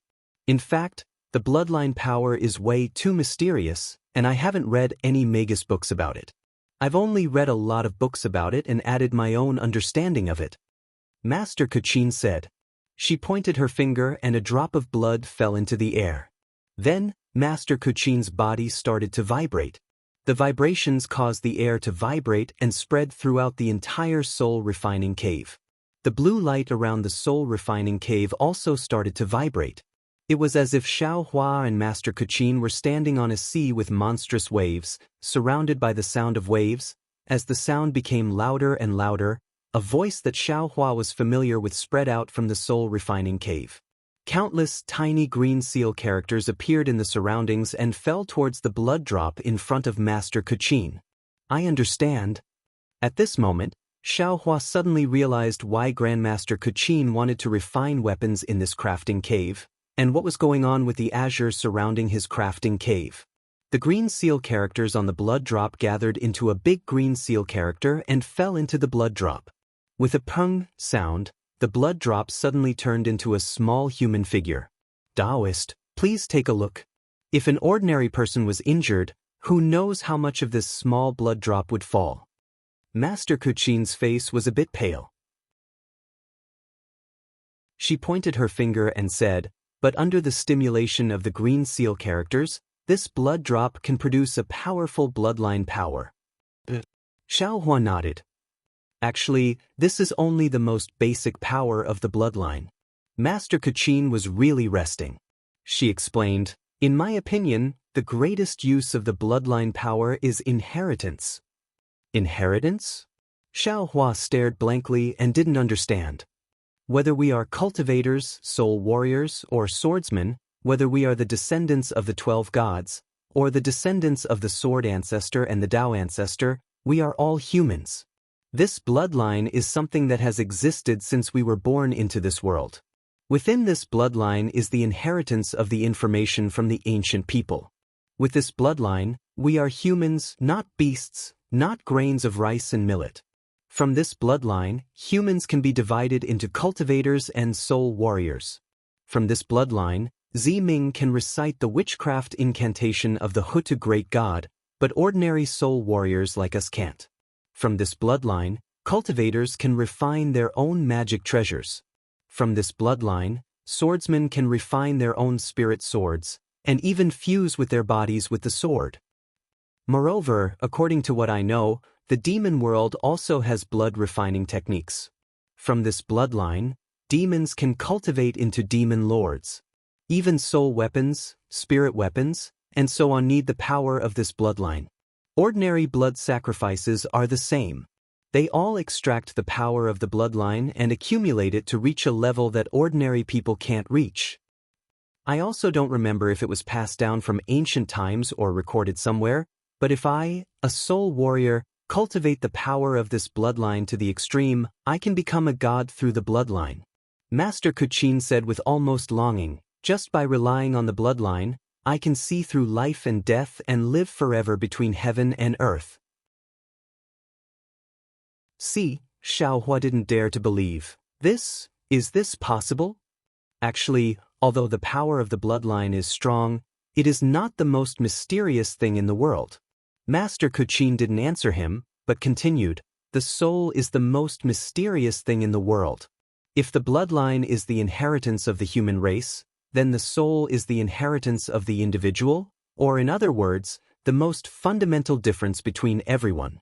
A: In fact, the bloodline power is way too mysterious, and I haven't read any Magus books about it. I've only read a lot of books about it and added my own understanding of it. Master Kachin said. She pointed her finger and a drop of blood fell into the air. Then, Master Kachin's body started to vibrate. The vibrations caused the air to vibrate and spread throughout the entire soul-refining cave. The blue light around the soul-refining cave also started to vibrate. It was as if Xiaohua and Master Kachin were standing on a sea with monstrous waves, surrounded by the sound of waves. As the sound became louder and louder, a voice that Xiaohua was familiar with spread out from the soul-refining cave. Countless tiny green seal characters appeared in the surroundings and fell towards the blood drop in front of Master Kachin. I understand. At this moment, Xiaohua suddenly realized why Grandmaster Kachin wanted to refine weapons in this crafting cave, and what was going on with the azure surrounding his crafting cave. The green seal characters on the blood drop gathered into a big green seal character and fell into the blood drop. With a pung sound, the blood drop suddenly turned into a small human figure. Taoist, please take a look. If an ordinary person was injured, who knows how much of this small blood drop would fall? Master Kachin's face was a bit pale. She pointed her finger and said, but under the stimulation of the green seal characters, this blood drop can produce a powerful bloodline power. Xiaohua nodded. Actually, this is only the most basic power of the bloodline. Master Kachin was really resting. She explained, in my opinion, the greatest use of the bloodline power is inheritance. Inheritance? Xiaohua stared blankly and didn't understand. Whether we are cultivators, soul warriors, or swordsmen, whether we are the descendants of the 12 gods, or the descendants of the sword ancestor and the Dao ancestor, we are all humans. This bloodline is something that has existed since we were born into this world. Within this bloodline is the inheritance of the information from the ancient people. With this bloodline, we are humans, not beasts, not grains of rice and millet. From this bloodline, humans can be divided into cultivators and soul warriors. From this bloodline, Ziming can recite the witchcraft incantation of the Hutu great god, but ordinary soul warriors like us can't. From this bloodline, cultivators can refine their own magic treasures. From this bloodline, swordsmen can refine their own spirit swords, and even fuse with their bodies with the sword. Moreover, according to what I know, the demon world also has blood refining techniques. From this bloodline, demons can cultivate into demon lords. Even soul weapons, spirit weapons, and so on need the power of this bloodline. Ordinary blood sacrifices are the same. They all extract the power of the bloodline and accumulate it to reach a level that ordinary people can't reach. I also don't remember if it was passed down from ancient times or recorded somewhere, but if I, a soul warrior, cultivate the power of this bloodline to the extreme, I can become a god through the bloodline. Master Kuchin said with almost longing, just by relying on the bloodline, I can see through life and death and live forever between heaven and earth. See, Xiaohua didn't dare to believe. Is this possible? Actually, although the power of the bloodline is strong, it is not the most mysterious thing in the world. Master Kuchin didn't answer him, but continued, the soul is the most mysterious thing in the world. If the bloodline is the inheritance of the human race, then the soul is the inheritance of the individual, or in other words, the most fundamental difference between everyone.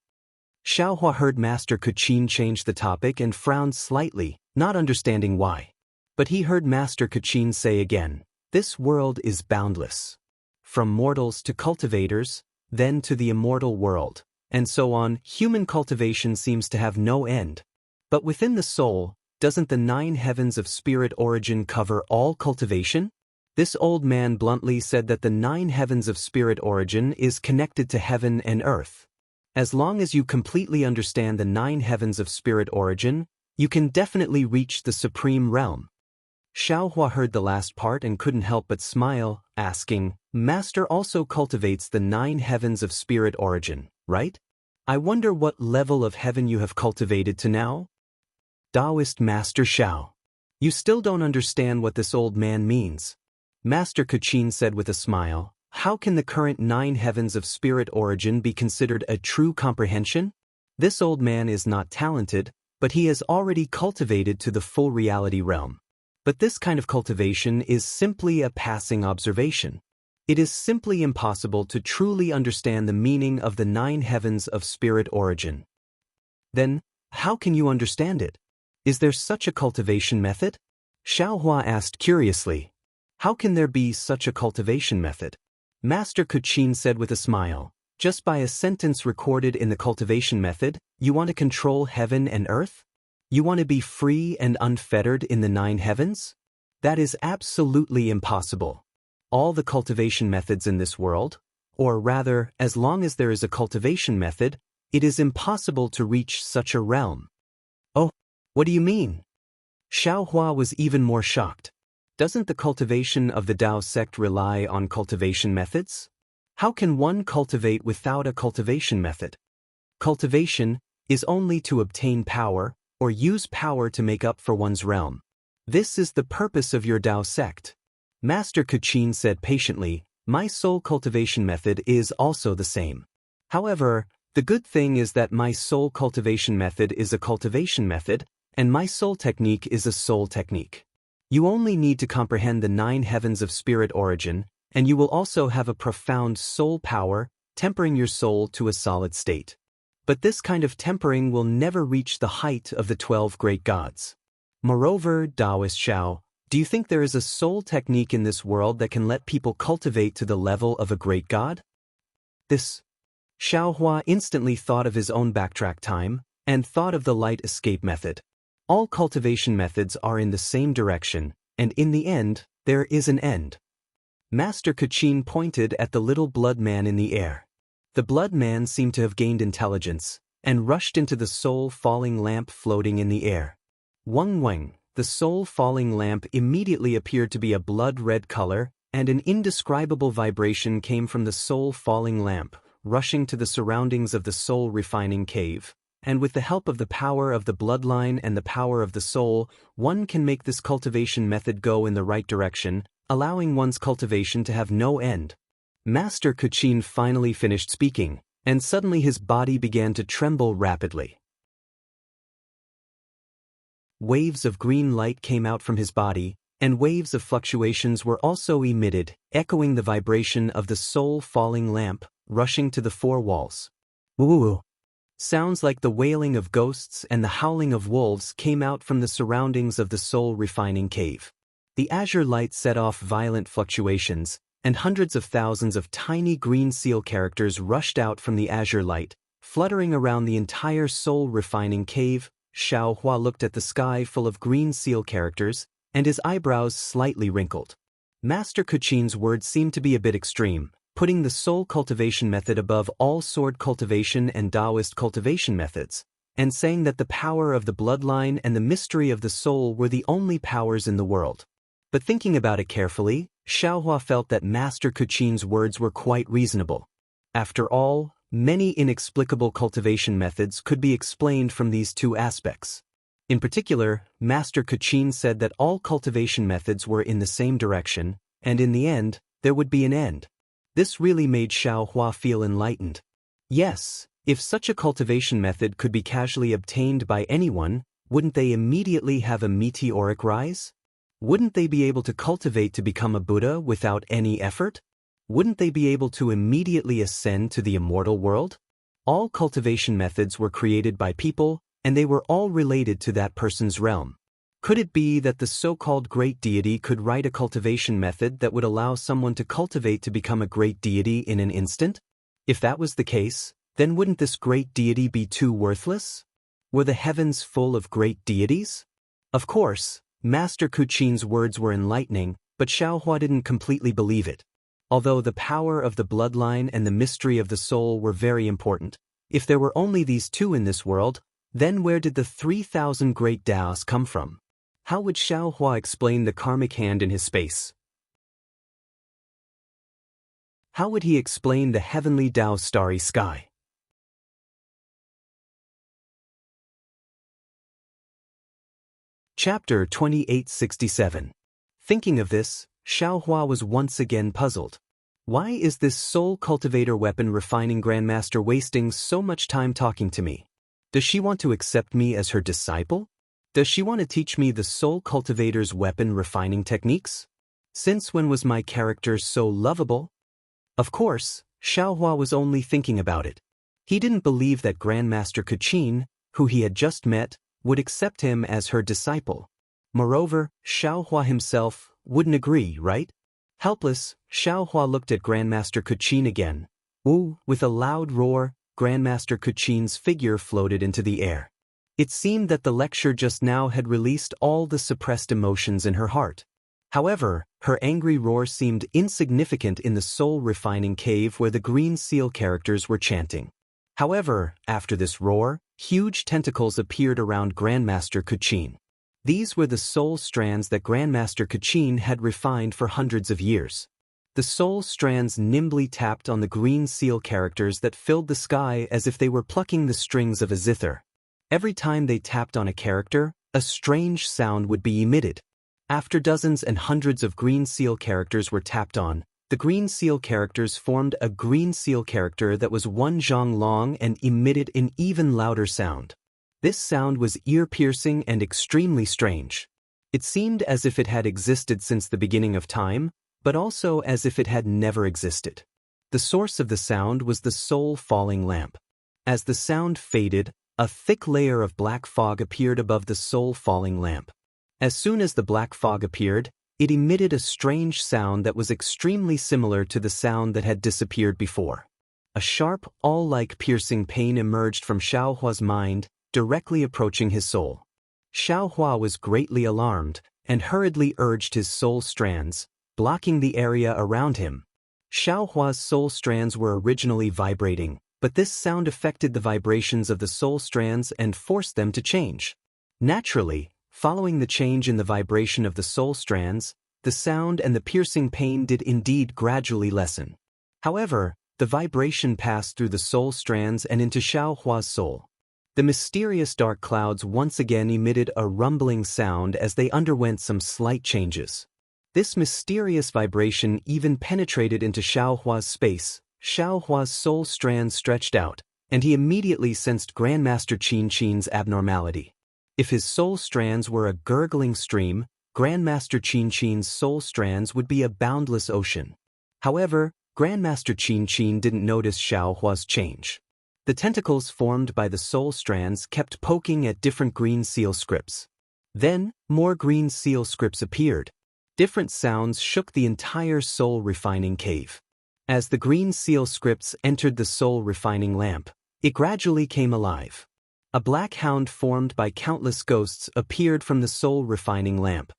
A: Xiaohua heard Master Kuchin change the topic and frowned slightly, not understanding why. But he heard Master Kuchin say again, this world is boundless. From mortals to cultivators, then to the immortal world, and so on, human cultivation seems to have no end. But within the soul, doesn't the 9 heavens of spirit origin cover all cultivation? This old man bluntly said that the 9 heavens of spirit origin is connected to heaven and earth. As long as you completely understand the 9 heavens of spirit origin, you can definitely reach the supreme realm. Xiaohua heard the last part and couldn't help but smile, asking, Master also cultivates the 9 heavens of spirit origin, right? I wonder what level of heaven you have cultivated to now? Taoist Master Xiao. You still don't understand what this old man means. Master Kuchin said with a smile, how can the current 9 heavens of spirit origin be considered a true comprehension? This old man is not talented, but he has already cultivated to the full reality realm. But this kind of cultivation is simply a passing observation. It is simply impossible to truly understand the meaning of the 9 heavens of spirit origin. Then, how can you understand it? Is there such a cultivation method? Xiaohua asked curiously. How can there be such a cultivation method? Master Kuchin said with a smile, just by a sentence recorded in the cultivation method, you want to control heaven and earth? You want to be free and unfettered in the 9 heavens? That is absolutely impossible. All the cultivation methods in this world, or rather, as long as there is a cultivation method, it is impossible to reach such a realm. Oh, what do you mean? Xiaohua was even more shocked. Doesn't the cultivation of the Dao sect rely on cultivation methods? How can one cultivate without a cultivation method? Cultivation is only to obtain power, or use power to make up for one's realm. This is the purpose of your Dao sect. Master Kuchin said patiently, my soul cultivation method is also the same. However, the good thing is that my soul cultivation method is a cultivation method, and my soul technique is a soul technique. You only need to comprehend the 9 heavens of spirit origin, and you will also have a profound soul power, tempering your soul to a solid state. But this kind of tempering will never reach the height of the 12 great gods. Moreover, Taoist Xiao, do you think there is a soul technique in this world that can let people cultivate to the level of a great god? This. Xiaohua instantly thought of his own backtrack time, and thought of the light escape method. All cultivation methods are in the same direction, and in the end, there is an end. Master Kuchin pointed at the little blood man in the air. The blood man seemed to have gained intelligence, and rushed into the soul-falling lamp floating in the air. Weng, the soul-falling lamp immediately appeared to be a blood-red color, and an indescribable vibration came from the soul-falling lamp, rushing to the surroundings of the soul-refining cave. And with the help of the power of the bloodline and the power of the soul, one can make this cultivation method go in the right direction, allowing one's cultivation to have no end. Master Kuchin finally finished speaking, and suddenly his body began to tremble rapidly. waves of green light came out from his body, and waves of fluctuations were also emitted, echoing the vibration of the soul-falling lamp, rushing to the four walls. Woo! Sounds like the wailing of ghosts and the howling of wolves came out from the surroundings of the soul-refining cave. The azure light set off violent fluctuations, and hundreds of thousands of tiny green seal characters rushed out from the azure light, fluttering around the entire soul-refining cave. Xiao Hua looked at the sky full of green seal characters, and his eyebrows slightly wrinkled. Master Kuchin's words seemed to be a bit extreme, putting the soul cultivation method above all sword cultivation and Taoist cultivation methods, and saying that the power of the bloodline and the mystery of the soul were the only powers in the world. But thinking about it carefully, Xiaohua felt that Master Kuchin's words were quite reasonable. After all, many inexplicable cultivation methods could be explained from these two aspects. In particular, Master Kuchin said that all cultivation methods were in the same direction, and in the end, there would be an end. This really made Xiaohua feel enlightened. Yes, if such a cultivation method could be casually obtained by anyone, wouldn't they immediately have a meteoric rise? Wouldn't they be able to cultivate to become a Buddha without any effort? Wouldn't they be able to immediately ascend to the immortal world? All cultivation methods were created by people, and they were all related to that person's realm. Could it be that the so-called great deity could write a cultivation method that would allow someone to cultivate to become a great deity in an instant? If that was the case, then wouldn't this great deity be too worthless? Were the heavens full of great deities? Of course, Master Kuchin's words were enlightening, but Xiaohua didn't completely believe it. Although the power of the bloodline and the mystery of the soul were very important, if there were only these two in this world, then where did the 3,000 great Daos come from? How would Xiaohua explain the karmic hand in his space? How would he explain the heavenly Dao starry sky? Chapter 2867. Thinking of this, Xiaohua was once again puzzled. Why is this soul cultivator weapon refining grandmaster wasting so much time talking to me? Does she want to accept me as her disciple? Does she want to teach me the soul cultivator's weapon refining techniques? Since when was my character so lovable? Of course, Xiaohua was only thinking about it. He didn't believe that Grandmaster Kuchin, who he had just met, would accept him as her disciple. Moreover, Xiaohua himself wouldn't agree, right? Helpless, Xiaohua looked at Grandmaster Kuchin again. Ooh, with a loud roar, Grandmaster Kuchin's figure floated into the air. It seemed that the lecture just now had released all the suppressed emotions in her heart. However, her angry roar seemed insignificant in the soul-refining cave where the green seal characters were chanting. However, after this roar, huge tentacles appeared around Grandmaster Kuchin. These were the soul strands that Grandmaster Kuchin had refined for hundreds of years. The soul strands nimbly tapped on the green seal characters that filled the sky as if they were plucking the strings of a zither. Every time they tapped on a character, a strange sound would be emitted. After dozens and hundreds of green seal characters were tapped on, the green seal characters formed a green seal character that was 1 zhang long and emitted an even louder sound. This sound was ear-piercing and extremely strange. It seemed as if it had existed since the beginning of time, but also as if it had never existed. The source of the sound was the soul-falling lamp. As the sound faded, a thick layer of black fog appeared above the soul-falling lamp. As soon as the black fog appeared, it emitted a strange sound that was extremely similar to the sound that had disappeared before. A sharp, awl-like piercing pain emerged from Xiaohua's mind, directly approaching his soul. Xiaohua was greatly alarmed, and hurriedly urged his soul strands, blocking the area around him. Xiaohua's soul strands were originally vibrating, but this sound affected the vibrations of the soul strands and forced them to change. Naturally, following the change in the vibration of the soul strands, the sound and the piercing pain did indeed gradually lessen. However, the vibration passed through the soul strands and into Xiaohua's soul. The mysterious dark clouds once again emitted a rumbling sound as they underwent some slight changes. This mysterious vibration even penetrated into Xiaohua's space. Xiaohua's soul strands stretched out, and he immediately sensed Grandmaster Qin Qin's abnormality. If his soul strands were a gurgling stream, Grandmaster Qin Qin's soul strands would be a boundless ocean. However, Grandmaster Qin Qin didn't notice Xiao Hua's change. The tentacles formed by the soul strands kept poking at different green seal scripts. Then, more green seal scripts appeared. Different sounds shook the entire soul refining cave. As the green seal scripts entered the soul refining lamp, it gradually came alive. A black hound formed by countless ghosts appeared from the soul refining lamp.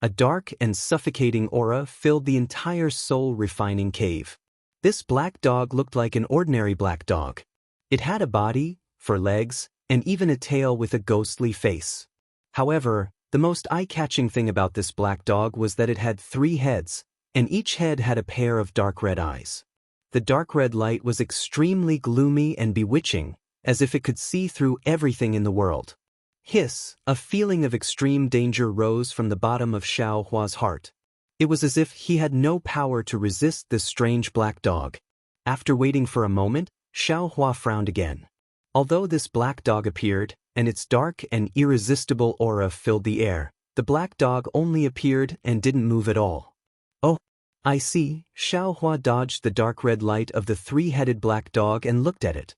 A: A dark and suffocating aura filled the entire soul refining cave. This black dog looked like an ordinary black dog. It had a body, 4 legs, and even a tail with a ghostly face. However, the most eye-catching thing about this black dog was that it had 3 heads, and each head had a pair of dark red eyes. The dark red light was extremely gloomy and bewitching, as if it could see through everything in the world. Hiss, a feeling of extreme danger rose from the bottom of Xiao Hua's heart. It was as if he had no power to resist this strange black dog. After waiting for a moment, Xiao Hua frowned again. Although this black dog appeared, and its dark and irresistible aura filled the air, the black dog only appeared and didn't move at all. Oh, I see. Xiao Hua dodged the dark red light of the 3-headed black dog and looked at it.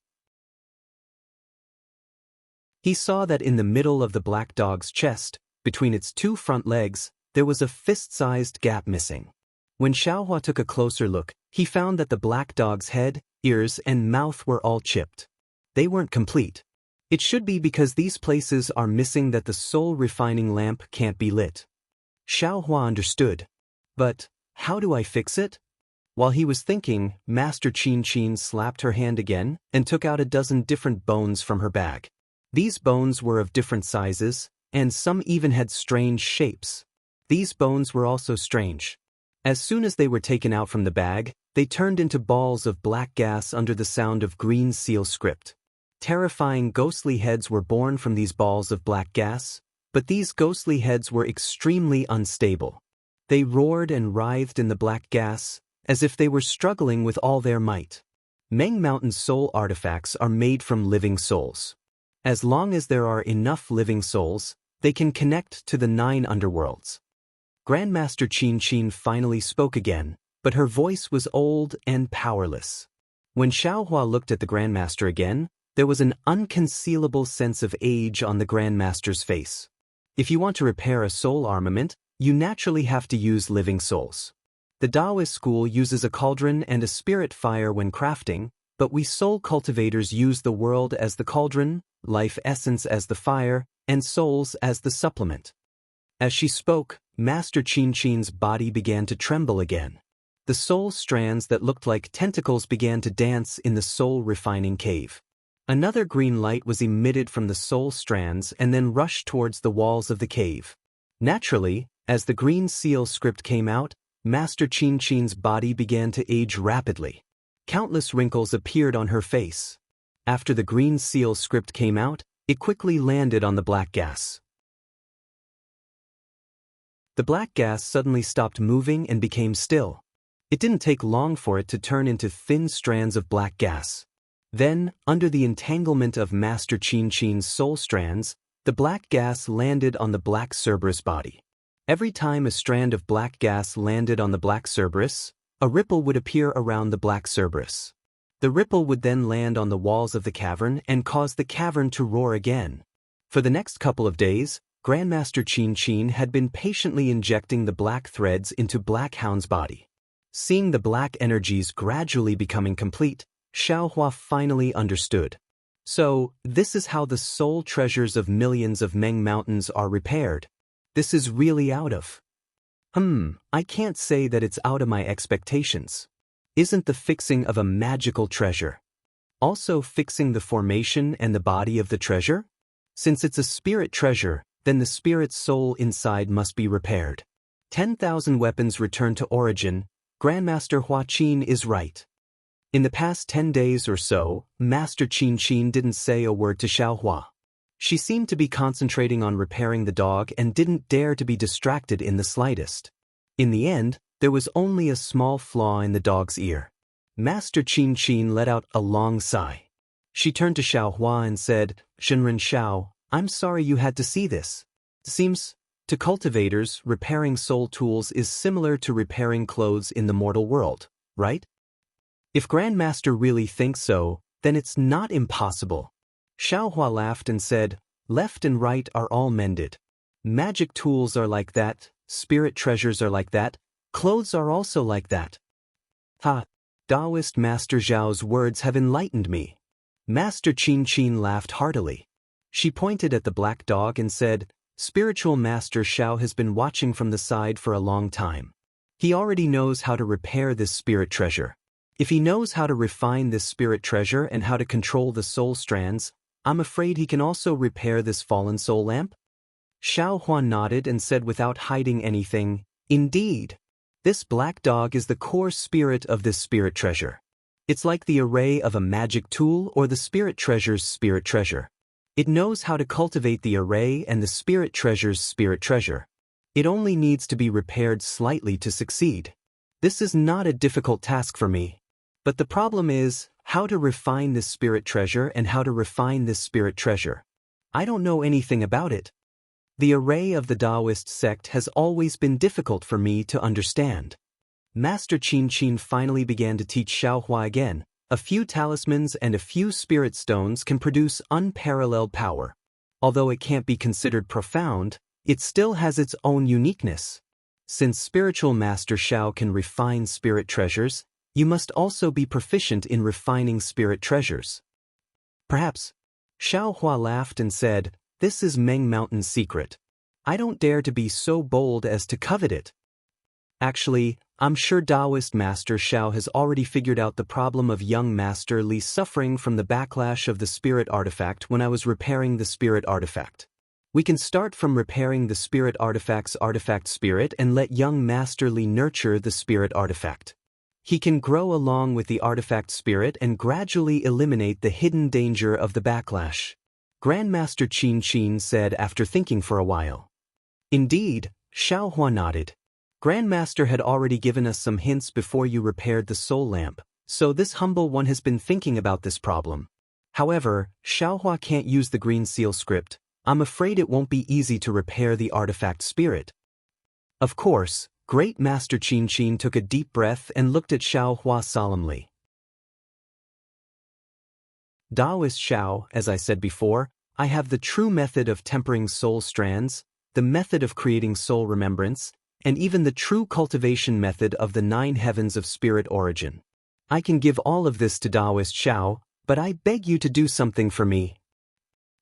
A: He saw that in the middle of the black dog's chest, between its 2 front legs, there was a fist-sized gap missing. When Xiao Hua took a closer look, he found that the black dog's head, ears, and mouth were all chipped. They weren't complete. It should be because these places are missing that the soul refining lamp can't be lit. Xiao Hua understood. But, how do I fix it? While he was thinking, Master Qin Qin slapped her hand again and took out a dozen different bones from her bag. These bones were of different sizes, and some even had strange shapes. These bones were also strange. As soon as they were taken out from the bag, they turned into balls of black gas under the sound of green seal script. Terrifying ghostly heads were born from these balls of black gas, but these ghostly heads were extremely unstable. They roared and writhed in the black gas, as if they were struggling with all their might. Meng Mountain's soul artifacts are made from living souls. As long as there are enough living souls, they can connect to the 9 underworlds. Grandmaster Qin Qin finally spoke again, but her voice was old and powerless. When Xiao Hua looked at the Grandmaster again, there was an unconcealable sense of age on the Grandmaster's face. If you want to repair a soul armament, you naturally have to use living souls. The Taoist school uses a cauldron and a spirit fire when crafting, but we soul cultivators use the world as the cauldron, life essence as the fire, and souls as the supplement. As she spoke, Master Qin Qin's body began to tremble again. The soul strands that looked like tentacles began to dance in the soul refining cave. Another green light was emitted from the soul strands and then rushed towards the walls of the cave. Naturally, as the green seal script came out, Master Qin Qin's body began to age rapidly. Countless wrinkles appeared on her face. After the green seal script came out, it quickly landed on the black gas. The black gas suddenly stopped moving and became still. It didn't take long for it to turn into thin strands of black gas. Then, under the entanglement of Master Qin Qin's soul strands, the black gas landed on the black Cerberus body. Every time a strand of black gas landed on the black Cerberus, a ripple would appear around the black Cerberus. The ripple would then land on the walls of the cavern and cause the cavern to roar again. For the next couple of days, Grandmaster Qin Qin had been patiently injecting the black threads into Black Hound's body. Seeing the black energies gradually becoming complete, Xiao Hua finally understood. So, this is how the soul treasures of millions of Meng Mountains are repaired. This is really out of... I can't say that it's out of my expectations. Isn't the fixing of a magical treasure also fixing the formation and the body of the treasure? Since it's a spirit treasure, then the spirit's soul inside must be repaired. 10,000 weapons return to origin. Grandmaster Hua Qin is right. In the past 10 days or so, Master Qin Qin didn't say a word to Xiao Hua. She seemed to be concentrating on repairing the dog and didn't dare to be distracted in the slightest. In the end, there was only a small flaw in the dog's ear. Master Qin Qin let out a long sigh. She turned to Xiao Hua and said, "Shenren Xiao, I'm sorry you had to see this. Seems, to cultivators, repairing soul tools is similar to repairing clothes in the mortal world, right? If Grandmaster really thinks so, then it's not impossible. Xiaohua laughed and said, left and right are all mended. Magic tools are like that, spirit treasures are like that, clothes are also like that. Ha! Taoist Master Zhao's words have enlightened me. Master Qin Qin laughed heartily. She pointed at the black dog and said, Spiritual Master Xiao has been watching from the side for a long time. He already knows how to repair this spirit treasure. If he knows how to refine this spirit treasure and how to control the soul strands, I'm afraid he can also repair this fallen soul lamp? Xiao Huan nodded and said without hiding anything, Indeed. This black dog is the core spirit of this spirit treasure. It's like the array of a magic tool or the spirit treasure's spirit treasure. It knows how to cultivate the array and the spirit treasure's spirit treasure. It only needs to be repaired slightly to succeed. This is not a difficult task for me. But the problem is, how to refine this spirit treasure and how to refine this spirit treasure. I don't know anything about it. The array of the Taoist sect has always been difficult for me to understand. Master Qin Qin finally began to teach Xiaohua again. A few talismans and a few spirit stones can produce unparalleled power. Although it can't be considered profound, it still has its own uniqueness. Since Spiritual Master Xiao can refine spirit treasures, you must also be proficient in refining spirit treasures. Perhaps. Xiaohua laughed and said, This is Meng Mountain's secret. I don't dare to be so bold as to covet it. Actually, I'm sure Taoist Master Xiao has already figured out the problem of young Master Li suffering from the backlash of the spirit artifact when I was repairing the spirit artifact. We can start from repairing the spirit artifact's artifact spirit and let young Master Li nurture the spirit artifact. He can grow along with the artifact spirit and gradually eliminate the hidden danger of the backlash. Grandmaster Qin Qin said after thinking for a while. Indeed, Xiaohua nodded. Grandmaster had already given us some hints before you repaired the soul lamp, so this humble one has been thinking about this problem. However, Xiaohua can't use the green seal script. I'm afraid it won't be easy to repair the artifact spirit. Of course, Great Master Qin Qin took a deep breath and looked at Xiaohua solemnly. Taoist Xiao, as I said before, I have the true method of tempering soul strands, the method of creating soul remembrance, and even the true cultivation method of the 9 heavens of spirit origin. I can give all of this to Taoist Xiao, but I beg you to do something for me.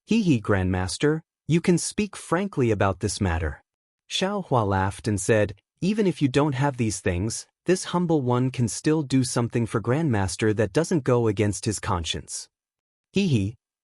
A: He, Grandmaster, you can speak frankly about this matter. Xiaohua laughed and said, Even if you don't have these things, this humble one can still do something for Grandmaster that doesn't go against his conscience.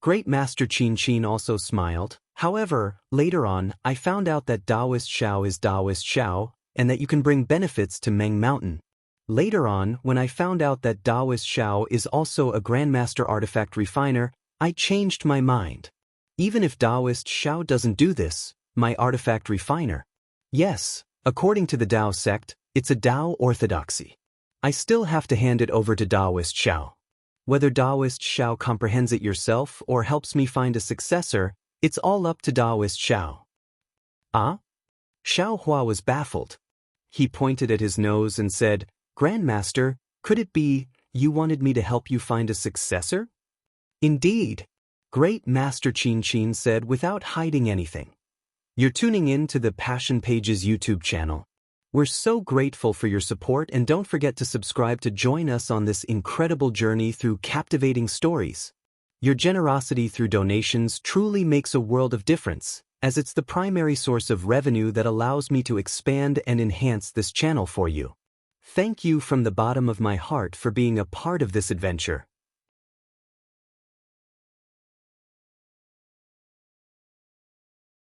A: Great Master Qin Qin also smiled. However, later on, I found out that Taoist Xiao is Taoist Xiao, and that you can bring benefits to Meng Mountain. Later on, when I found out that Taoist Xiao is also a Grandmaster Artifact Refiner, I changed my mind. Even if Taoist Xiao doesn't do this, my Artifact Refiner. Yes, according to the Tao sect, it's a Tao orthodoxy. I still have to hand it over to Taoist Xiao. Whether Taoist Xiao comprehends it yourself or helps me find a successor, it's all up to Taoist Xiao. Ah? Xiaohua was baffled. He pointed at his nose and said, Grandmaster, could it be, you wanted me to help you find a successor? Indeed. Great Master Qin Qin said without hiding anything. You're tuning in to the Passion Pages YouTube channel. We're so grateful for your support, and don't forget to subscribe to join us on this incredible journey through captivating stories. Your generosity through donations truly makes a world of difference, as it's the primary source of revenue that allows me to expand and enhance this channel for you. Thank you from the bottom of my heart for being a part of this adventure.